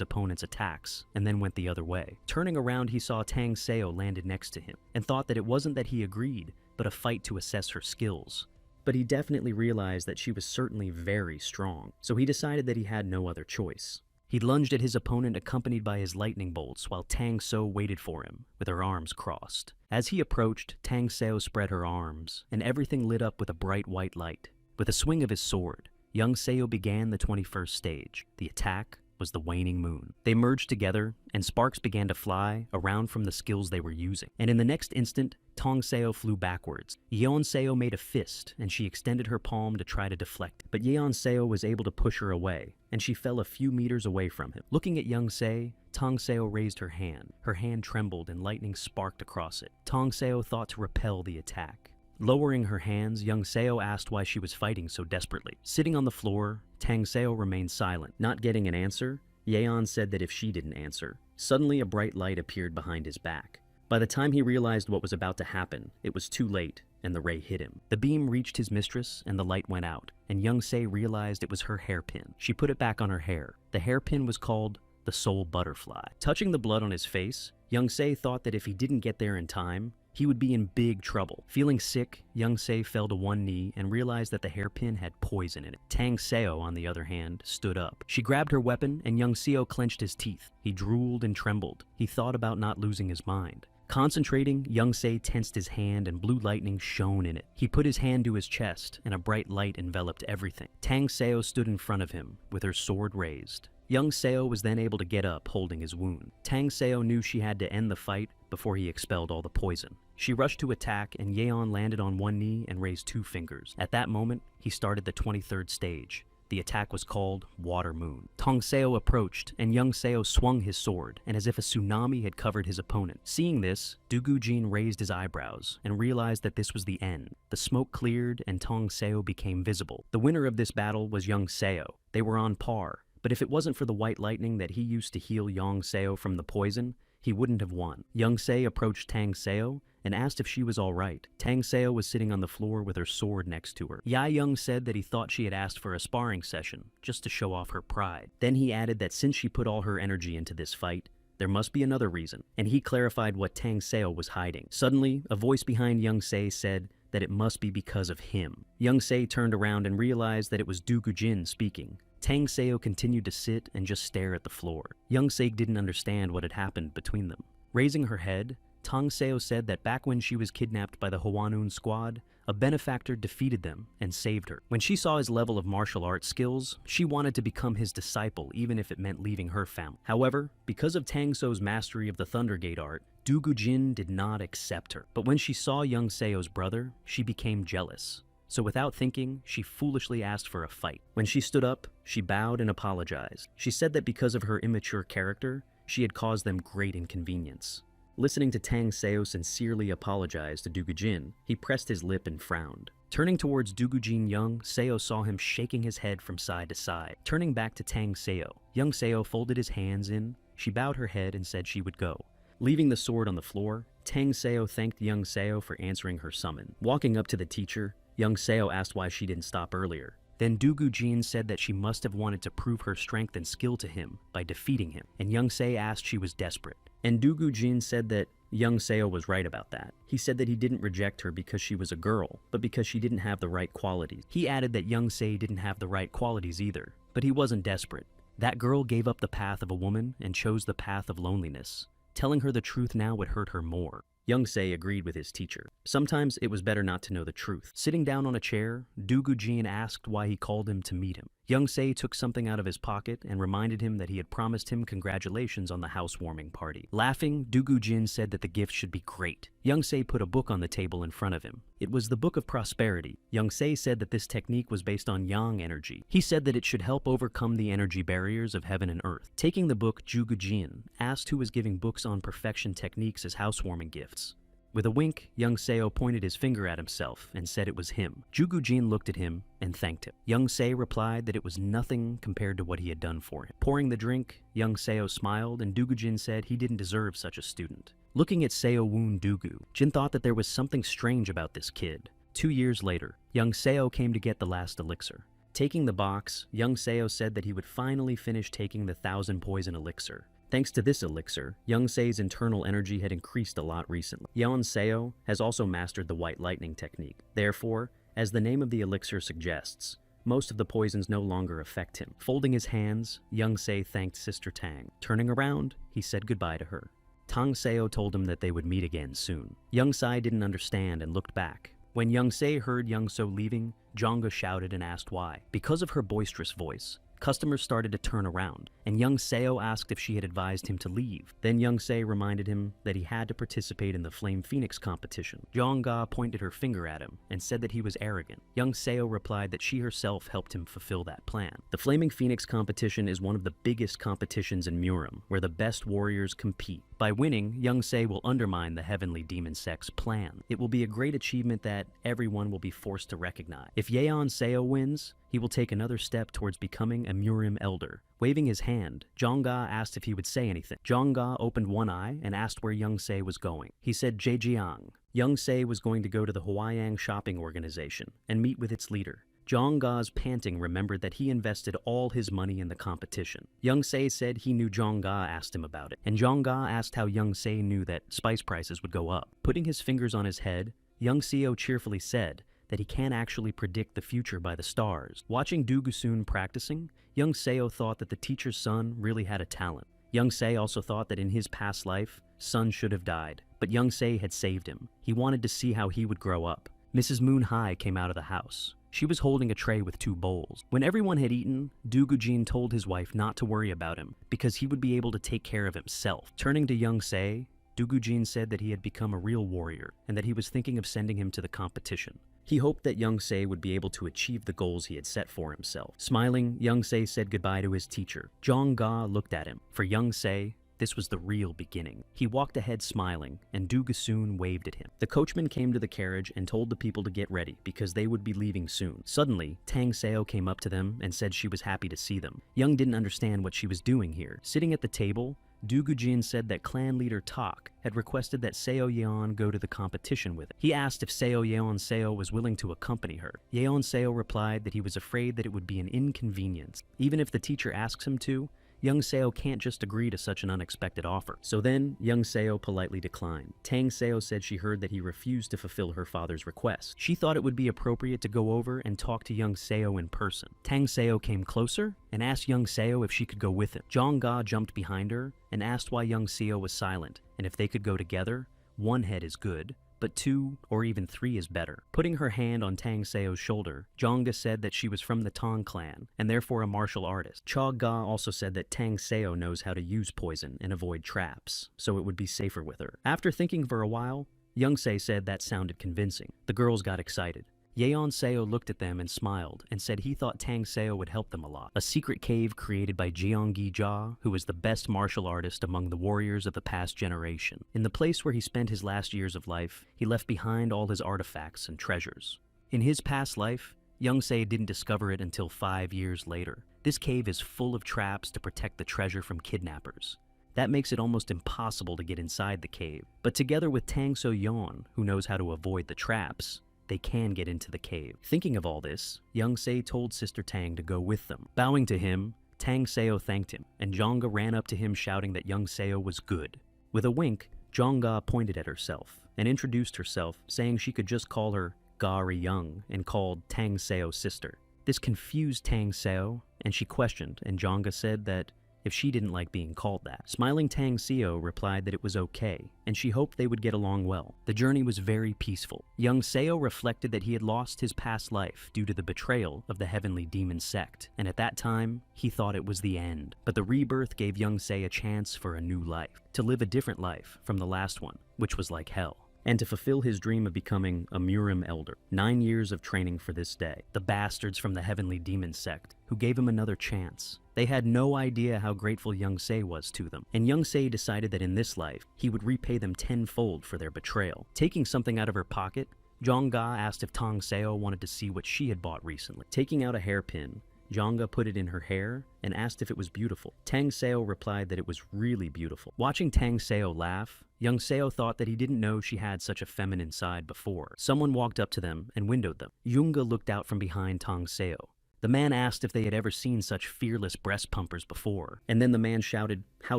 opponent's attacks, and then went the other way. Turning around, he saw Tang Seo landed next to him, and thought that it wasn't that he agreed, but a fight to assess her skills. But he definitely realized that she was certainly very strong, so he decided that he had no other choice. He lunged at his opponent accompanied by his lightning bolts while Tang Seo waited for him, with her arms crossed. As he approached, Tang Seo spread her arms, and everything lit up with a bright white light. With a swing of his sword, Young Seo began the 21st stage. The attack was the waning moon. They merged together, and sparks began to fly around from the skills they were using. And in the next instant, Tang Seo flew backwards. Yeon Seo made a fist, and she extended her palm to try to deflect. But Yeon Seo was able to push her away, and she fell a few meters away from him. Looking at Young Se, Tang Seo raised her hand. Her hand trembled, and lightning sparked across it. Tang Seo thought to repel the attack. Lowering her hands, Young Seo asked why she was fighting so desperately. Sitting on the floor, Tang Seo remained silent. Not getting an answer, Yeon said that if she didn't answer. Suddenly, a bright light appeared behind his back. By the time he realized what was about to happen, it was too late, and the ray hit him. The beam reached his mistress, and the light went out, and Young Se realized it was her hairpin. She put it back on her hair. The hairpin was called the Soul Butterfly. Touching the blood on his face, Young Se thought that if he didn't get there in time, he would be in big trouble. Feeling sick, Young Se fell to one knee and realized that the hairpin had poison in it. Tang Seo, on the other hand, stood up. She grabbed her weapon, and Young Seo clenched his teeth. He drooled and trembled. He thought about not losing his mind. Concentrating, Young Se tensed his hand, and blue lightning shone in it. He put his hand to his chest, and a bright light enveloped everything. Tang Seo stood in front of him, with her sword raised. Young Seo was then able to get up, holding his wound. Tang Seo knew she had to end the fight before he expelled all the poison. She rushed to attack, and Yeon landed on one knee and raised 2 fingers. At that moment, he started the 23rd stage. The attack was called Water Moon. Tang Seo approached, and Young Seo swung his sword, and as if a tsunami had covered his opponent. Seeing this, Du Gujin raised his eyebrows and realized that this was the end. The smoke cleared, and Tang Seo became visible. The winner of this battle was Young Seo. They were on par, but if it wasn't for the white lightning that he used to heal Young Seo from the poison, he wouldn't have won. Young Se approached Tang Seo and asked if she was all right. Tang Seo was sitting on the floor with her sword next to her. Ya Young said that he thought she had asked for a sparring session, just to show off her pride. Then he added that since she put all her energy into this fight, there must be another reason, and he clarified what Tang Seo was hiding. Suddenly, a voice behind Young Se said that it must be because of him. Young Se turned around and realized that it was Du Gujin speaking. Tang Seo continued to sit and just stare at the floor. Young Se didn't understand what had happened between them. Raising her head, Tang Seo said that back when she was kidnapped by the Hwanun squad, a benefactor defeated them and saved her. When she saw his level of martial arts skills, she wanted to become his disciple even if it meant leaving her family. However, because of Tang Seo's mastery of the Thundergate art, Dugu Jin did not accept her. But when she saw young Seo's brother, she became jealous. So without thinking, she foolishly asked for a fight. When she stood up, she bowed and apologized. She said that because of her immature character, she had caused them great inconvenience. Listening to Tang Seo sincerely apologize to Dugu Jin, he pressed his lip and frowned. Turning towards Dugu Jin, young Seo saw him shaking his head from side to side. Turning back to Tang Seo, young Seo folded his hands in, she bowed her head and said she would go. Leaving the sword on the floor, Tang Seo thanked young Seo for answering her summon. Walking up to the teacher, young Seo asked why she didn't stop earlier. Then Dugu Jin said that she must have wanted to prove her strength and skill to him by defeating him, and young Seo asked she was desperate. And Dugu Jin said that young Seo was right about that. He said that he didn't reject her because she was a girl, but because she didn't have the right qualities. He added that young Seo didn't have the right qualities either, but he wasn't desperate. That girl gave up the path of a woman and chose the path of loneliness. Telling her the truth now would hurt her more. Young Se agreed with his teacher. Sometimes it was better not to know the truth. Sitting down on a chair, Dugu Jin asked why he called him to meet him. Young Se took something out of his pocket and reminded him that he had promised him congratulations on the housewarming party. Laughing, Dugu Jin said that the gift should be great. Young Se put a book on the table in front of him. It was the Book of Prosperity. Young Se said that this technique was based on yang energy. He said that it should help overcome the energy barriers of heaven and earth. Taking the book, Dugu Jin asked who was giving books on perfection techniques as housewarming gifts. With a wink, young Seo pointed his finger at himself and said it was him. Dugu Jin looked at him and thanked him. Young Se replied that it was nothing compared to what he had done for him. Pouring the drink, young Seo smiled and Dugu Jin said he didn't deserve such a student. Looking at Seo Woon Dugu, Jin thought that there was something strange about this kid. 2 years later, young Seo came to get the last elixir. Taking the box, young Seo said that he would finally finish taking the 1,000 poison elixir. Thanks to this elixir, young Se's internal energy had increased a lot recently. Yeon Seo has also mastered the white lightning technique. Therefore, as the name of the elixir suggests, most of the poisons no longer affect him. Folding his hands, young Se thanked Sister Tang. Turning around, he said goodbye to her. Tang Seo told him that they would meet again soon. Young Sai didn't understand and looked back. When young Se heard young So leaving, Jonga shouted and asked why. Because of her boisterous voice, customers started to turn around, and young Seo asked if she had advised him to leave. Then young Se reminded him that he had to participate in the Flame Phoenix competition. Jongga pointed her finger at him and said that he was arrogant. Young Seo replied that she herself helped him fulfill that plan. The Flaming Phoenix competition is one of the biggest competitions in Murim, where the best warriors compete. By winning, young Se will undermine the Heavenly Demon Sect's plan. It will be a great achievement that everyone will be forced to recognize. If Yeon Seo wins, he will take another step towards becoming a Murim elder. Waving his hand, Jongga asked if he would say anything. Jongga opened one eye and asked where young Se was going. He said Jejiang. Young Se was going to go to the Hwayang shopping organization and meet with its leader. Jongga's panting remembered that he invested all his money in the competition. Young Se said he knew Jongga asked him about it, and Jongga asked how young Se knew that spice prices would go up. Putting his fingers on his head, young Seo cheerfully said that he can't actually predict the future by the stars. Watching Dugusun practicing, young Seo thought that the teacher's son really had a talent. Young Se also thought that in his past life, Sun should have died, but young Se had saved him. He wanted to see how he would grow up. Mrs. Moon Hai came out of the house. She was holding a tray with 2 bowls. When everyone had eaten, Dugu Jin told his wife not to worry about him because he would be able to take care of himself. Turning to young Se, Dugu Jin said that he had become a real warrior and that he was thinking of sending him to the competition. He hoped that young Se would be able to achieve the goals he had set for himself. Smiling, young Se said goodbye to his teacher. Jongga looked at him. For young Se, this was the real beginning. He walked ahead smiling, and Dugusun waved at him. The coachman came to the carriage and told the people to get ready because they would be leaving soon. Suddenly, Tang Seo came up to them and said she was happy to see them. Young didn't understand what she was doing here. Sitting at the table, Dugu Jin said that clan leader Tak had requested that Seo Yeon go to the competition with it. He asked if Seo Yeon Seo was willing to accompany her. Yeon Seo replied that he was afraid that it would be an inconvenience. Even if the teacher asks him to, young Seo can't just agree to such an unexpected offer. So then, young Seo politely declined. Tang Seo said she heard that he refused to fulfill her father's request. She thought it would be appropriate to go over and talk to young Seo in person. Tang Seo came closer and asked young Seo if she could go with him. Jongga jumped behind her and asked why young Seo was silent and if they could go together one head is good, but 2 or even 3 is better. Putting her hand on Tang Seo's shoulder, Jonga said that she was from the Tang clan and therefore a martial artist. Cha Ga also said that Tang Seo knows how to use poison and avoid traps, so it would be safer with her. After thinking for a while, Youngse said that sounded convincing. The girls got excited. Yeon Seo looked at them and smiled and said he thought Tang Seo would help them a lot. A secret cave created by Jeonggi Ja, who was the best martial artist among the warriors of the past generation. In the place where he spent his last years of life, he left behind all his artifacts and treasures. In his past life, Youngse didn't discover it until 5 years later. This cave is full of traps to protect the treasure from kidnappers. That makes it almost impossible to get inside the cave. But together with Tang So-yeon, who knows how to avoid the traps, they can get into the cave. Thinking of all this, Youngse told Sister Tang to go with them. Bowing to him, Tang Seo thanked him, and Jonga ran up to him shouting that Young Seo was good. With a wink, Jonga pointed at herself and introduced herself, saying she could just call her Gari Young and called Tang Seo sister. This confused Tang Seo, and she questioned, and Jonga said that if she didn't like being called that. Smiling Tang Seo replied that it was okay, and she hoped they would get along well. The journey was very peaceful. Young Seo reflected that he had lost his past life due to the betrayal of the heavenly demon sect, and at that time, he thought it was the end. But the rebirth gave Young Se a chance for a new life, to live a different life from the last one, which was like hell, and to fulfill his dream of becoming a Murim elder. 9 years of training for this day. The bastards from the heavenly demon sect, who gave him another chance. They had no idea how grateful Young Se was to them, and Young Se decided that in this life, he would repay them tenfold for their betrayal. Taking something out of her pocket, Jongga asked if Tang Seo wanted to see what she had bought recently. Taking out a hairpin, Jongga put it in her hair and asked if it was beautiful. Tang Seo replied that it was really beautiful. Watching Tang Seo laugh, Young Seo thought that he didn't know she had such a feminine side before. Someone walked up to them and windowed them. Yoonga looked out from behind Tang Seo. The man asked if they had ever seen such fearless breast pumpers before, and then the man shouted, "How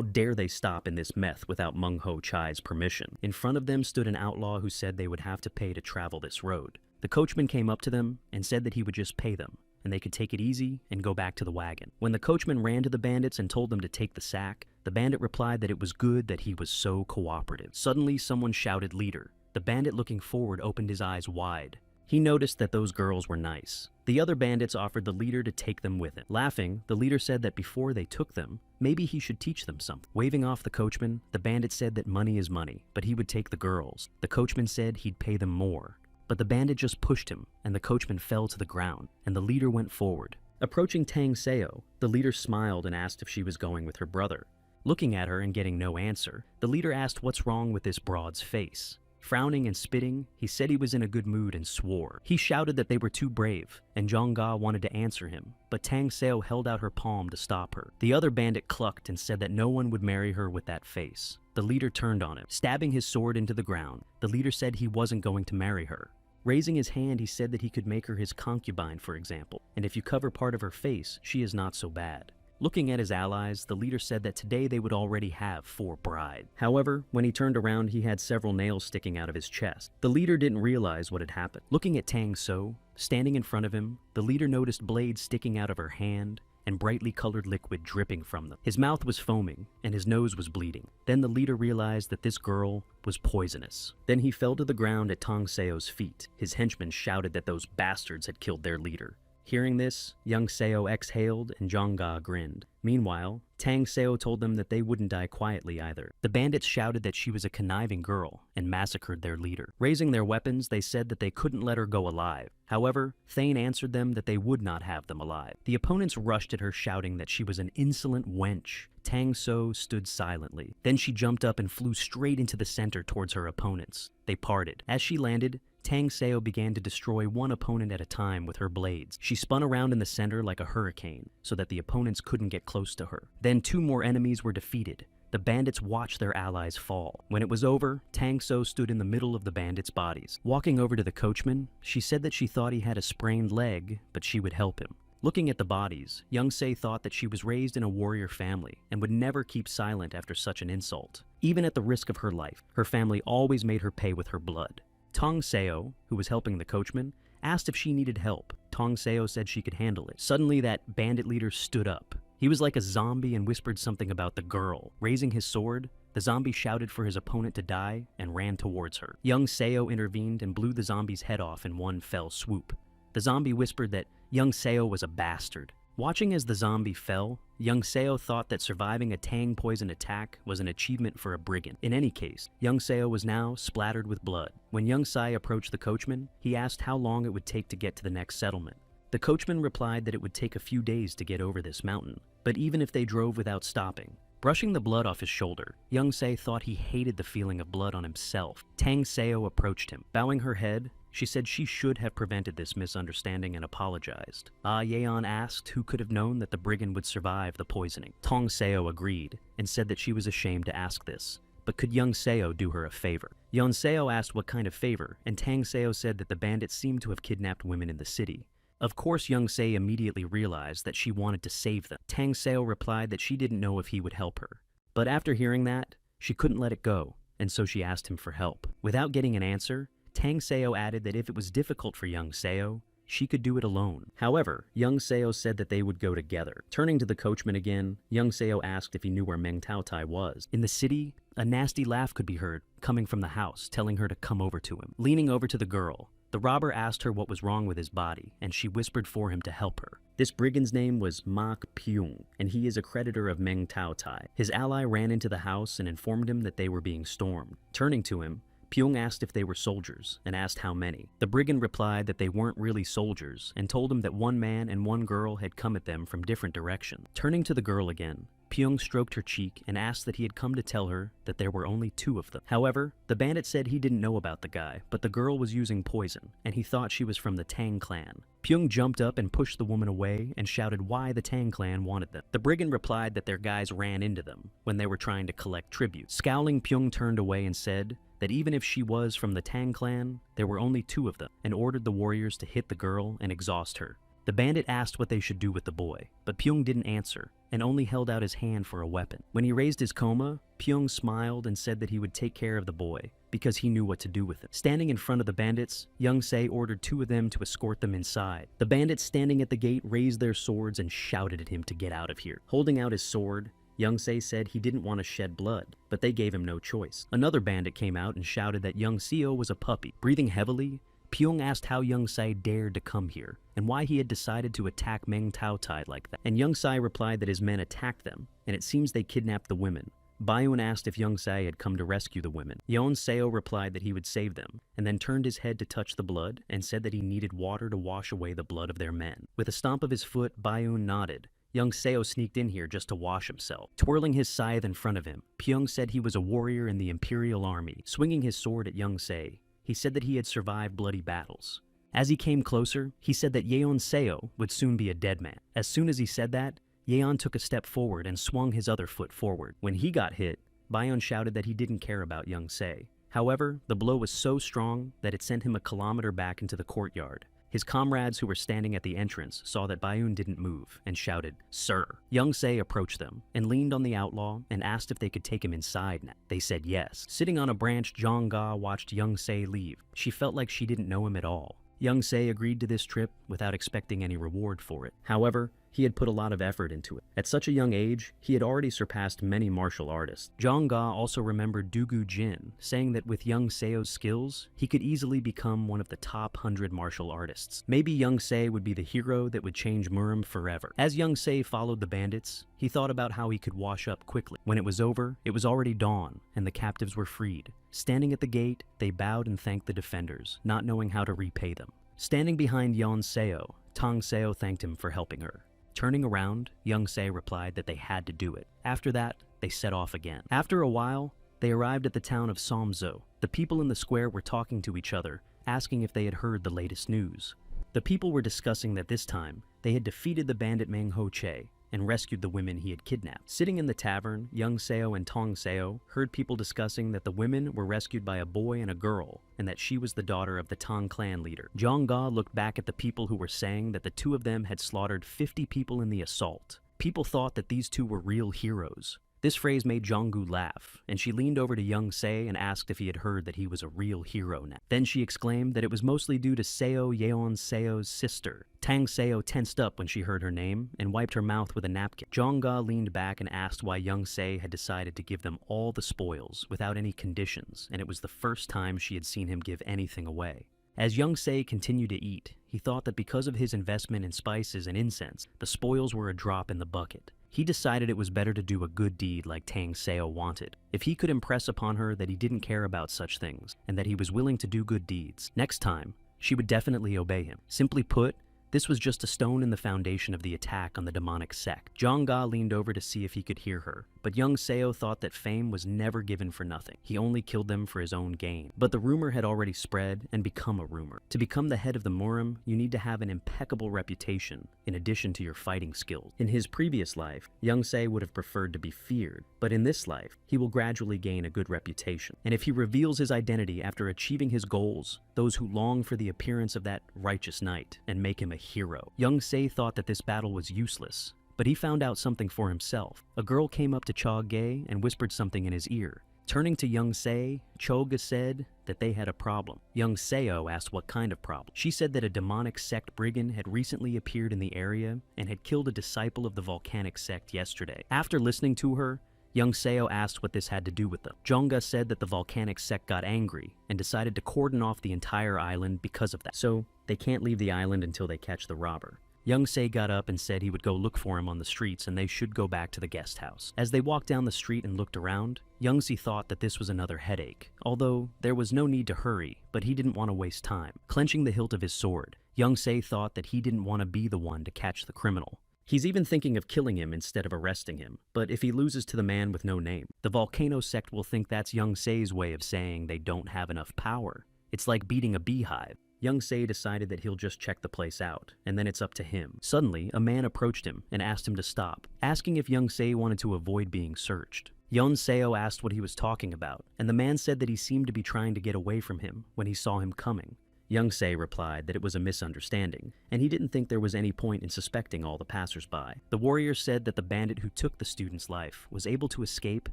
dare they stop in this meth without Mung Ho Chai's permission?" In front of them stood an outlaw who said they would have to pay to travel this road. The coachman came up to them and said that he would just pay them, and they could take it easy and go back to the wagon. When the coachman ran to the bandits and told them to take the sack, the bandit replied that it was good that he was so cooperative. Suddenly, someone shouted, "Leader." The bandit, looking forward, opened his eyes wide. He noticed that those girls were nice. The other bandits offered the leader to take them with him. Laughing, the leader said that before they took them, maybe he should teach them something. Waving off the coachman, the bandit said that money is money, but he would take the girls. The coachman said he'd pay them more. But the bandit just pushed him, and the coachman fell to the ground, and the leader went forward. Approaching Tang Seo, the leader smiled and asked if she was going with her brother. Looking at her and getting no answer, the leader asked what's wrong with this broad's face. Frowning and spitting, he said he was in a good mood and swore. He shouted that they were too brave, and Jongga wanted to answer him, but Tang Seo held out her palm to stop her. The other bandit clucked and said that no one would marry her with that face. The leader turned on him. Stabbing his sword into the ground, the leader said he wasn't going to marry her. Raising his hand, he said that he could make her his concubine, for example, and if you cover part of her face, she is not so bad. Looking at his allies, the leader said that today they would already have 4 brides. However, when he turned around, he had several nails sticking out of his chest. The leader didn't realize what had happened. Looking at Tang So, standing in front of him, the leader noticed blades sticking out of her hand and brightly colored liquid dripping from them. His mouth was foaming, and his nose was bleeding. Then the leader realized that this girl was poisonous. Then he fell to the ground at Tang Seo's feet. His henchmen shouted that those bastards had killed their leader. Hearing this, Young Seo exhaled and Jongga grinned. Meanwhile, Tang Seo told them that they wouldn't die quietly either. The bandits shouted that she was a conniving girl and massacred their leader. Raising their weapons, they said that they couldn't let her go alive. However, Thane answered them that they would not have them alive. The opponents rushed at her shouting that she was an insolent wench. Tang So stood silently. Then she jumped up and flew straight into the center towards her opponents. They parted. As she landed, Tang Seo began to destroy one opponent at a time with her blades. She spun around in the center like a hurricane, so that the opponents couldn't get close to her. Then 2 more enemies were defeated. The bandits watched their allies fall. When it was over, Tang So stood in the middle of the bandits' bodies. Walking over to the coachman, she said that she thought he had a sprained leg, but she would help him. Looking at the bodies, Young Se thought that she was raised in a warrior family and would never keep silent after such an insult. Even at the risk of her life, her family always made her pay with her blood. Tang Seo, who was helping the coachman, asked if she needed help. Tang Seo said she could handle it. Suddenly, that bandit leader stood up. He was like a zombie and whispered something about the girl. Raising his sword, The zombie shouted for his opponent to die and ran towards her. Young Seo intervened and blew the zombie's head off in one fell swoop. The zombie whispered that Young Seo was a bastard. Watching as the zombie fell, Young Seo thought that surviving a Tang poison attack was an achievement for a brigand. In any case, Young Seo was now splattered with blood. When Young Sai approached the coachman, he asked how long it would take to get to the next settlement. The coachman replied that it would take a few days to get over this mountain, but even if they drove without stopping. Brushing the blood off his shoulder, Young Se thought he hated the feeling of blood on himself. Tang Seo approached him. Bowing her head, she said she should have prevented this misunderstanding and apologized. Yeon asked who could have known that the brigand would survive the poisoning. Tong Seo agreed and said that she was ashamed to ask this. But could Young Seo do her a favor? Yeon Seo asked what kind of favor, and Tang Seo said that the bandits seemed to have kidnapped women in the city. Of course, Young Se immediately realized that she wanted to save them. Tang Seo replied that she didn't know if he would help her. But after hearing that, she couldn't let it go, and so she asked him for help. Without getting an answer, Tang Seo added that if it was difficult for Young Seo, she could do it alone. However, Young Seo said that they would go together. Turning to the coachman again, Young Seo asked if he knew where Meng Tao Tai was. In the city, a nasty laugh could be heard coming from the house, telling her to come over to him. Leaning over to the girl, the robber asked her what was wrong with his body, and she whispered for him to help her. This brigand's name was Mak Pyung, and he is a creditor of Meng Tao Tai. His ally ran into the house and informed him that they were being stormed. Turning to him, Pyung asked if they were soldiers, and asked how many. The brigand replied that they weren't really soldiers, and told him that one man and one girl had come at them from different directions. Turning to the girl again, Pyung stroked her cheek and asked that he had come to tell her that there were only two of them. However, the bandit said he didn't know about the guy, but the girl was using poison, and he thought she was from the Tang clan. Pyung jumped up and pushed the woman away and shouted why the Tang clan wanted them. The brigand replied that their guys ran into them when they were trying to collect tribute. Scowling, Pyung turned away and said that even if she was from the Tang clan, there were only two of them, and ordered the warriors to hit the girl and exhaust her. The bandit asked what they should do with the boy, but Pyung didn't answer, and only held out his hand for a weapon. When he raised his koma, Pyung smiled and said that he would take care of the boy, because he knew what to do with it. Standing in front of the bandits, Young Se ordered two of them to escort them inside. The bandits standing at the gate raised their swords and shouted at him to get out of here. Holding out his sword, Young Se said he didn't want to shed blood, but they gave him no choice. Another bandit came out and shouted that Young Seo was a puppy. Breathing heavily, Pyung asked how Young Sai dared to come here, and why he had decided to attack Meng Tao Tai like that. And Young Sai replied that his men attacked them, and it seems they kidnapped the women. Bayun asked if Young Sai had come to rescue the women. Yeon Seo replied that he would save them, and then turned his head to touch the blood, and said that he needed water to wash away the blood of their men. With a stomp of his foot, Bayun nodded. Young Seo sneaked in here just to wash himself. Twirling his scythe in front of him, Pyung said he was a warrior in the Imperial Army. Swinging his sword at Young Se, he said that he had survived bloody battles. As he came closer, he said that Yeon Seo would soon be a dead man. As soon as he said that, Yeon took a step forward and swung his other foot forward. When he got hit, Bayun shouted that he didn't care about Young Se. However, the blow was so strong that it sent him a kilometer back into the courtyard. His comrades who were standing at the entrance saw that Bayun didn't move and shouted, "Sir." Young Se approached them and leaned on the outlaw and asked if they could take him inside now. They said yes. Sitting on a branch, Jong Ga watched Young Se leave. She felt like she didn't know him at all. Young Se agreed to this trip without expecting any reward for it. However, he had put a lot of effort into it. At such a young age, he had already surpassed many martial artists. Jong Ga also remembered Dugu Jin, saying that with Young Seo's skills, he could easily become one of the top 100 martial artists. Maybe Young Se would be the hero that would change Murim forever. As Young Se followed the bandits, he thought about how he could wash up quickly. When it was over, it was already dawn, and the captives were freed. Standing at the gate, they bowed and thanked the defenders, not knowing how to repay them. Standing behind Yeon Seo, Tong Seo thanked him for helping her. Turning around, Young Se replied that they had to do it. After that, they set off again. After a while, they arrived at the town of Somzo. The people in the square were talking to each other, asking if they had heard the latest news. The people were discussing that this time, they had defeated the bandit Meng Ho Che and rescued the women he had kidnapped. Sitting in the tavern, Young Seo and Tong Seo heard people discussing that the women were rescued by a boy and a girl, and that she was the daughter of the Tang clan leader. Jong Ga looked back at the people who were saying that the two of them had slaughtered 50 people in the assault. People thought that these two were real heroes. This phrase made Jonggu laugh, and she leaned over to Young Se and asked if he had heard that he was a real hero now. Then she exclaimed that it was mostly due to Seo Yeon Seo's sister. Tang Seo tensed up when she heard her name and wiped her mouth with a napkin. Jongga leaned back and asked why Young Se had decided to give them all the spoils without any conditions, and it was the first time she had seen him give anything away. As Young Se continued to eat, he thought that because of his investment in spices and incense, the spoils were a drop in the bucket. He decided it was better to do a good deed like Tang Seo wanted. If he could impress upon her that he didn't care about such things, and that he was willing to do good deeds, next time, she would definitely obey him. Simply put, this was just a stone in the foundation of the attack on the demonic sect. Jongga leaned over to see if he could hear her, but Young Seo thought that fame was never given for nothing. He only killed them for his own gain. But the rumor had already spread and become a rumor. To become the head of the Murim, you need to have an impeccable reputation, in addition to your fighting skills. In his previous life, Young Se would have preferred to be feared, but in this life, he will gradually gain a good reputation. And if he reveals his identity after achieving his goals, those who long for the appearance of that righteous knight and make him a hero. Young Se thought that this battle was useless, but he found out something for himself. A girl came up to Choge and whispered something in his ear. Turning to Young Se, Choge said that they had a problem. Young Seo asked what kind of problem. She said that a demonic sect brigand had recently appeared in the area and had killed a disciple of the volcanic sect yesterday. After listening to her, Young Seo asked what this had to do with them. Jongga said that the volcanic sect got angry and decided to cordon off the entire island because of that. So they can't leave the island until they catch the robber. Young Se got up and said he would go look for him on the streets and they should go back to the guest house. As they walked down the street and looked around, Young Se thought that this was another headache, although there was no need to hurry, but he didn't want to waste time. Clenching the hilt of his sword, Young Se thought that he didn't want to be the one to catch the criminal. He's even thinking of killing him instead of arresting him, but if he loses to the man with no name, the volcano sect will think that's Young Se's way of saying they don't have enough power. It's like beating a beehive. Young Se decided that he'll just check the place out, and then it's up to him. Suddenly, a man approached him and asked him to stop, asking if Young Se wanted to avoid being searched. Young Seo asked what he was talking about, and the man said that he seemed to be trying to get away from him when he saw him coming. Young Se replied that it was a misunderstanding, and he didn't think there was any point in suspecting all the passers-by. The warrior said that the bandit who took the student's life was able to escape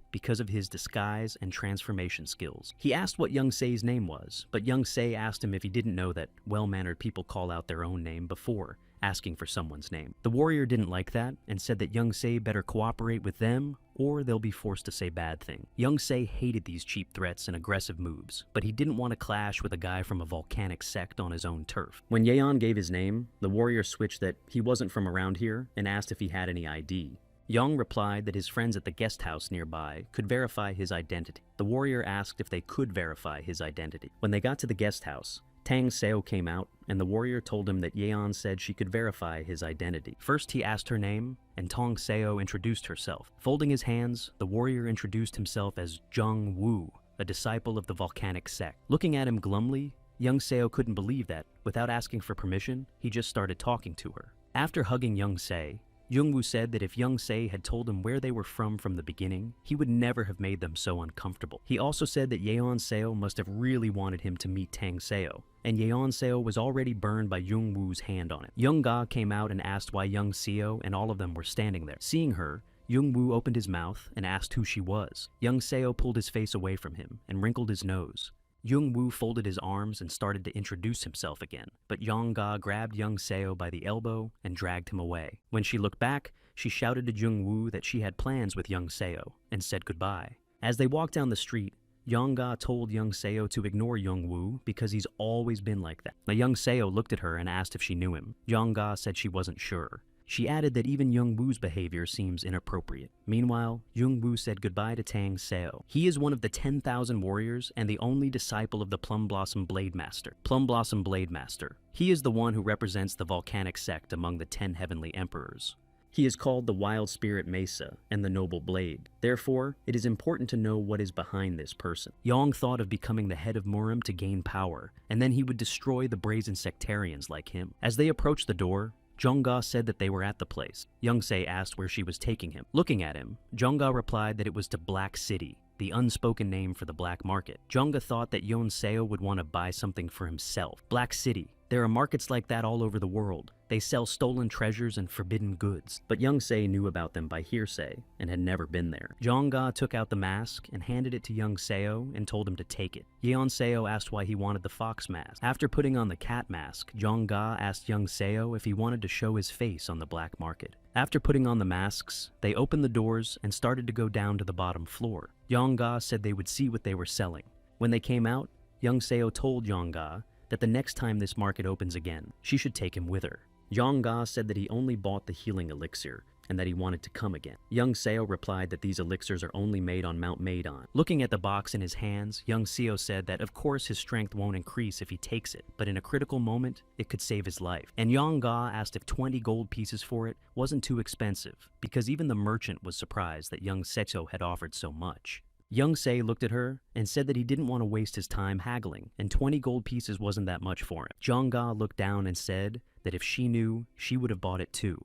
because of his disguise and transformation skills. He asked what Young Se's name was, but Young Se asked him if he didn't know that well-mannered people call out their own name before asking for someone's name. The warrior didn't like that and said that Young Se better cooperate with them or they'll be forced to say bad things. Young Se hated these cheap threats and aggressive moves, but he didn't want to clash with a guy from a volcanic sect on his own turf. When Yeon gave his name, the warrior switched that he wasn't from around here and asked if he had any ID. Young replied that his friends at the guest house nearby could verify his identity. The warrior asked if they could verify his identity. When they got to the guest house, Tang Seo came out, and the warrior told him that Yeon said she could verify his identity. First, he asked her name, and Tang Seo introduced herself. Folding his hands, the warrior introduced himself as Jung Woo, a disciple of the volcanic sect. Looking at him glumly, Young Seo couldn't believe that, without asking for permission, he just started talking to her. After hugging Young Se, Jungwoo said that if Young Se had told him where they were from the beginning, he would never have made them so uncomfortable. He also said that Yeon Seo must have really wanted him to meet Tang Seo, and Yeon Seo was already burned by Jungwoo's hand on it. Young Ga came out and asked why Young Seo and all of them were standing there. Seeing her, Jungwoo opened his mouth and asked who she was. Young Seo pulled his face away from him and wrinkled his nose. Jungwoo folded his arms and started to introduce himself again, but Yong-ga grabbed Young Seo by the elbow and dragged him away. When she looked back, she shouted to Jungwoo that she had plans with Young Seo and said goodbye. As they walked down the street, Yong-ga told Young Seo to ignore Jungwoo because he's always been like that. Now Young Seo looked at her and asked if she knew him. Yong-ga said she wasn't sure. She added that even Jungwoo's behavior seems inappropriate. Meanwhile, Jungwoo said goodbye to Tang Seo. He is one of the 10,000 warriors and the only disciple of the Plum Blossom Blade Master. Plum Blossom Blade Master. He is the one who represents the volcanic sect among the 10 heavenly emperors. He is called the Wild Spirit Mesa and the Noble Blade. Therefore, it is important to know what is behind this person. Yong thought of becoming the head of Murim to gain power, and then he would destroy the brazen sectarians like him. As they approached the door, Jong-ga said that they were at the place. Young Se asked where she was taking him. Looking at him, Jong-ga replied that it was to Black City, the unspoken name for the black market. Jong-ga thought that Yeon Seo would want to buy something for himself. Black City. There are markets like that all over the world. They sell stolen treasures and forbidden goods. But Young Se knew about them by hearsay and had never been there. Jong-ga took out the mask and handed it to Young Seo and told him to take it. Yeon Seo asked why he wanted the fox mask. After putting on the cat mask, Jong-ga asked Young Seo if he wanted to show his face on the black market. After putting on the masks, they opened the doors and started to go down to the bottom floor. Jong-ga said they would see what they were selling. When they came out, Young Seo told Jong-ga that the next time this market opens again, she should take him with her. Jong-ga said that he only bought the healing elixir and that he wanted to come again. Young Seo replied that these elixirs are only made on Mount Meidon. Looking at the box in his hands, Young Seo said that of course his strength won't increase if he takes it, but in a critical moment, it could save his life. And Jong-ga asked if 20 gold pieces for it wasn't too expensive, because even the merchant was surprised that Young Seo had offered so much. Young Se looked at her and said that he didn't want to waste his time haggling, and 20 gold pieces wasn't that much for him. Jong-ga looked down and said that if she knew, she would have bought it too.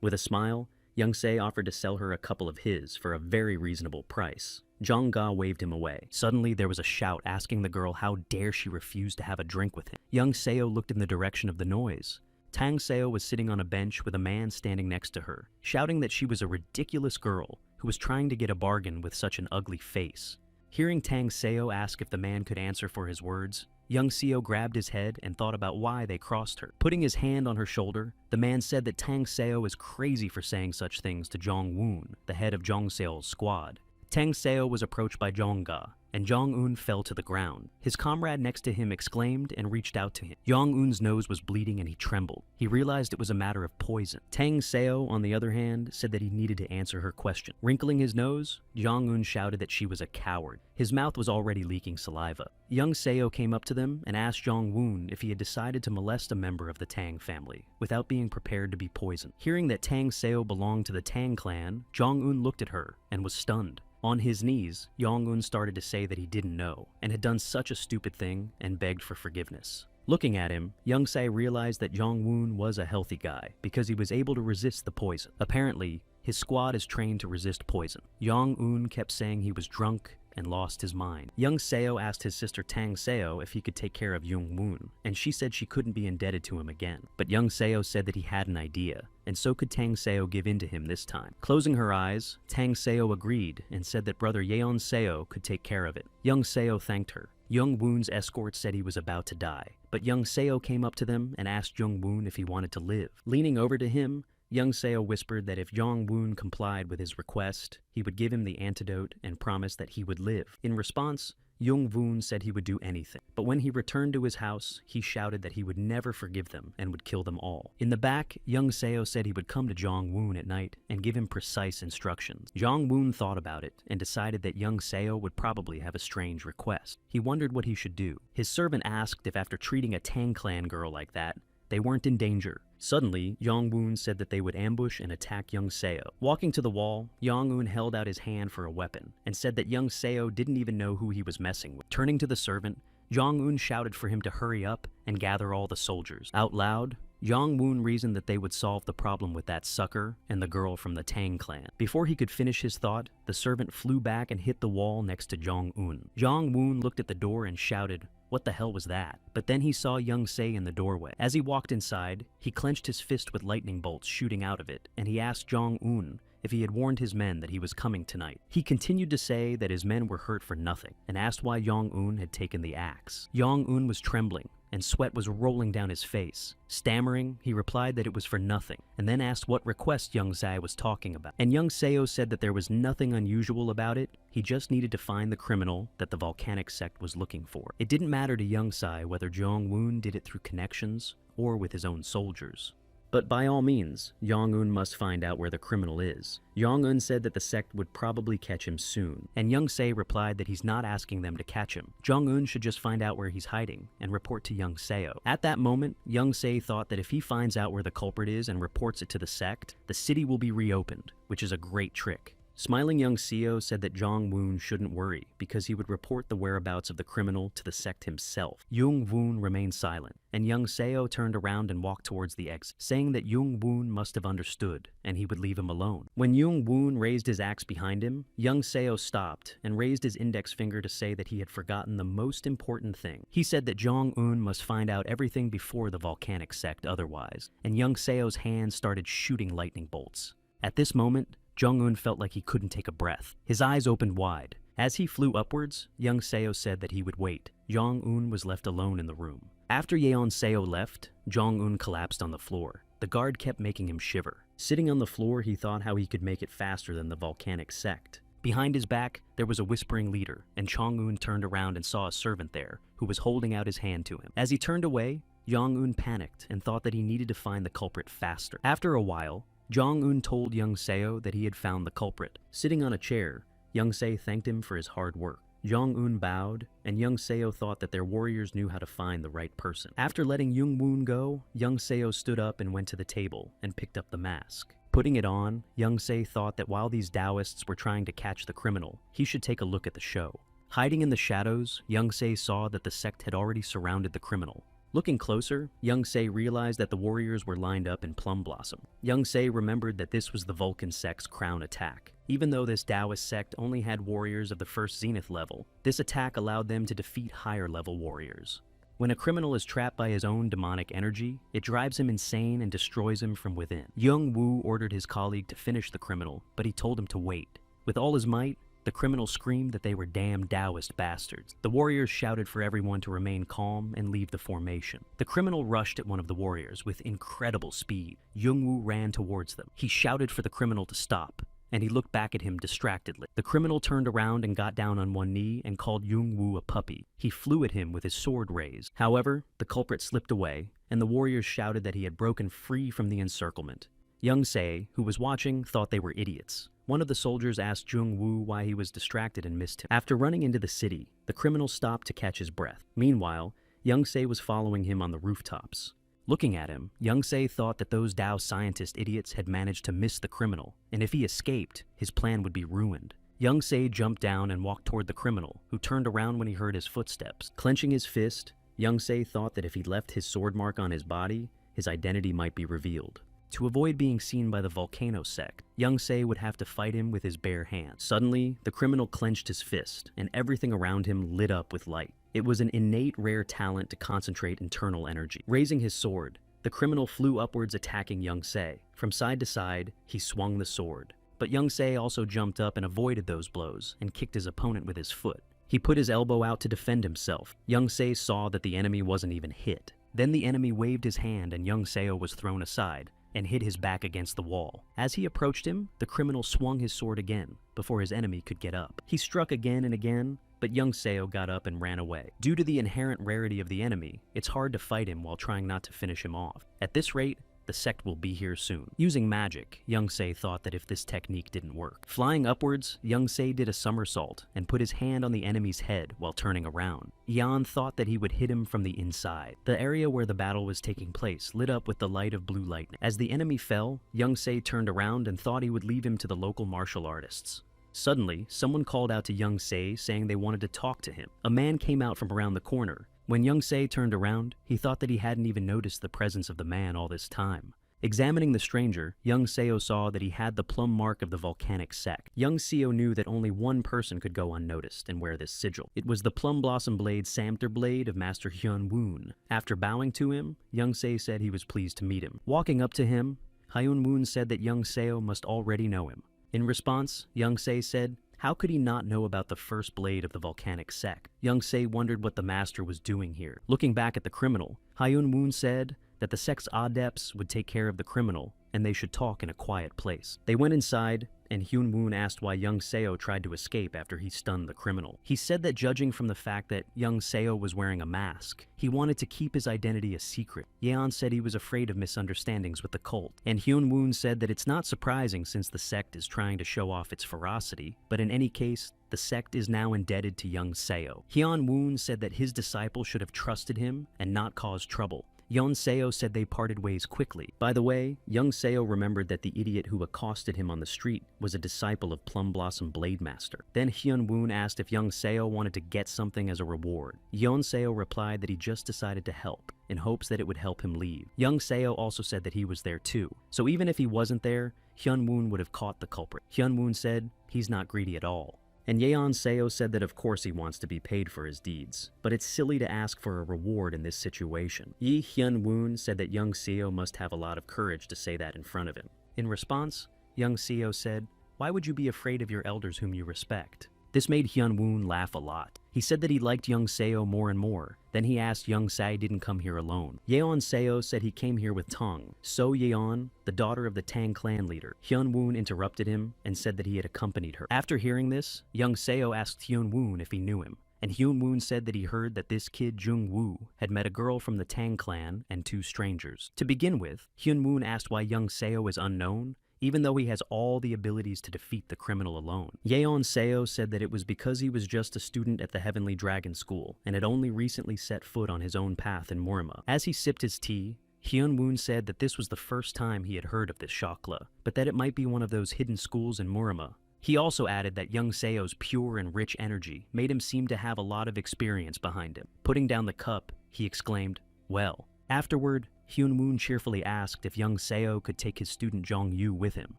With a smile, Young Se offered to sell her a couple of his for a very reasonable price. Jong-ga waved him away. Suddenly, there was a shout asking the girl how dare she refuse to have a drink with him. Young Seo looked in the direction of the noise. Tang Seo was sitting on a bench with a man standing next to her, shouting that she was a ridiculous girl who was trying to get a bargain with such an ugly face. Hearing Tang Seo ask if the man could answer for his words, Young Seo grabbed his head and thought about why they crossed her. Putting his hand on her shoulder, the man said that Tang Seo is crazy for saying such things to Jong-woon, the head of Jong Seo's squad. Tang Seo was approached by Jong-ga, and Jong-un fell to the ground. His comrade next to him exclaimed and reached out to him. Jong-un's nose was bleeding and he trembled. He realized it was a matter of poison. Tang Seo, on the other hand, said that he needed to answer her question. Wrinkling his nose, Jong-un shouted that she was a coward. His mouth was already leaking saliva. Young Seo came up to them and asked Jong-woon if he had decided to molest a member of the Tang family without being prepared to be poisoned. Hearing that Tang Seo belonged to the Tang clan, Jong-un looked at her and was stunned. On his knees, Jong-un started to say that he didn't know and had done such a stupid thing and begged for forgiveness. Looking at him, Young Se realized that Jong-woon was a healthy guy because he was able to resist the poison. Apparently, his squad is trained to resist poison. Jong-un kept saying he was drunk and lost his mind. Young Seo asked his sister Tang Seo if he could take care of Jong-woon, and she said she couldn't be indebted to him again. But Young Seo said that he had an idea, and so could Tang Seo give in to him this time. Closing her eyes, Tang Seo agreed and said that brother Yeon Seo could take care of it. Young Seo thanked her. Jong-woon's escort said he was about to die, but Young Seo came up to them and asked Jong-woon if he wanted to live. Leaning over to him, Young Seo whispered that if Jong-woon complied with his request, he would give him the antidote and promise that he would live. In response, Jong-woon said he would do anything, but when he returned to his house, he shouted that he would never forgive them and would kill them all. In the back, Young Seo said he would come to Jong-woon at night and give him precise instructions. Jong-woon thought about it and decided that Young Seo would probably have a strange request. He wondered what he should do. His servant asked if after treating a Tang clan girl like that, they weren't in danger. Suddenly, Jong-woon said that they would ambush and attack Young Seo. Walking to the wall, Jong-woon held out his hand for a weapon and said that Young Seo didn't even know who he was messing with. Turning to the servant, Jong-woon shouted for him to hurry up and gather all the soldiers. Out loud, Jong-woon reasoned that they would solve the problem with that sucker and the girl from the Tang clan. Before he could finish his thought, the servant flew back and hit the wall next to Jong-un. Jong-woon looked at the door and shouted, "What the hell was that?" But then he saw Young Se in the doorway. As he walked inside, he clenched his fist with lightning bolts shooting out of it, and he asked Jong-un if he had warned his men that he was coming tonight. He continued to say that his men were hurt for nothing, and asked why Jong-un had taken the axe. Jong-un was trembling, and sweat was rolling down his face. Stammering, he replied that it was for nothing, and then asked what request Young Se was talking about. And Young Seo said that there was nothing unusual about it, he just needed to find the criminal that the volcanic sect was looking for. It didn't matter to Young Se whether Jong-woon did it through connections or with his own soldiers. But by all means, Jong-un must find out where the criminal is. Jong-un said that the sect would probably catch him soon, and Young Se replied that he's not asking them to catch him. Jong-un should just find out where he's hiding and report to Young Seo. At that moment, Young Se thought that if he finds out where the culprit is and reports it to the sect, the city will be reopened, which is a great trick. Smiling young Seo said that Jong Woon shouldn't worry because he would report the whereabouts of the criminal to the sect himself. Jung Woon remained silent, and young Seo turned around and walked towards the exit, saying that Jung Woon must have understood and he would leave him alone. When Jung Woon raised his axe behind him, young Seo stopped and raised his index finger to say that he had forgotten the most important thing. He said that Jong Un must find out everything before the volcanic sect otherwise, and young Seo's hand started shooting lightning bolts. At this moment, Jong-un felt like he couldn't take a breath. His eyes opened wide. As he flew upwards, young Seo said that he would wait. Jong-un was left alone in the room. After Yeon Seo left, Jong-un collapsed on the floor. The guard kept making him shiver. Sitting on the floor, he thought how he could make it faster than the volcanic sect. Behind his back, there was a whispering leader, and Chong-un turned around and saw a servant there, who was holding out his hand to him. As he turned away, Jong-un panicked and thought that he needed to find the culprit faster. After a while, Jong-un told young Seo that he had found the culprit. Sitting on a chair, young Seo thanked him for his hard work. Jong-un bowed, and young Seo thought that their warriors knew how to find the right person. After letting Jung Woon go, young Seo stood up and went to the table and picked up the mask. Putting it on, young Seo thought that while these Taoists were trying to catch the criminal, he should take a look at the show. Hiding in the shadows, young Seo saw that the sect had already surrounded the criminal. Looking closer, young Seo realized that the warriors were lined up in Plum Blossom. Young Seo remembered that this was the Vulcan sect's crown attack. Even though this Taoist sect only had warriors of the first Zenith level, this attack allowed them to defeat higher level warriors. When a criminal is trapped by his own demonic energy, it drives him insane and destroys him from within. Young Woo ordered his colleague to finish the criminal, but he told him to wait. With all his might, the criminal screamed that they were damn Taoist bastards. The warriors shouted for everyone to remain calm and leave the formation. The criminal rushed at one of the warriors with incredible speed. Jung-woo ran towards them. He shouted for the criminal to stop, and he looked back at him distractedly. The criminal turned around and got down on one knee and called Jung-woo a puppy. He flew at him with his sword raised. However, the culprit slipped away, and the warriors shouted that he had broken free from the encirclement. Young Seo, who was watching, thought they were idiots. One of the soldiers asked Jung-woo why he was distracted and missed him. After running into the city, the criminal stopped to catch his breath. Meanwhile, Young Seo was following him on the rooftops. Looking at him, Young Seo thought that those Tao scientist idiots had managed to miss the criminal, and if he escaped, his plan would be ruined. Young Seo jumped down and walked toward the criminal, who turned around when he heard his footsteps. Clenching his fist, Young Seo thought that if he left his sword mark on his body, his identity might be revealed. To avoid being seen by the volcano sect, Young Seo would have to fight him with his bare hands. Suddenly, the criminal clenched his fist, and everything around him lit up with light. It was an innate rare talent to concentrate internal energy. Raising his sword, the criminal flew upwards attacking Young Seo. From side to side, he swung the sword. But Young Seo also jumped up and avoided those blows, and kicked his opponent with his foot. He put his elbow out to defend himself. Young Seo saw that the enemy wasn't even hit. Then the enemy waved his hand and Young Seo was thrown aside and hit his back against the wall. As he approached him, the criminal swung his sword again, before his enemy could get up. He struck again and again, but Young Seo got up and ran away. Due to the inherent rarity of the enemy, it's hard to fight him while trying not to finish him off. At this rate, the sect will be here soon. Using magic, Young Seo thought that if this technique didn't work. Flying upwards, Young Seo did a somersault and put his hand on the enemy's head while turning around. Yeon thought that he would hit him from the inside. The area where the battle was taking place lit up with the light of blue lightning. As the enemy fell, Young Seo turned around and thought he would leave him to the local martial artists. Suddenly, someone called out to Young Seo saying they wanted to talk to him. A man came out from around the corner. When Young Seo turned around, he thought that he hadn't even noticed the presence of the man all this time. Examining the stranger, Young Seo saw that he had the plum mark of the volcanic sect. Young Seo knew that only one person could go unnoticed and wear this sigil. It was the Plum Blossom Blade Samter Blade of Master Hyun Woon. After bowing to him, Young Seo said he was pleased to meet him. Walking up to him, Hyun Woon said that Young Seo must already know him. In response, Young Seo said, how could he not know about the first blade of the volcanic sect? Young Seo wondered what the master was doing here. Looking back at the criminal, Hyun Woon said that the sect's adepts would take care of the criminal, and they should talk in a quiet place. They went inside, and Hyun Woon asked why Young Seo tried to escape after he stunned the criminal. He said that judging from the fact that Young Seo was wearing a mask, he wanted to keep his identity a secret. Yeon said he was afraid of misunderstandings with the cult, and Hyun Woon said that it's not surprising since the sect is trying to show off its ferocity, but in any case, the sect is now indebted to Young Seo. Hyun Woon said that his disciple should have trusted him and not caused trouble. Young Seo said they parted ways quickly. By the way, young Seo remembered that the idiot who accosted him on the street was a disciple of Plum Blossom Blade Master. Then Hyun Woon asked if young Seo wanted to get something as a reward. Young Seo replied that he just decided to help, in hopes that it would help him leave. Young Seo also said that he was there too, so even if he wasn't there, Hyun Woon would have caught the culprit. Hyun Woon said he's not greedy at all. And Yeon Seo said that of course he wants to be paid for his deeds, but it's silly to ask for a reward in this situation. Yi Hyun Woon said that young Seo must have a lot of courage to say that in front of him. In response, young Seo said, "Why would you be afraid of your elders whom you respect?" This made Hyun Woon laugh a lot. He said that he liked young Seo more and more. Then he asked young Sae didn't come here alone. Yeon Seo said he came here with Tong. So Yeon, the daughter of the Tang clan leader. Hyun Woon interrupted him and said that he had accompanied her. After hearing this, young Seo asked Hyun Woon if he knew him. And Hyun Woon said that he heard that this kid Jung Woo had met a girl from the Tang clan and two strangers. To begin with, Hyun Woon asked why young Seo is unknown, even though he has all the abilities to defeat the criminal alone. Yeon Seo said that it was because he was just a student at the Heavenly Dragon School and had only recently set foot on his own path in Morima. As he sipped his tea, Hyun Woon said that this was the first time he had heard of this chakra, but that it might be one of those hidden schools in Morima. He also added that young Seo's pure and rich energy made him seem to have a lot of experience behind him. Putting down the cup, he exclaimed, "Well." Afterward, Hyun Woon cheerfully asked if young Seo could take his student Jong Yu with him.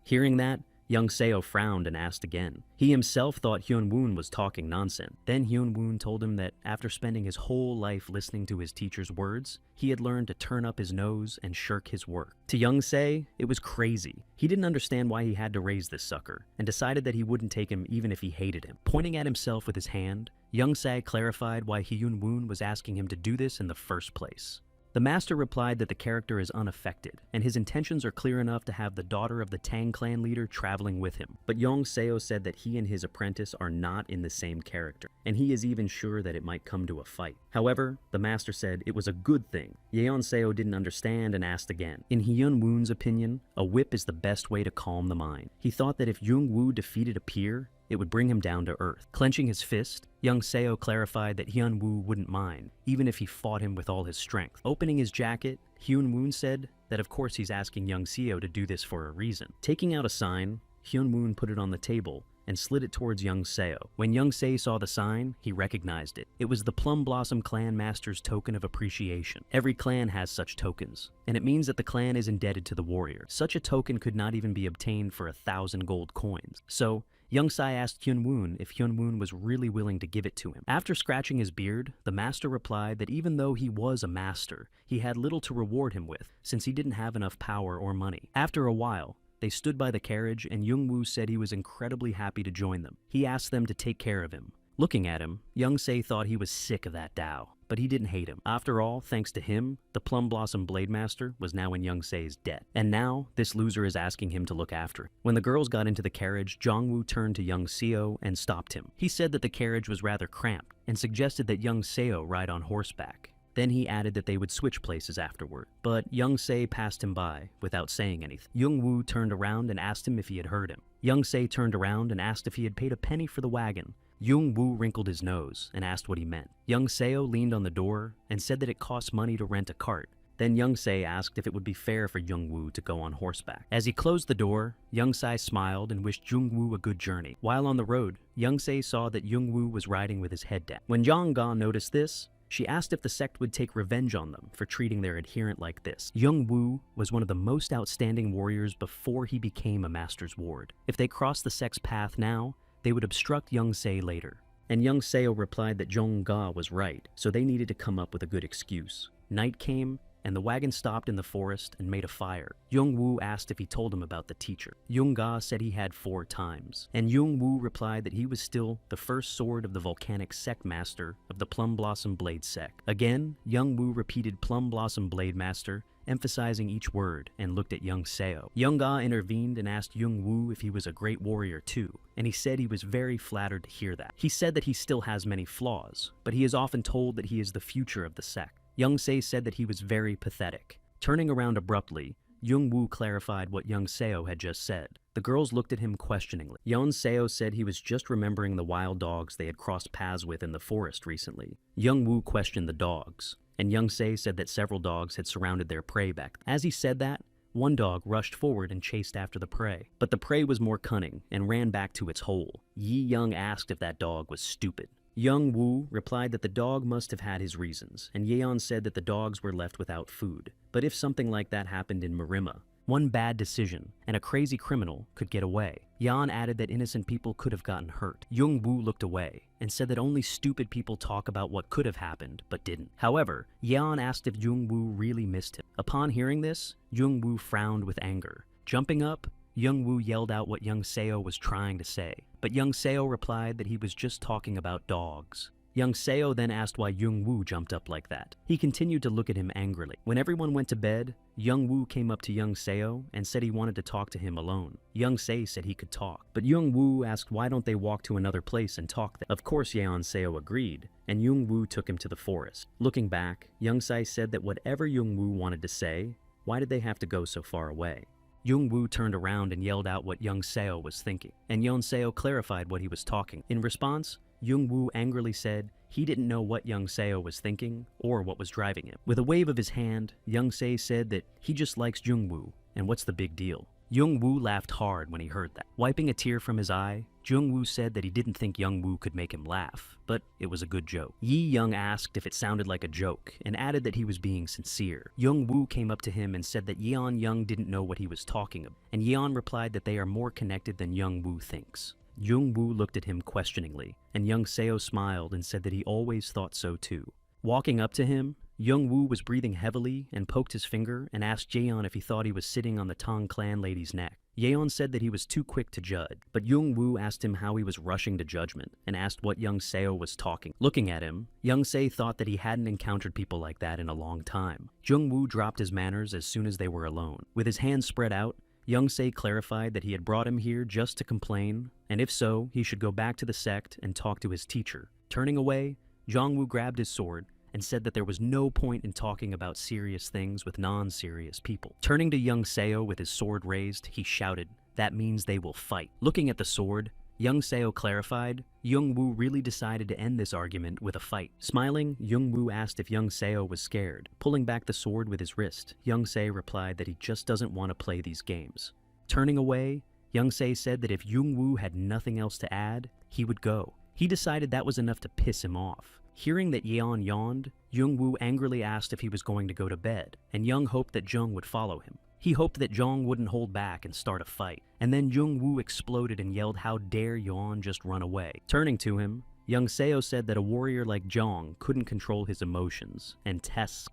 Hearing that, young Seo frowned and asked again. He himself thought Hyun Woon was talking nonsense. Then Hyun Woon told him that after spending his whole life listening to his teacher's words, he had learned to turn up his nose and shirk his work. To young Se, it was crazy. He didn't understand why he had to raise this sucker, and decided that he wouldn't take him even if he hated him. Pointing at himself with his hand, young Se clarified why Hyun Woon was asking him to do this in the first place. The master replied that the character is unaffected, and his intentions are clear enough to have the daughter of the Tang clan leader traveling with him. But Yong Seo said that he and his apprentice are not in the same character, and he is even sure that it might come to a fight. However, the master said it was a good thing. Yeon Seo didn't understand and asked again. In Hyun Woon's opinion, a whip is the best way to calm the mind. He thought that if Jung Woo defeated a peer, it would bring him down to earth. Clenching his fist, young Seo clarified that Hyun Woo wouldn't mind, even if he fought him with all his strength. Opening his jacket, Hyun Woon said that of course he's asking young Seo to do this for a reason. Taking out a sign, Hyun Woon put it on the table and slid it towards young Seo. When young Se saw the sign, he recognized it. It was the Plum Blossom Clan Master's token of appreciation. Every clan has such tokens, and it means that the clan is indebted to the warrior. Such a token could not even be obtained for 1,000 gold coins. So, young Sai asked Hyun Woon if Hyun Woon was really willing to give it to him. After scratching his beard, the master replied that even though he was a master, he had little to reward him with, since he didn't have enough power or money. After a while, they stood by the carriage, and Jung Woo said he was incredibly happy to join them. He asked them to take care of him. Looking at him, young Se thought he was sick of that Dao, but he didn't hate him. After all, thanks to him, the Plum Blossom Blade Master was now in young Se's debt. And now, this loser is asking him to look after him. When the girls got into the carriage, Jong Woo turned to young Seo and stopped him. He said that the carriage was rather cramped, and suggested that young Seo ride on horseback. Then he added that they would switch places afterward. But young Se passed him by, without saying anything. Jung Woo turned around and asked him if he had heard him. Young Se turned around and asked if he had paid a penny for the wagon. Jung Woo wrinkled his nose and asked what he meant. Young Seo leaned on the door and said that it cost money to rent a cart. Then young Se asked if it would be fair for Jung Woo to go on horseback. As he closed the door, young Se smiled and wished Jung Woo a good journey. While on the road, young Se saw that Jung Woo was riding with his head down. When Jong Ga noticed this, she asked if the sect would take revenge on them for treating their adherent like this. Jung Woo was one of the most outstanding warriors before he became a master's ward. If they crossed the sect's path now, they would obstruct young Se later. And young Seo replied that Jong Ga was right, so they needed to come up with a good excuse. Night came, and the wagon stopped in the forest and made a fire. Jung Woo asked if he told him about the teacher. Jung Ga said he had 4 times, and Jung Woo replied that he was still the first sword of the volcanic sect master of the Plum Blossom Blade sect. Again, Jung Woo repeated Plum Blossom Blade Master, emphasizing each word, and looked at young Seo. Young Ga intervened and asked Jung Woo if he was a great warrior too, and he said he was very flattered to hear that. He said that he still has many flaws, but he is often told that he is the future of the sect. Young Se said that he was very pathetic. Turning around abruptly, Jung Woo clarified what young Seo had just said. The girls looked at him questioningly. Young Seo said he was just remembering the wild dogs they had crossed paths with in the forest recently. Jung Woo questioned the dogs. and Young Se said that several dogs had surrounded their prey back. As he said that, one dog rushed forward and chased after the prey. But the prey was more cunning and ran back to its hole. Yi Young asked if that dog was stupid. Young Woo replied that the dog must have had his reasons, and Yeon said that the dogs were left without food. But if something like that happened in Marima, one bad decision, and a crazy criminal could get away. Yeon added that innocent people could have gotten hurt. Young Woo looked away and said that only stupid people talk about what could have happened but didn't. However, Yeon asked if Young Woo really missed him. Upon hearing this, Young Woo frowned with anger. Jumping up, Young Woo yelled out what Young Seo was trying to say, but Young Seo replied that he was just talking about dogs. Young Seo then asked why Young Woo jumped up like that. He continued to look at him angrily. When everyone went to bed, Young Woo came up to Young Seo and said he wanted to talk to him alone. Young Se said he could talk, but Young Woo asked why don't they walk to another place and talk there. Of course Yeon Seo agreed, and Young Woo took him to the forest. Looking back, Young Se said that whatever Young Woo wanted to say, why did they have to go so far away? Young Woo turned around and yelled out what Young Seo was thinking, and Young Seo clarified what he was talking. In response, Young Woo angrily said he didn't know what Young Seo was thinking or what was driving him. With a wave of his hand, Young Se said that he just likes Young Woo, and what's the big deal? Young Woo laughed hard when he heard that. Wiping a tear from his eye, Young Woo said that he didn't think Young Woo could make him laugh, but it was a good joke. Yi Young asked if it sounded like a joke and added that he was being sincere. Young Woo came up to him and said that Yeon Young didn't know what he was talking about, and Yeon replied that they are more connected than Young Woo thinks. Young Woo looked at him questioningly, and Young Seo smiled and said that he always thought so too. Walking up to him, Young Woo was breathing heavily and poked his finger and asked Jaeon if he thought he was sitting on the Tong clan lady's neck. Yeon said that he was too quick to judge, but Young Woo asked him how he was rushing to judgment and asked what Young Seo was talking. Looking at him, Young Se thought that he hadn't encountered people like that in a long time. Young Woo dropped his manners as soon as they were alone. With his hands spread out, Young Se clarified that he had brought him here just to complain, and if so, he should go back to the sect and talk to his teacher. Turning away, Young Woo grabbed his sword and said that there was no point in talking about serious things with non-serious people. Turning to Young Seo with his sword raised, he shouted, "That means they will fight." Looking at the sword, Young Seo clarified, Young Woo really decided to end this argument with a fight. Smiling, Young Woo asked if Young Seo was scared. Pulling back the sword with his wrist, Young Se replied that he just doesn't want to play these games. Turning away, Young Se said that if Young Woo had nothing else to add, he would go. He decided that was enough to piss him off. Hearing that Yeon yawned, Young Woo angrily asked if he was going to go to bed, and Young hoped that Jung would follow him. He hoped that Jong wouldn't hold back and start a fight, and then Young Woo exploded and yelled, "How dare Yeon just run away?" Turning to him, Young Seo said that a warrior like Jong couldn't control his emotions, and tesk.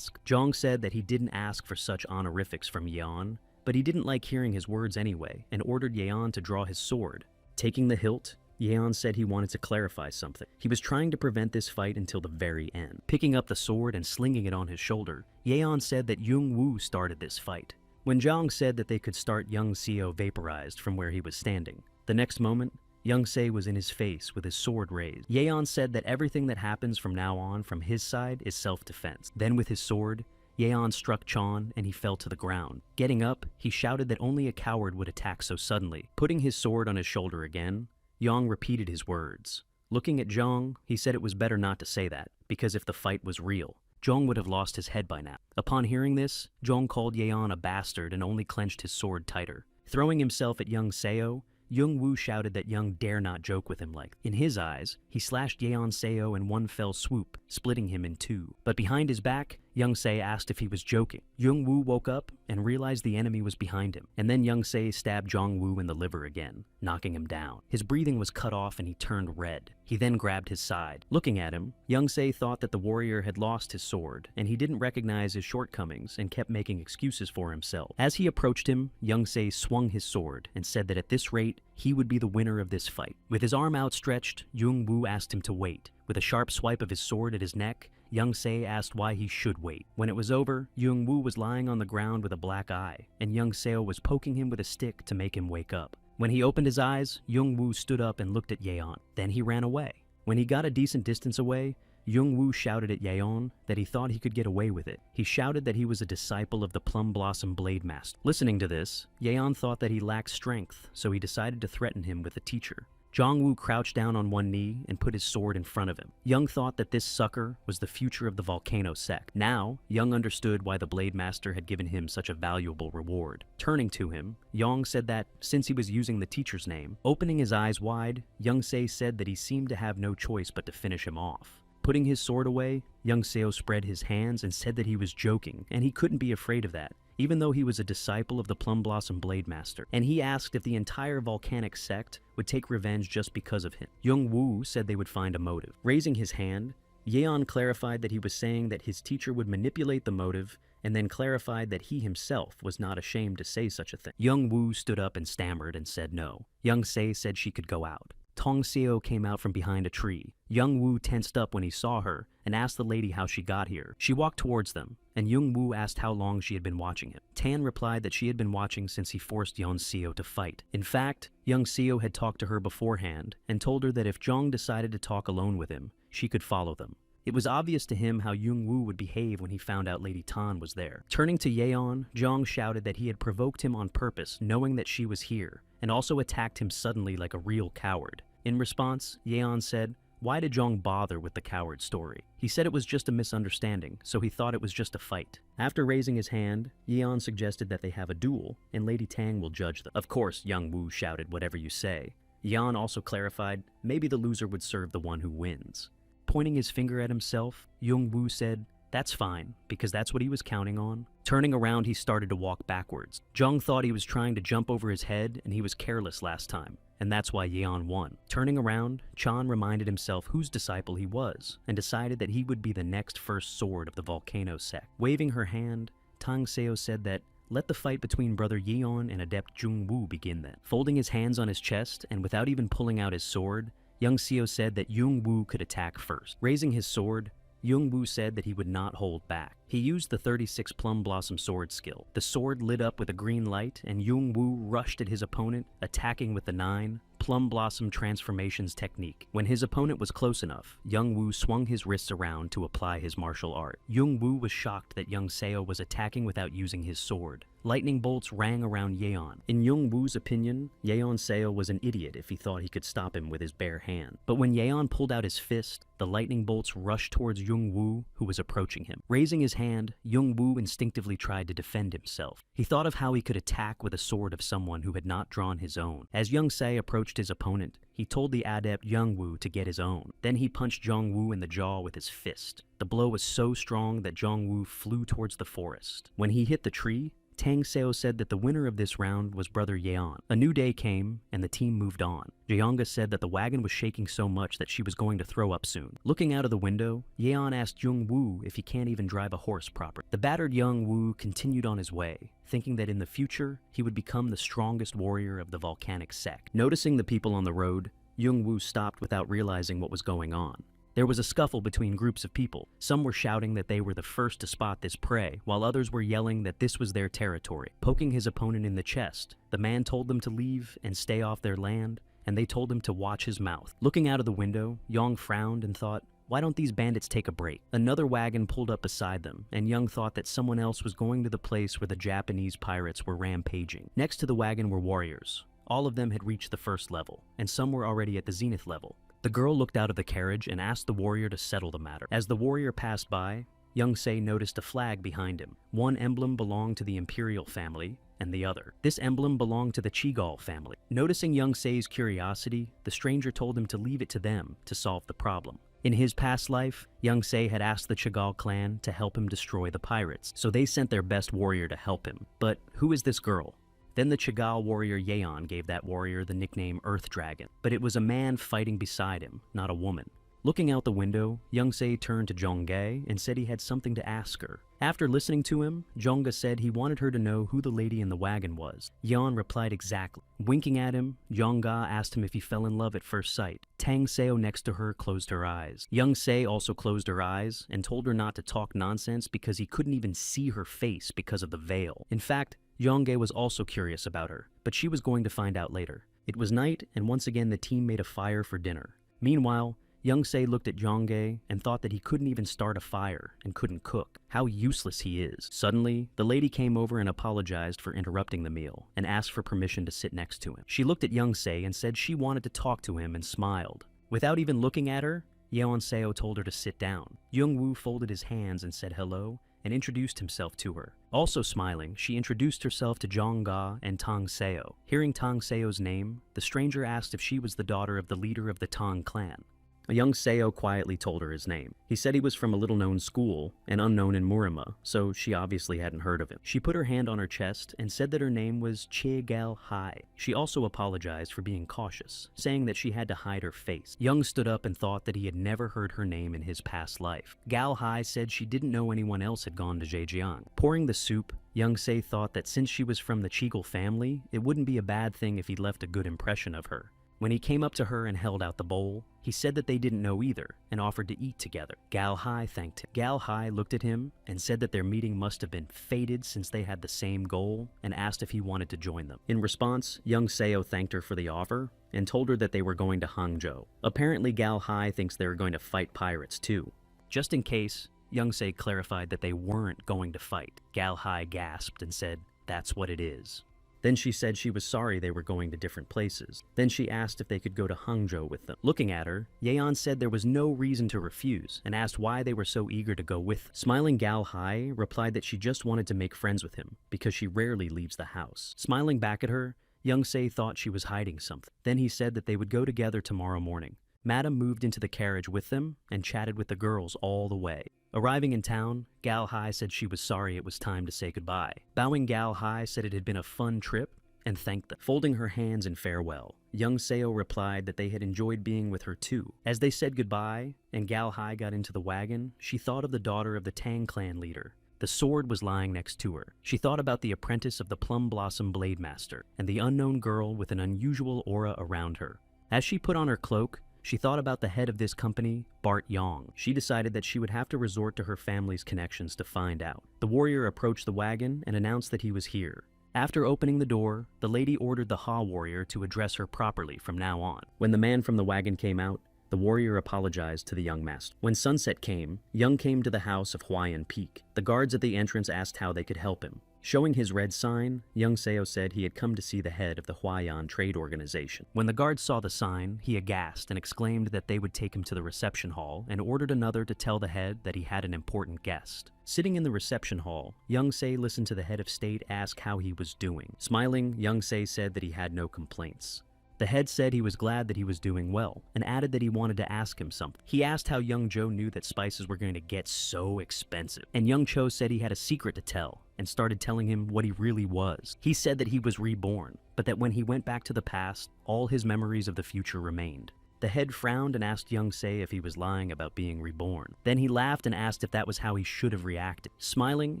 Jong said that he didn't ask for such honorifics from Yeon, but he didn't like hearing his words anyway, and ordered Yeon to draw his sword. Taking the hilt, Yeon said he wanted to clarify something. He was trying to prevent this fight until the very end. Picking up the sword and slinging it on his shoulder, Yeon said that Young Woo started this fight. When Jong said that they could start, Young Seo vaporized from where he was standing. The next moment, Young Se was in his face with his sword raised. Yeon said that everything that happens from now on from his side is self-defense. Then with his sword, Yeon struck Chon and he fell to the ground. Getting up, he shouted that only a coward would attack so suddenly. Putting his sword on his shoulder again, Young repeated his words. Looking at Jong, he said it was better not to say that, because if the fight was real, Jong would have lost his head by now. Upon hearing this, Jong called Yeon a bastard and only clenched his sword tighter. Throwing himself at Young Seo, Young Woo shouted that Young dare not joke with him like. In his eyes, he slashed Yeon Seo in one fell swoop, splitting him in two. But behind his back, Young Se asked if he was joking. Young Woo woke up and realized the enemy was behind him, and then Young Se stabbed Jong Woo in the liver again, knocking him down. His breathing was cut off and he turned red. He then grabbed his side. Looking at him, Young Se thought that the warrior had lost his sword, and he didn't recognize his shortcomings and kept making excuses for himself. As he approached him, Young Se swung his sword and said that at this rate, he would be the winner of this fight. With his arm outstretched, Young Woo asked him to wait. With a sharp swipe of his sword at his neck, Young Se asked why he should wait. When it was over, Young Woo was lying on the ground with a black eye, and Young Seo was poking him with a stick to make him wake up. When he opened his eyes, Young Woo stood up and looked at Yeon. Then he ran away. When he got a decent distance away, Young Woo shouted at Yeon that he thought he could get away with it. He shouted that he was a disciple of the Plum Blossom Blade Master. Listening to this, Yeon thought that he lacked strength, so he decided to threaten him with a teacher. Jong-woo crouched down on one knee and put his sword in front of him. Young thought that this sucker was the future of the volcano sect. Now, Young understood why the Blade Master had given him such a valuable reward. Turning to him, Young said that, since he was using the teacher's name, opening his eyes wide, Young Se said that he seemed to have no choice but to finish him off. Putting his sword away, Young Seo spread his hands and said that he was joking, and he couldn't be afraid of that, even though he was a disciple of the Plum Blossom Blade Master, and he asked if the entire volcanic sect would take revenge just because of him. Young Woo said they would find a motive. Raising his hand, Yeon clarified that he was saying that his teacher would manipulate the motive, and then clarified that he himself was not ashamed to say such a thing. Young Woo stood up and stammered and said no. Young Se said she could go out. Tong Seo came out from behind a tree. Young Woo tensed up when he saw her and asked the lady how she got here. She walked towards them, and Young Woo asked how long she had been watching him. Tan replied that she had been watching since he forced Young Seo to fight. In fact, Young Seo had talked to her beforehand and told her that if Jong decided to talk alone with him, she could follow them. It was obvious to him how Young Woo would behave when he found out Lady Tan was there. Turning to Yeon, Jong shouted that he had provoked him on purpose, knowing that she was here, and also attacked him suddenly like a real coward. In response, Yeon said, "Why did Jong bother with the coward story?" He said it was just a misunderstanding, so he thought it was just a fight. After raising his hand, Yeon suggested that they have a duel, and Lady Tang will judge them. Of course, Young Woo shouted, "Whatever you say." Yeon also clarified, maybe the loser would serve the one who wins. Pointing his finger at himself, Young Woo said, "That's fine, because that's what he was counting on." Turning around, he started to walk backwards. Jong thought he was trying to jump over his head, and he was careless last time, and that's why Yeon won. Turning around, Chan reminded himself whose disciple he was, and decided that he would be the next first sword of the volcano sect. Waving her hand, Tang Seo said that, "Let the fight between brother Yeon and adept Jung Woo begin then." Folding his hands on his chest, and without even pulling out his sword, Young Seo said that Jung Woo could attack first. Raising his sword, Jung Woo said that he would not hold back. He used the 36 Plum Blossom sword skill. The sword lit up with a green light, and Jung Woo rushed at his opponent, attacking with the 9 Plum Blossom transformations technique. When his opponent was close enough, Jung Woo swung his wrists around to apply his martial art. Jung Woo was shocked that Young Seo was attacking without using his sword. Lightning bolts rang around Yeon. In Jung Woo's opinion, Yeon Seo was an idiot if he thought he could stop him with his bare hand. But when Yeon pulled out his fist, the lightning bolts rushed towards Jung Woo, who was approaching him. Raising his hand, Jung Woo instinctively tried to defend himself. He thought of how he could attack with a sword of someone who had not drawn his own. As Young Se approached his opponent, he told the adept Jung Woo to get his own. Then he punched Jung Woo in the jaw with his fist. The blow was so strong that Jung Woo flew towards the forest. When he hit the tree, Tang Seo said that the winner of this round was brother Yeon. A new day came, and the team moved on. Jeonga said that the wagon was shaking so much that she was going to throw up soon. Looking out of the window, Yeon asked Jung Woo if he can't even drive a horse proper. The battered Jung Woo continued on his way, thinking that in the future, he would become the strongest warrior of the volcanic sect. Noticing the people on the road, Jung Woo stopped without realizing what was going on. There was a scuffle between groups of people. Some were shouting that they were the first to spot this prey, while others were yelling that this was their territory. Poking his opponent in the chest, the man told them to leave and stay off their land, and they told him to watch his mouth. Looking out of the window, Young frowned and thought, why don't these bandits take a break? Another wagon pulled up beside them, and Young thought that someone else was going to the place where the Japanese pirates were rampaging. Next to the wagon were warriors. All of them had reached the first level, and some were already at the zenith level. The girl looked out of the carriage and asked the warrior to settle the matter. As the warrior passed by, Young Se noticed a flag behind him. One emblem belonged to the Imperial family, and the other. This emblem belonged to the Chigal family. Noticing Young Se's curiosity, the stranger told him to leave it to them to solve the problem. In his past life, Young Se had asked the Chigal clan to help him destroy the pirates, so they sent their best warrior to help him. But who is this girl? Then the Chigal warrior Yeon gave that warrior the nickname Earth Dragon, but it was a man fighting beside him, not a woman. Looking out the window, Young Se turned to Jonggae and said he had something to ask her. After listening to him, Jongga said he wanted her to know who the lady in the wagon was. Yeon replied exactly. Winking at him, Jongga asked him if he fell in love at first sight. Tang Seo next to her closed her eyes. Young Se also closed her eyes and told her not to talk nonsense because he couldn't even see her face because of the veil. In fact, Jonggae was also curious about her, but she was going to find out later. It was night, and once again the team made a fire for dinner. Meanwhile, Young Se looked at Jonggae and thought that he couldn't even start a fire and couldn't cook. How useless he is. Suddenly, the lady came over and apologized for interrupting the meal and asked for permission to sit next to him. She looked at Young Se and said she wanted to talk to him and smiled. Without even looking at her, Yeon Seo told her to sit down. Jung Woo folded his hands and said hello and introduced himself to her. Also smiling, she introduced herself to Jong Ga and Tang Seo. Hearing Tang Seo's name, the stranger asked if she was the daughter of the leader of the Tang clan. Young Seo quietly told her his name. He said he was from a little-known school and unknown in Murima, so she obviously hadn't heard of him. She put her hand on her chest and said that her name was Che Gal Hai. She also apologized for being cautious, saying that she had to hide her face. Young stood up and thought that he had never heard her name in his past life. Gal Hai said she didn't know anyone else had gone to Zhejiang. Pouring the soup, Young Se thought that since she was from the Cheagle family, it wouldn't be a bad thing if he left a good impression of her. When he came up to her and held out the bowl, he said that they didn't know either and offered to eat together. Gal Hai thanked him. Gal Hai looked at him and said that their meeting must have been fated since they had the same goal and asked if he wanted to join them. In response, Young Seo thanked her for the offer and told her that they were going to Hangzhou. Apparently, Gal Hai thinks they were going to fight pirates too. Just in case, Young Se clarified that they weren't going to fight. Gal Hai gasped and said, "That's what it is." Then she said she was sorry they were going to different places. Then she asked if they could go to Hangzhou with them. Looking at her, Yeon said there was no reason to refuse and asked why they were so eager to go with. Smiling Gal Hai replied that she just wanted to make friends with him because she rarely leaves the house. Smiling back at her, Young Se thought she was hiding something. Then he said that they would go together tomorrow morning. Madam moved into the carriage with them and chatted with the girls all the way. Arriving in town, Gal Hai said she was sorry it was time to say goodbye. Bowing, Gal Hai said it had been a fun trip and thanked them. Folding her hands in farewell, Young Seo replied that they had enjoyed being with her too. As they said goodbye and Gal Hai got into the wagon, she thought of the daughter of the Tang clan leader. The sword was lying next to her. She thought about the apprentice of the Plum Blossom Blade Master and the unknown girl with an unusual aura around her. As she put on her cloak, she thought about the head of this company, Bart Yong. She decided that she would have to resort to her family's connections to find out. The warrior approached the wagon and announced that he was here. After opening the door, the lady ordered the Ha warrior to address her properly from now on. When the man from the wagon came out, the warrior apologized to the young master. When sunset came, Young came to the house of Huayan Peak. The guards at the entrance asked how they could help him. Showing his red sign, Young Seo said he had come to see the head of the Huayan Trade Organization. When the guards saw the sign, he aghast and exclaimed that they would take him to the reception hall and ordered another to tell the head that he had an important guest. Sitting in the reception hall, Young Se listened to the head of state ask how he was doing. Smiling, Young Se said that he had no complaints. The head said he was glad that he was doing well, and added that he wanted to ask him something. He asked how Young Jo knew that spices were going to get so expensive, and Young Cho said he had a secret to tell, and started telling him what he really was. He said that he was reborn, but that when he went back to the past, all his memories of the future remained. The head frowned and asked Young Se if he was lying about being reborn. Then he laughed and asked if that was how he should have reacted. Smiling,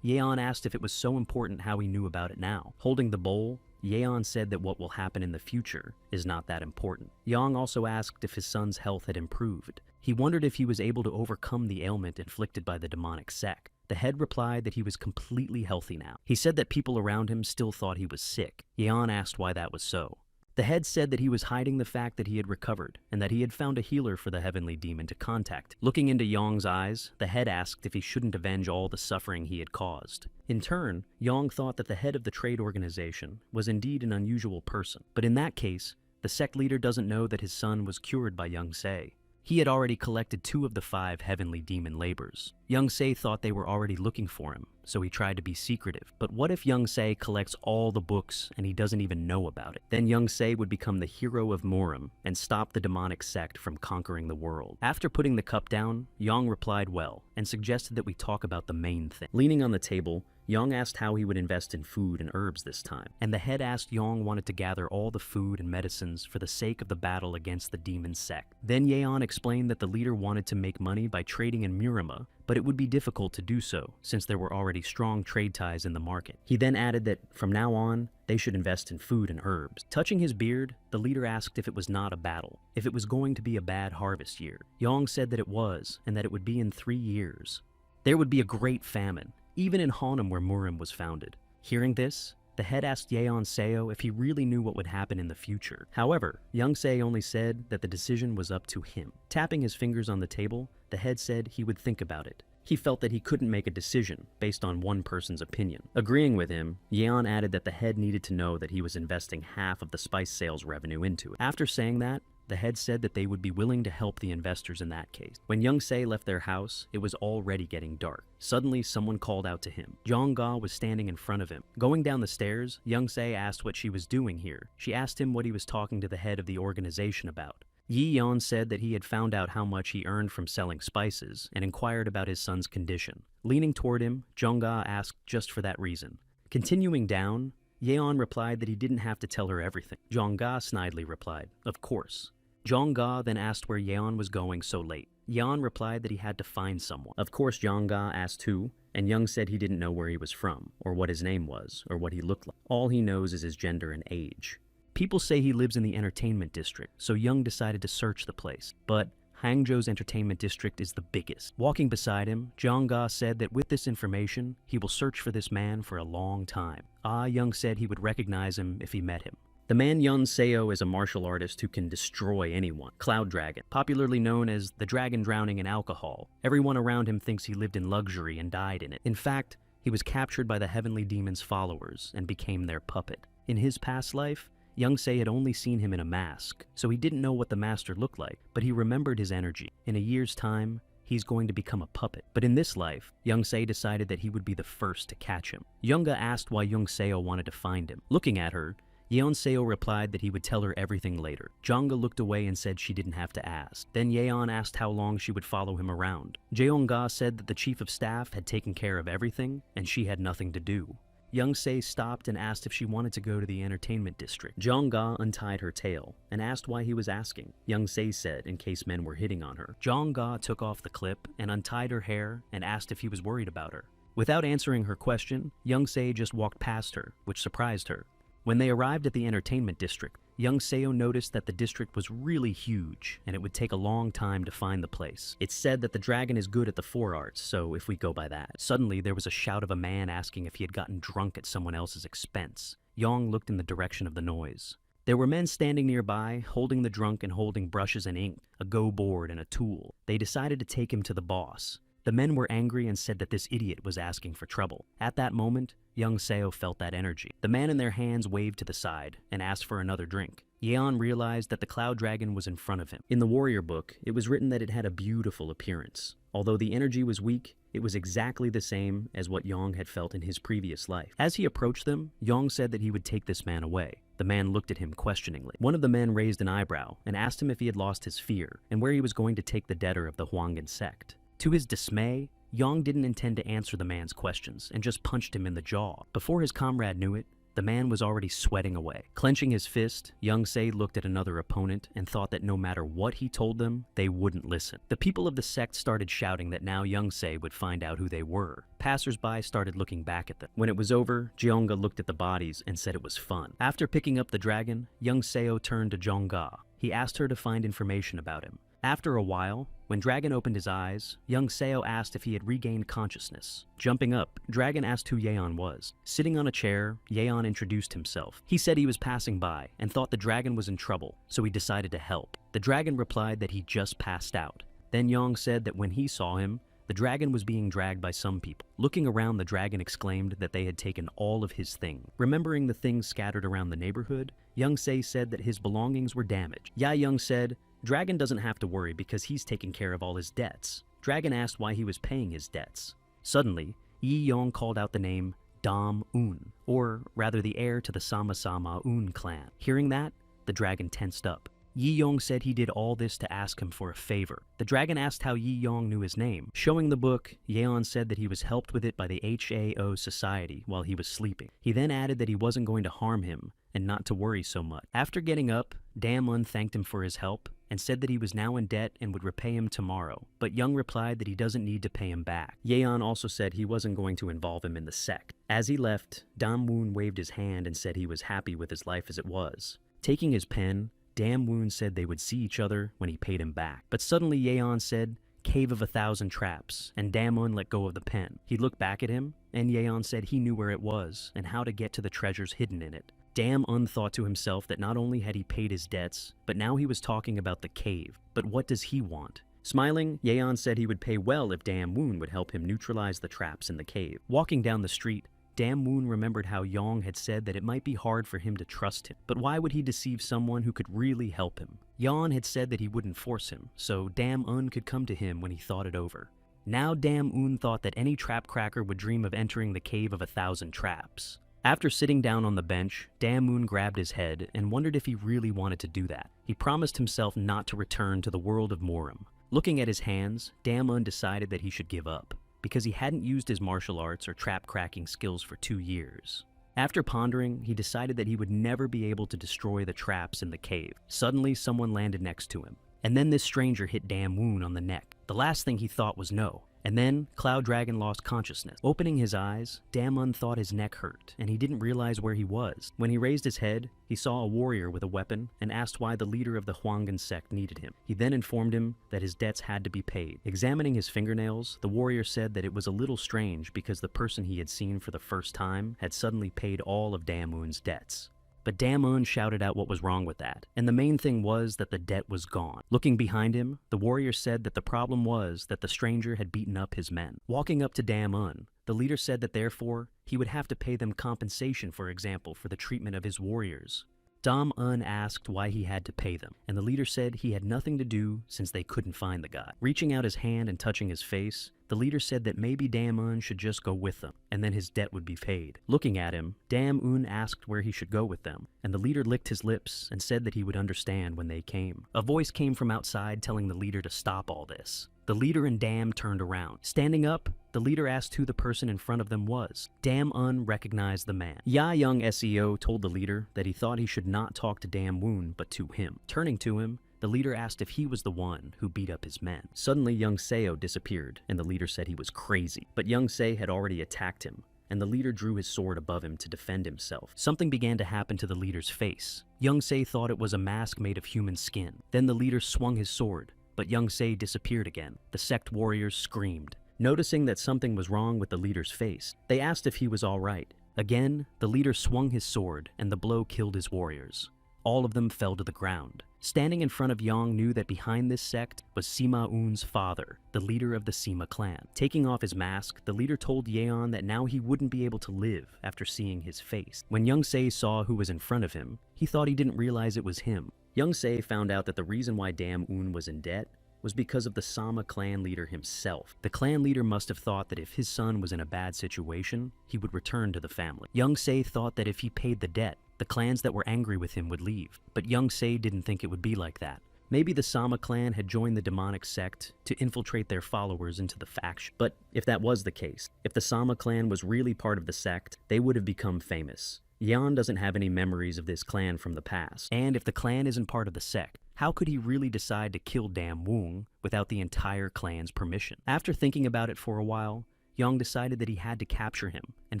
Yeon asked if it was so important how he knew about it now. Holding the bowl, Yeon said that what will happen in the future is not that important. Young also asked if his son's health had improved. He wondered if he was able to overcome the ailment inflicted by the demonic sect. The head replied that he was completely healthy now. He said that people around him still thought he was sick. Yeon asked why that was so. The head said that he was hiding the fact that he had recovered, and that he had found a healer for the heavenly demon to contact. Looking into Yong's eyes, the head asked if he shouldn't avenge all the suffering he had caused. In turn, Yong thought that the head of the trade organization was indeed an unusual person. But in that case, the sect leader doesn't know that his son was cured by Young Se. He had already collected 2 of the 5 heavenly demon labors. Young Se thought they were already looking for him, so he tried to be secretive. But what if Young Se collects all the books and he doesn't even know about it? Then Young Se would become the hero of Murim and stop the demonic sect from conquering the world. After putting the cup down, Young replied well and suggested that we talk about the main thing. Leaning on the table, Young asked how he would invest in food and herbs this time, and the head asked Young wanted to gather all the food and medicines for the sake of the battle against the demon sect. Then Yeon explained that the leader wanted to make money by trading in Murima, but it would be difficult to do so since there were already strong trade ties in the market. He then added that from now on, they should invest in food and herbs. Touching his beard, the leader asked if it was not a battle, if it was going to be a bad harvest year. Young said that it was, and that it would be in 3 years. There would be a great famine, even in Hanum where Murim was founded. Hearing this, The head asked Yeon Seo if he really knew what would happen in the future. However, Young Se only said that the decision was up to him. Tapping his fingers on the table, the head said he would think about it. He felt that he couldn't make a decision based on one person's opinion. Agreeing with him, Yeon added that the head needed to know that he was investing half of the spice sales revenue into it. After saying that, the head said that they would be willing to help the investors in that case. When Young Se left their house, it was already getting dark. Suddenly, someone called out to him. Jong-ga was standing in front of him. Going down the stairs, Young Se asked what she was doing here. She asked him what he was talking to the head of the organization about. Yi Yeon said that he had found out how much he earned from selling spices and inquired about his son's condition. Leaning toward him, Jong-ga asked just for that reason. Continuing down, Yeon replied that he didn't have to tell her everything. Jong-ga snidely replied, "Of course." Jong-ga then asked where Yeon was going so late. Yeon replied that he had to find someone. Of course, Jong-ga asked who, and Young said he didn't know where he was from, or what his name was, or what he looked like. All he knows is his gender and age. People say he lives in the entertainment district, so Young decided to search the place. But Hangzhou's entertainment district is the biggest. Walking beside him, Jong-ga said that with this information, he will search for this man for a long time. Young said he would recognize him if he met him. The man Yeon Seo is a martial artist who can destroy anyone. Cloud Dragon, popularly known as the dragon drowning in alcohol. Everyone around him thinks he lived in luxury and died in it. In fact, he was captured by the heavenly demon's followers and became their puppet. In his past life, Young Se had only seen him in a mask, so he didn't know what the master looked like, but he remembered his energy. In a year's time, he's going to become a puppet. But in this life, Young Se decided that he would be the first to catch him. Young-ga asked why Young Seo wanted to find him. Looking at her, Yeon Seo replied that he would tell her everything later. Jong-ga looked away and said she didn't have to ask. Then Yeon asked how long she would follow him around. Jeong-ga said that the chief of staff had taken care of everything, and she had nothing to do. Young Se stopped and asked if she wanted to go to the entertainment district. Jong-ga untied her tail and asked why he was asking. Young Se said in case men were hitting on her. Jong-ga took off the clip and untied her hair and asked if he was worried about her. Without answering her question, Young Se just walked past her, which surprised her. When they arrived at the entertainment district, Young Seo noticed that the district was really huge, and it would take a long time to find the place. It's said that the dragon is good at the four arts, so if we go by that. Suddenly, there was a shout of a man asking if he had gotten drunk at someone else's expense. Young looked in the direction of the noise. There were men standing nearby, holding the drunk and holding brushes and ink, a go board and a tool. They decided to take him to the boss. The men were angry and said that this idiot was asking for trouble. At that moment, Young Seo felt that energy. The man in their hands waved to the side and asked for another drink. Yeon realized that the cloud dragon was in front of him. In the warrior book, it was written that it had a beautiful appearance. Although the energy was weak, it was exactly the same as what Yong had felt in his previous life. As he approached them, Yong said that he would take this man away. The man looked at him questioningly. One of the men raised an eyebrow and asked him if he had lost his fear and where he was going to take the debtor of the Hwangin sect. To his dismay, Yong didn't intend to answer the man's questions and just punched him in the jaw. Before his comrade knew it, the man was already sweating away. Clenching his fist, Young Se looked at another opponent and thought that no matter what he told them, they wouldn't listen. The people of the sect started shouting that now Young Se would find out who they were. Passers-by started looking back at them. When it was over, Jeonga looked at the bodies and said it was fun. After picking up the dragon, Young Seo turned to Jongga. He asked her to find information about him. After a while, when Dragon opened his eyes, Young Seo asked if he had regained consciousness. Jumping up, Dragon asked who Yeon was. Sitting on a chair, Yeon introduced himself. He said he was passing by and thought the dragon was in trouble, so he decided to help. The dragon replied that he just passed out. Then Young said that when he saw him, the dragon was being dragged by some people. Looking around, the dragon exclaimed that they had taken all of his things. Remembering the things scattered around the neighborhood, Young Se said that his belongings were damaged. Ya Young said, Dragon doesn't have to worry because he's taking care of all his debts. Dragon asked why he was paying his debts. Suddenly, Yi Yong called out the name Dam Un, or rather the heir to the Sama Sama Un clan. Hearing that, the dragon tensed up. Yi Yong said he did all this to ask him for a favor. The dragon asked how Yi Yong knew his name. Showing the book, Yeon said that he was helped with it by the HAO Society while he was sleeping. He then added that he wasn't going to harm him and not to worry so much. After getting up, Damun thanked him for his help and said that he was now in debt and would repay him tomorrow, but Young replied that he doesn't need to pay him back. Yeon also said he wasn't going to involve him in the sect. As he left, Dam-woon waved his hand and said he was happy with his life as it was. Taking his pen, Dam-woon said they would see each other when he paid him back. But suddenly Yeon said, Cave of 1,000 Traps, and Damun let go of the pen. He looked back at him and Yeon said he knew where it was and how to get to the treasures hidden in it. Dam-un thought to himself that not only had he paid his debts, but now he was talking about the cave. But what does he want? Smiling, Yeon said he would pay well if Dam-woon would help him neutralize the traps in the cave. Walking down the street, Dam-woon remembered how Yong had said that it might be hard for him to trust him, but why would he deceive someone who could really help him? Yeon had said that he wouldn't force him, so Dam-un could come to him when he thought it over. Now Dam-un thought that any trap cracker would dream of entering the cave of 1,000 traps. After sitting down on the bench, Dam-un grabbed his head and wondered if he really wanted to do that. He promised himself not to return to the world of Morim. Looking at his hands, Dam-un decided that he should give up, because he hadn't used his martial arts or trap-cracking skills for 2 years. After pondering, he decided that he would never be able to destroy the traps in the cave. Suddenly, someone landed next to him, and then this stranger hit Dam-woon on the neck. The last thing he thought was no. And then, Cloud Dragon lost consciousness. Opening his eyes, Dam-un thought his neck hurt, and he didn't realize where he was. When he raised his head, he saw a warrior with a weapon and asked why the leader of the Hwangan sect needed him. He then informed him that his debts had to be paid. Examining his fingernails, the warrior said that it was a little strange because the person he had seen for the first time had suddenly paid all of Dam-un's debts. But Dam-un shouted out what was wrong with that, and the main thing was that the debt was gone. Looking behind him, the warrior said that the problem was that the stranger had beaten up his men. Walking up to Dam-un, the leader said that therefore, he would have to pay them compensation, for example, for the treatment of his warriors. Dam-un asked why he had to pay them, and the leader said he had nothing to do since they couldn't find the guy. Reaching out his hand and touching his face, the leader said that maybe Dam-un should just go with them, and then his debt would be paid. Looking at him, Dam-un asked where he should go with them, and the leader licked his lips and said that he would understand when they came. A voice came from outside telling the leader to stop all this. The leader and Dam turned around. Standing up, the leader asked who the person in front of them was. Dam-un recognized the man. Ya-young SEO told the leader that he thought he should not talk to Dam-woon, but to him. Turning to him, the leader asked if he was the one who beat up his men. Suddenly, Young Seo disappeared, and the leader said he was crazy. But Young Se had already attacked him, and the leader drew his sword above him to defend himself. Something began to happen to the leader's face. Young Se thought it was a mask made of human skin. Then the leader swung his sword, but Young Se disappeared again. The sect warriors screamed. Noticing that something was wrong with the leader's face, they asked if he was all right. Again, the leader swung his sword, and the blow killed his warriors. All of them fell to the ground. Standing in front of Yang knew that behind this sect was Sima-un's father, the leader of the Sima clan. Taking off his mask, the leader told Yeon that now he wouldn't be able to live after seeing his face. When Young Se saw who was in front of him, he thought he didn't realize it was him. Young Se found out that the reason why Dam-un was in debt was because of the Sama clan leader himself. The clan leader must have thought that if his son was in a bad situation, he would return to the family. Young Se thought that if he paid the debt, the clans that were angry with him would leave. But Young Se didn't think it would be like that. Maybe the Sama clan had joined the demonic sect to infiltrate their followers into the faction. But if that was the case, if the Sama clan was really part of the sect, they would have become famous. Yeon doesn't have any memories of this clan from the past. And if the clan isn't part of the sect, how could he really decide to kill Dam-woon without the entire clan's permission? After thinking about it for a while, Young decided that he had to capture him and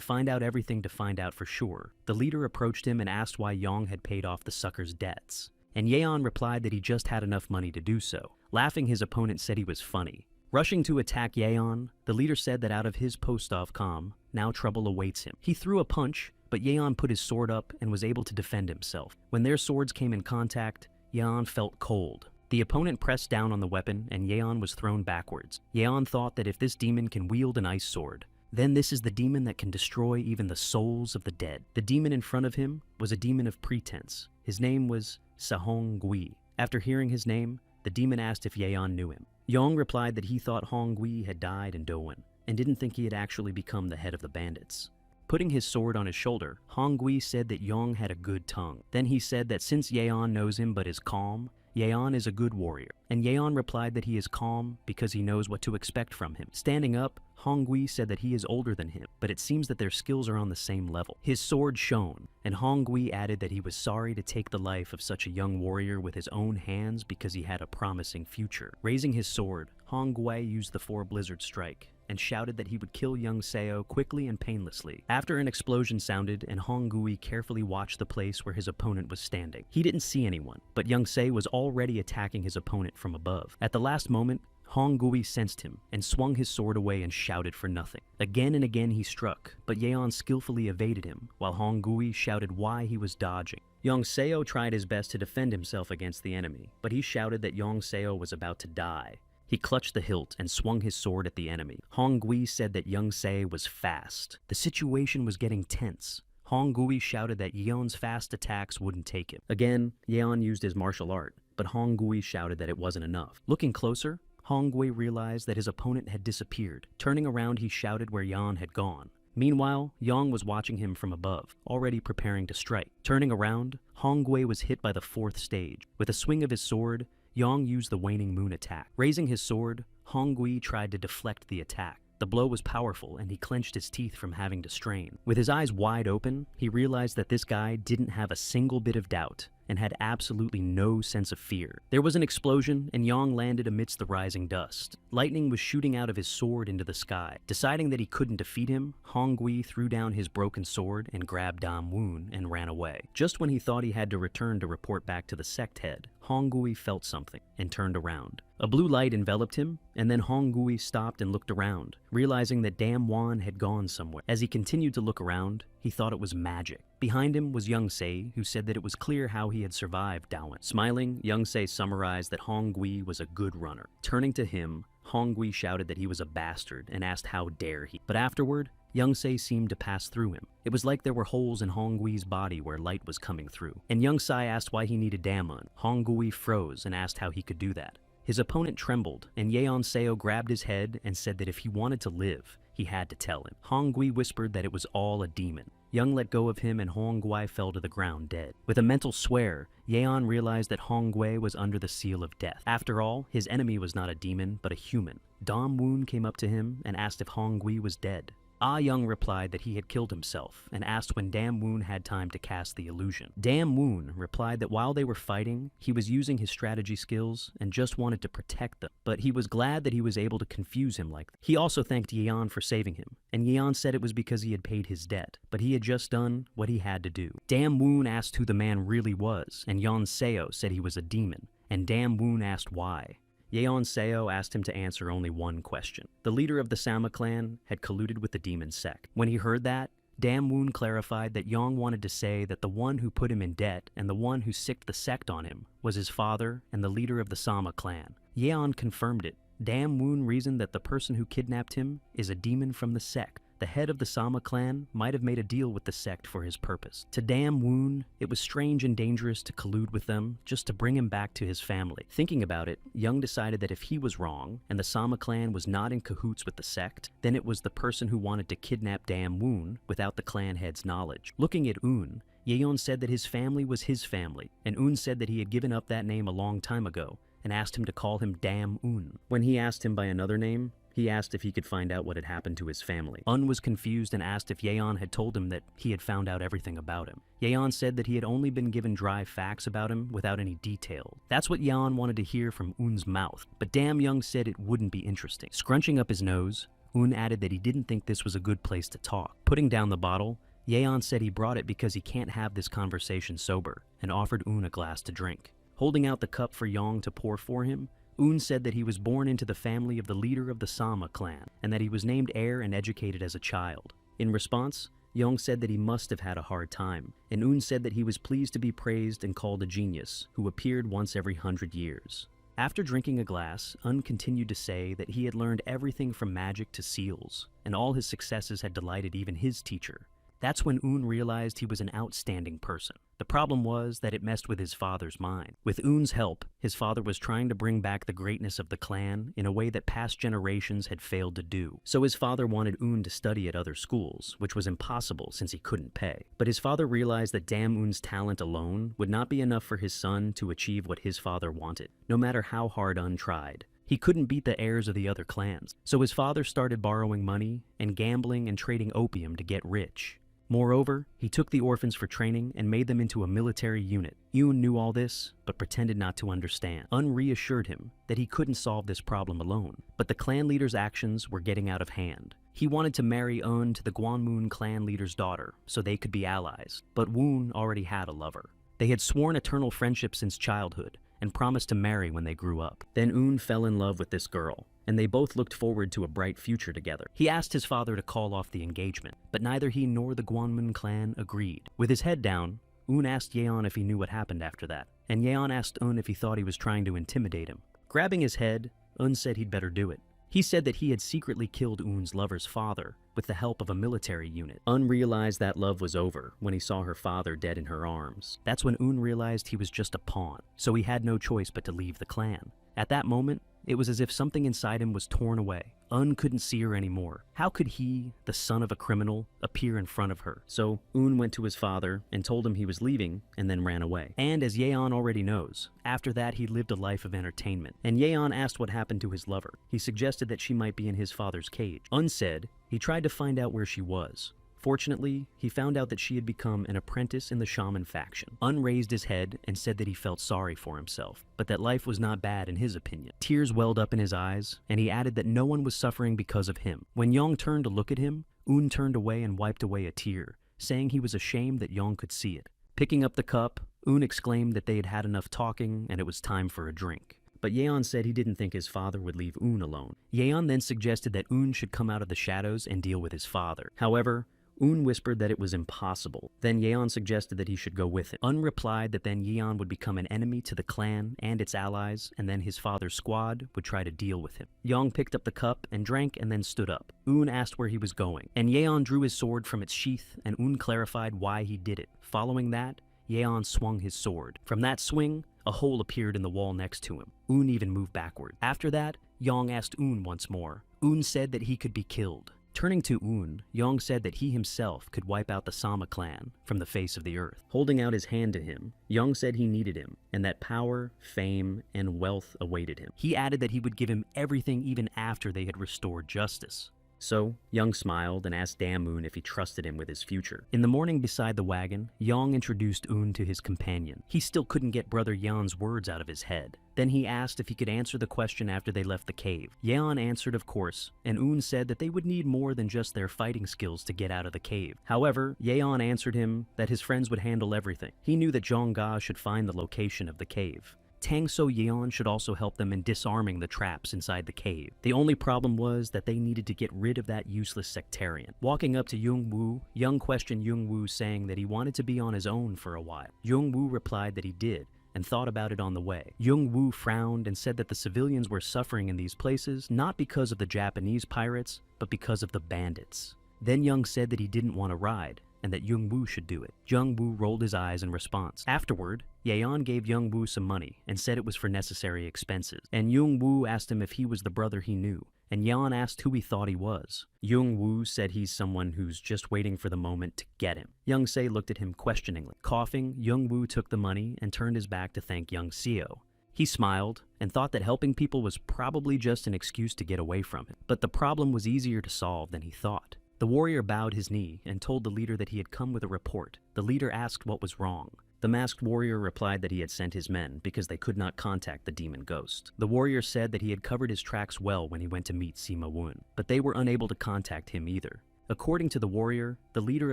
find out everything to find out for sure. The leader approached him and asked why Young had paid off the sucker's debts. And Yeon replied that he just had enough money to do so. Laughing, his opponent said he was funny. Rushing to attack Yeon, the leader said that out of his post-of com, now trouble awaits him. He threw a punch, but Yeon put his sword up and was able to defend himself. When their swords came in contact, Yeon felt cold. The opponent pressed down on the weapon and Yeon was thrown backwards. Yeon thought that if this demon can wield an ice sword, then this is the demon that can destroy even the souls of the dead. The demon in front of him was a demon of pretense. His name was Sahong Gui. After hearing his name, the demon asked if Yeon knew him. Yong replied that he thought Hong Gui had died in Doan and didn't think he had actually become the head of the bandits. Putting his sword on his shoulder, Hong Gui said that Yong had a good tongue. Then he said that since Yeon knows him but is calm, Yeon is a good warrior. And Yeon replied that he is calm because he knows what to expect from him. Standing up, Hong Gui said that he is older than him, but it seems that their skills are on the same level. His sword shone, and Hong Gui added that he was sorry to take the life of such a young warrior with his own hands because he had a promising future. Raising his sword, Hong Gui used the 4 Blizzard Strike and shouted that he would kill young Seo quickly and painlessly. After an explosion sounded and Hong Gui carefully watched the place where his opponent was standing, he didn't see anyone, but young Se was already attacking his opponent from above. At the last moment, Hong Gui sensed him and swung his sword away and shouted for nothing. Again and again he struck, but Yeon skillfully evaded him, while Hong Gui shouted why he was dodging. Yong Seo tried his best to defend himself against the enemy, but he shouted that Yong Seo was about to die. He clutched the hilt and swung his sword at the enemy. Hong Gui said that Young Se was fast. The situation was getting tense. Hong Gui shouted that Yeon's fast attacks wouldn't take him. Again, Yeon used his martial art, but Hong Gui shouted that it wasn't enough. Looking closer, Hong Gui realized that his opponent had disappeared. Turning around, he shouted where Yeon had gone. Meanwhile, Yong was watching him from above, already preparing to strike. Turning around, Hong Gui was hit by the fourth stage. With a swing of his sword, Yong used the waning moon attack. Raising his sword, Hong Gui tried to deflect the attack. The blow was powerful, and he clenched his teeth from having to strain. With his eyes wide open, he realized that this guy didn't have a single bit of doubt and had absolutely no sense of fear. There was an explosion, and Yong landed amidst the rising dust. Lightning was shooting out of his sword into the sky. Deciding that he couldn't defeat him, Hong Gui threw down his broken sword and grabbed Dam Woon and ran away. Just when he thought he had to return to report back to the sect head, Hong Gui felt something and turned around. A blue light enveloped him, and then Hong Gui stopped and looked around, realizing that Dam Won had gone somewhere. As he continued to look around, he thought it was magic. Behind him was Young Se, who said that it was clear how he had survived Dawan. Smiling, Young Se summarized that Hong Gui was a good runner. Turning to him, Hong Gui shouted that he was a bastard and asked how dare he. But afterward, Young Se seemed to pass through him. It was like there were holes in Hong Gui's body where light was coming through. And Young Se asked why he needed Damun. Hong Gui froze and asked how he could do that. His opponent trembled, and Yeon Seo grabbed his head and said that if he wanted to live, he had to tell him. Hong Gui whispered that it was all a demon. Young let go of him and Hong Gui fell to the ground dead. With a mental swear, Yeon realized that Hong Gui was under the seal of death. After all, his enemy was not a demon, but a human. Dam Woon came up to him and asked if Hong Gui was dead. Ah Young replied that he had killed himself and asked when Dam Woon had time to cast the illusion. Dam Woon replied that while they were fighting, he was using his strategy skills and just wanted to protect them, but he was glad that he was able to confuse him like that. He also thanked Yeon for saving him, and Yeon said it was because he had paid his debt, but he had just done what he had to do. Dam Woon asked who the man really was, and Yeon Seo said he was a demon, and Dam Woon asked why. Yeon Seo asked him to answer only one question. The leader of the Sama clan had colluded with the demon sect. When he heard that, Dam Woon clarified that Yong wanted to say that the one who put him in debt and the one who sicked the sect on him was his father and the leader of the Sama clan. Yeon confirmed it. Dam Woon reasoned that the person who kidnapped him is a demon from the sect. The head of the Sama clan might have made a deal with the sect for his purpose. To Dam Woon, it was strange and dangerous to collude with them just to bring him back to his family. Thinking about it, Young decided that if he was wrong and the Sama clan was not in cahoots with the sect, then it was the person who wanted to kidnap Dam Woon without the clan head's knowledge. Looking at Un, Yeon said that his family was his family, and Un said that he had given up that name a long time ago and asked him to call him Dam Un. When he asked him by another name, he asked if he could find out what had happened to his family. Un was confused and asked if Yeon had told him that he had found out everything about him. Yeon said that he had only been given dry facts about him without any detail. That's what Yeon wanted to hear from Un's mouth, but Dam Young said it wouldn't be interesting. Scrunching up his nose, Un added that he didn't think this was a good place to talk. Putting down the bottle, Yeon said he brought it because he can't have this conversation sober, and offered Un a glass to drink. Holding out the cup for Yong to pour for him, Un said that he was born into the family of the leader of the Sama clan, and that he was named heir and educated as a child. In response, Yong said that he must have had a hard time, and Un said that he was pleased to be praised and called a genius, who appeared once every 100 years. After drinking a glass, Un continued to say that he had learned everything from magic to seals, and all his successes had delighted even his teacher. That's when Un realized he was an outstanding person. The problem was that it messed with his father's mind. With Un's help, his father was trying to bring back the greatness of the clan in a way that past generations had failed to do. So his father wanted Un to study at other schools, which was impossible since he couldn't pay. But his father realized that Dam Un's talent alone would not be enough for his son to achieve what his father wanted, no matter how hard Un tried. He couldn't beat the heirs of the other clans, so his father started borrowing money and gambling and trading opium to get rich. Moreover, he took the orphans for training and made them into a military unit. Yoon knew all this, but pretended not to understand. Un reassured him that he couldn't solve this problem alone, but the clan leader's actions were getting out of hand. He wanted to marry Un to the Gwanmun clan leader's daughter, so they could be allies, but Woon already had a lover. They had sworn eternal friendship since childhood, and promised to marry when they grew up. Then Un fell in love with this girl, and they both looked forward to a bright future together. He asked his father to call off the engagement, but neither he nor the Guanmun clan agreed. With his head down, Un asked Yeon if he knew what happened after that, and Yeon asked Un if he thought he was trying to intimidate him. Grabbing his head, Un said he'd better do it. He said that he had secretly killed Un's lover's father with the help of a military unit. Un realized that love was over when he saw her father dead in her arms. That's when Un realized he was just a pawn, so he had no choice but to leave the clan. At that moment, it was as if something inside him was torn away. Un couldn't see her anymore. How could he, the son of a criminal, appear in front of her? So Un went to his father and told him he was leaving and then ran away. And as Yeon already knows, after that he lived a life of entertainment. And Yeon asked what happened to his lover. He suggested that she might be in his father's cage. Un said he tried to find out where she was. Fortunately, he found out that she had become an apprentice in the shaman faction. Un raised his head and said that he felt sorry for himself, but that life was not bad in his opinion. Tears welled up in his eyes, and he added that no one was suffering because of him. When Yong turned to look at him, Un turned away and wiped away a tear, saying he was ashamed that Yong could see it. Picking up the cup, Un exclaimed that they had had enough talking and it was time for a drink. But Yeon said he didn't think his father would leave Un alone. Yeon then suggested that Un should come out of the shadows and deal with his father. However, Un whispered that it was impossible. Then Yeon suggested that he should go with him. Un replied that then Yeon would become an enemy to the clan and its allies, and then his father's squad would try to deal with him. Yeon picked up the cup and drank and then stood up. Un asked where he was going, and Yeon drew his sword from its sheath, and Un clarified why he did it. Following that, Yeon swung his sword. From that swing, a hole appeared in the wall next to him. Un even moved backward. After that, Yong asked Un once more. Un said that he could be killed. Turning to Un, Yong said that he himself could wipe out the Sama clan from the face of the earth. Holding out his hand to him, Yong said he needed him, and that power, fame, and wealth awaited him. He added that he would give him everything even after they had restored justice. So, Young smiled and asked Damoon if he trusted him with his future. In the morning beside the wagon, Yong introduced Un to his companion. He still couldn't get Brother Yeon's words out of his head. Then he asked if he could answer the question after they left the cave. Yeon answered of course, and Un said that they would need more than just their fighting skills to get out of the cave. However, Yeon answered him that his friends would handle everything. He knew that Jong-ga should find the location of the cave. Tang So Yeon should also help them in disarming the traps inside the cave. The only problem was that they needed to get rid of that useless sectarian. Walking up to Yung Woo, Young questioned Yung Woo, saying that he wanted to be on his own for a while. Yung Woo replied that he did, and thought about it on the way. Yung Woo frowned and said that the civilians were suffering in these places not because of the Japanese pirates, but because of the bandits. Then Young said that he didn't want to ride, and that Yung Woo should do it. Yung Woo rolled his eyes in response. Afterward, Yeon gave Yung Woo some money and said it was for necessary expenses. And Yung Woo asked him if he was the brother he knew, and Yeon asked who he thought he was. Yung Woo said he's someone who's just waiting for the moment to get him. Young Se looked at him questioningly. Coughing, Yung Woo took the money and turned his back to thank Young Seo. He smiled and thought that helping people was probably just an excuse to get away from it. But the problem was easier to solve than he thought. The warrior bowed his knee and told the leader that he had come with a report. The leader asked what was wrong. The masked warrior replied that he had sent his men because they could not contact the demon ghost. The warrior said that he had covered his tracks well when he went to meet Sima Wun, but they were unable to contact him either. According to the warrior, the leader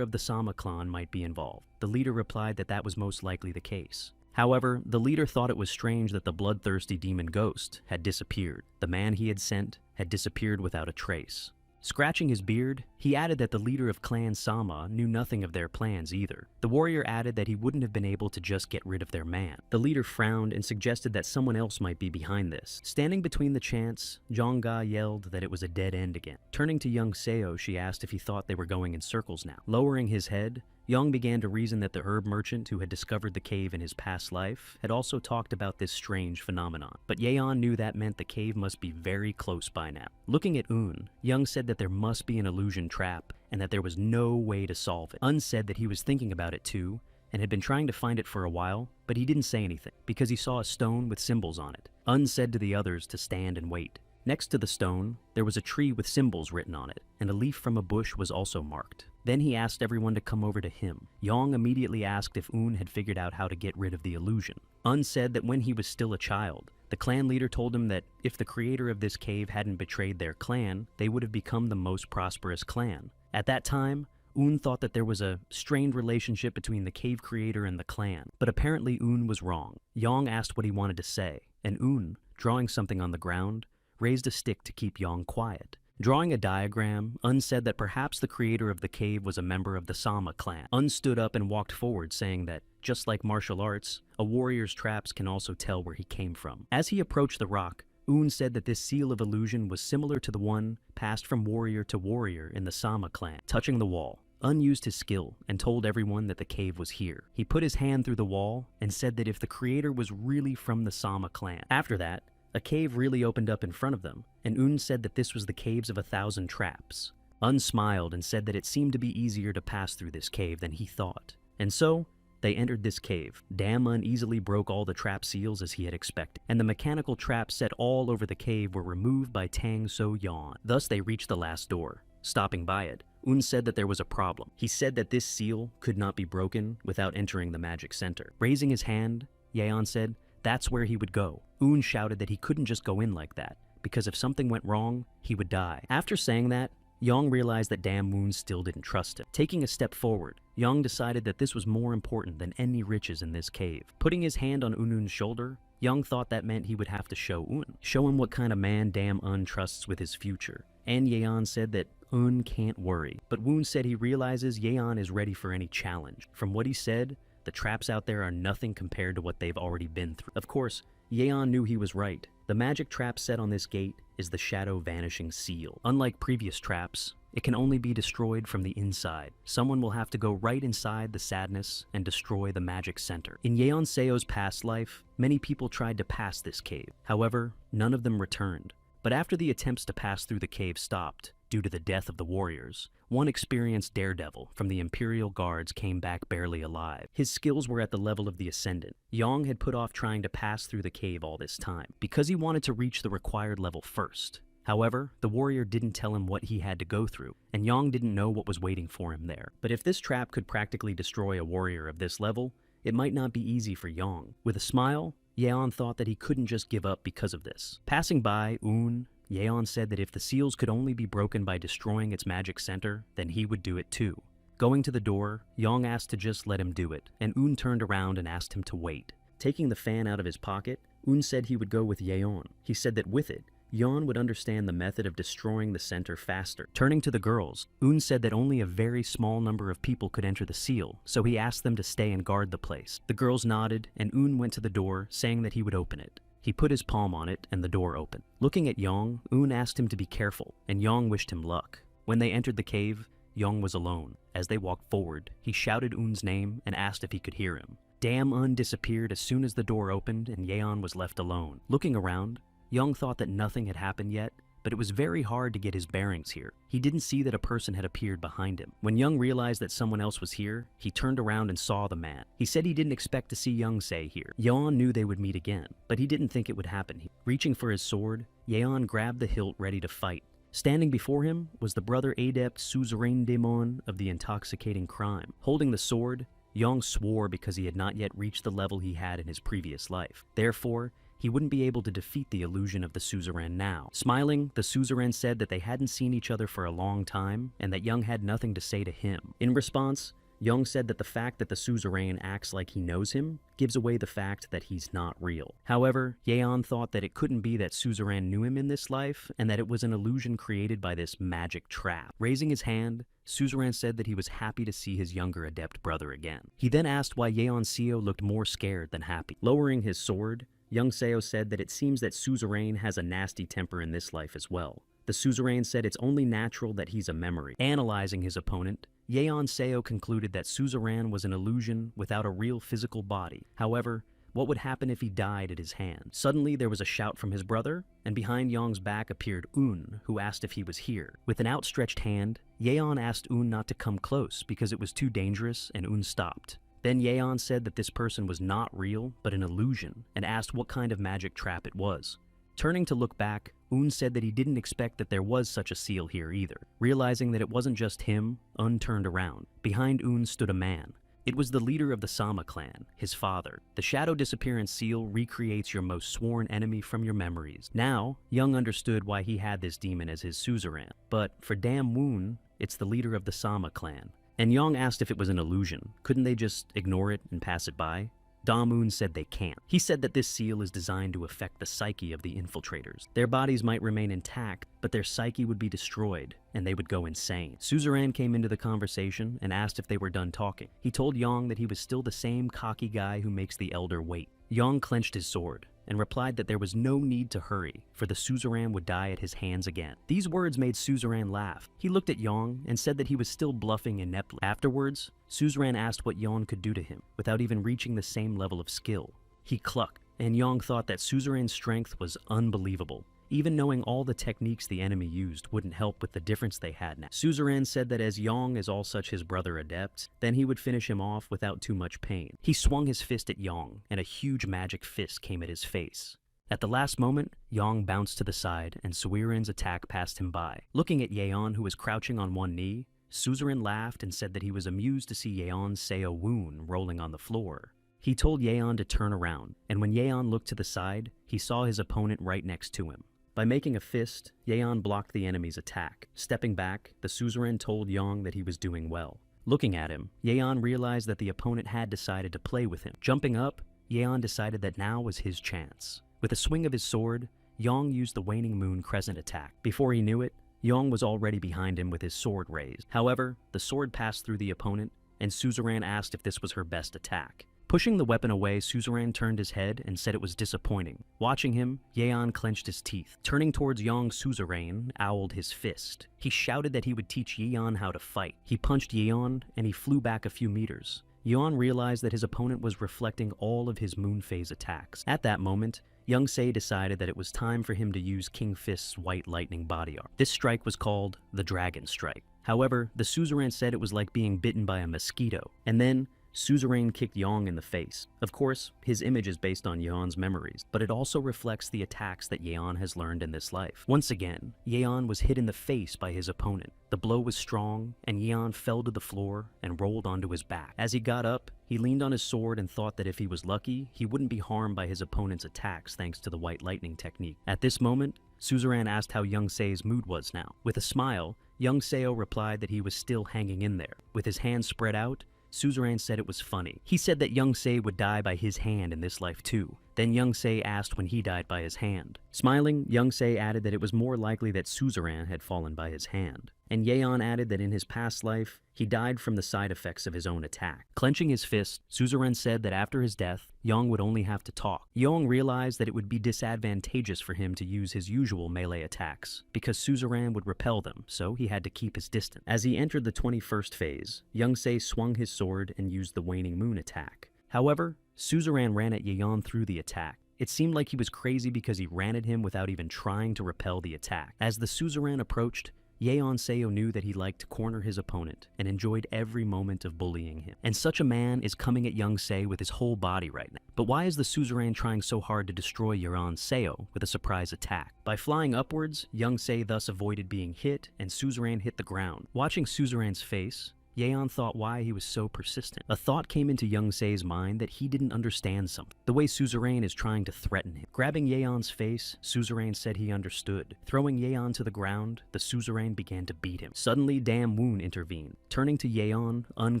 of the Sama clan might be involved. The leader replied that that was most likely the case. However, the leader thought it was strange that the bloodthirsty demon ghost had disappeared. The man he had sent had disappeared without a trace. Scratching his beard, he added that the leader of Clan Sama knew nothing of their plans either. The warrior added that he wouldn't have been able to just get rid of their man. The leader frowned and suggested that someone else might be behind this. Standing between the chants, Jong-ga yelled that it was a dead end again. Turning to Young Seo, she asked if he thought they were going in circles now. Lowering his head, Young began to reason that the herb merchant who had discovered the cave in his past life had also talked about this strange phenomenon. But Yeon knew that meant the cave must be very close by now. Looking at Un, Young said that there must be an illusion trap and that there was no way to solve it. Un said that he was thinking about it too and had been trying to find it for a while, but he didn't say anything because he saw a stone with symbols on it. Un said to the others to stand and wait. Next to the stone, there was a tree with symbols written on it, and a leaf from a bush was also marked. Then he asked everyone to come over to him. Yong immediately asked if Un had figured out how to get rid of the illusion. Un said that when he was still a child, the clan leader told him that if the creator of this cave hadn't betrayed their clan, they would have become the most prosperous clan. At that time, Un thought that there was a strained relationship between the cave creator and the clan, but apparently Un was wrong. Yang asked what he wanted to say, and Un, drawing something on the ground, raised a stick to keep Yang quiet. Drawing a diagram, Un said that perhaps the creator of the cave was a member of the Sama clan. Un stood up and walked forward, saying that, just like martial arts, a warrior's traps can also tell where he came from. As he approached the rock, Un said that this seal of illusion was similar to the one passed from warrior to warrior in the Sama clan. Touching the wall, Un used his skill and told everyone that the cave was here. He put his hand through the wall and said that if the creator was really from the Sama clan. After that, a cave really opened up in front of them, and Un said that this was the caves of 1,000 traps. Un smiled and said that it seemed to be easier to pass through this cave than he thought. And so, they entered this cave. Dam Un easily broke all the trap seals as he had expected, and the mechanical traps set all over the cave were removed by Tang So Yan. Thus they reached the last door. Stopping by it, Un said that there was a problem. He said that this seal could not be broken without entering the magic center. Raising his hand, Yan said that's where he would go. Un shouted that he couldn't just go in like that, because if something went wrong, he would die. After saying that, Yang realized that Dam Woon still didn't trust him. Taking a step forward, Yang decided that this was more important than any riches in this cave. Putting his hand on Un's shoulder, Yang thought that meant he would have to show him what kind of man Dam Un trusts with his future. And Yeon said that Un can't worry, but Woon said he realizes Yeon is ready for any challenge. From what he said, the traps out there are nothing compared to what they've already been through. Of course, Yeon knew he was right. The magic trap set on this gate is the Shadow Vanishing Seal. Unlike previous traps, it can only be destroyed from the inside. Someone will have to go right inside the sadness and destroy the magic center. In Yeon Seo's past life, many people tried to pass this cave. However, none of them returned. But after the attempts to pass through the cave stopped, due to the death of the warriors, one experienced daredevil from the Imperial Guards came back barely alive. His skills were at the level of the Ascendant. Yang had put off trying to pass through the cave all this time, because he wanted to reach the required level first. However, the warrior didn't tell him what he had to go through, and Yang didn't know what was waiting for him there. But if this trap could practically destroy a warrior of this level, it might not be easy for Yang. With a smile, Yeon thought that he couldn't just give up because of this. Passing by Un, Yeon said that if the seals could only be broken by destroying its magic center, then he would do it too. Going to the door, Yang asked to just let him do it, and Un turned around and asked him to wait. Taking the fan out of his pocket, Un said he would go with Yeon. He said that with it, Yeon would understand the method of destroying the center faster. Turning to the girls, Un said that only a very small number of people could enter the seal, so he asked them to stay and guard the place. The girls nodded, and Un went to the door, saying that he would open it. He put his palm on it, and the door opened. Looking at Yang, Un asked him to be careful, and Yang wished him luck. When they entered the cave, Yang was alone. As they walked forward, he shouted Un's name and asked if he could hear him. Dam Un disappeared as soon as the door opened, and Yeon was left alone. Looking around, Yang thought that nothing had happened yet, but it was very hard to get his bearings here. He didn't see that a person had appeared behind him. When Young realized that someone else was here, he turned around and saw the man. He said he didn't expect to see Young Se here. Yeon knew they would meet again, but he didn't think it would happen. Reaching for his sword, Yeon grabbed the hilt ready to fight. Standing before him was the brother adept Suzerain Demon of the intoxicating crime. Holding the sword, Young swore because he had not yet reached the level he had in his previous life. Therefore, he wouldn't be able to defeat the illusion of the suzerain now. Smiling, the suzerain said that they hadn't seen each other for a long time and that Young had nothing to say to him. In response, Young said that the fact that the suzerain acts like he knows him gives away the fact that he's not real. However, Yeon thought that it couldn't be that suzerain knew him in this life and that it was an illusion created by this magic trap. Raising his hand, Suzerain said that he was happy to see his younger adept brother again. He then asked why Yeon Seo looked more scared than happy. Lowering his sword, Young Seo said that it seems that Suzerain has a nasty temper in this life as well. The Suzerain said it's only natural that he's a memory. Analyzing his opponent, Yeon Seo concluded that Suzerain was an illusion without a real physical body. However, what would happen if he died at his hand? Suddenly, there was a shout from his brother, and behind Young's back appeared Un, who asked if he was here. With an outstretched hand, Yeon asked Un not to come close because it was too dangerous, and Un stopped. Then Yeon said that this person was not real, but an illusion, and asked what kind of magic trap it was. Turning to look back, Un said that he didn't expect that there was such a seal here either. Realizing that it wasn't just him, Un turned around. Behind Un stood a man. It was the leader of the Sama clan, his father. The Shadow Disappearance Seal recreates your most sworn enemy from your memories. Now, Young understood why he had this demon as his suzerain. But for Dam Woon, it's the leader of the Sama clan. And Yang asked if it was an illusion. Couldn't they just ignore it and pass it by? Da-moon said they can't. He said that this seal is designed to affect the psyche of the infiltrators. Their bodies might remain intact, but their psyche would be destroyed, and they would go insane. Suzerain came into the conversation and asked if they were done talking. He told Yang that he was still the same cocky guy who makes the elder wait. Yang clenched his sword and replied that there was no need to hurry, for the suzerain would die at his hands again. These words made suzerain laugh. He looked at Yang and said that he was still bluffing ineptly. Afterwards, suzerain asked what Yang could do to him, without even reaching the same level of skill. He clucked, and Yang thought that suzerain's strength was unbelievable. Even knowing all the techniques the enemy used wouldn't help with the difference they had now. Suzerain said that as Yang is all such his brother adept, then he would finish him off without too much pain. He swung his fist at Yang, and a huge magic fist came at his face. At the last moment, Yang bounced to the side, and Suzerain's attack passed him by. Looking at Yeon, who was crouching on one knee, Suzerain laughed and said that he was amused to see Yeon's Seo wound rolling on the floor. He told Yeon to turn around, and when Yeon looked to the side, he saw his opponent right next to him. By making a fist, Yeon blocked the enemy's attack. Stepping back, the suzerain told Yang that he was doing well. Looking at him, Yeon realized that the opponent had decided to play with him. Jumping up, Yeon decided that now was his chance. With a swing of his sword, Yang used the waning moon crescent attack. Before he knew it, Yang was already behind him with his sword raised. However, the sword passed through the opponent, and Suzerain asked if this was her best attack. Pushing the weapon away, Suzerain turned his head and said it was disappointing. Watching him, Yeon clenched his teeth. Turning towards Yang, Suzerain owled his fist. He shouted that he would teach Yeon how to fight. He punched Yeon, and he flew back a few meters. Yeon realized that his opponent was reflecting all of his moon phase attacks. At that moment, Young Se decided that it was time for him to use King Fist's white lightning body arm. This strike was called the Dragon Strike. However, the Suzerain said it was like being bitten by a mosquito. And then, Suzerain kicked Yang in the face. Of course, his image is based on Yeon's memories, but it also reflects the attacks that Yeon has learned in this life. Once again, Yeon was hit in the face by his opponent. The blow was strong, and Yeon fell to the floor and rolled onto his back. As he got up, he leaned on his sword and thought that if he was lucky, he wouldn't be harmed by his opponent's attacks thanks to the white lightning technique. At this moment, Suzerain asked how Young Se's mood was now. With a smile, Young Seo replied that he was still hanging in there. With his hands spread out, Suzerain said it was funny. He said that Young Se would die by his hand in this life too. Then Young Se asked when he died by his hand. Smiling, Young Se added that it was more likely that Suzerain had fallen by his hand. And Yeon added that in his past life, he died from the side effects of his own attack. Clenching his fist, Suzerain said that after his death, Young would only have to talk. Young realized that it would be disadvantageous for him to use his usual melee attacks, because Suzerain would repel them, so he had to keep his distance. As he entered the 21st phase, Young Se swung his sword and used the waning moon attack. However, Suzerain ran at Yeon through the attack. It seemed like he was crazy because he ran at him without even trying to repel the attack. As the Suzerain approached, Yeon Seo knew that he liked to corner his opponent and enjoyed every moment of bullying him. And such a man is coming at Young Se with his whole body right now. But why is the Suzerain trying so hard to destroy Yeon Seo with a surprise attack? By flying upwards, Young Se thus avoided being hit, and Suzerain hit the ground. Watching Suzerain's face, Yeon thought why he was so persistent. A thought came into Young Se's mind that he didn't understand something. The way Suzerain is trying to threaten him. Grabbing Yeon's face, Suzerain said he understood. Throwing Yeon to the ground, the Suzerain began to beat him. Suddenly, Dam Woon intervened. Turning to Yeon, Un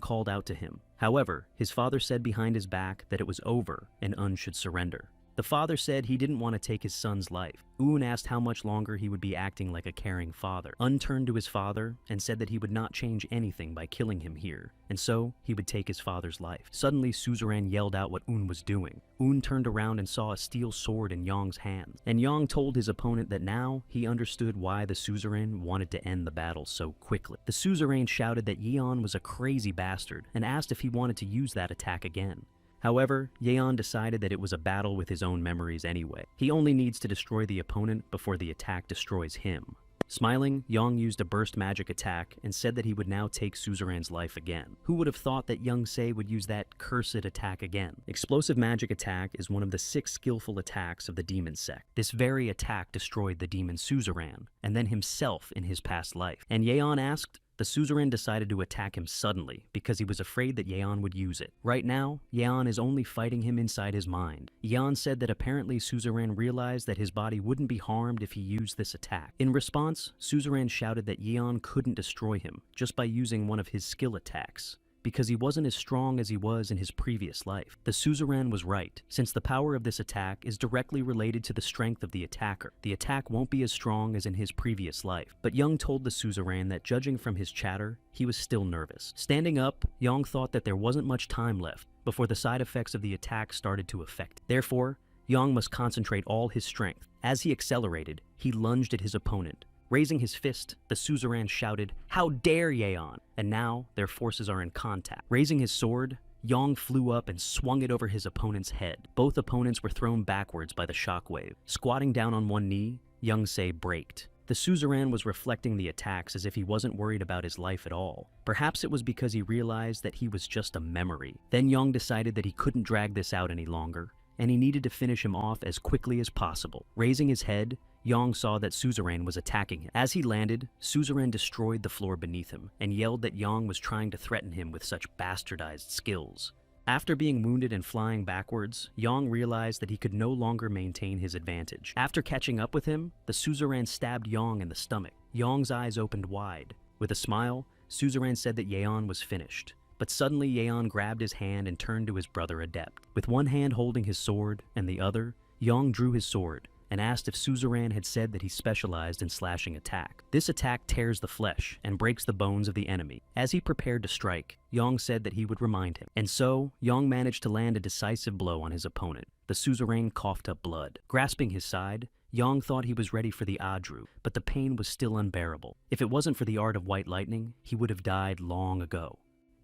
called out to him. However, his father said behind his back that it was over and Un should surrender. The father said he didn't want to take his son's life. Un asked how much longer he would be acting like a caring father. Un turned to his father and said that he would not change anything by killing him here, and so he would take his father's life. Suddenly, Suzerain yelled out what Un was doing. Un turned around and saw a steel sword in Yang's hand, and Yang told his opponent that now he understood why the Suzerain wanted to end the battle so quickly. The Suzerain shouted that Yeon was a crazy bastard and asked if he wanted to use that attack again. However, Yeon decided that it was a battle with his own memories anyway. He only needs to destroy the opponent before the attack destroys him. Smiling, Yang used a burst magic attack and said that he would now take Suzerain's life again. Who would have thought that Young Se would use that cursed attack again? Explosive magic attack is one of the 6 skillful attacks of the demon sect. This very attack destroyed the demon Suzerain, and then himself in his past life. And Yeon asked, the suzerain decided to attack him suddenly because he was afraid that Yeon would use it. Right now, Yeon is only fighting him inside his mind. Yeon said that apparently suzerain realized that his body wouldn't be harmed if he used this attack. In response, suzerain shouted that Yeon couldn't destroy him just by using one of his skill attacks, because he wasn't as strong as he was in his previous life. The suzerain was right, since the power of this attack is directly related to the strength of the attacker. The attack won't be as strong as in his previous life. But Young told the suzerain that judging from his chatter, he was still nervous. Standing up, Young thought that there wasn't much time left before the side effects of the attack started to affect. Therefore, Young must concentrate all his strength. As he accelerated, he lunged at his opponent. Raising his fist, the suzerain shouted, "How dare Yeon!" And now their forces are in contact. Raising his sword, Yong flew up and swung it over his opponent's head. Both opponents were thrown backwards by the shockwave. Squatting down on one knee, Young-se braked. The suzerain was reflecting the attacks as if he wasn't worried about his life at all. Perhaps it was because he realized that he was just a memory. Then Yong decided that he couldn't drag this out any longer, and he needed to finish him off as quickly as possible. Raising his head, Yong saw that suzerain was attacking him. As he landed, suzerain destroyed the floor beneath him and yelled that Yong was trying to threaten him with such bastardized skills. After being wounded and flying backwards, Yong realized that he could no longer maintain his advantage. After catching up with him, the suzerain stabbed Yong in the stomach. Yong's eyes opened wide. With a smile, suzerain said that Yeon was finished. But suddenly Yeon grabbed his hand and turned to his brother Adept. With one hand holding his sword and the other, Yong drew his sword and asked if suzerain had said that he specialized in slashing attack. This attack tears the flesh and breaks the bones of the enemy. As he prepared to strike, Yong said that he would remind him. And so, Yong managed to land a decisive blow on his opponent. The suzerain coughed up blood. Grasping his side, Yong thought he was ready for the Adru, but the pain was still unbearable. If it wasn't for the art of white lightning, he would have died long ago.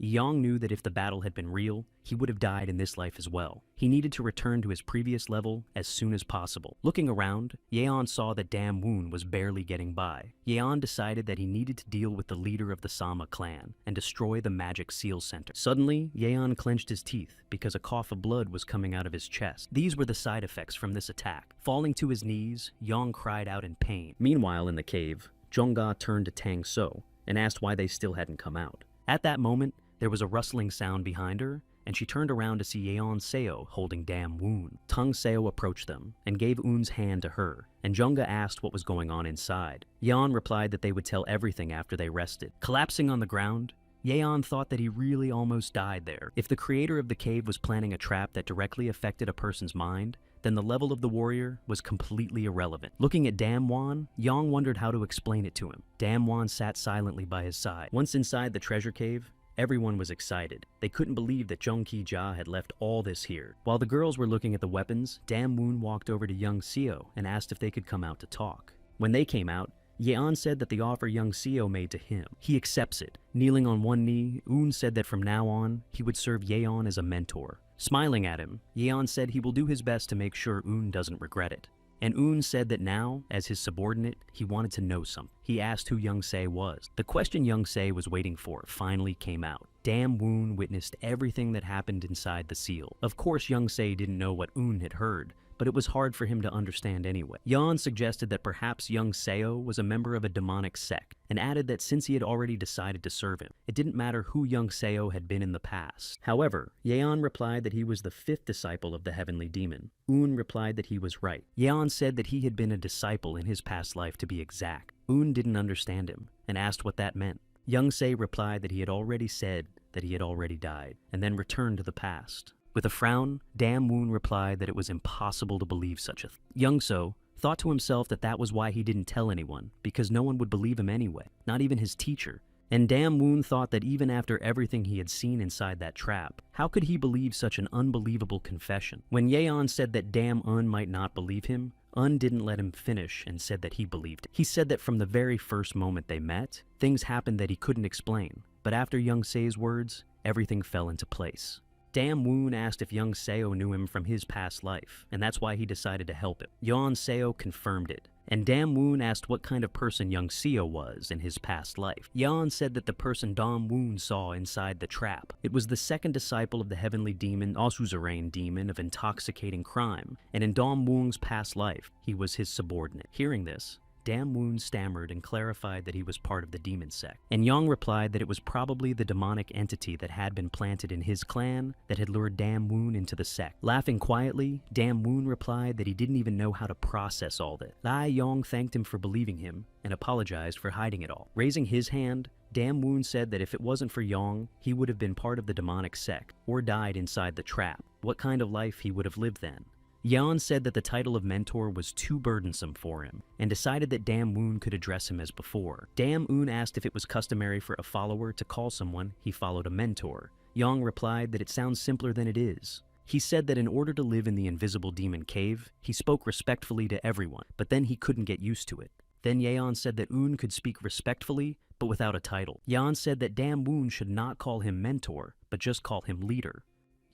Yong knew that if the battle had been real, he would have died in this life as well. He needed to return to his previous level as soon as possible. Looking around, Yeon saw that Dam Woon was barely getting by. Yeon decided that he needed to deal with the leader of the Sama clan and destroy the magic seal center. Suddenly, Yeon clenched his teeth because a cough of blood was coming out of his chest. These were the side effects from this attack. Falling to his knees, Yong cried out in pain. Meanwhile, in the cave, Jongga turned to Tang So and asked why they still hadn't come out. At that moment, there was a rustling sound behind her, and she turned around to see Yeon Seo holding Dam Woon. Tung Seo approached them and gave Eun's hand to her, and Jongga asked what was going on inside. Yeon replied that they would tell everything after they rested. Collapsing on the ground, Yeon thought that he really almost died there. If the creator of the cave was planning a trap that directly affected a person's mind, then the level of the warrior was completely irrelevant. Looking at Dam Won, Yong wondered how to explain it to him. Dam Won sat silently by his side. Once inside the treasure cave, everyone was excited. They couldn't believe that Jung Ki-ja had left all this here. While the girls were looking at the weapons, Dam Woon walked over to Young Seo and asked if they could come out to talk. When they came out, Yeon said that the offer Young Seo made to him, he accepts it. Kneeling on one knee, Eun said that from now on, he would serve Yeon as a mentor. Smiling at him, Yeon said he will do his best to make sure Eun doesn't regret it. And Eun said that now, as his subordinate, he wanted to know something. He asked who Young-se was. The question Young-se was waiting for finally came out. Dam Woon witnessed everything that happened inside the seal. Of course, Young-se didn't know what Eun had heard, but it was hard for him to understand anyway. Yeon suggested that perhaps Young Seo was a member of a demonic sect, and added that since he had already decided to serve him, it didn't matter who Young Seo had been in the past. However, Yeon replied that he was the 5th disciple of the heavenly demon. Eun replied that he was right. Yeon said that he had been a disciple in his past life to be exact. Eun didn't understand him, and asked what that meant. Young Se replied that he had already said that he had already died, and then returned to the past. With a frown, Dam Woon replied that it was impossible to believe such a thing. Young So thought to himself that that was why he didn't tell anyone, because no one would believe him anyway, not even his teacher. And Dam Woon thought that even after everything he had seen inside that trap, how could he believe such an unbelievable confession? When Yeon said that Dam Un might not believe him, Un didn't let him finish and said that he believed it. He said that from the very first moment they met, things happened that he couldn't explain, but after Young Se's words, everything fell into place. Dam Woon asked if Young Seo knew him from his past life, and that's why he decided to help him. Yeon Seo confirmed it, and Dam Woon asked what kind of person Young Seo was in his past life. Yeon said that the person Dam Woon saw inside the trap, it was the 2nd disciple of the heavenly demon, Asuzerain demon of intoxicating crime, and in Dam Woon's past life, he was his subordinate. Hearing this, Dam Woon stammered and clarified that he was part of the demon sect, and Yang replied that it was probably the demonic entity that had been planted in his clan that had lured Dam Woon into the sect. Laughing quietly, Dam Woon replied that he didn't even know how to process all this. Lai Yong thanked him for believing him and apologized for hiding it all. Raising his hand, Dam Woon said that if it wasn't for Yong, he would have been part of the demonic sect or died inside the trap. What kind of life he would have lived then? Yan said that the title of mentor was too burdensome for him, and decided that Dam Woon could address him as before. Dam Woon asked if it was customary for a follower to call someone he followed a mentor. Yang replied that it sounds simpler than it is. He said that in order to live in the invisible demon cave, he spoke respectfully to everyone, but then he couldn't get used to it. Then Yeon said that Un could speak respectfully, but without a title. Yan said that Dam Woon should not call him mentor, but just call him leader.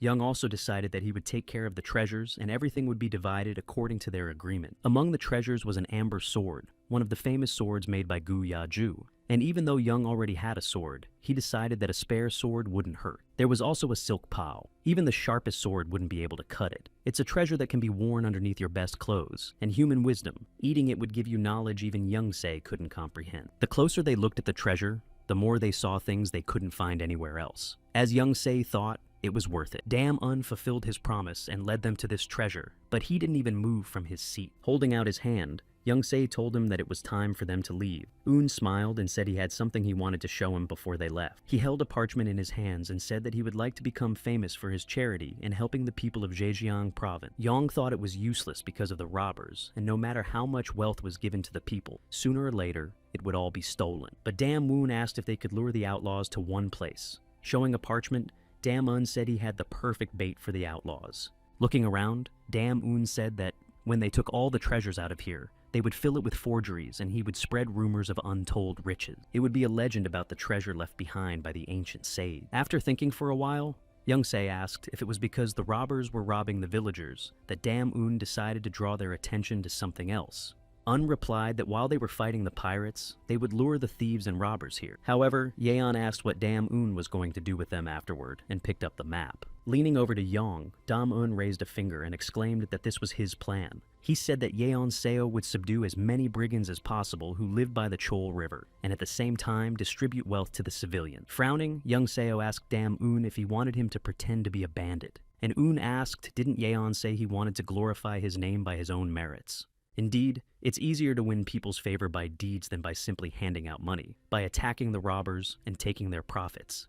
Young also decided that he would take care of the treasures and everything would be divided according to their agreement. Among the treasures was an amber sword, one of the famous swords made by Gu Ya-ju. And even though Young already had a sword, he decided that a spare sword wouldn't hurt. There was also a silk pao. Even the sharpest sword wouldn't be able to cut it. It's a treasure that can be worn underneath your best clothes, and human wisdom. Eating it would give you knowledge even Young Se couldn't comprehend. The closer they looked at the treasure, the more they saw things they couldn't find anywhere else. As Young Se thought, it was worth it. Dam Un fulfilled his promise and led them to this treasure, but he didn't even move from his seat. Holding out his hand, Young Se told him that it was time for them to leave. Un smiled and said he had something he wanted to show him before they left. He held a parchment in his hands and said that he would like to become famous for his charity in helping the people of Zhejiang province. Yang thought it was useless because of the robbers, and no matter how much wealth was given to the people, sooner or later, it would all be stolen. But Dam Woon asked if they could lure the outlaws to one place. Showing a parchment, Dam Un said he had the perfect bait for the outlaws. Looking around, Dam Un said that when they took all the treasures out of here, they would fill it with forgeries and he would spread rumors of untold riches. It would be a legend about the treasure left behind by the ancient sage. After thinking for a while, Young Se asked if it was because the robbers were robbing the villagers that Dam Un decided to draw their attention to something else. Un replied that while they were fighting the pirates, they would lure the thieves and robbers here. However, Yeon asked what Dam Un was going to do with them afterward and picked up the map. Leaning over to Yong, Dam Un raised a finger and exclaimed that this was his plan. He said that Yeon Seo would subdue as many brigands as possible who lived by the Chol River, and at the same time distribute wealth to the civilians. Frowning, Young Seo asked Dam Un if he wanted him to pretend to be a bandit. And Un asked, didn't Yeon say he wanted to glorify his name by his own merits? Indeed, it's easier to win people's favor by deeds than by simply handing out money, by attacking the robbers and taking their profits.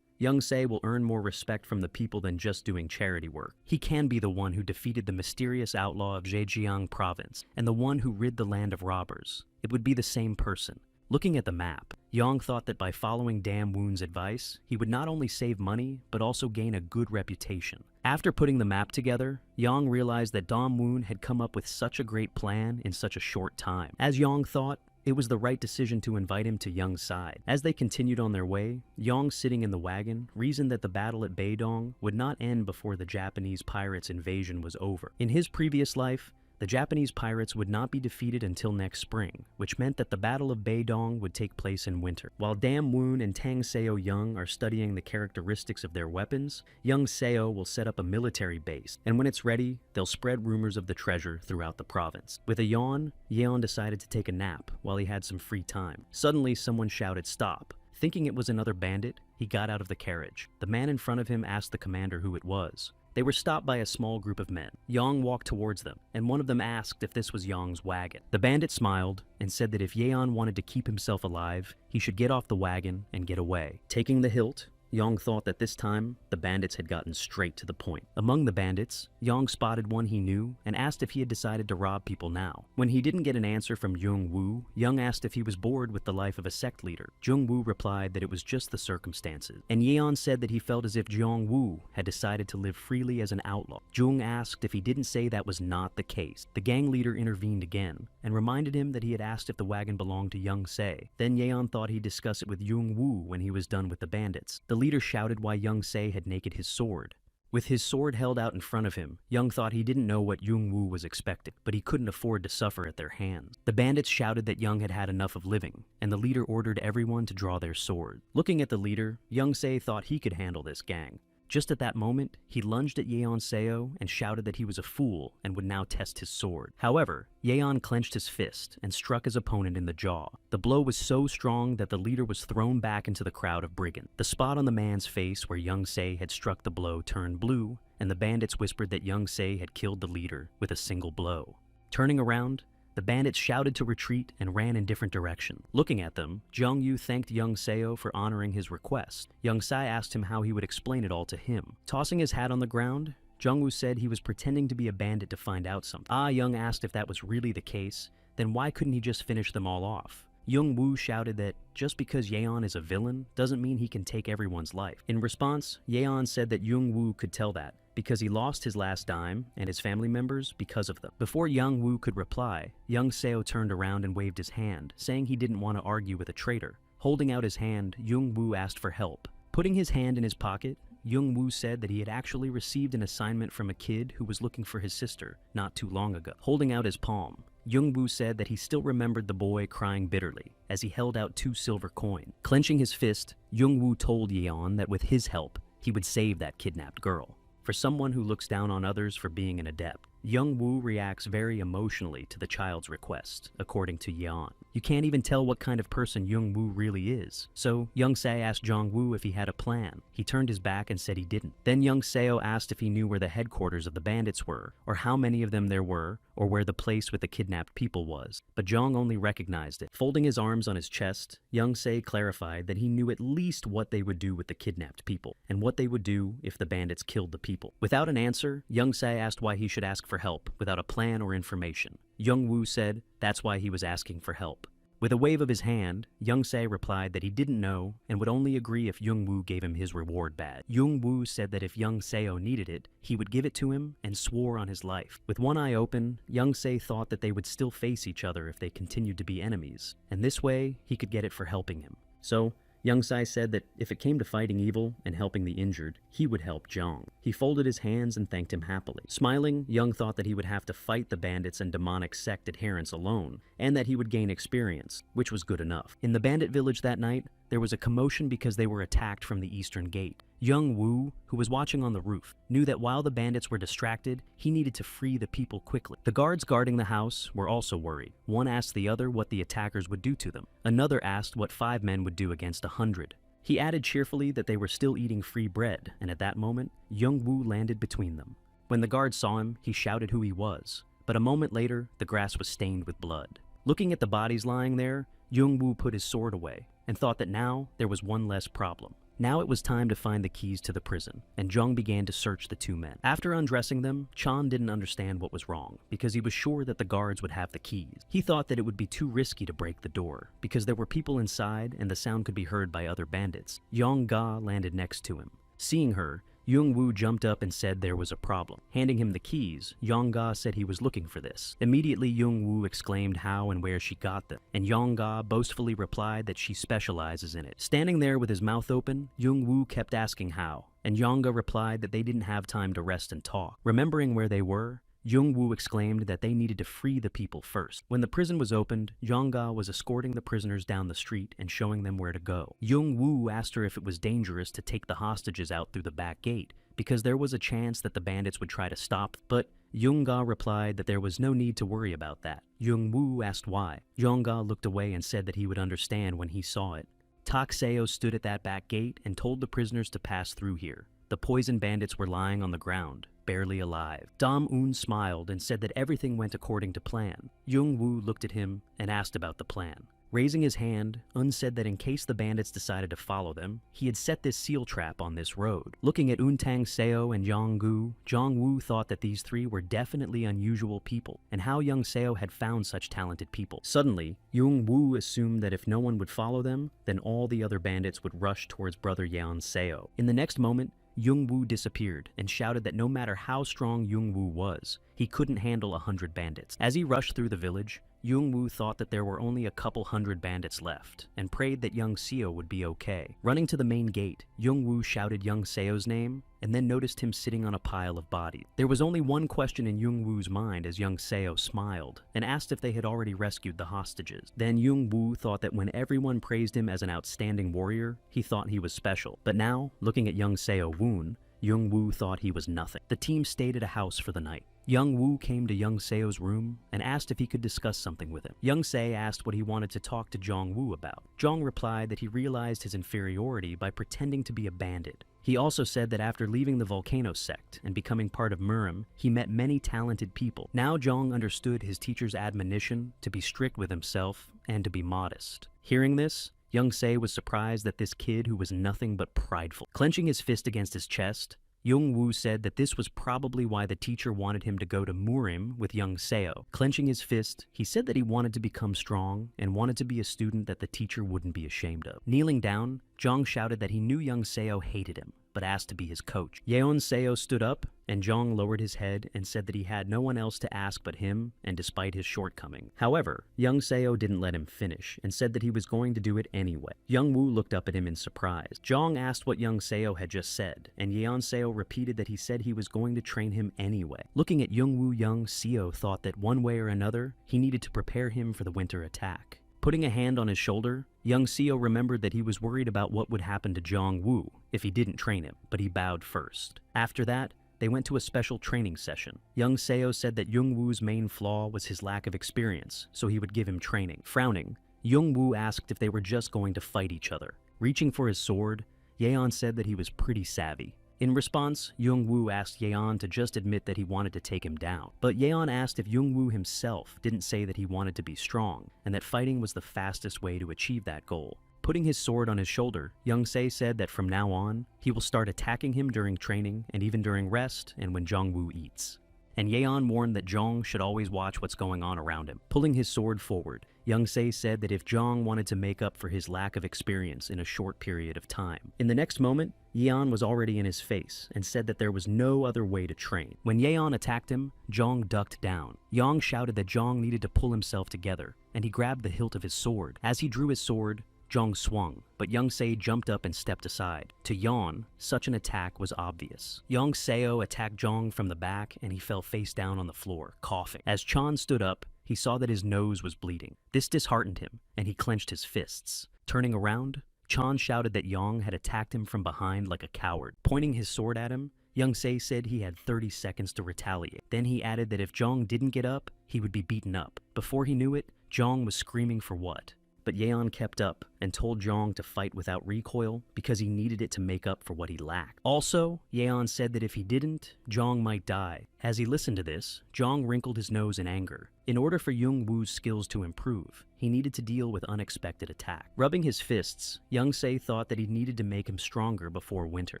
Young Se will earn more respect from the people than just doing charity work. He can be the one who defeated the mysterious outlaw of Zhejiang province and the one who rid the land of robbers. It would be the same person. Looking at the map, Yang thought that by following Dam Woon's advice, he would not only save money, but also gain a good reputation. After putting the map together, Yang realized that Dam Woon had come up with such a great plan in such a short time. As Yang thought, it was the right decision to invite him to Young's side. As they continued on their way, Yang, sitting in the wagon, reasoned that the battle at Baidong would not end before the Japanese pirates' invasion was over. In his previous life, the Japanese pirates would not be defeated until next spring, which meant that the Battle of Baidong would take place in winter. While Dam Woon and Tang Seo Young are studying the characteristics of their weapons, Young Seo will set up a military base, and when it's ready, they'll spread rumors of the treasure throughout the province. With a yawn, Yeon decided to take a nap while he had some free time. Suddenly, someone shouted, "Stop!" Thinking it was another bandit, he got out of the carriage. The man in front of him asked the commander who it was. They were stopped by a small group of men. Yang walked towards them, and one of them asked if this was Yang's wagon. The bandit smiled and said that if Yeon wanted to keep himself alive, he should get off the wagon and get away. Taking the hilt, Yang thought that this time, the bandits had gotten straight to the point. Among the bandits, Yang spotted one he knew and asked if he had decided to rob people now. When he didn't get an answer from Jung Woo, Yang asked if he was bored with the life of a sect leader. Jung Woo replied that it was just the circumstances. And Yeon said that he felt as if Jung Woo had decided to live freely as an outlaw. Jung asked if he didn't say that was not the case. The gang leader intervened again and reminded him that he had asked if the wagon belonged to Young Se. Then Yeon thought he'd discuss it with Jung Woo when he was done with the bandits. The leader shouted why Young Se had naked his sword. With his sword held out in front of him, Young thought he didn't know what Jung Woo was expecting, but he couldn't afford to suffer at their hands. The bandits shouted that Young had had enough of living, and the leader ordered everyone to draw their sword. Looking at the leader, Young Se thought he could handle this gang. Just at that moment, he lunged at Yeon Seo and shouted that he was a fool and would now test his sword. However, Yeon clenched his fist and struck his opponent in the jaw. The blow was so strong that the leader was thrown back into the crowd of brigands. The spot on the man's face where Young Se had struck the blow turned blue, and the bandits whispered that Young Se had killed the leader with a single blow. Turning around, the bandits shouted to retreat and ran in different directions. Looking at them, Jong-yu thanked Young Seo for honoring his request. Young Sai asked him how he would explain it all to him. Tossing his hat on the ground, Jong-woo said he was pretending to be a bandit to find out something. Young asked if that was really the case, then why couldn't he just finish them all off? Young-woo shouted that just because Yeon is a villain doesn't mean he can take everyone's life. In response, Yeon said that Young-woo could tell that, because he lost his last dime and his family members because of them. Before Young-woo could reply, Young Seo turned around and waved his hand, saying he didn't want to argue with a traitor. Holding out his hand, Young-woo asked for help. Putting his hand in his pocket, Young-woo said that he had actually received an assignment from a kid who was looking for his sister not too long ago. Holding out his palm, Young-woo said that he still remembered the boy crying bitterly as he held out 2 silver coins. Clenching his fist, Young-woo told Yeon that with his help, he would save that kidnapped girl. For someone who looks down on others for being an adept, Young-woo reacts very emotionally to the child's request, according to Yeon. You can't even tell what kind of person Young-woo really is. So, Young-se asked Jong-woo if he had a plan. He turned his back and said he didn't. Then Young-seo asked if he knew where the headquarters of the bandits were, or how many of them there were, or where the place with the kidnapped people was. But Jong only recognized it. Folding his arms on his chest, Young-se clarified that he knew at least what they would do with the kidnapped people, and what they would do if the bandits killed the people. Without an answer, Young-se asked why he should ask for help without a plan or information. Young-woo said that's why he was asking for help. With a wave of his hand, Young-se replied that he didn't know and would only agree if Young-woo gave him his reward badge. Young-woo said that if Young-seo needed it, he would give it to him and swore on his life. With one eye open, Young-se thought that they would still face each other if they continued to be enemies, and this way he could get it for helping him. So, Young-sai said that if it came to fighting evil and helping the injured, he would help Jong. He folded his hands and thanked him happily. Smiling, Young thought that he would have to fight the bandits and demonic sect adherents alone, and that he would gain experience, which was good enough. In the bandit village that night, there was a commotion because they were attacked from the eastern gate. Young-woo, who was watching on the roof, knew that while the bandits were distracted, he needed to free the people quickly. The guards guarding the house were also worried. One asked the other what the attackers would do to them. Another asked what 5 men would do against 100. He added cheerfully that they were still eating free bread, and at that moment, Young-woo landed between them. When the guard saw him, he shouted who he was, but a moment later, the grass was stained with blood. Looking at the bodies lying there, Young-woo put his sword away, and thought that now there was one less problem. Now it was time to find the keys to the prison, and Jung began to search the 2 men. After undressing them, Chan didn't understand what was wrong, because he was sure that the guards would have the keys. He thought that it would be too risky to break the door, because there were people inside and the sound could be heard by other bandits. Yong-ga landed next to him. Seeing her, Young-woo jumped up and said there was a problem. Handing him the keys, Yong-ga said he was looking for this. Immediately, Young-woo exclaimed how and where she got them, and Yong-ga boastfully replied that she specializes in it. Standing there with his mouth open, Young-woo kept asking how, and Yong-ga replied that they didn't have time to rest and talk. Remembering where they were, Young-woo exclaimed that they needed to free the people first. When the prison was opened, Yong-ga was escorting the prisoners down the street and showing them where to go. Young-woo asked her if it was dangerous to take the hostages out through the back gate, because there was a chance that the bandits would try to stop, but Young-ga replied that there was no need to worry about that. Young-woo asked why. Yong-ga looked away and said that he would understand when he saw it. Tak-seo stood at that back gate and told the prisoners to pass through here. The poison bandits were lying on the ground, barely alive. Dam-un smiled and said that everything went according to plan. Young-woo looked at him and asked about the plan. Raising his hand, Un said that in case the bandits decided to follow them, he had set this seal trap on this road. Looking at Un-tang-seo and Yong-gu, Jong-woo thought that these 3 were definitely unusual people, and how Young-seo had found such talented people. Suddenly, Young-woo assumed that if no one would follow them, then all the other bandits would rush towards brother Yeon-seo. In the next moment, Young-woo disappeared and shouted that no matter how strong Young-woo was, he couldn't handle 100 bandits. As he rushed through the village, Young-woo thought that there were only a couple hundred bandits left, and prayed that Young-seo would be okay. Running to the main gate, Young-woo shouted Young-seo's name, and then noticed him sitting on a pile of bodies. There was only one question in Young-woo's mind as Young-seo smiled, and asked if they had already rescued the hostages. Then Young-woo thought that when everyone praised him as an outstanding warrior, he thought he was special. But now, looking at Young-seo Woon, Young Woo thought he was nothing. The team stayed at a house for the night. Young Woo came to Young Seo's room and asked if he could discuss something with him. Young Se asked what he wanted to talk to Jong Woo about. Jong replied that he realized his inferiority by pretending to be a bandit. He also said that after leaving the volcano sect and becoming part of Murim, he met many talented people. Now Jong understood his teacher's admonition to be strict with himself and to be modest. Hearing this, Young Se was surprised that this kid who was nothing but prideful. Clenching his fist against his chest, Young Woo said that this was probably why the teacher wanted him to go to Murim with Young Seo. Clenching his fist, he said that he wanted to become strong and wanted to be a student that the teacher wouldn't be ashamed of. Kneeling down, Jong shouted that he knew Young Seo hated him, but asked to be his coach. Yeon Seo stood up, and Jong lowered his head and said that he had no one else to ask but him, and despite his shortcoming. However, Young Seo didn't let him finish, and said that he was going to do it anyway. Young Woo looked up at him in surprise. Jong asked what Young Seo had just said, and Yeon Seo repeated that he said he was going to train him anyway. Looking at Young Woo, Young Seo thought that one way or another, he needed to prepare him for the winter attack. Putting a hand on his shoulder, Young Seo remembered that he was worried about what would happen to Jong Woo if he didn't train him, but he bowed first. After that, they went to a special training session. Young Seo said that Young Woo's main flaw was his lack of experience, so he would give him training. Frowning, Young Woo asked if they were just going to fight each other. Reaching for his sword, Yeon said that he was pretty savvy. In response, Young Woo asked Yeon to just admit that he wanted to take him down. But Yeon asked if Young Woo himself didn't say that he wanted to be strong, and that fighting was the fastest way to achieve that goal. Putting his sword on his shoulder, Young Se said that from now on, he will start attacking him during training and even during rest and when Jong Woo eats. And Yeon warned that Jong should always watch what's going on around him. Pulling his sword forward, Young Se said that if Jong wanted to make up for his lack of experience in a short period of time. In the next moment, Yeon was already in his face and said that there was no other way to train. When Yeon attacked him, Jong ducked down. Yeon shouted that Jong needed to pull himself together, and he grabbed the hilt of his sword. As he drew his sword, Jong swung, but Young Se jumped up and stepped aside. To Yeon, such an attack was obvious. Young Seo attacked Jong from the back, and he fell face down on the floor, coughing. As Chan stood up, he saw that his nose was bleeding. This disheartened him, and he clenched his fists. Turning around, Chan shouted that Yong had attacked him from behind like a coward. Pointing his sword at him, Young Se said he had 30 seconds to retaliate. Then he added that if Jong didn't get up, he would be beaten up. Before he knew it, Jong was screaming for what? But Yeon kept up and told Jong to fight without recoil because he needed it to make up for what he lacked. Also, Yeon said that if he didn't, Jong might die. As he listened to this, Jong wrinkled his nose in anger. In order for Young Woo's skills to improve, he needed to deal with unexpected attack. Rubbing his fists, Young Se thought that he needed to make him stronger before winter.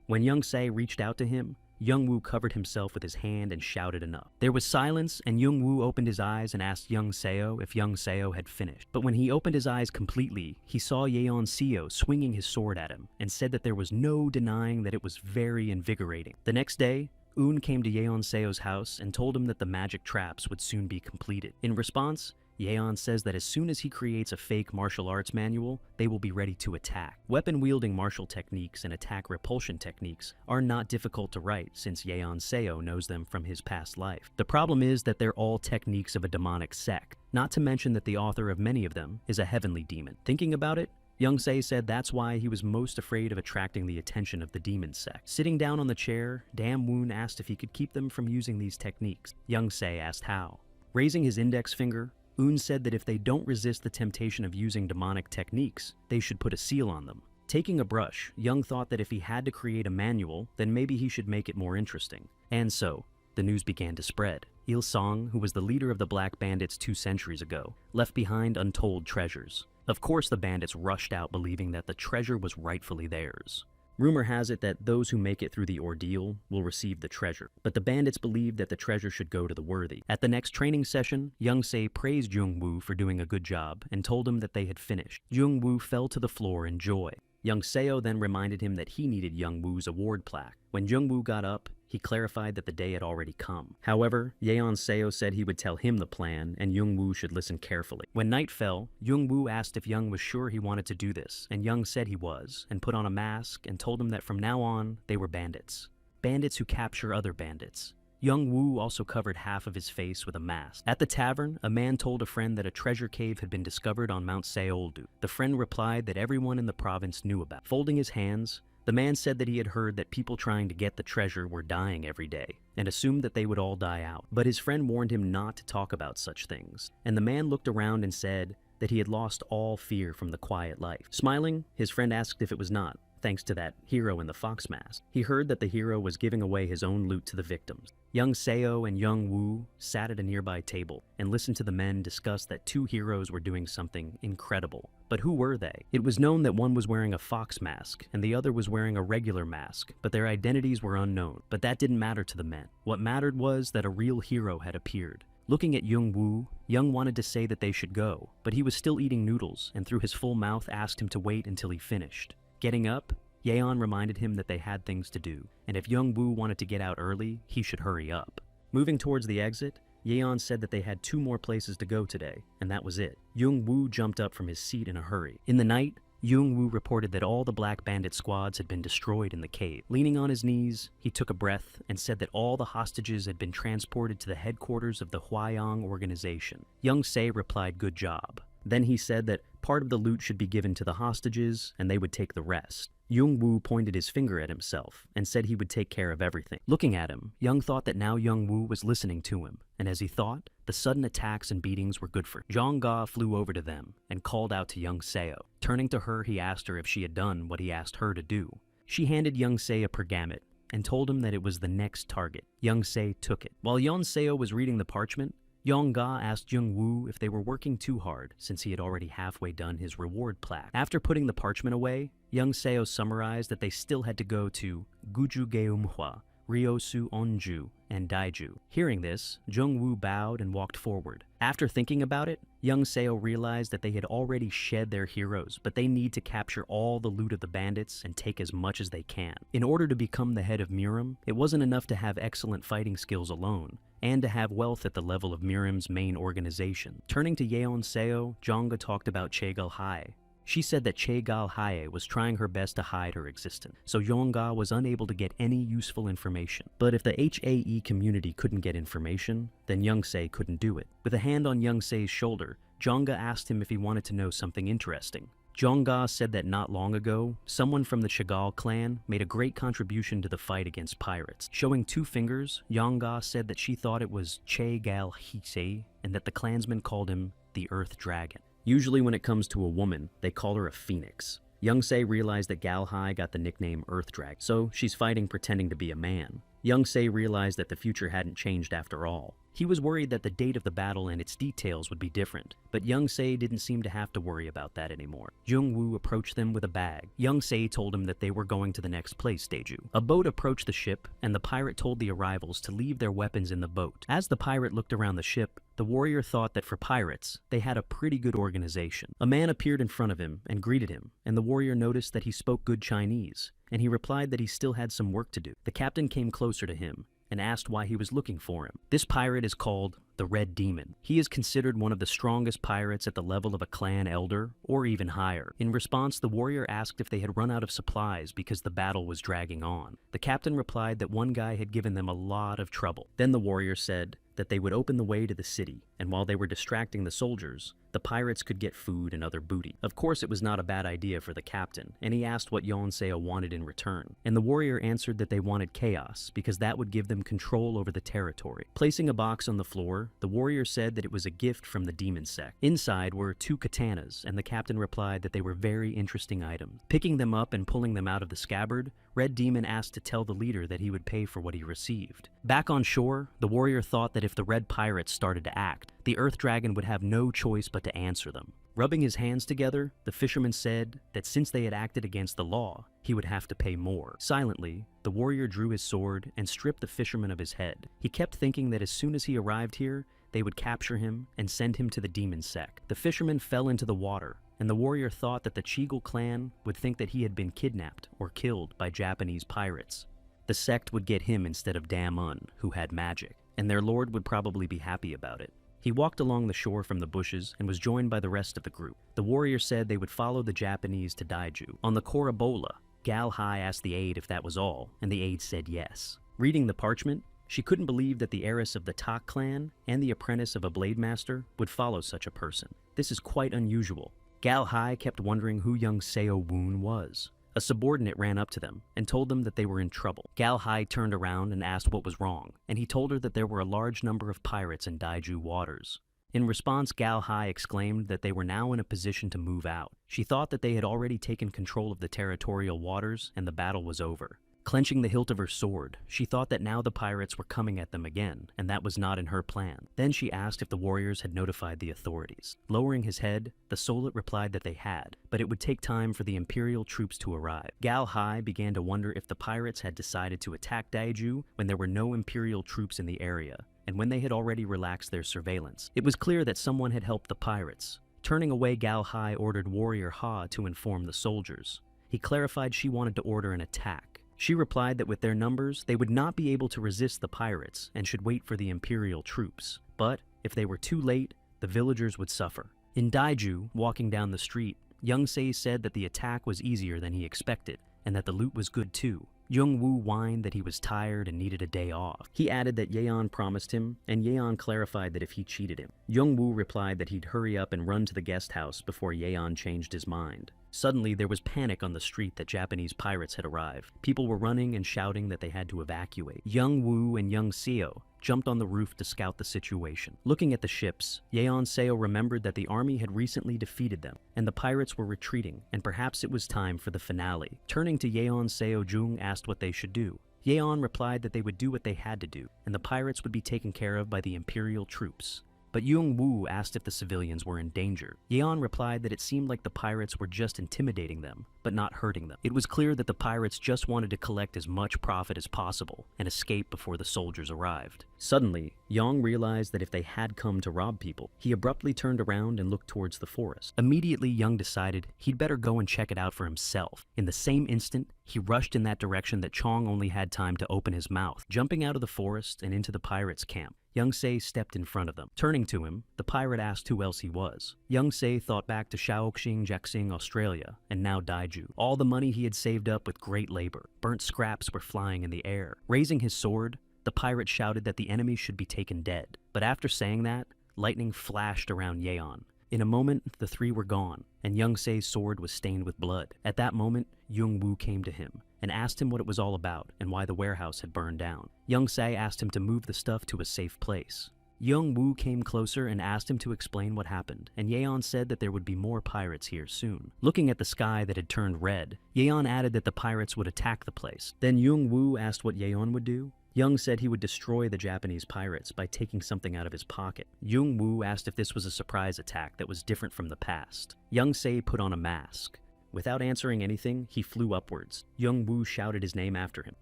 When Young Se reached out to him, Young Woo covered himself with his hand and shouted enough. There was silence, and Young Woo opened his eyes and asked Young Seo if Young Seo had finished. But when he opened his eyes completely, he saw Yeon Seo swinging his sword at him and said that there was no denying that it was very invigorating. The next day, Eun came to Yeon Seo's house and told him that the magic traps would soon be completed. In response, Yeon says that as soon as he creates a fake martial arts manual, they will be ready to attack. Weapon-wielding martial techniques and attack repulsion techniques are not difficult to write since Yeon Seo knows them from his past life. The problem is that they're all techniques of a demonic sect, not to mention that the author of many of them is a heavenly demon. Thinking about it, Young Se said that's why he was most afraid of attracting the attention of the demon sect. Sitting down on the chair, Dam Woon asked if he could keep them from using these techniques. Young Se asked how. Raising his index finger, Eun said that if they don't resist the temptation of using demonic techniques, they should put a seal on them. Taking a brush, Young thought that if he had to create a manual, then maybe he should make it more interesting. And so, the news began to spread. Il Song, who was the leader of the Black Bandits 2 centuries ago, left behind untold treasures. Of course, the bandits rushed out believing that the treasure was rightfully theirs. Rumor has it that those who make it through the ordeal will receive the treasure, but the bandits believed that the treasure should go to the worthy. At the next training session, Young Se praised Jung Woo for doing a good job and told him that they had finished. Jung Woo fell to the floor in joy. Young Seo then reminded him that he needed Young Woo's award plaque. When Jung Woo got up, he clarified that the day had already come. However, Yeon Seo said he would tell him the plan and Jung Woo should listen carefully. When night fell, Jung Woo asked if Young was sure he wanted to do this, and Young said he was, and put on a mask and told him that from now on, they were bandits. Bandits who capture other bandits. Young Woo also covered half of his face with a mask. At the tavern, a man told a friend that a treasure cave had been discovered on Mount Seoldu. The friend replied that everyone in the province knew about. Folding his hands, The man said that he had heard that people trying to get the treasure were dying every day, and assumed that they would all die out. But his friend warned him not to talk about such things, and the man looked around and said that he had lost all fear from the quiet life. Smiling, his friend asked if it was not, thanks to that hero in the fox mask. He heard that the hero was giving away his own loot to the victims. Young Seo and Young Woo sat at a nearby table and listened to the men discuss that two heroes were doing something incredible. But who were they? It was known that one was wearing a fox mask and the other was wearing a regular mask, but their identities were unknown. But that didn't matter to the men. What mattered was that a real hero had appeared. Looking at Young Woo, Young wanted to say that they should go, but he was still eating noodles and through his full mouth asked him to wait until he finished. Getting up, Yeon reminded him that they had things to do, and if Young Woo wanted to get out early, he should hurry up. Moving towards the exit, Yeon said that they had 2 more places to go today, and that was it. Young Woo jumped up from his seat in a hurry. In the night, Young Woo reported that all the Black Bandit squads had been destroyed in the cave. Leaning on his knees, he took a breath and said that all the hostages had been transported to the headquarters of the Hwayong organization. Young Se replied, "Good job." Then he said that part of the loot should be given to the hostages and they would take the rest. Young Woo pointed his finger at himself and said he would take care of everything. Looking at him, Young thought that now Young Woo was listening to him, and as he thought, the sudden attacks and beatings were good for him. Jong Ga flew over to them and called out to Young Seo. Turning to her, he asked her if she had done what he asked her to do. She handed Young Se a pergament and told him that it was the next target. Young Se took it. While Young Seo was reading the parchment, Yong Ga asked Young Woo if they were working too hard since he had already halfway done his reward plaque. After putting the parchment away, Young Seo summarized that they still had to go to Guju Geumhwa, Ryosu Onju, and Daiju. Hearing this, Jung Woo bowed and walked forward. After thinking about it, Young Seo realized that they had already shed their heroes, but they need to capture all the loot of the bandits and take as much as they can. In order to become the head of Miram, it wasn't enough to have excellent fighting skills alone, and to have wealth at the level of Miram's main organization. Turning to Yeon Seo, Jonga talked about Chegal Hai. She said that Chegal Hae was trying her best to hide her existence, so Yongga was unable to get any useful information. But if the HAE community couldn't get information, then Youngse couldn't do it. With a hand on Youngse's shoulder, Jonga asked him if he wanted to know something interesting. Jonga said that not long ago, someone from the Chagall clan made a great contribution to the fight against pirates. Showing 2 fingers, Yongga said that she thought it was Chegal Hisei, and that the clansmen called him the Earth Dragon. Usually when it comes to a woman, they call her a phoenix. Youngse realized that Galhai got the nickname Earth Dragon, so she's fighting pretending to be a man. Youngse realized that the future hadn't changed after all. He was worried that the date of the battle and its details would be different, but Youngse didn't seem to have to worry about that anymore. Jungwoo approached them with a bag. Youngse told him that they were going to the next place, Daeju. A boat approached the ship, and the pirate told the arrivals to leave their weapons in the boat. As the pirate looked around the ship, the warrior thought that for pirates, they had a pretty good organization. A man appeared in front of him and greeted him, and the warrior noticed that he spoke good Chinese, and he replied that he still had some work to do. The captain came closer to him and asked why he was looking for him. This pirate is called the Red Demon. He is considered one of the strongest pirates at the level of a clan elder, or even higher. In response, the warrior asked if they had run out of supplies because the battle was dragging on. The captain replied that one guy had given them a lot of trouble. Then the warrior said that they would open the way to the city, and while they were distracting the soldiers, the pirates could get food and other booty. Of course, it was not a bad idea for the captain, and he asked what Yonseo wanted in return. And the warrior answered that they wanted chaos, because that would give them control over the territory. Placing a box on the floor, the warrior said that it was a gift from the demon sect. Inside were 2 katanas, and the captain replied that they were very interesting items. Picking them up and pulling them out of the scabbard, Red Demon asked to tell the leader that he would pay for what he received. Back on shore, the warrior thought that if the red pirates started to act, the Earth Dragon would have no choice but to answer them. Rubbing his hands together, the fisherman said that since they had acted against the law, he would have to pay more. Silently, the warrior drew his sword and stripped the fisherman of his head. He kept thinking that as soon as he arrived here, they would capture him and send him to the demon sect. The fisherman fell into the water, and the warrior thought that the Chigal clan would think that he had been kidnapped or killed by Japanese pirates. The sect would get him instead of Damun, who had magic, and their lord would probably be happy about it. He walked along the shore from the bushes and was joined by the rest of the group. The warrior said they would follow the Japanese to Daiju. On the Korabola, Galhai asked the aide if that was all, and the aide said yes. Reading the parchment, she couldn't believe that the heiress of the Tak clan and the apprentice of a blade master would follow such a person. This is quite unusual. Galhai kept wondering who young Seo Woon was. A subordinate ran up to them and told them that they were in trouble. Gal Hai turned around and asked what was wrong, and he told her that there were a large number of pirates in Daiju waters. In response, Gal Hai exclaimed that they were now in a position to move out. She thought that they had already taken control of the territorial waters and the battle was over. Clenching the hilt of her sword, she thought that now the pirates were coming at them again, and that was not in her plan. Then she asked if the warriors had notified the authorities. Lowering his head, the Solet replied that they had, but it would take time for the Imperial troops to arrive. Gal Hai began to wonder if the pirates had decided to attack Daiju when there were no Imperial troops in the area, and when they had already relaxed their surveillance. It was clear that someone had helped the pirates. Turning away, Gal Hai ordered Warrior Ha to inform the soldiers. He clarified she wanted to order an attack. She replied that with their numbers, they would not be able to resist the pirates and should wait for the Imperial troops. But if they were too late, the villagers would suffer. In Daiju, walking down the street, Young Se said that the attack was easier than he expected, and that the loot was good too. Young Woo whined that he was tired and needed a day off. He added that Yeon promised him, and Yeon clarified that if he cheated him. Young Woo replied that he'd hurry up and run to the guest house before Yeon changed his mind. Suddenly, there was panic on the street that Japanese pirates had arrived. People were running and shouting that they had to evacuate. Young Woo and Young Seo jumped on the roof to scout the situation. Looking at the ships, Yeon Seo remembered that the army had recently defeated them, and the pirates were retreating, and perhaps it was time for the finale. Turning to Yeon, Seo Jung asked what they should do. Yeon replied that they would do what they had to do, and the pirates would be taken care of by the Imperial troops. But Young Woo asked if the civilians were in danger. Yeon replied that it seemed like the pirates were just intimidating them, but not hurting them. It was clear that the pirates just wanted to collect as much profit as possible and escape before the soldiers arrived. Suddenly, Young realized that if they had come to rob people, he abruptly turned around and looked towards the forest. Immediately, Young decided he'd better go and check it out for himself. In the same instant, he rushed in that direction that Chong only had time to open his mouth. Jumping out of the forest and into the pirates' camp, Young Se stepped in front of them. Turning to him, the pirate asked who else he was. Young Se thought back to Shaoxing, Jaxing, Australia, and now Daiju. All the money he had saved up with great labor. Burnt scraps were flying in the air. Raising his sword, the pirate shouted that the enemy should be taken dead. But after saying that, lightning flashed around Yeon. In a moment, the three were gone, and Young Se's sword was stained with blood. At that moment, Young Woo came to him and asked him what it was all about and why the warehouse had burned down. Young Se asked him to move the stuff to a safe place. Young Woo came closer and asked him to explain what happened, and Yeon said that there would be more pirates here soon. Looking at the sky that had turned red, Yeon added that the pirates would attack the place. Then Young Woo asked what Yeon would do. Young said he would destroy the Japanese pirates by taking something out of his pocket. Young Woo asked if this was a surprise attack that was different from the past. Young Se put on a mask. Without answering anything, he flew upwards. Young Woo shouted his name after him.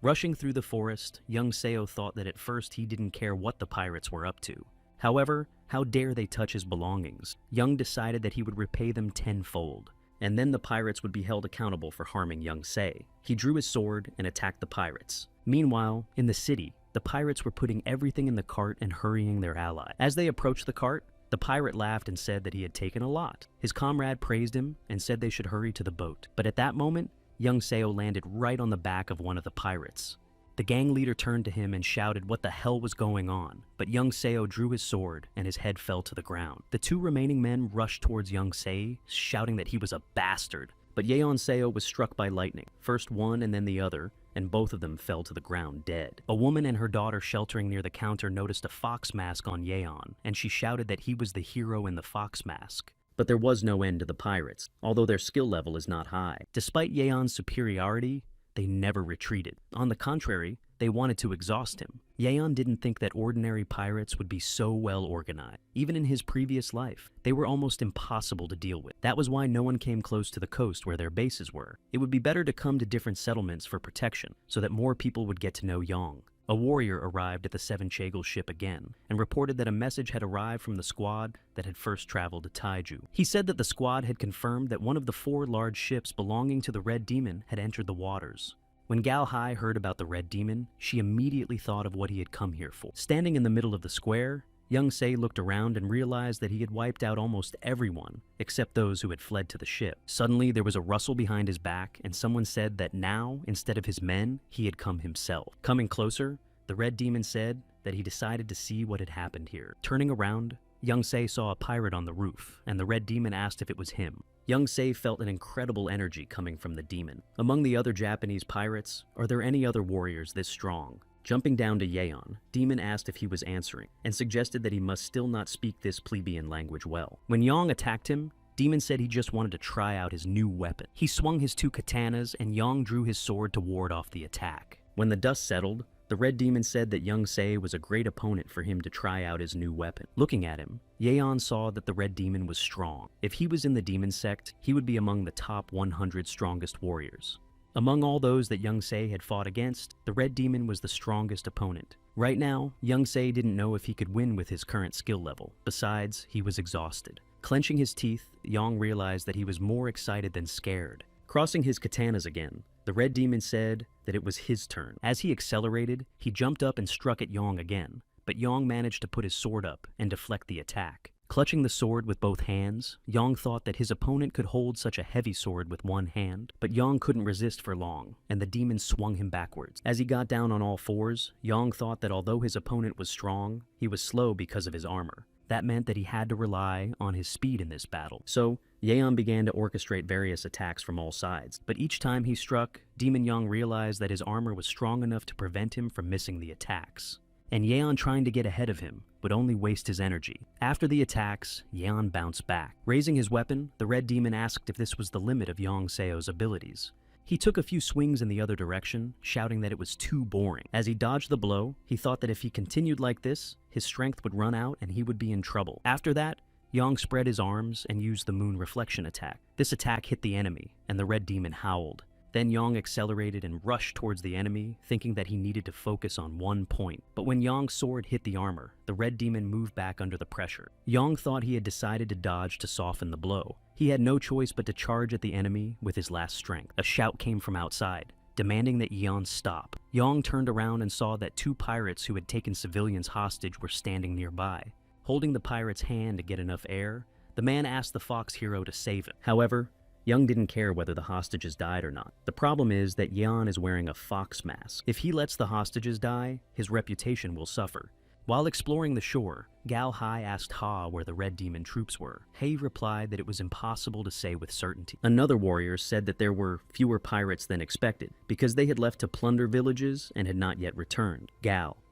Rushing through the forest, Young Seo thought that at first he didn't care what the pirates were up to. However, how dare they touch his belongings? Young decided that he would repay them tenfold, and then the pirates would be held accountable for harming Young Se. He drew his sword and attacked the pirates. Meanwhile, in the city, the pirates were putting everything in the cart and hurrying their ally. As they approached the cart, the pirate laughed and said that he had taken a lot. His comrade praised him and said they should hurry to the boat. But at that moment, Young Seo landed right on the back of one of the pirates. The gang leader turned to him and shouted what the hell was going on, but Young Seo drew his sword and his head fell to the ground. The two remaining men rushed towards Young Se, shouting that he was a bastard. But Yeon Seo was struck by lightning, first one and then the other, and both of them fell to the ground dead. A woman and her daughter sheltering near the counter noticed a fox mask on Yeon, and she shouted that he was the hero in the fox mask. But there was no end to the pirates, although their skill level is not high. Despite Yeon's superiority, they never retreated. On the contrary, they wanted to exhaust him. Yeon didn't think that ordinary pirates would be so well organized. Even in his previous life, they were almost impossible to deal with. That was why no one came close to the coast where their bases were. It would be better to come to different settlements for protection, so that more people would get to know Yong. A warrior arrived at the Seven Chagel ship again, and reported that a message had arrived from the squad that had first traveled to Taiju. He said that the squad had confirmed that one of the 4 large ships belonging to the Red Demon had entered the waters. When Gal Hai heard about the Red Demon, she immediately thought of what he had come here for. Standing in the middle of the square, Young Se looked around and realized that he had wiped out almost everyone, except those who had fled to the ship. Suddenly, there was a rustle behind his back, and someone said that now, instead of his men, he had come himself. Coming closer, the Red Demon said that he decided to see what had happened here. Turning around, Young Se saw a pirate on the roof, and the Red Demon asked if it was him. Young Se felt an incredible energy coming from the demon. Among the other Japanese pirates, are there any other warriors this strong? Jumping down to Yeon, Demon asked if he was answering, and suggested that he must still not speak this plebeian language well. When Yang attacked him, Demon said he just wanted to try out his new weapon. He swung his two katanas, and Yang drew his sword to ward off the attack. When the dust settled, the Red Demon said that Young Se was a great opponent for him to try out his new weapon. Looking at him, Yeon saw that the Red Demon was strong. If he was in the demon sect, he would be among the top 100 strongest warriors. Among all those that Young Se had fought against, the Red Demon was the strongest opponent. Right now, Young Se didn't know if he could win with his current skill level. Besides, he was exhausted. Clenching his teeth, Yang realized that he was more excited than scared. Crossing his katanas again, the Red Demon said that it was his turn. As he accelerated, he jumped up and struck at Yang again, but Yang managed to put his sword up and deflect the attack. Clutching the sword with both hands, Yang thought that his opponent could hold such a heavy sword with one hand, but Yang couldn't resist for long, and the demon swung him backwards. As he got down on all fours, Yang thought that although his opponent was strong, he was slow because of his armor. That meant that he had to rely on his speed in this battle. So, Yeon began to orchestrate various attacks from all sides, but each time he struck, Demon Yang realized that his armor was strong enough to prevent him from missing the attacks. And Yeon trying to get ahead of him would only waste his energy. After the attacks, Yeon bounced back. Raising his weapon, the Red Demon asked if this was the limit of Yang Seo's abilities. He took a few swings in the other direction, shouting that it was too boring. As he dodged the blow, he thought that if he continued like this, his strength would run out and he would be in trouble. After that, Yang spread his arms and used the moon reflection attack. This attack hit the enemy, and the Red Demon howled. Then Yang accelerated and rushed towards the enemy, thinking that he needed to focus on one point. But when Yang's sword hit the armor, the Red Demon moved back under the pressure. Yang thought he had decided to dodge to soften the blow. He had no choice but to charge at the enemy with his last strength. A shout came from outside, demanding that Yeon stop. Yang turned around and saw that two pirates who had taken civilians hostage were standing nearby. Holding the pirate's hand to get enough air, the man asked the fox hero to save him. However, Young didn't care whether the hostages died or not. The problem is that Yeon is wearing a fox mask. If he lets the hostages die, his reputation will suffer. While exploring the shore, Gal Hai asked Ha where the Red Demon troops were. Hei replied that it was impossible to say with certainty. Another warrior said that there were fewer pirates than expected, because they had left to plunder villages and had not yet returned.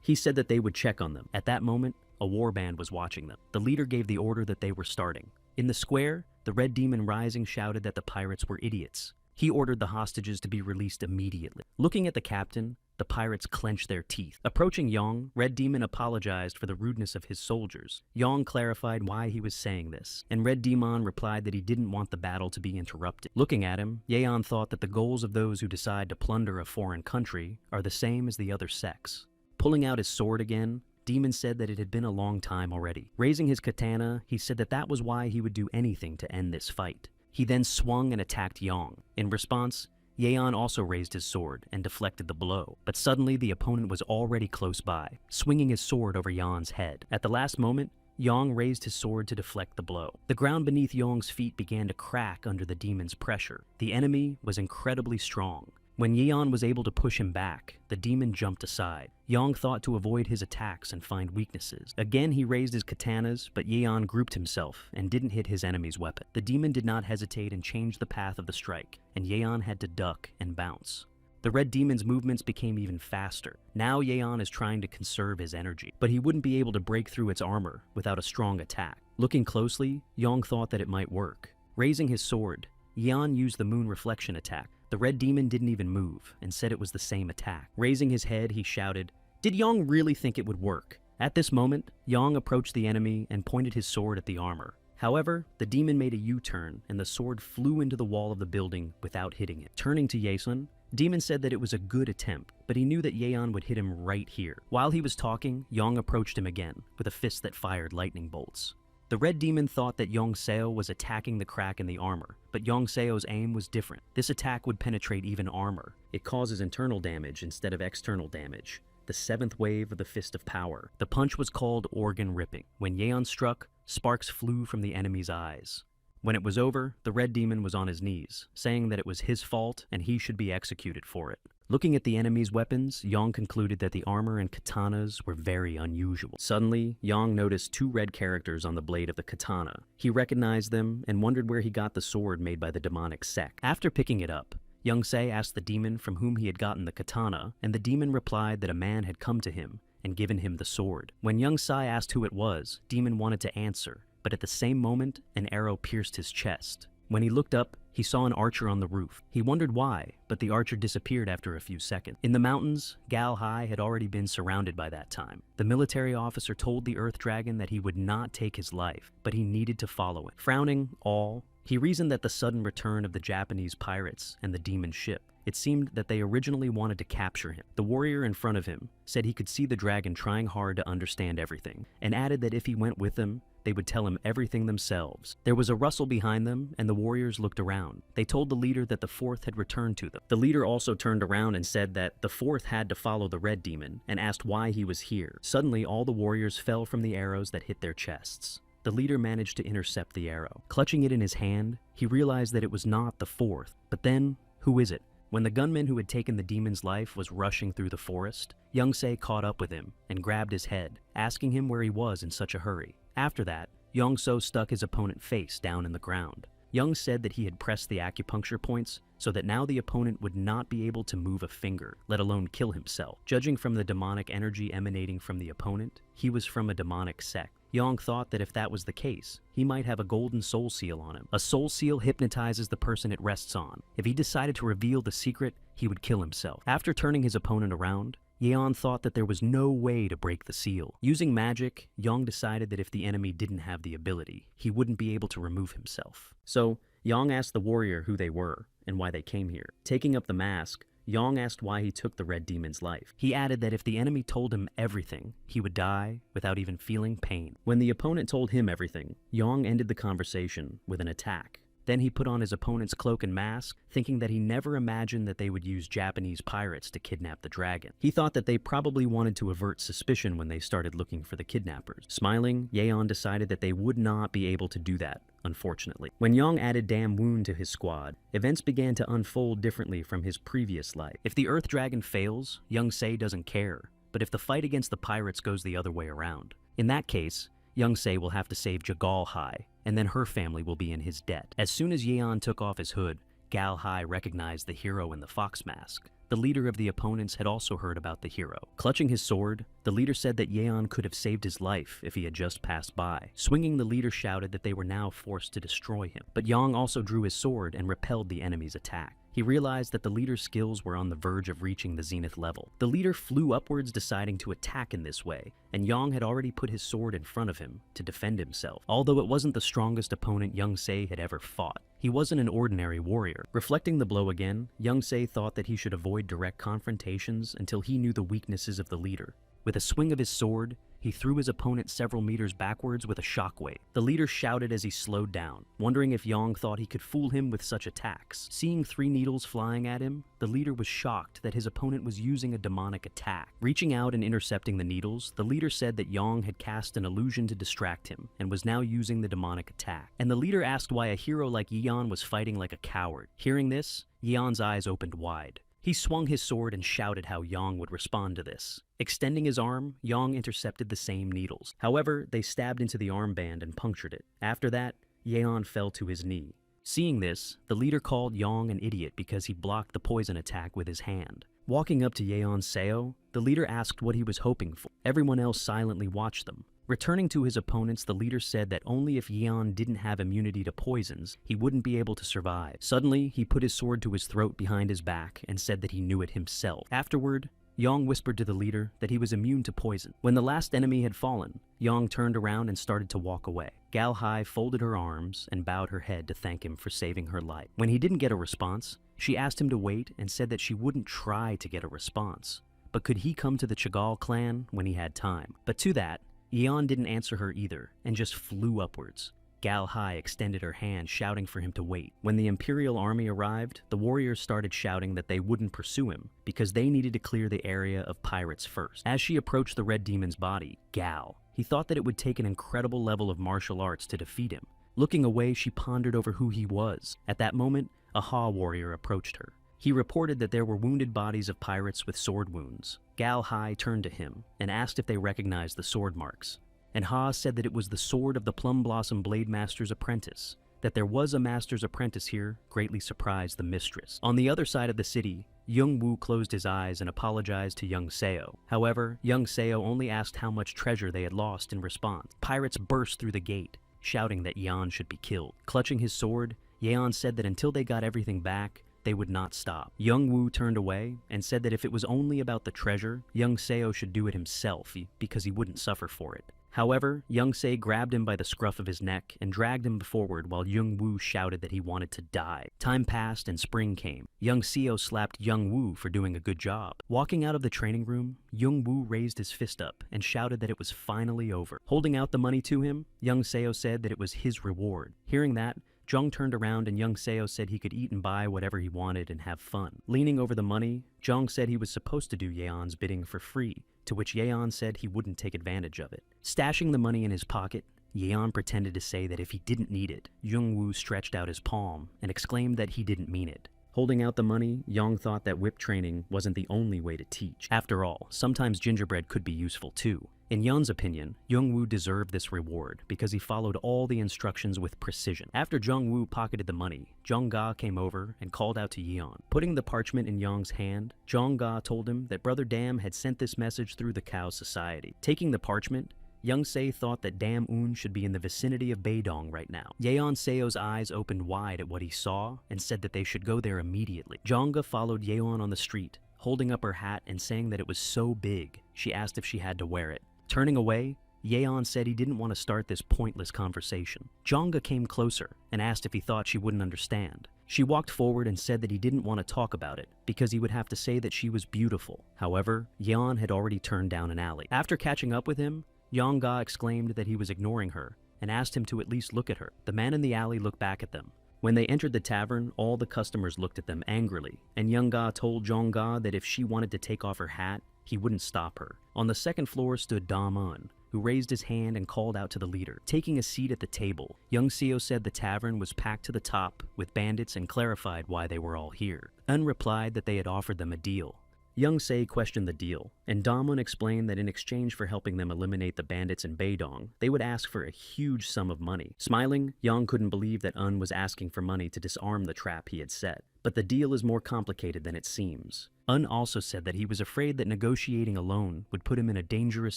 He said that they would check on them. At that moment, a warband was watching them. The leader gave the order that they were starting. In the square, the Red Demon Rising shouted that the pirates were idiots. He ordered the hostages to be released immediately. Looking at the captain, the pirates clenched their teeth. Approaching Yang, Red Demon apologized for the rudeness of his soldiers. Yang clarified why he was saying this, and Red Demon replied that he didn't want the battle to be interrupted. Looking at him, Yeon thought that the goals of those who decide to plunder a foreign country are the same as the other sects. Pulling out his sword again, Demon said that it had been a long time already. Raising his katana, he said that that was why he would do anything to end this fight. He then swung and attacked Yang. In response, Yeon also raised his sword and deflected the blow, but suddenly the opponent was already close by, swinging his sword over Yeon's head. At the last moment, Yang raised his sword to deflect the blow. The ground beneath Yang's feet began to crack under the demon's pressure. The enemy was incredibly strong. When Yeon was able to push him back, the demon jumped aside. Yang thought to avoid his attacks and find weaknesses. Again, he raised his katanas, but Yeon grouped himself and didn't hit his enemy's weapon. The demon did not hesitate and changed the path of the strike, and Yeon had to duck and bounce. The Red Demon's movements became even faster. Now Yeon is trying to conserve his energy, but he wouldn't be able to break through its armor without a strong attack. Looking closely, Yang thought that it might work. Raising his sword, Yeon used the moon reflection attack. The Red Demon didn't even move and said it was the same attack. Raising his head, he shouted, "Did Yang really think it would work?" At this moment, Yang approached the enemy and pointed his sword at the armor. However, the demon made a U-turn and the sword flew into the wall of the building without hitting it. Turning to Yeon, Demon said that it was a good attempt, but he knew that Yeon would hit him right here. While he was talking, Yang approached him again with a fist that fired lightning bolts. The Red Demon thought that Young Seo was attacking the crack in the armor, but Young Seo's aim was different. This attack would penetrate even armor. It causes internal damage instead of external damage. The seventh wave of the Fist of Power. The punch was called Organ Ripping. When Yeon struck, sparks flew from the enemy's eyes. When it was over, the Red Demon was on his knees, saying that it was his fault and he should be executed for it. Looking at the enemy's weapons, Yang concluded that the armor and katanas were very unusual. Suddenly, Yang noticed two red characters on the blade of the katana. He recognized them and wondered where he got the sword made by the demonic sect. After picking it up, Young-se asked the demon from whom he had gotten the katana, and the demon replied that a man had come to him and given him the sword. When Young-se asked who it was, demon wanted to answer, but at the same moment, an arrow pierced his chest. When he looked up, he saw an archer on the roof. He wondered why, but the archer disappeared after a few seconds. In the mountains, Gal Hai had already been surrounded by that time. The military officer told the Earth Dragon that he would not take his life, but he needed to follow it. Frowning all, he reasoned that the sudden return of the Japanese pirates and the demon ship, it seemed that they originally wanted to capture him. The warrior in front of him said he could see the dragon trying hard to understand everything, and added that if he went with them, they would tell him everything themselves. There was a rustle behind them, and the warriors looked around. They told the leader that the fourth had returned to them. The leader also turned around and said that the fourth had to follow the red demon, and asked why he was here. Suddenly, all the warriors fell from the arrows that hit their chests. The leader managed to intercept the arrow. Clutching it in his hand, he realized that it was not the fourth. But then, who is it? When the gunman who had taken the demon's life was rushing through the forest, Young-se caught up with him and grabbed his head, asking him where he was in such a hurry. After that, Young-so stuck his opponent face down in the ground. Young said that he had pressed the acupuncture points so that now the opponent would not be able to move a finger, let alone kill himself. Judging from the demonic energy emanating from the opponent, he was from a demonic sect. Yang thought that if that was the case, he might have a golden soul seal on him. A soul seal hypnotizes the person it rests on. If he decided to reveal the secret, he would kill himself. After turning his opponent around, Yeon thought that there was no way to break the seal. Using magic, Yang decided that if the enemy didn't have the ability, he wouldn't be able to remove himself. So, Yang asked the warrior who they were and why they came here. Taking up the mask, Yang asked why he took the red demon's life. He added that if the enemy told him everything, he would die without even feeling pain. When the opponent told him everything, Yang ended the conversation with an attack. Then he put on his opponent's cloak and mask, thinking that he never imagined that they would use Japanese pirates to kidnap the dragon. He thought that they probably wanted to avert suspicion when they started looking for the kidnappers. Smiling, Yeon decided that they would not be able to do that, unfortunately. When Yang added Dam Woon to his squad, events began to unfold differently from his previous life. If the Earth Dragon fails, Young-se doesn't care, but if the fight against the pirates goes the other way around, in that case, Young-se will have to save Jagal Hai, and then her family will be in his debt. As soon as Yeon took off his hood, Gal Hai recognized the hero in the fox mask. The leader of the opponents had also heard about the hero. Clutching his sword, the leader said that Yeon could have saved his life if he had just passed by. Swinging, the leader shouted that they were now forced to destroy him. But Yang also drew his sword and repelled the enemy's attack. He realized that the leader's skills were on the verge of reaching the zenith level. The leader flew upwards, deciding to attack in this way, and Yang had already put his sword in front of him to defend himself. Although it wasn't the strongest opponent Young-se had ever fought, he wasn't an ordinary warrior. Reflecting the blow again, Young-se thought that he should avoid direct confrontations until he knew the weaknesses of the leader. With a swing of his sword, he threw his opponent several meters backwards with a shockwave. The leader shouted as he slowed down, wondering if Yang thought he could fool him with such attacks. Seeing 3 needles flying at him, the leader was shocked that his opponent was using a demonic attack. Reaching out and intercepting the needles, the leader said that Yang had cast an illusion to distract him and was now using the demonic attack. And the leader asked why a hero like Yeon was fighting like a coward. Hearing this, Yeon's eyes opened wide. He swung his sword and shouted how Yang would respond to this. Extending his arm, Yang intercepted the same needles. However, they stabbed into the armband and punctured it. After that, Yeon fell to his knee. Seeing this, the leader called Yang an idiot because he blocked the poison attack with his hand. Walking up to Yeon's Seo, the leader asked what he was hoping for. Everyone else silently watched them. Returning to his opponents, the leader said that only if Yeon didn't have immunity to poisons, he wouldn't be able to survive. Suddenly, he put his sword to his throat behind his back and said that he knew it himself. Afterward, Yang whispered to the leader that he was immune to poison. When the last enemy had fallen, Yang turned around and started to walk away. Gal Hai folded her arms and bowed her head to thank him for saving her life. When he didn't get a response, she asked him to wait and said that she wouldn't try to get a response. But could he come to the Chagall clan when he had time? But to that, Yeon didn't answer her either, and just flew upwards. Gal Hai extended her hand, shouting for him to wait. When the Imperial army arrived, the warriors started shouting that they wouldn't pursue him, because they needed to clear the area of pirates first. As she approached the Red Demon's body, Gal, he thought that it would take an incredible level of martial arts to defeat him. Looking away, she pondered over who he was. At that moment, a Ha warrior approached her. He reported that there were wounded bodies of pirates with sword wounds. Gal Hai turned to him and asked if they recognized the sword marks. And Ha said that it was the sword of the Plum Blossom Blade Master's apprentice. That there was a master's apprentice here greatly surprised the mistress. On the other side of the city, Young Woo closed his eyes and apologized to Young Seo. However, Young Seo only asked how much treasure they had lost in response. Pirates burst through the gate, shouting that Yeon should be killed. Clutching his sword, Yeon said that until they got everything back, they would not stop. Young Woo turned away and said that if it was only about the treasure, Young Seo should do it himself because he wouldn't suffer for it. However, Young Se grabbed him by the scruff of his neck and dragged him forward while Young Woo shouted that he wanted to die. Time passed and spring came. Young Seo slapped Young Woo for doing a good job. Walking out of the training room, Young Woo raised his fist up and shouted that it was finally over. Holding out the money to him, Young Seo said that it was his reward. Hearing that, Jung turned around and Young Seo said he could eat and buy whatever he wanted and have fun. Leaning over the money, Jung said he was supposed to do Yeon's bidding for free, to which Yeon said he wouldn't take advantage of it. Stashing the money in his pocket, Yeon pretended to say that if he didn't need it, Young Woo stretched out his palm and exclaimed that he didn't mean it. Holding out the money, Young thought that whip training wasn't the only way to teach. After all, sometimes gingerbread could be useful too. In Yeon's opinion, Young Woo deserved this reward because he followed all the instructions with precision. After Jung Woo pocketed the money, Jung Ga came over and called out to Yeon. Putting the parchment in Young's hand, Jung Ga told him that Brother Dam had sent this message through the Cow Society. Taking the parchment, Young Se thought that Dam Un should be in the vicinity of Baedong right now. Yeon Seo's eyes opened wide at what he saw and said that they should go there immediately. Jongga followed Yeon on the street, holding up her hat and saying that it was so big, she asked if she had to wear it. Turning away, Yeon said he didn't want to start this pointless conversation. Jongga came closer and asked if he thought she wouldn't understand. She walked forward and said that he didn't want to talk about it because he would have to say that she was beautiful. However, Yeon had already turned down an alley. After catching up with him, Yong-ga exclaimed that he was ignoring her and asked him to at least look at her. The man in the alley looked back at them. When they entered the tavern, all the customers looked at them angrily, and Young-ga told Jong-ga that if she wanted to take off her hat, he wouldn't stop her. On the second floor stood Dam-un, who raised his hand and called out to the leader. Taking a seat at the table, Young Seo said the tavern was packed to the top with bandits and clarified why they were all here. Un replied that they had offered them a deal. Young Se questioned the deal, and Damun explained that in exchange for helping them eliminate the bandits in Baedong, they would ask for a huge sum of money. Smiling, Young couldn't believe that Un was asking for money to disarm the trap he had set. But the deal is more complicated than it seems. Un also said that he was afraid that negotiating alone would put him in a dangerous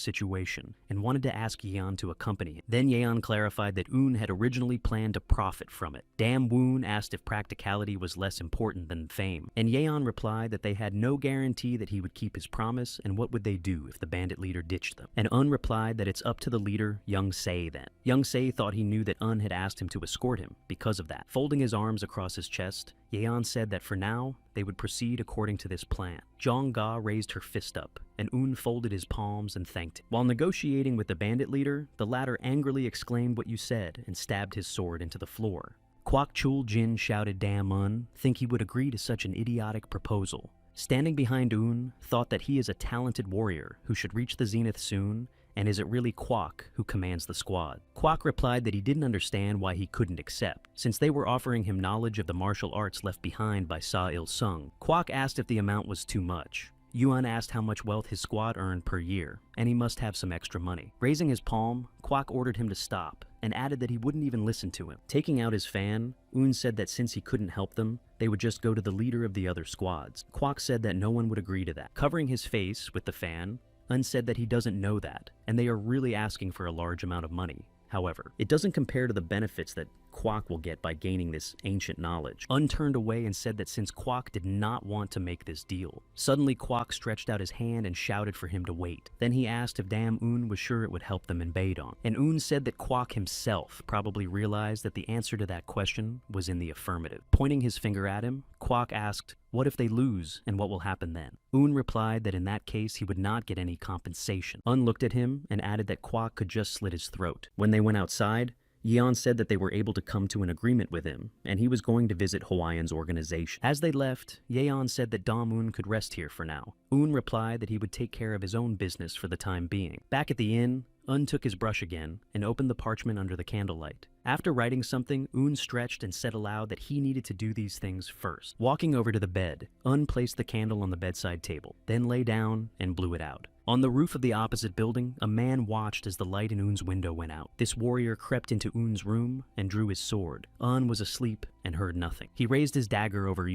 situation and wanted to ask Yeon to accompany him. Then Yeon clarified that Un had originally planned to profit from it. Dam Woon asked if practicality was less important than fame, and Yeon replied that they had no guarantee that he would keep his promise and what would they do if the bandit leader ditched them. And Un replied that it's up to the leader, Young Se then. Young Se thought he knew that Un had asked him to escort him because of that. Folding his arms across his chest, Yeon said that for now, they would proceed according to this plan. Jong-ga raised her fist up, and Un folded his palms and thanked him. While negotiating with the bandit leader, the latter angrily exclaimed what you said and stabbed his sword into the floor. Kwak Chul Jin shouted Dam Un, think he would agree to such an idiotic proposal. Standing behind Un, thought that he is a talented warrior who should reach the zenith soon, and is it really Kwak who commands the squad? Kwak replied that he didn't understand why he couldn't accept, since they were offering him knowledge of the martial arts left behind by Sa Il-sung. Kwak asked if the amount was too much. Yuan asked how much wealth his squad earned per year, and he must have some extra money. Raising his palm, Kwak ordered him to stop, and added that he wouldn't even listen to him. Taking out his fan, Un said that since he couldn't help them, they would just go to the leader of the other squads. Kwak said that no one would agree to that. Covering his face with the fan, Un said that he doesn't know that, and they are really asking for a large amount of money. However, it doesn't compare to the benefits that Kwak will get by gaining this ancient knowledge. Un turned away and said that since Kwak did not want to make this deal. Suddenly Kwak stretched out his hand and shouted for him to wait. Then he asked if Dam Un was sure it would help them in Baedong. And Un said that Kwak himself probably realized that the answer to that question was in the affirmative. Pointing his finger at him, Kwak asked, "What if they lose, and what will happen then?" Un replied that in that case he would not get any compensation. Un looked at him and added that Kwak could just slit his throat. When they went outside, Yeon said that they were able to come to an agreement with him, and he was going to visit Hawaiian's organization. As they left, Yeon said that Dam-un could rest here for now. Un replied that he would take care of his own business for the time being. Back at the inn, took his brush again and opened the parchment under the candlelight. After writing something, stretched and said aloud that he needed to do these things first. Walking over to the bed, placed the candle on the bedside table, then lay down and blew it out. On the roof of the opposite building, a man watched as the light in window went out. This warrior crept into room and drew his sword. Was asleep and heard nothing. He raised his dagger over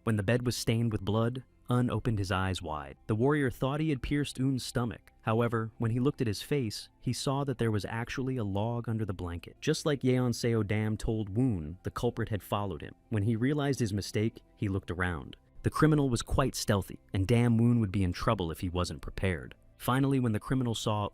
When the bed was stained with blood, opened his eyes wide. The warrior thought he had pierced stomach. However, when he looked at his face, he saw that there was actually a log under the blanket. Just like Yeonseo Dam told the culprit had followed him. When he realized his mistake, he looked around. The criminal was quite stealthy, and Dam would be in trouble if he wasn't prepared. Finally, when the criminal saw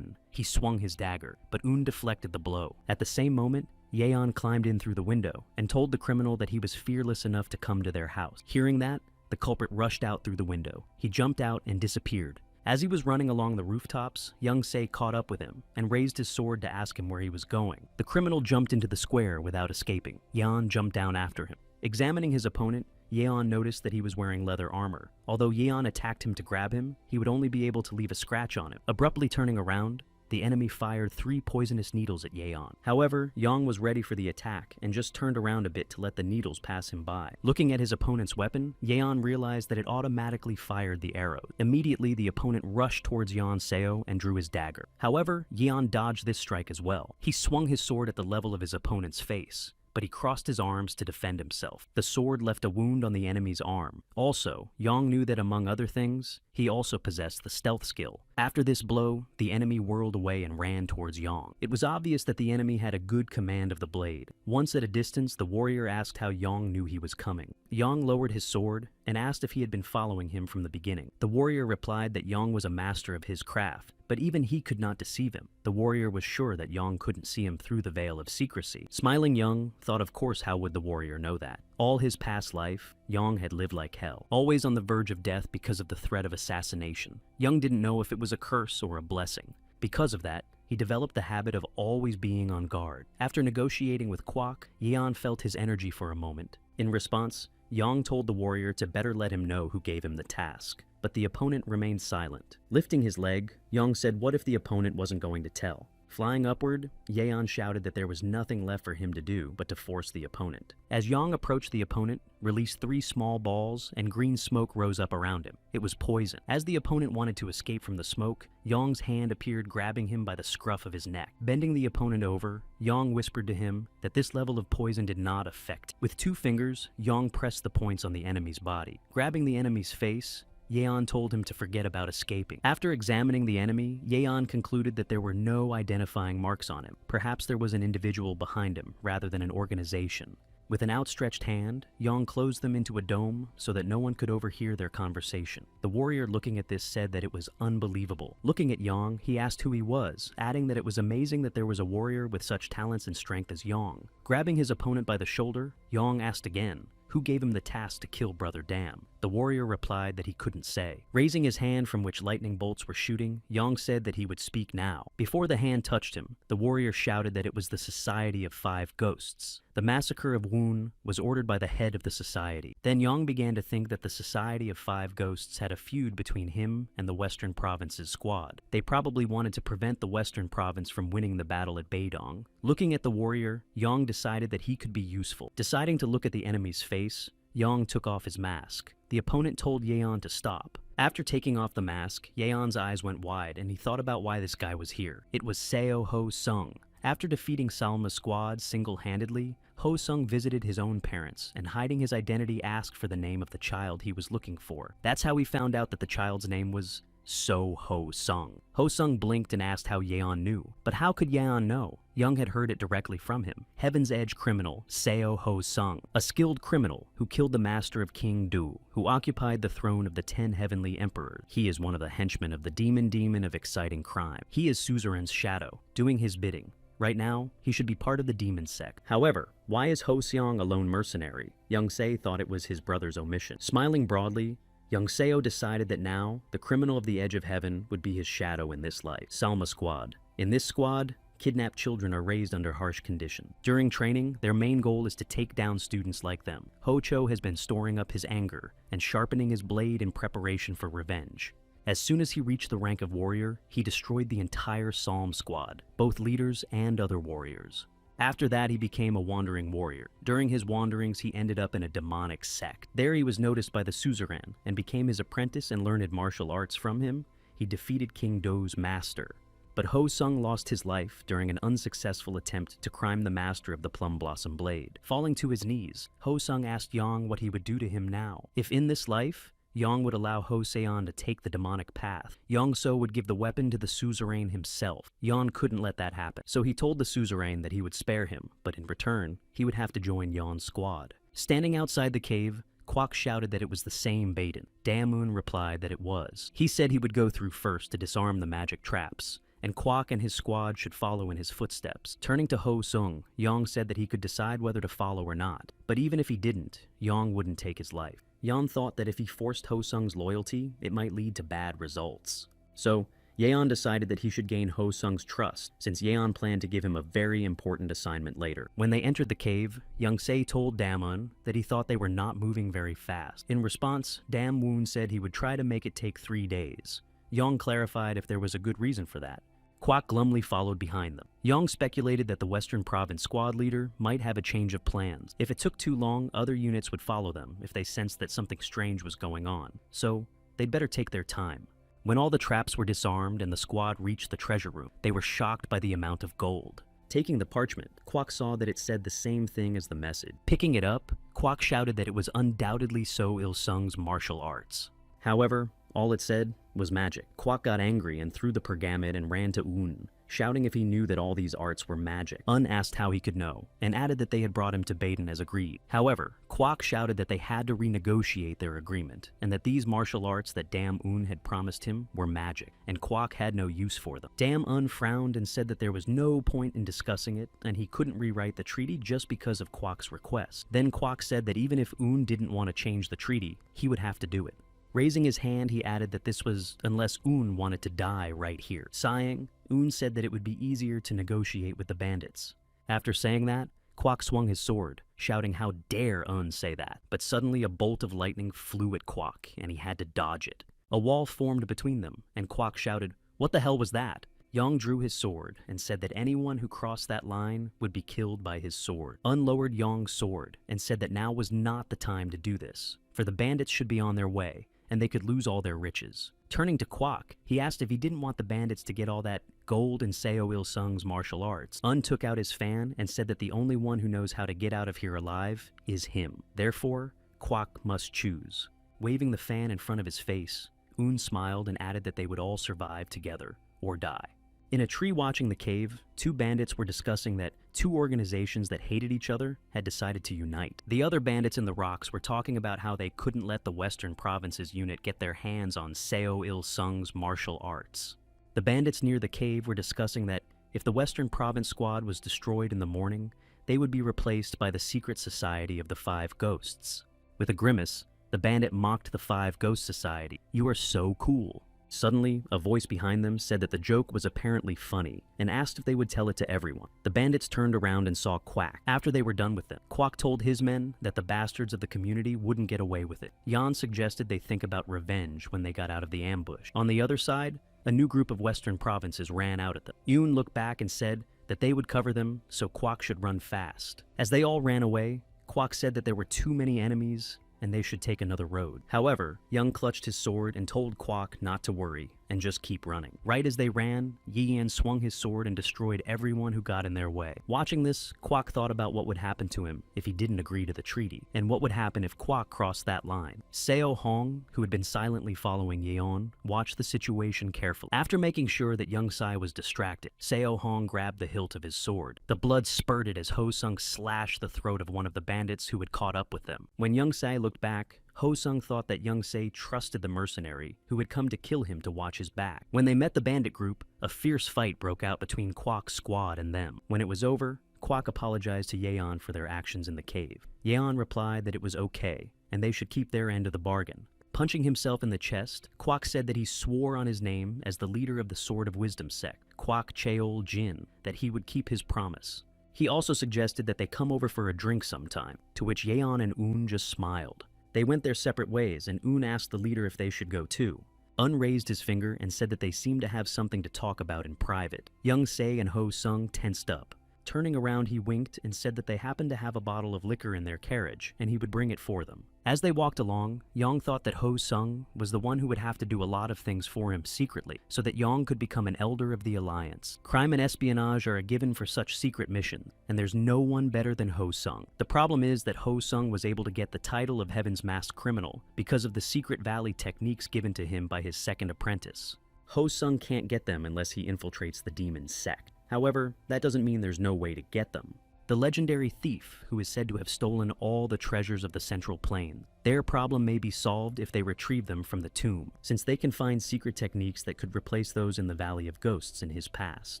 he swung his dagger, but deflected the blow. At the same moment, Yeon climbed in through the window and told the criminal that he was fearless enough to come to their house. Hearing that, the culprit rushed out through the window. He jumped out and disappeared. As he was running along the rooftops, Young-se caught up with him and raised his sword to ask him where he was going. The criminal jumped into the square without escaping. Yeon jumped down after him. Examining his opponent, Yeon noticed that he was wearing leather armor. Although Yeon attacked him to grab him, he would only be able to leave a scratch on him. Abruptly turning around, the enemy fired 3 poisonous needles at Yeon. However, Yang was ready for the attack and just turned around a bit to let the needles pass him by. Looking at his opponent's weapon, Yeon realized that it automatically fired the arrows. Immediately, the opponent rushed towards Yeonseo and drew his dagger. However, Yeon dodged this strike as well. He swung his sword at the level of his opponent's face, but he crossed his arms to defend himself. The sword left a wound on the enemy's arm. Also, Yang knew that among other things, he also possessed the stealth skill. After this blow, the enemy whirled away and ran towards Yang. It was obvious that the enemy had a good command of the blade. Once at a distance, the warrior asked how Yang knew he was coming. Yang lowered his sword and asked if he had been following him from the beginning. The warrior replied that Yang was a master of his craft, but even he could not deceive him. The warrior was sure that Yang couldn't see him through the veil of secrecy. Smiling, Yang thought, of course, how would the warrior know that? All his past life, Yang had lived like hell, always on the verge of death because of the threat of assassination. Yang didn't know if it was a curse or a blessing. Because of that, he developed the habit of always being on guard. After negotiating with Kwok, Yeon felt his energy for a moment. In response, Yang told the warrior to better let him know who gave him the task. But the opponent remained silent. Lifting his leg, Yang said what if the opponent wasn't going to tell? Flying upward, Yeon shouted that there was nothing left for him to do but to force the opponent. As Yang approached the opponent, released 3 small balls, and green smoke rose up around him. It was poison. As the opponent wanted to escape from the smoke, Yang's hand appeared, grabbing him by the scruff of his neck. Bending the opponent over, Yang whispered to him that this level of poison did not affect. With 2 fingers, Yang pressed the points on the enemy's body. Grabbing the enemy's face, Yeon told him to forget about escaping. After examining the enemy, Yeon concluded that there were no identifying marks on him. Perhaps there was an individual behind him, rather than an organization. With an outstretched hand, Yang closed them into a dome so that no one could overhear their conversation. The warrior looking at this said that it was unbelievable. Looking at Yang, he asked who he was, adding that it was amazing that there was a warrior with such talents and strength as Yang. Grabbing his opponent by the shoulder, Yang asked again, who gave him the task to kill Brother Dam? The warrior replied that he couldn't say. Raising his hand from which lightning bolts were shooting, Yang said that he would speak now. Before the hand touched him, the warrior shouted that it was the Society of 5 Ghosts. The massacre of Woon was ordered by the head of the society. Then Yang began to think that the Society of 5 Ghosts had a feud between him and the Western Province's squad. They probably wanted to prevent the Western Province from winning the battle at Beidong. Looking at the warrior, Yang decided that he could be useful. Deciding to look at the enemy's face, Yang took off his mask. The opponent told Yeon to stop. After taking off the mask, Yeon's eyes went wide and he thought about why this guy was here. It was Seo Ho-sung. After defeating Salma's squad single-handedly, Ho-sung visited his own parents and, hiding his identity, asked for the name of the child he was looking for. That's how he found out that the child's name was So Ho-sung. Ho-sung blinked and asked how Yeon knew. But how could Yeon know? Young had heard it directly from him. Heaven's Edge criminal Seo Ho-sung, a skilled criminal who killed the master of King Du, who occupied the throne of the 10 heavenly emperors. He is one of the henchmen of the demon of exciting crime. He is suzerain's shadow, doing his bidding. Right now, he should be part of the demon sect. However, why is Ho-seong a lone mercenary? Young-se thought it was his brother's omission. Smiling broadly, Young-seo decided that now, the criminal of the edge of heaven would be his shadow in this life. Salma Squad. In this squad, kidnapped children are raised under harsh conditions. During training, their main goal is to take down students like them. Ho-cho has been storing up his anger and sharpening his blade in preparation for revenge. As soon as he reached the rank of warrior, he destroyed the entire Psalm squad, both leaders and other warriors. After that, he became a wandering warrior. During his wanderings, he ended up in a demonic sect. There he was noticed by the suzerain and became his apprentice and learned martial arts from him. He defeated King Do's master. But Ho Sung lost his life during an unsuccessful attempt to crime the master of the Plum Blossom Blade. Falling to his knees, Ho Sung asked Yang what he would do to him now. If in this life, Yang would allow Ho Seon to take the demonic path, Yang So would give the weapon to the suzerain himself. Yang couldn't let that happen, so he told the suzerain that he would spare him, but in return, he would have to join Yang's squad. Standing outside the cave, Kwok shouted that it was the same Baden. Damoon replied that it was. He said he would go through first to disarm the magic traps, and Kwok and his squad should follow in his footsteps. Turning to Ho Sung, Yang said that he could decide whether to follow or not, but even if he didn't, Yang wouldn't take his life. Yang thought that if he forced Ho Sung's loyalty, it might lead to bad results. So, Yeon decided that he should gain Ho Sung's trust, since Yeon planned to give him a very important assignment later. When they entered the cave, Young Se told Damun that he thought they were not moving very fast. In response, Dam Woon said he would try to make it take 3 days. Yong clarified if there was a good reason for that. Kwok glumly followed behind them. Yong speculated that the Western Province squad leader might have a change of plans. If it took too long, other units would follow them if they sensed that something strange was going on, so they'd better take their time. When all the traps were disarmed and the squad reached the treasure room, they were shocked by the amount of gold. Taking the parchment, Kwok saw that it said the same thing as the message. Picking it up, Kwok shouted that it was undoubtedly So Il-sung's martial arts. However, all it said was magic. Kwok got angry and threw the pergament and ran to Un, shouting if he knew that all these arts were magic. Un asked how he could know, and added that they had brought him to Baden as agreed. However, Kwok shouted that they had to renegotiate their agreement, and that these martial arts that Dam Un had promised him were magic, and Kwok had no use for them. Dam Un frowned and said that there was no point in discussing it, and he couldn't rewrite the treaty just because of Kwok's request. Then Kwok said that even if Un didn't want to change the treaty, he would have to do it. Raising his hand, he added that this was unless Un wanted to die right here. Sighing, Un said that it would be easier to negotiate with the bandits. After saying that, Kwok swung his sword, shouting how dare Un say that. But suddenly a bolt of lightning flew at Kwok, and he had to dodge it. A wall formed between them, and Kwok shouted, "What the hell was that?" Yang drew his sword and said that anyone who crossed that line would be killed by his sword. Un lowered Yang's sword and said that now was not the time to do this, for the bandits should be on their way, and they could lose all their riches. Turning to Kwok, he asked if he didn't want the bandits to get all that gold in Seo Il-sung's martial arts. Un took out his fan and said that the only one who knows how to get out of here alive is him. Therefore, Kwok must choose. Waving the fan in front of his face, Un smiled and added that they would all survive together or die. In a tree watching the cave, 2 bandits were discussing that 2 organizations that hated each other had decided to unite. The other bandits in the rocks were talking about how they couldn't let the Western Province's unit get their hands on Seo Il-sung's martial arts. The bandits near the cave were discussing that if the Western Province squad was destroyed in the morning, they would be replaced by the secret society of the 5 ghosts. With a grimace, the bandit mocked the 5 Ghost Society. "You are so cool." Suddenly, a voice behind them said that the joke was apparently funny, and asked if they would tell it to everyone. The bandits turned around and saw Quack. After they were done with them, Kwok told his men that the bastards of the community wouldn't get away with it. Yan suggested they think about revenge when they got out of the ambush. On the other side, a new group of Western provinces ran out at them. Yoon looked back and said that they would cover them, so Kwok should run fast. As they all ran away, Kwok said that there were too many enemies and they should take another road. However, Young clutched his sword and told Kwok not to worry and just keep running. Right as they ran, Yi-Yan swung his sword and destroyed everyone who got in their way. Watching this, Kwok thought about what would happen to him if he didn't agree to the treaty, and what would happen if Kwok crossed that line. Seo Hong, who had been silently following Yeon, watched the situation carefully. After making sure that Young Sai was distracted, Seo Hong grabbed the hilt of his sword. The blood spurted as Ho Sung slashed the throat of one of the bandits who had caught up with them. When Young Sai looked back, Ho Sung thought that Young Se trusted the mercenary who had come to kill him to watch his back. When they met the bandit group, a fierce fight broke out between Kwok's squad and them. When it was over, Kwok apologized to Yeon for their actions in the cave. Yeon replied that it was okay, and they should keep their end of the bargain. Punching himself in the chest, Kwok said that he swore on his name as the leader of the Sword of Wisdom sect, Kwok Cheol Jin, that he would keep his promise. He also suggested that they come over for a drink sometime, to which Yeon and Un just smiled. They went their separate ways, and Un asked the leader if they should go too. raised his finger and said that they seemed to have something to talk about in private. Young Se and Ho Sung tensed up. Turning around, he winked and said that they happened to have a bottle of liquor in their carriage and he would bring it for them. As they walked along, Yong thought that Ho Sung was the one who would have to do a lot of things for him secretly so that Yong could become an elder of the alliance. Crime and espionage are a given for such secret missions, and there's no one better than Ho Sung. The problem is that Ho Sung was able to get the title of Heaven's Masked Criminal because of the secret valley techniques given to him by his second apprentice. Ho Sung can't get them unless he infiltrates the demon sect. However, that doesn't mean there's no way to get them. The legendary thief, who is said to have stolen all the treasures of the Central Plain, their problem may be solved if they retrieve them from the tomb, since they can find secret techniques that could replace those in the Valley of Ghosts in his past.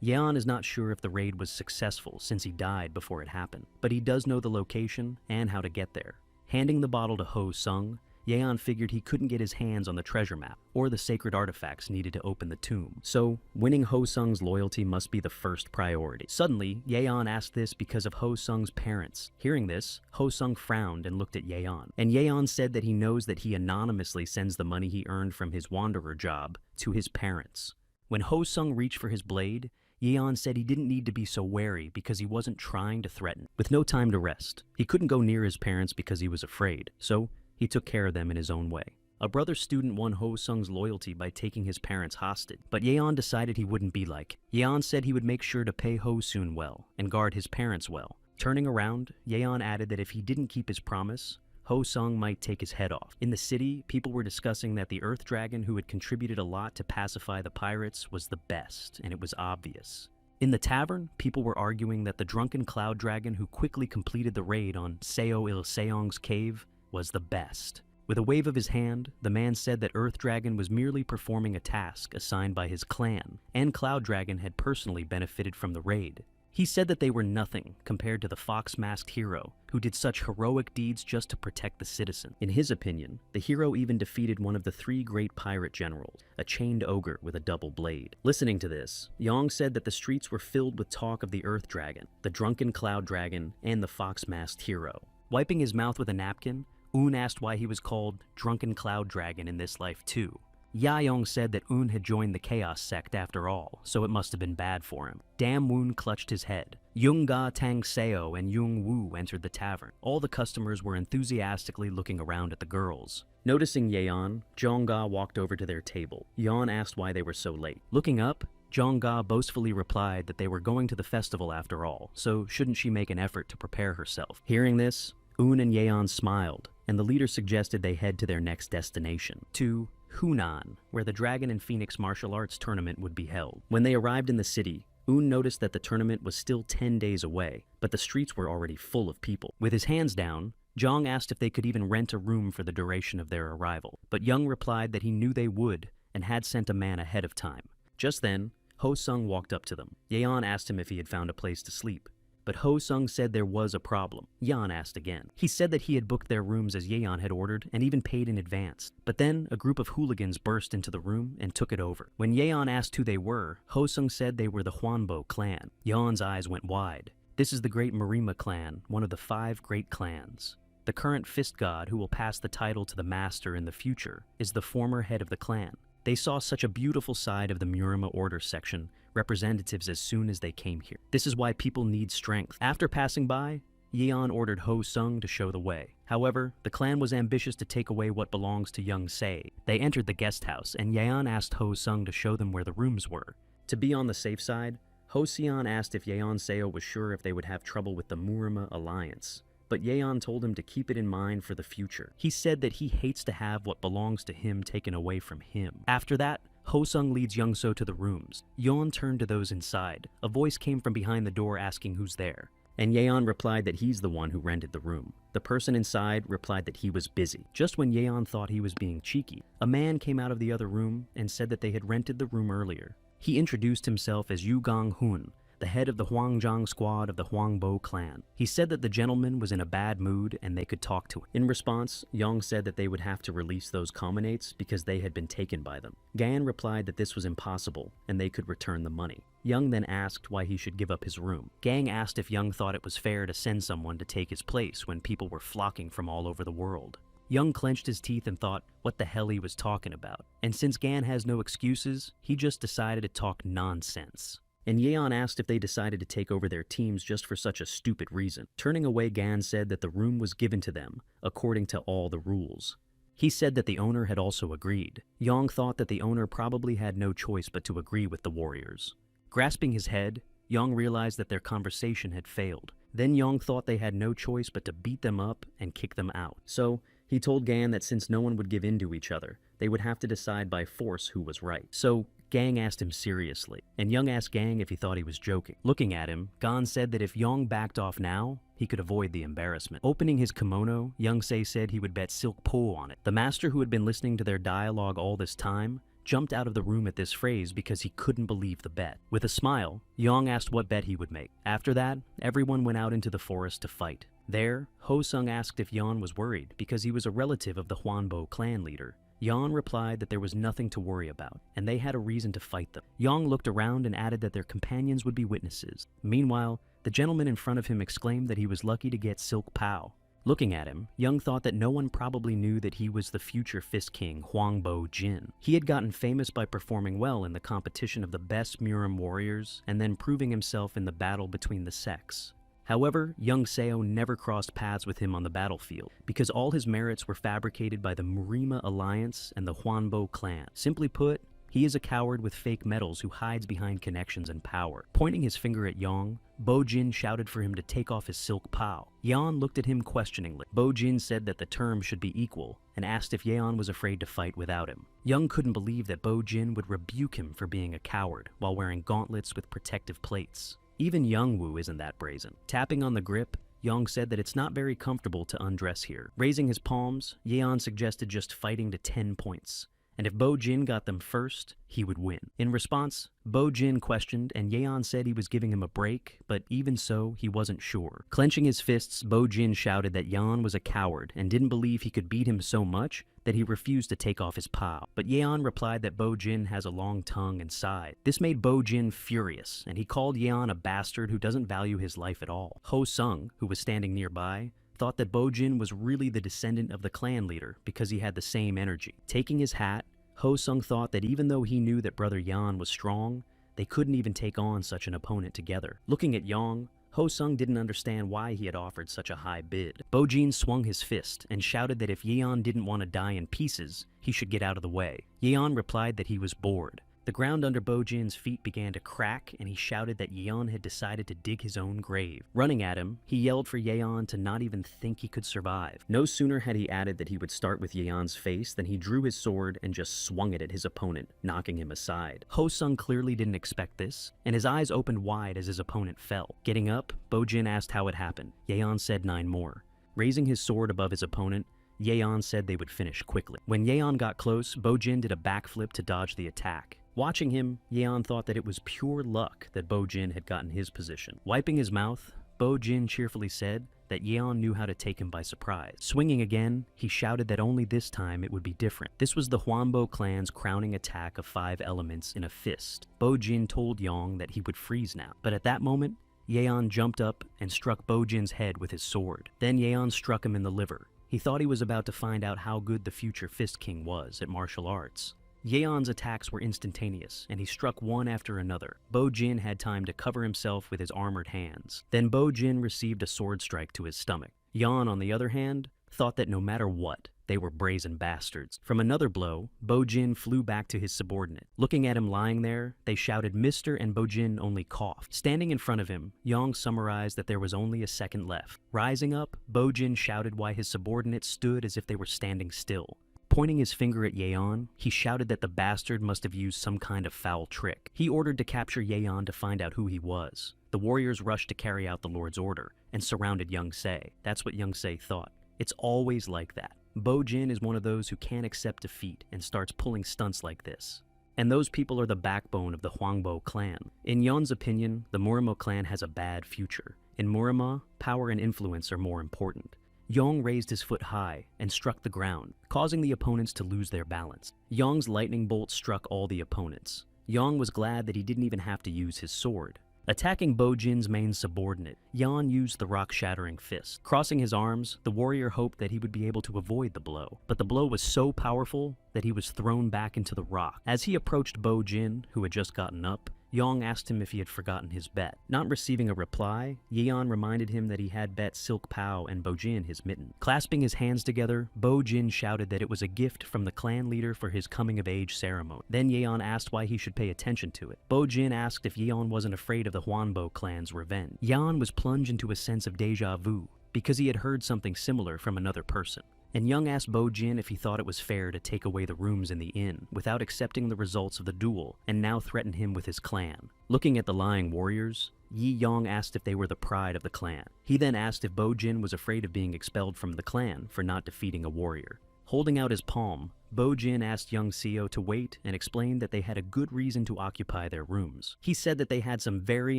Yeon is not sure if the raid was successful since he died before it happened, but he does know the location and how to get there. Handing the bottle to Ho Sung, Yeon figured he couldn't get his hands on the treasure map or the sacred artifacts needed to open the tomb. So, winning Ho Sung's loyalty must be the first priority. Suddenly, Yeon asked this because of Ho Sung's parents. Hearing this, Ho Sung frowned and looked at Yeon. And Yeon said that he knows that he anonymously sends the money he earned from his wanderer job to his parents. When Ho Sung reached for his blade, Yeon said he didn't need to be so wary because he wasn't trying to threaten. With no time to rest, he couldn't go near his parents because he was afraid. So, he took care of them in his own way. A brother student won Ho Sung's loyalty by taking his parents hostage, but Yeon decided he wouldn't be like. Yeon said he would make sure to pay Ho Soon well and guard his parents well. Turning around, Yeon added that if he didn't keep his promise, Ho Sung might take his head off. In the city, people were discussing that the Earth Dragon who had contributed a lot to pacify the pirates was the best, and it was obvious. In the tavern, people were arguing that the drunken cloud dragon who quickly completed the raid on Seo Il Seong's cave was the best. With a wave of his hand, the man said that Earth Dragon was merely performing a task assigned by his clan, and Cloud Dragon had personally benefited from the raid. He said that they were nothing compared to the fox-masked hero, who did such heroic deeds just to protect the citizen. In his opinion, the hero even defeated one of the 3 great pirate generals, a chained ogre with a double blade. Listening to this, Yong said that the streets were filled with talk of the Earth Dragon, the drunken Cloud Dragon, and the fox-masked hero. Wiping his mouth with a napkin, Un asked why he was called Drunken Cloud Dragon in this life too. Yaeyong said that Un had joined the Chaos sect after all, so it must have been bad for him. Dam Woon clutched his head. Yung Ga Tang Seo and Yung Woo entered the tavern. All the customers were enthusiastically looking around at the girls. Noticing Yeon, Jong-ga walked over to their table. Yeon asked why they were so late. Looking up, Jong-ga boastfully replied that they were going to the festival after all, so shouldn't she make an effort to prepare herself? Hearing this, Un and Yeon smiled, and the leader suggested they head to their next destination, to Hunan, where the Dragon and Phoenix martial arts tournament would be held. When they arrived in the city, Un noticed that the tournament was still 10 days away, but the streets were already full of people. With his hands down, Jong asked if they could even rent a room for the duration of their arrival, but Young replied that he knew they would and had sent a man ahead of time. Just then, Ho Sung walked up to them. Yeon asked him if he had found a place to sleep, but Ho Sung said there was a problem. Yeon asked again. He said that he had booked their rooms as Yeon had ordered and even paid in advance. But then a group of hooligans burst into the room and took it over. When Yeon asked who they were, Ho Sung said they were the Hwanbo clan. Yeon's eyes went wide. This is the great Marima clan, one of the 5 great clans. The current fist god who will pass the title to the master in the future is the former head of the clan. They saw such a beautiful side of the Murima order section, representatives as soon as they came here. This is why people need strength. After passing by, Yeon ordered Ho Sung to show the way. However, the clan was ambitious to take away what belongs to Young Se. They entered the guest house, and Yeon asked Ho Sung to show them where the rooms were. To be on the safe side, Ho Seon asked if Yeon Seo was sure if they would have trouble with the Murima alliance. But Yeon told him to keep it in mind for the future. He said that he hates to have what belongs to him taken away from him. After that, Ho Sung leads Young So to the rooms. Yeon turned to those inside. A voice came from behind the door asking who's there, and Yeon replied that he's the one who rented the room. The person inside replied that he was busy. Just when Yeon thought he was being cheeky, a man came out of the other room and said that they had rented the room earlier. He introduced himself as Yu Gong Hun, the head of the Hwangjiang squad of the Hwangbo clan. He said that the gentleman was in a bad mood and they could talk to him. In response, Yong said that they would have to release those commonates because they had been taken by them. Gan replied that this was impossible and they could return the money. Young then asked why he should give up his room. Gang asked if Young thought it was fair to send someone to take his place when people were flocking from all over the world. Young clenched his teeth and thought what the hell he was talking about. And since Gan has no excuses, he just decided to talk nonsense. And Yeon asked if they decided to take over their teams just for such a stupid reason. Turning away, Gan said that the room was given to them, according to all the rules. He said that the owner had also agreed. Young thought that the owner probably had no choice but to agree with the warriors. Grasping his head, Young realized that their conversation had failed. Then Young thought they had no choice but to beat them up and kick them out. So he told Gan that since no one would give in to each other, they would have to decide by force who was right. So Gang asked him seriously, and Young asked Gang if he thought he was joking. Looking at him, Gan said that if Young backed off now, he could avoid the embarrassment. Opening his kimono, Young-se said he would bet silk po on it. The master, who had been listening to their dialogue all this time, jumped out of the room at this phrase because he couldn't believe the bet. With a smile, Young asked what bet he would make. After that, everyone went out into the forest to fight. There, Ho-sung asked if Yeon was worried because he was a relative of the Hwanbo clan leader. Yeon replied that there was nothing to worry about, and they had a reason to fight them. Young looked around and added that their companions would be witnesses. Meanwhile, the gentleman in front of him exclaimed that he was lucky to get Silk Pao. Looking at him, Young thought that no one probably knew that he was the future Fist King Hwangbo Jin. He had gotten famous by performing well in the competition of the best Murim warriors and then proving himself in the battle between the sects. However, Young Seo never crossed paths with him on the battlefield because all his merits were fabricated by the Murima Alliance and the Hwanbo clan. Simply put, he is a coward with fake medals who hides behind connections and power. Pointing his finger at Young, Bo Jin shouted for him to take off his silk pao. Yeon looked at him questioningly. Bo Jin said that the terms should be equal and asked if Yeon was afraid to fight without him. Young couldn't believe that Bo Jin would rebuke him for being a coward while wearing gauntlets with protective plates. Even Youngwoo isn't that brazen. Tapping on the grip, Young said that it's not very comfortable to undress here. Raising his palms, Yeon suggested just fighting to 10 points. And if Bo Jin got them first, he would win. In response, Bo Jin questioned, and Yeon said he was giving him a break, but even so, he wasn't sure. Clenching his fists, Bo Jin shouted that Yeon was a coward and didn't believe he could beat him so much that he refused to take off his pao. But Yeon replied that Bo Jin has a long tongue and sighed. This made Bo Jin furious, and he called Yeon a bastard who doesn't value his life at all. Ho Sung, who was standing nearby, thought that Bo Jin was really the descendant of the clan leader because he had the same energy. Taking his hat, Ho Sung thought that even though he knew that brother Yeon was strong, they couldn't even take on such an opponent together. Looking at Young, Ho Sung didn't understand why he had offered such a high bid. Bo Jin swung his fist and shouted that if Yeon didn't want to die in pieces, he should get out of the way. Yeon replied that he was bored. The ground under Bo Jin's feet began to crack, and he shouted that Yeon had decided to dig his own grave. Running at him, he yelled for Yeon to not even think he could survive. No sooner had he added that he would start with Yeon's face than he drew his sword and just swung it at his opponent, knocking him aside. Ho Sung clearly didn't expect this, and his eyes opened wide as his opponent fell. Getting up, Bo Jin asked how it happened. Yeon said 9 more. Raising his sword above his opponent, Yeon said they would finish quickly. When Yeon got close, Bo Jin did a backflip to dodge the attack. Watching him, Yeon thought that it was pure luck that Bo Jin had gotten his position. Wiping his mouth, Bo Jin cheerfully said that Yeon knew how to take him by surprise. Swinging again, he shouted that only this time it would be different. This was the Hwanbo clan's crowning attack of 5 elements in a fist. Bo Jin told Yeon that he would freeze now. But at that moment, Yeon jumped up and struck Bo Jin's head with his sword. Then Yeon struck him in the liver. He thought he was about to find out how good the future Fist King was at martial arts. Yeon's attacks were instantaneous, and he struck one after another. Bo Jin had time to cover himself with his armored hands. Then Bo Jin received a sword strike to his stomach. Yeon, on the other hand, thought that no matter what, they were brazen bastards. From another blow, Bo Jin flew back to his subordinate. Looking at him lying there, they shouted "Mr." and Bo Jin only coughed. Standing in front of him, Yeon summarized that there was only a second left. Rising up, Bo Jin shouted why his subordinates stood as if they were standing still. Pointing his finger at Yeon, he shouted that the bastard must have used some kind of foul trick. He ordered to capture Yeon to find out who he was. The warriors rushed to carry out the Lord's order and surrounded Young-se. That's what Young-se thought. It's always like that. Bo Jin is one of those who can't accept defeat and starts pulling stunts like this. And those people are the backbone of the Hwangbo clan. In Yeon's opinion, the Murima clan has a bad future. In Murima, power and influence are more important. Young raised his foot high and struck the ground, causing the opponents to lose their balance. Young's lightning bolt struck all the opponents. Young was glad that he didn't even have to use his sword. Attacking Bo-jin's main subordinate, Yan used the rock-shattering fist. Crossing his arms, the warrior hoped that he would be able to avoid the blow, but the blow was so powerful that he was thrown back into the rock. As he approached Bo-jin, who had just gotten up, Yang asked him if he had forgotten his bet. Not receiving a reply, Yeon reminded him that he had bet Silk Pao and Bo-jin his mitten. Clasping his hands together, Bo-jin shouted that it was a gift from the clan leader for his coming-of-age ceremony. Then Yeon asked why he should pay attention to it. Bo-jin asked if Yeon wasn't afraid of the Hwanbo clan's revenge. Yeon was plunged into a sense of deja vu because he had heard something similar from another person. And Young asked Bo-jin if he thought it was fair to take away the rooms in the inn without accepting the results of the duel, and now threatened him with his clan. Looking at the lying warriors, Yi Yong asked if they were the pride of the clan. He then asked if Bo-jin was afraid of being expelled from the clan for not defeating a warrior. Holding out his palm, Bo-jin asked young Seo to wait and explained that they had a good reason to occupy their rooms. He said that they had some very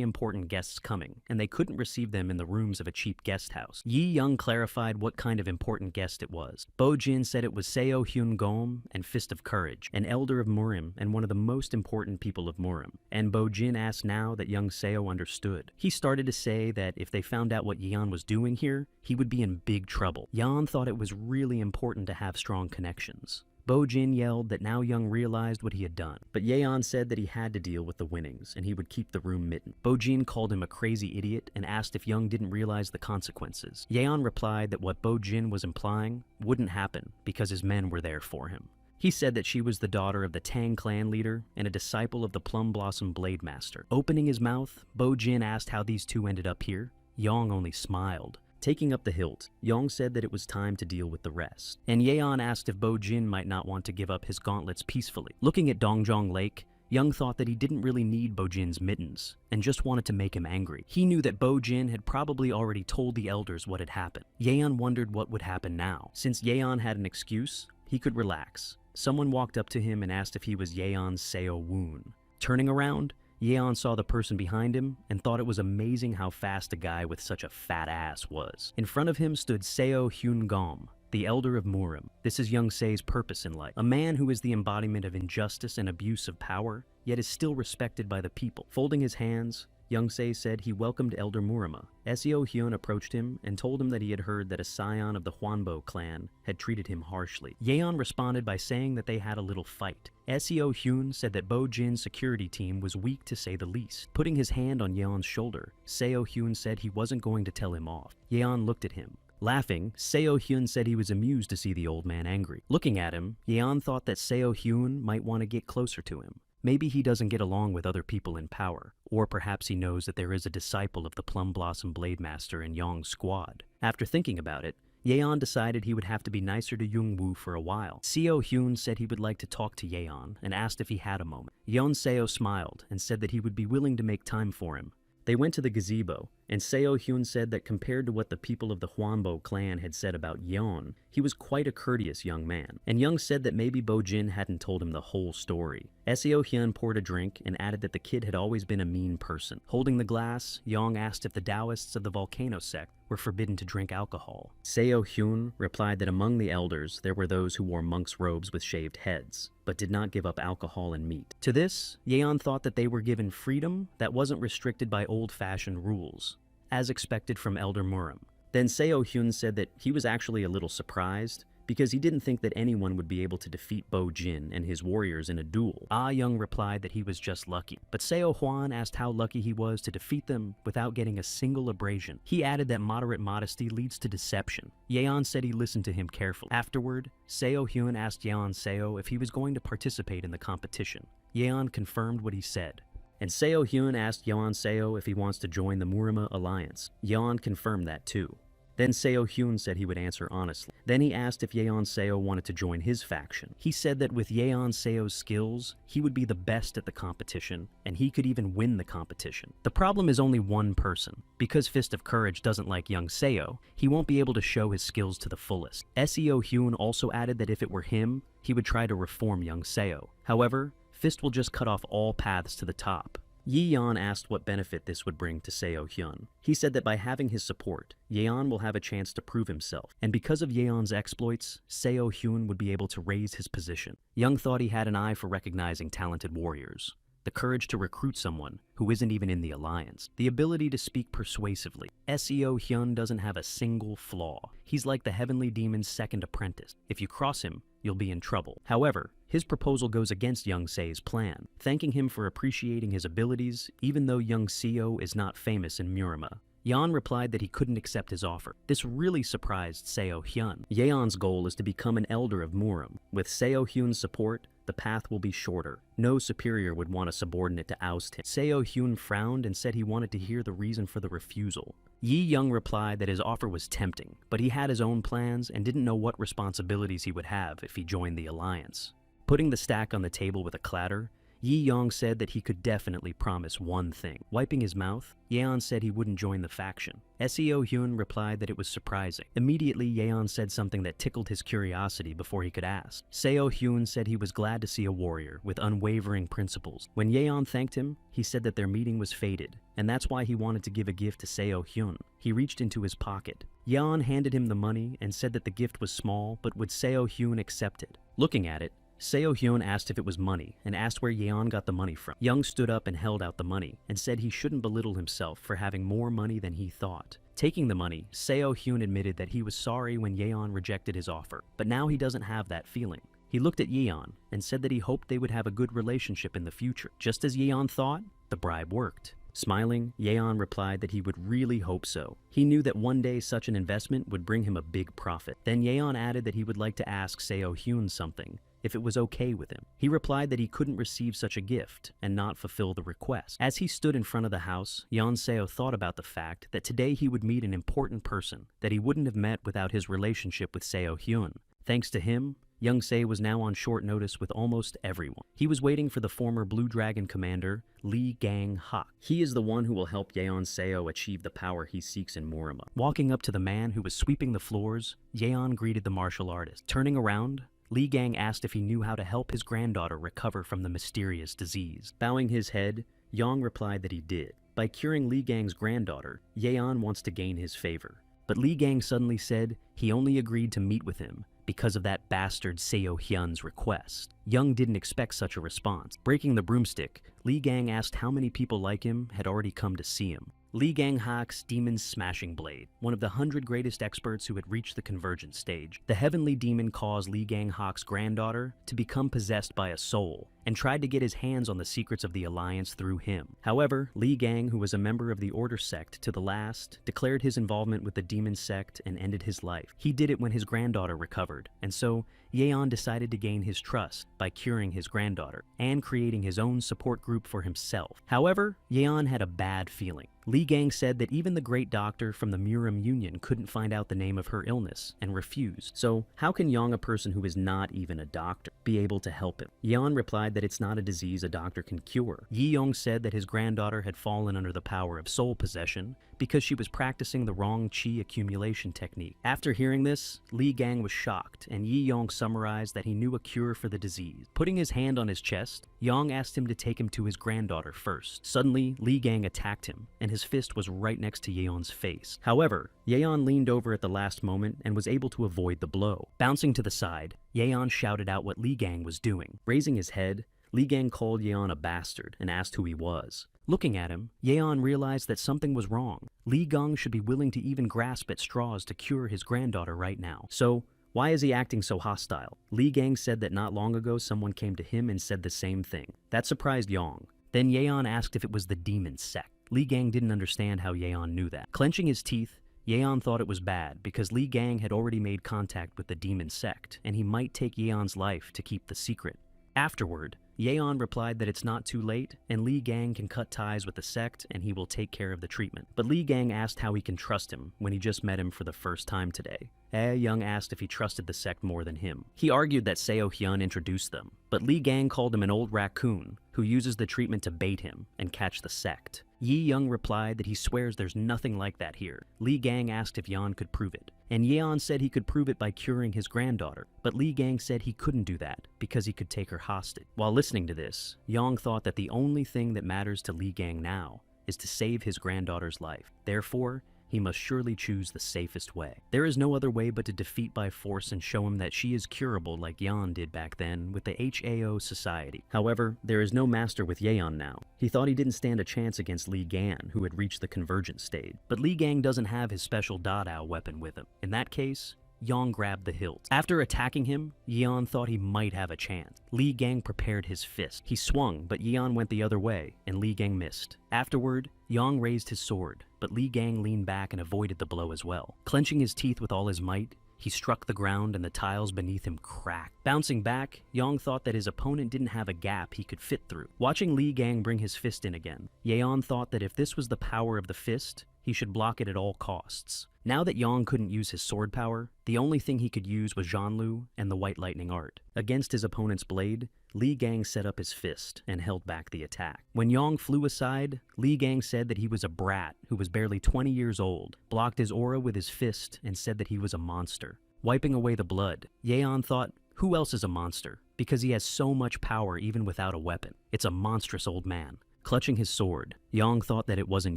important guests coming, and they couldn't receive them in the rooms of a cheap guest house. Yi Young clarified what kind of important guest it was. Bo-jin said it was Seo Hyun Gom and Fist of Courage, an elder of Murim and one of the most important people of Murim. And Bo-jin asked now that young Seo understood. He started to say that if they found out what Yeon was doing here, he would be in big trouble. Yeon thought it was really important to have strong connections. Bo-jin yelled that now Young realized what he had done, but Yeon said that he had to deal with the winnings and he would keep the room mitten. Bo-jin called him a crazy idiot and asked if Young didn't realize the consequences. Yeon replied that what Bo-jin was implying wouldn't happen because his men were there for him. He said that she was the daughter of the Tang clan leader and a disciple of the Plum Blossom Blade Master. Opening his mouth, Bo-jin asked how these two ended up here. Young only smiled. Taking up the hilt, Yong said that it was time to deal with the rest. And Yeon asked if Bo-jin might not want to give up his gauntlets peacefully. Looking at Dongjong Lake, Young thought that he didn't really need Bo-jin's mittens, and just wanted to make him angry. He knew that Bo-jin had probably already told the elders what had happened. Yeon wondered what would happen now. Since Yeon had an excuse, he could relax. Someone walked up to him and asked if he was Yeon's Seo Woon. Turning around, Yeon saw the person behind him and thought it was amazing how fast a guy with such a fat ass was. In front of him stood Seo Hyun Gom, the elder of Murim. This is Young Se's purpose in life. A man who is the embodiment of injustice and abuse of power, yet is still respected by the people. Folding his hands, Young Se said he welcomed Elder Murima. Seo Hyun approached him and told him that he had heard that a scion of the Hwanbo clan had treated him harshly. Yeon responded by saying that they had a little fight. Seo Hyun said that Bo-jin's security team was weak to say the least. Putting his hand on Yeon's shoulder, Seo Hyun said he wasn't going to tell him off. Yeon looked at him. Laughing, Seo Hyun said he was amused to see the old man angry. Looking at him, Yeon thought that Seo Hyun might want to get closer to him. Maybe he doesn't get along with other people in power, or perhaps he knows that there is a disciple of the Plum Blossom Blade Master in Yong's squad. After thinking about it, Yeon decided he would have to be nicer to Young-woo for a while. Seo Hyun said he would like to talk to Yeon and asked if he had a moment. Yeon Seo smiled and said that he would be willing to make time for him. They went to the gazebo, and Seo Hyun said that compared to what the people of the Hwanbo clan had said about Yeon, he was quite a courteous young man. And Young said that maybe Bo-jin hadn't told him the whole story. Seo Hyun poured a drink and added that the kid had always been a mean person. Holding the glass, Young asked if the Taoists of the Volcano sect were forbidden to drink alcohol. Seo Hyun replied that among the elders there were those who wore monks' robes with shaved heads, but did not give up alcohol and meat. To this, Yeon thought that they were given freedom that wasn't restricted by old-fashioned rules, as expected from Elder Murim. Then Seo Hyun said that he was actually a little surprised, because he didn't think that anyone would be able to defeat Bo-jin and his warriors in a duel. Ah Young replied that he was just lucky, but Seo Hwan asked how lucky he was to defeat them without getting a single abrasion. He added that moderate modesty leads to deception. Yeon said he listened to him carefully. Afterward, Seo Hyun asked Yeon Seo if he was going to participate in the competition. Yeon confirmed what he said. And Seo Hyun asked Yeon Seo if he wants to join the Murima alliance. Yeon confirmed that too. Then Seo Hyun said he would answer honestly. Then he asked if Yeon Seo wanted to join his faction. He said that with Yeon Seo's skills, he would be the best at the competition, and he could even win the competition. The problem is only one person. Because Fist of Courage doesn't like young Seo, he won't be able to show his skills to the fullest. Seo Hyun also added that if it were him, he would try to reform young Seo. However, Fist will just cut off all paths to the top. Yi Yeon asked what benefit this would bring to Seo Hyun. He said that by having his support, Yeon will have a chance to prove himself, and because of Yeon's exploits, Seo Hyun would be able to raise his position. Young thought he had an eye for recognizing talented warriors. the courage to recruit someone who isn't even in the alliance, the ability to speak persuasively. Seo Hyun doesn't have a single flaw. He's like the heavenly demon's second apprentice. If you cross him, you'll be in trouble. However, his proposal goes against Young Se's plan, thanking him for appreciating his abilities even though Young Seo is not famous in Murima. Yeon replied that he couldn't accept his offer. This really surprised Seo Hyun. Yeon's goal is to become an elder of Murim. With Seo Hyun's support, the path will be shorter. No superior would want a subordinate to oust him. Seo Hyun frowned and said he wanted to hear the reason for the refusal. Yi Young replied that his offer was tempting, but he had his own plans and didn't know what responsibilities he would have if he joined the alliance. Putting the stack on the table with a clatter, Yi Yong said that he could definitely promise one thing. Wiping his mouth, Yeon said he wouldn't join the faction. Seo Hyun replied that it was surprising. Immediately, Yeon said something that tickled his curiosity before he could ask. Seo Hyun said he was glad to see a warrior with unwavering principles. When Yeon thanked him, he said that their meeting was fated, and that's why he wanted to give a gift to Seo Hyun. He reached into his pocket. Yeon handed him the money and said that the gift was small, but would Seo Hyun accept it? Looking at it, Seo Hyun asked if it was money and asked where Yeon got the money from. Young stood up and held out the money and said he shouldn't belittle himself for having more money than he thought. Taking the money, Seo Hyun admitted that he was sorry when Yeon rejected his offer, but now he doesn't have that feeling. He looked at Yeon and said that he hoped they would have a good relationship in the future. Just as Yeon thought, the bribe worked. Smiling, Yeon replied that he would really hope so. He knew that one day such an investment would bring him a big profit. Then Yeon added that he would like to ask Seo Hyun something, if it was okay with him. He replied that he couldn't receive such a gift and not fulfill the request. As he stood in front of the house, Yeon Seo thought about the fact that today he would meet an important person that he wouldn't have met without his relationship with Seo Hyun. Thanks to him, Young Se was now on short notice with almost everyone. He was waiting for the former Blue Dragon commander, Lee Gang-hak. He is the one who will help Yeon Seo achieve the power he seeks in Murima. Walking up to the man who was sweeping the floors, Yeon greeted the martial artist. Turning around, Lee Gang asked if he knew how to help his granddaughter recover from the mysterious disease. Bowing his head, Yang replied that he did. By curing Lee Gang's granddaughter, Yeon wants to gain his favor. But Lee Gang suddenly said he only agreed to meet with him because of that bastard Seo Hyun's request. Young didn't expect such a response. Breaking the broomstick, Lee Gang asked how many people like him had already come to see him. Lee Gang-hak's Demon's Smashing Blade, one of the 100 greatest experts who had reached the convergence stage. The heavenly demon caused Lee Gang-hak's granddaughter to become possessed by a soul, and tried to get his hands on the secrets of the Alliance through him. However, Lee Gang, who was a member of the Order sect to the last, declared his involvement with the demon sect and ended his life. He did it when his granddaughter recovered, and so Yeon decided to gain his trust by curing his granddaughter and creating his own support group for himself. However, Yeon had a bad feeling. Lee Gang said that even the great doctor from the Murim Union couldn't find out the name of her illness and refused. So how can Yeon, a person who is not even a doctor, be able to help him? Yeon replied that it's not a disease a doctor can cure. Yi Young said that his granddaughter had fallen under the power of soul possession because she was practicing the wrong chi accumulation technique. After hearing this, Lee Gang was shocked, and Yi Young summarized that he knew a cure for the disease. Putting his hand on his chest, Yang asked him to take him to his granddaughter first. Suddenly, Lee Gang attacked him, and his fist was right next to Yeon's face. However, Yeon leaned over at the last moment and was able to avoid the blow. Bouncing to the side, Yeon shouted out what Lee Gang was doing. Raising his head, Lee Gang called Yeon a bastard and asked who he was. Looking at him, Yeon realized that something was wrong. Lee Gang should be willing to even grasp at straws to cure his granddaughter right now. So, why is he acting so hostile? Lee Gang said that not long ago someone came to him and said the same thing. That surprised Yeon. Then Yeon asked if it was the demon sect. Lee Gang didn't understand how Yeon knew that. Clenching his teeth, Yeon thought it was bad because Lee Gang had already made contact with the demon sect, and he might take Yeon's life to keep the secret. Afterward, Yeon replied that it's not too late, and Lee Gang can cut ties with the sect and he will take care of the treatment. But Lee Gang asked how he can trust him when he just met him for the first time today. Young asked if he trusted the sect more than him. He argued that Seo Hyun introduced them, but Lee Gang called him an old raccoon who uses the treatment to bait him and catch the sect. Yi Young replied that he swears there's nothing like that here. Lee Gang asked if Yeon could prove it, and Yeon said he could prove it by curing his granddaughter, but Lee Gang said he couldn't do that because he could take her hostage. While listening to this, Yeon thought that the only thing that matters to Lee Gang now is to save his granddaughter's life. Therefore, he must surely choose the safest way. There is no other way but to defeat by force and show him that she is curable like Yeon did back then with the HAO Society. However, there is no master with Yeon now. He thought he didn't stand a chance against Lee Gan, who had reached the convergence stage. But Lee Gang doesn't have his special Dadao weapon with him. In that case, Yeon grabbed the hilt. After attacking him, Yeon thought he might have a chance. Lee Gang prepared his fist. He swung, but Yeon went the other way, and Lee Gang missed. Afterward, Yeon raised his sword, but Lee Gang leaned back and avoided the blow as well. Clenching his teeth with all his might, he struck the ground and the tiles beneath him cracked. Bouncing back, Yeon thought that his opponent didn't have a gap he could fit through. Watching Lee Gang bring his fist in again, Yeon thought that if this was the power of the fist, he should block it at all costs. Now that Yeon couldn't use his sword power, the only thing he could use was Jeonlu and the White Lightning art. Against his opponent's blade, Lee Gang set up his fist and held back the attack. When Yeon flew aside, Lee Gang said that he was a brat who was barely 20 years old, blocked his aura with his fist, and said that he was a monster. Wiping away the blood, Yeon thought, who else is a monster? Because he has so much power even without a weapon. It's a monstrous old man. Clutching his sword, Yeon thought that it wasn't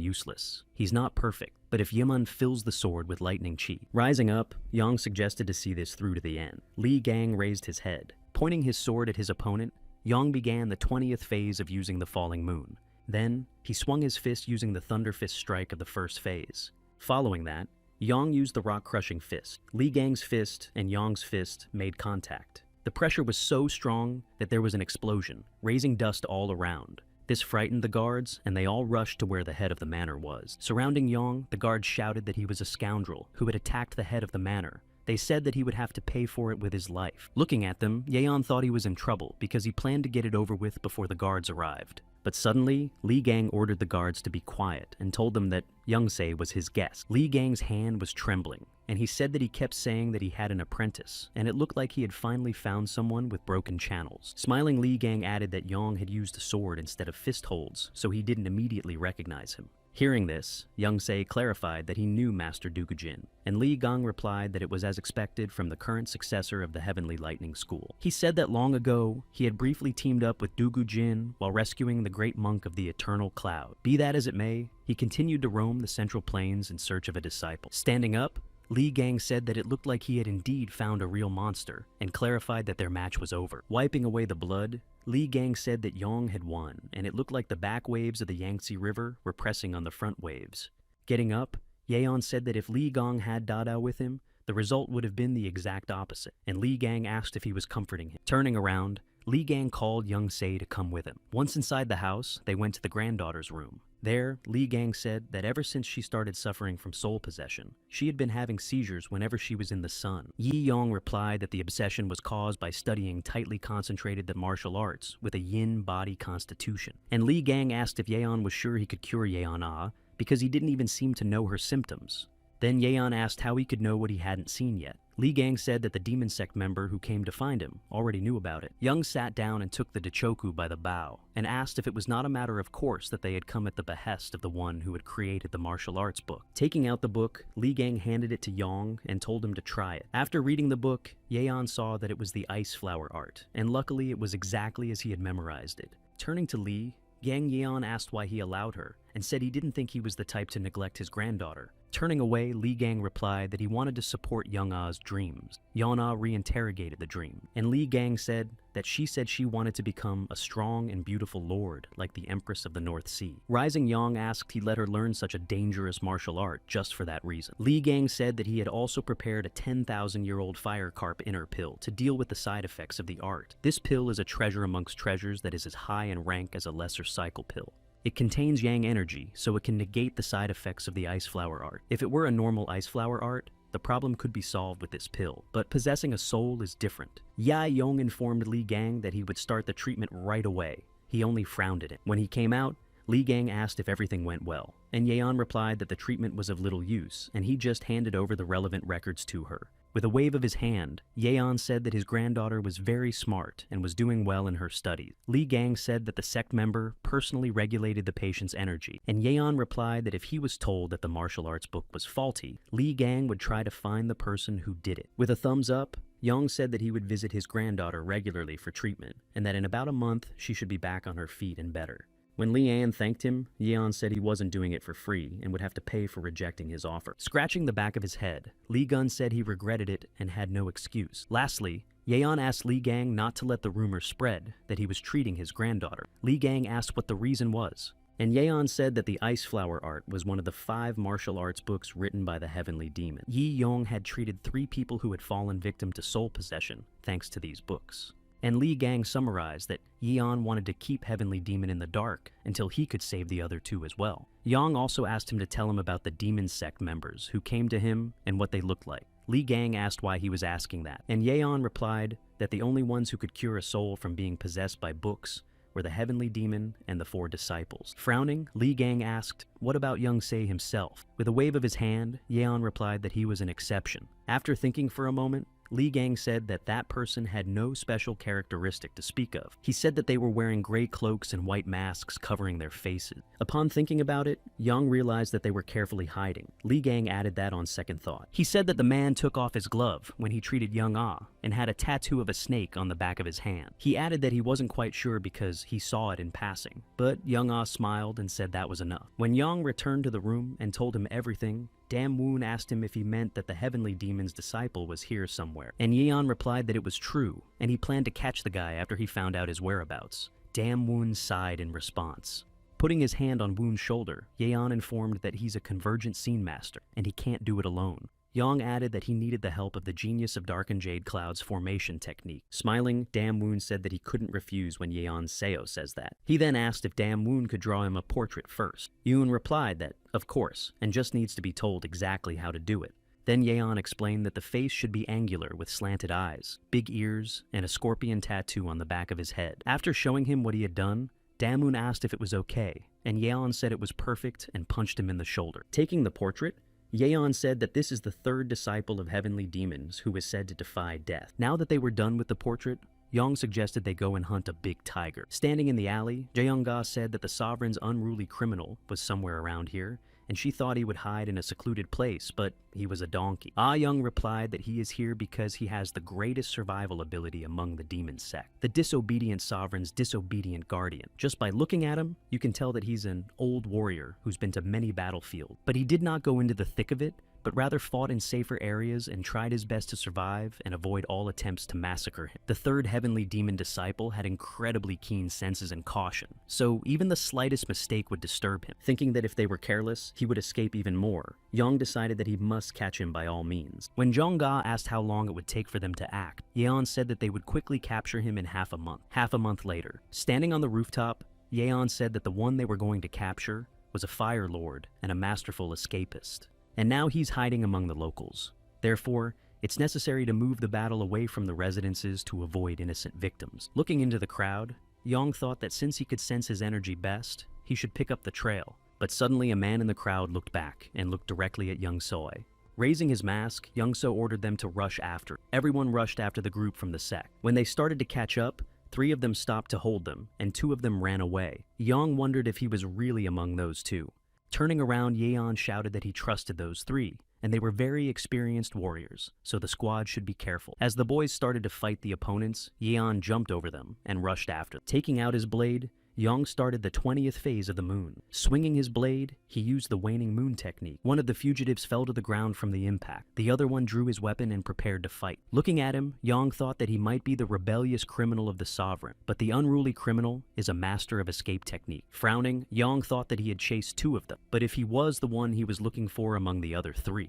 useless. He's not perfect, but if Yeon fills the sword with lightning chi. Rising up, Yeon suggested to see this through to the end. Lee Gang raised his head. Pointing his sword at his opponent, Yeon began the 20th phase of using the falling moon. Then, he swung his fist using the thunder fist strike of the first phase. Following that, Yeon used the rock-crushing fist. Lee Gang's fist and Yeon's fist made contact. The pressure was so strong that there was an explosion, raising dust all around. This frightened the guards, and they all rushed to where the head of the manor was. Surrounding Yeon, the guards shouted that he was a scoundrel who had attacked the head of the manor. They said that he would have to pay for it with his life. Looking at them, Yeon thought he was in trouble because he planned to get it over with before the guards arrived. But suddenly, Lee Gang ordered the guards to be quiet and told them that Youngsae was his guest. Lee Gang's hand was trembling, and he said that he kept saying that he had an apprentice, and it looked like he had finally found someone with broken channels. Smiling, Lee Gang added that Yeon had used a sword instead of fist holds, so he didn't immediately recognize him. Hearing this, Youngsae clarified that he knew Master Dugujin, and Lee Gang replied that it was as expected from the current successor of the Heavenly Lightning School. He said that long ago, he had briefly teamed up with Dugujin while rescuing the great monk of the Eternal Cloud. Be that as it may, he continued to roam the Central Plains in search of a disciple. Standing up, Lee Gang said that it looked like he had indeed found a real monster, and clarified that their match was over. Wiping away the blood, Lee Gang said that Yeon had won, and it looked like the back waves of the Yangtze River were pressing on the front waves. Getting up, Yeon said that if Lee Gang had Dada with him, the result would have been the exact opposite, and Lee Gang asked if he was comforting him. Turning around, Lee Gang called Youngsae to come with him. Once inside the house, they went to the granddaughter's room. There, Lee Gang said that ever since she started suffering from soul possession, she had been having seizures whenever she was in the sun. Yi Yong replied that the obsession was caused by studying tightly concentrated the martial arts with a yin body constitution. And Lee Gang asked if Yeon was sure he could cure Yeon because he didn't even seem to know her symptoms. Then Yeon asked how he could know what he hadn't seen yet. Lee Gang said that the demon sect member who came to find him already knew about it. Young sat down and took the Dachoku by the bow, and asked if it was not a matter of course that they had come at the behest of the one who had created the martial arts book. Taking out the book, Lee Gang handed it to Yong and told him to try it. After reading the book, Yeon saw that it was the ice flower art, and luckily it was exactly as he had memorized it. Turning to Lee, Yang Yeon asked why he allowed her, and said he didn't think he was the type to neglect his granddaughter. Turning away, Lee Gang replied that he wanted to support Young Ah's dreams. Yeon Ah reinterrogated the dream, and Lee Gang said that she said she wanted to become a strong and beautiful lord like the Empress of the North Sea. Rising Yong asked he let her learn such a dangerous martial art just for that reason. Lee Gang said that he had also prepared a 10,000-year-old fire carp inner pill to deal with the side effects of the art. This pill is a treasure amongst treasures that is as high in rank as a lesser cycle pill. It contains yang energy, so it can negate the side effects of the ice flower art. If it were a normal ice flower art, the problem could be solved with this pill, but possessing a soul is different. Ya Yong informed Lee Gang that he would start the treatment right away. He only frowned at it. When he came out, Lee Gang asked if everything went well, and Yeon replied that the treatment was of little use, and he just handed over the relevant records to her. With a wave of his hand, Yeon said that his granddaughter was very smart and was doing well in her studies. Lee Gang said that the sect member personally regulated the patient's energy, and Yeon replied that if he was told that the martial arts book was faulty, Lee Gang would try to find the person who did it. With a thumbs up, Yong said that he would visit his granddaughter regularly for treatment, and that in about a month she should be back on her feet and better. When Li An thanked him, Yeon said he wasn't doing it for free and would have to pay for rejecting his offer. Scratching the back of his head, Li Gun said he regretted it and had no excuse. Lastly, Yeon asked Li Gang not to let the rumor spread that he was treating his granddaughter. Li Gang asked what the reason was, and Yeon said that the Ice Flower art was one of the 5 martial arts books written by the Heavenly Demon. Yi Yong had treated 3 people who had fallen victim to soul possession thanks to these books. And Li Gang summarized that Yeon wanted to keep Heavenly Demon in the dark until he could save the other 2 as well. Yang also asked him to tell him about the demon sect members who came to him and what they looked like. Li Gang asked why he was asking that, and Yeon replied that the only ones who could cure a soul from being possessed by books were the Heavenly Demon and the 4 disciples. Frowning, Li Gang asked, what about Young Se himself? With a wave of his hand, Yeon replied that he was an exception. After thinking for a moment, Li Gang said that that person had no special characteristic to speak of. He said that they were wearing gray cloaks and white masks covering their faces. Upon thinking about it, Yang realized that they were carefully hiding. Li Gang added that on second thought. He said that the man took off his glove when he treated Young Ah and had a tattoo of a snake on the back of his hand. He added that he wasn't quite sure because he saw it in passing, but Young Ah smiled and said that was enough. When Yang returned to the room and told him everything, Dam Woon asked him if he meant that the Heavenly Demon's disciple was here somewhere, and Yeon replied that it was true, and he planned to catch the guy after he found out his whereabouts. Dam Woon sighed in response. Putting his hand on Woon's shoulder, Yeon informed that he's a convergent scene master, and he can't do it alone. Yang added that he needed the help of the genius of Darkened Jade Cloud's formation technique. Smiling, Dam Woon said that he couldn't refuse when Yeon Seo says that. He then asked if Dam Woon could draw him a portrait first. Yoon replied that, of course, and just needs to be told exactly how to do it. Then Yeon explained that the face should be angular with slanted eyes, big ears, and a scorpion tattoo on the back of his head. After showing him what he had done, Dam Woon asked if it was okay, and Yeon said it was perfect and punched him in the shoulder. Taking the portrait, Yeon said that this is the 3rd disciple of Heavenly Demons who is said to defy death. Now that they were done with the portrait, Yang suggested they go and hunt a big tiger. Standing in the alley, Jaeyoung-ga said that the sovereign's unruly criminal was somewhere around here, and she thought he would hide in a secluded place, but he was a donkey. Ah Young replied that he is here because he has the greatest survival ability among the demon sect, the disobedient sovereign's disobedient guardian. Just by looking at him, you can tell that he's an old warrior who's been to many battlefields, but he did not go into the thick of it, but rather fought in safer areas and tried his best to survive and avoid all attempts to massacre him. The 3rd Heavenly Demon disciple had incredibly keen senses and caution, so even the slightest mistake would disturb him. Thinking that if they were careless, he would escape even more, Yang decided that he must catch him by all means. When Jong-ga asked how long it would take for them to act, Yeon said that they would quickly capture him in half a month. Half a month later, standing on the rooftop, Yeon said that the one they were going to capture was a Fire Lord and a masterful escapist. And now he's hiding among the locals. Therefore, it's necessary to move the battle away from the residences to avoid innocent victims. Looking into the crowd, Yang thought that since he could sense his energy best, he should pick up the trail. But suddenly a man in the crowd looked back and looked directly at Young Soi. Raising his mask, Young So ordered them to rush after. Everyone rushed after the group from the sect. When they started to catch up, 3 of them stopped to hold them, and 2 of them ran away. Yang wondered if he was really among those 2. Turning around, Yeon shouted that he trusted those 3, and they were very experienced warriors, so the squad should be careful. As the boys started to fight the opponents, Yeon jumped over them and rushed after. Taking out his blade, Yang started the 20th phase of the moon. Swinging his blade, he used the waning moon technique. One of the fugitives fell to the ground from the impact. The other one drew his weapon and prepared to fight. Looking at him, Yang thought that he might be the rebellious criminal of the sovereign, but the unruly criminal is a master of escape technique. Frowning, Yang thought that he had chased 2 of them, but if he was the one he was looking for among the other 3.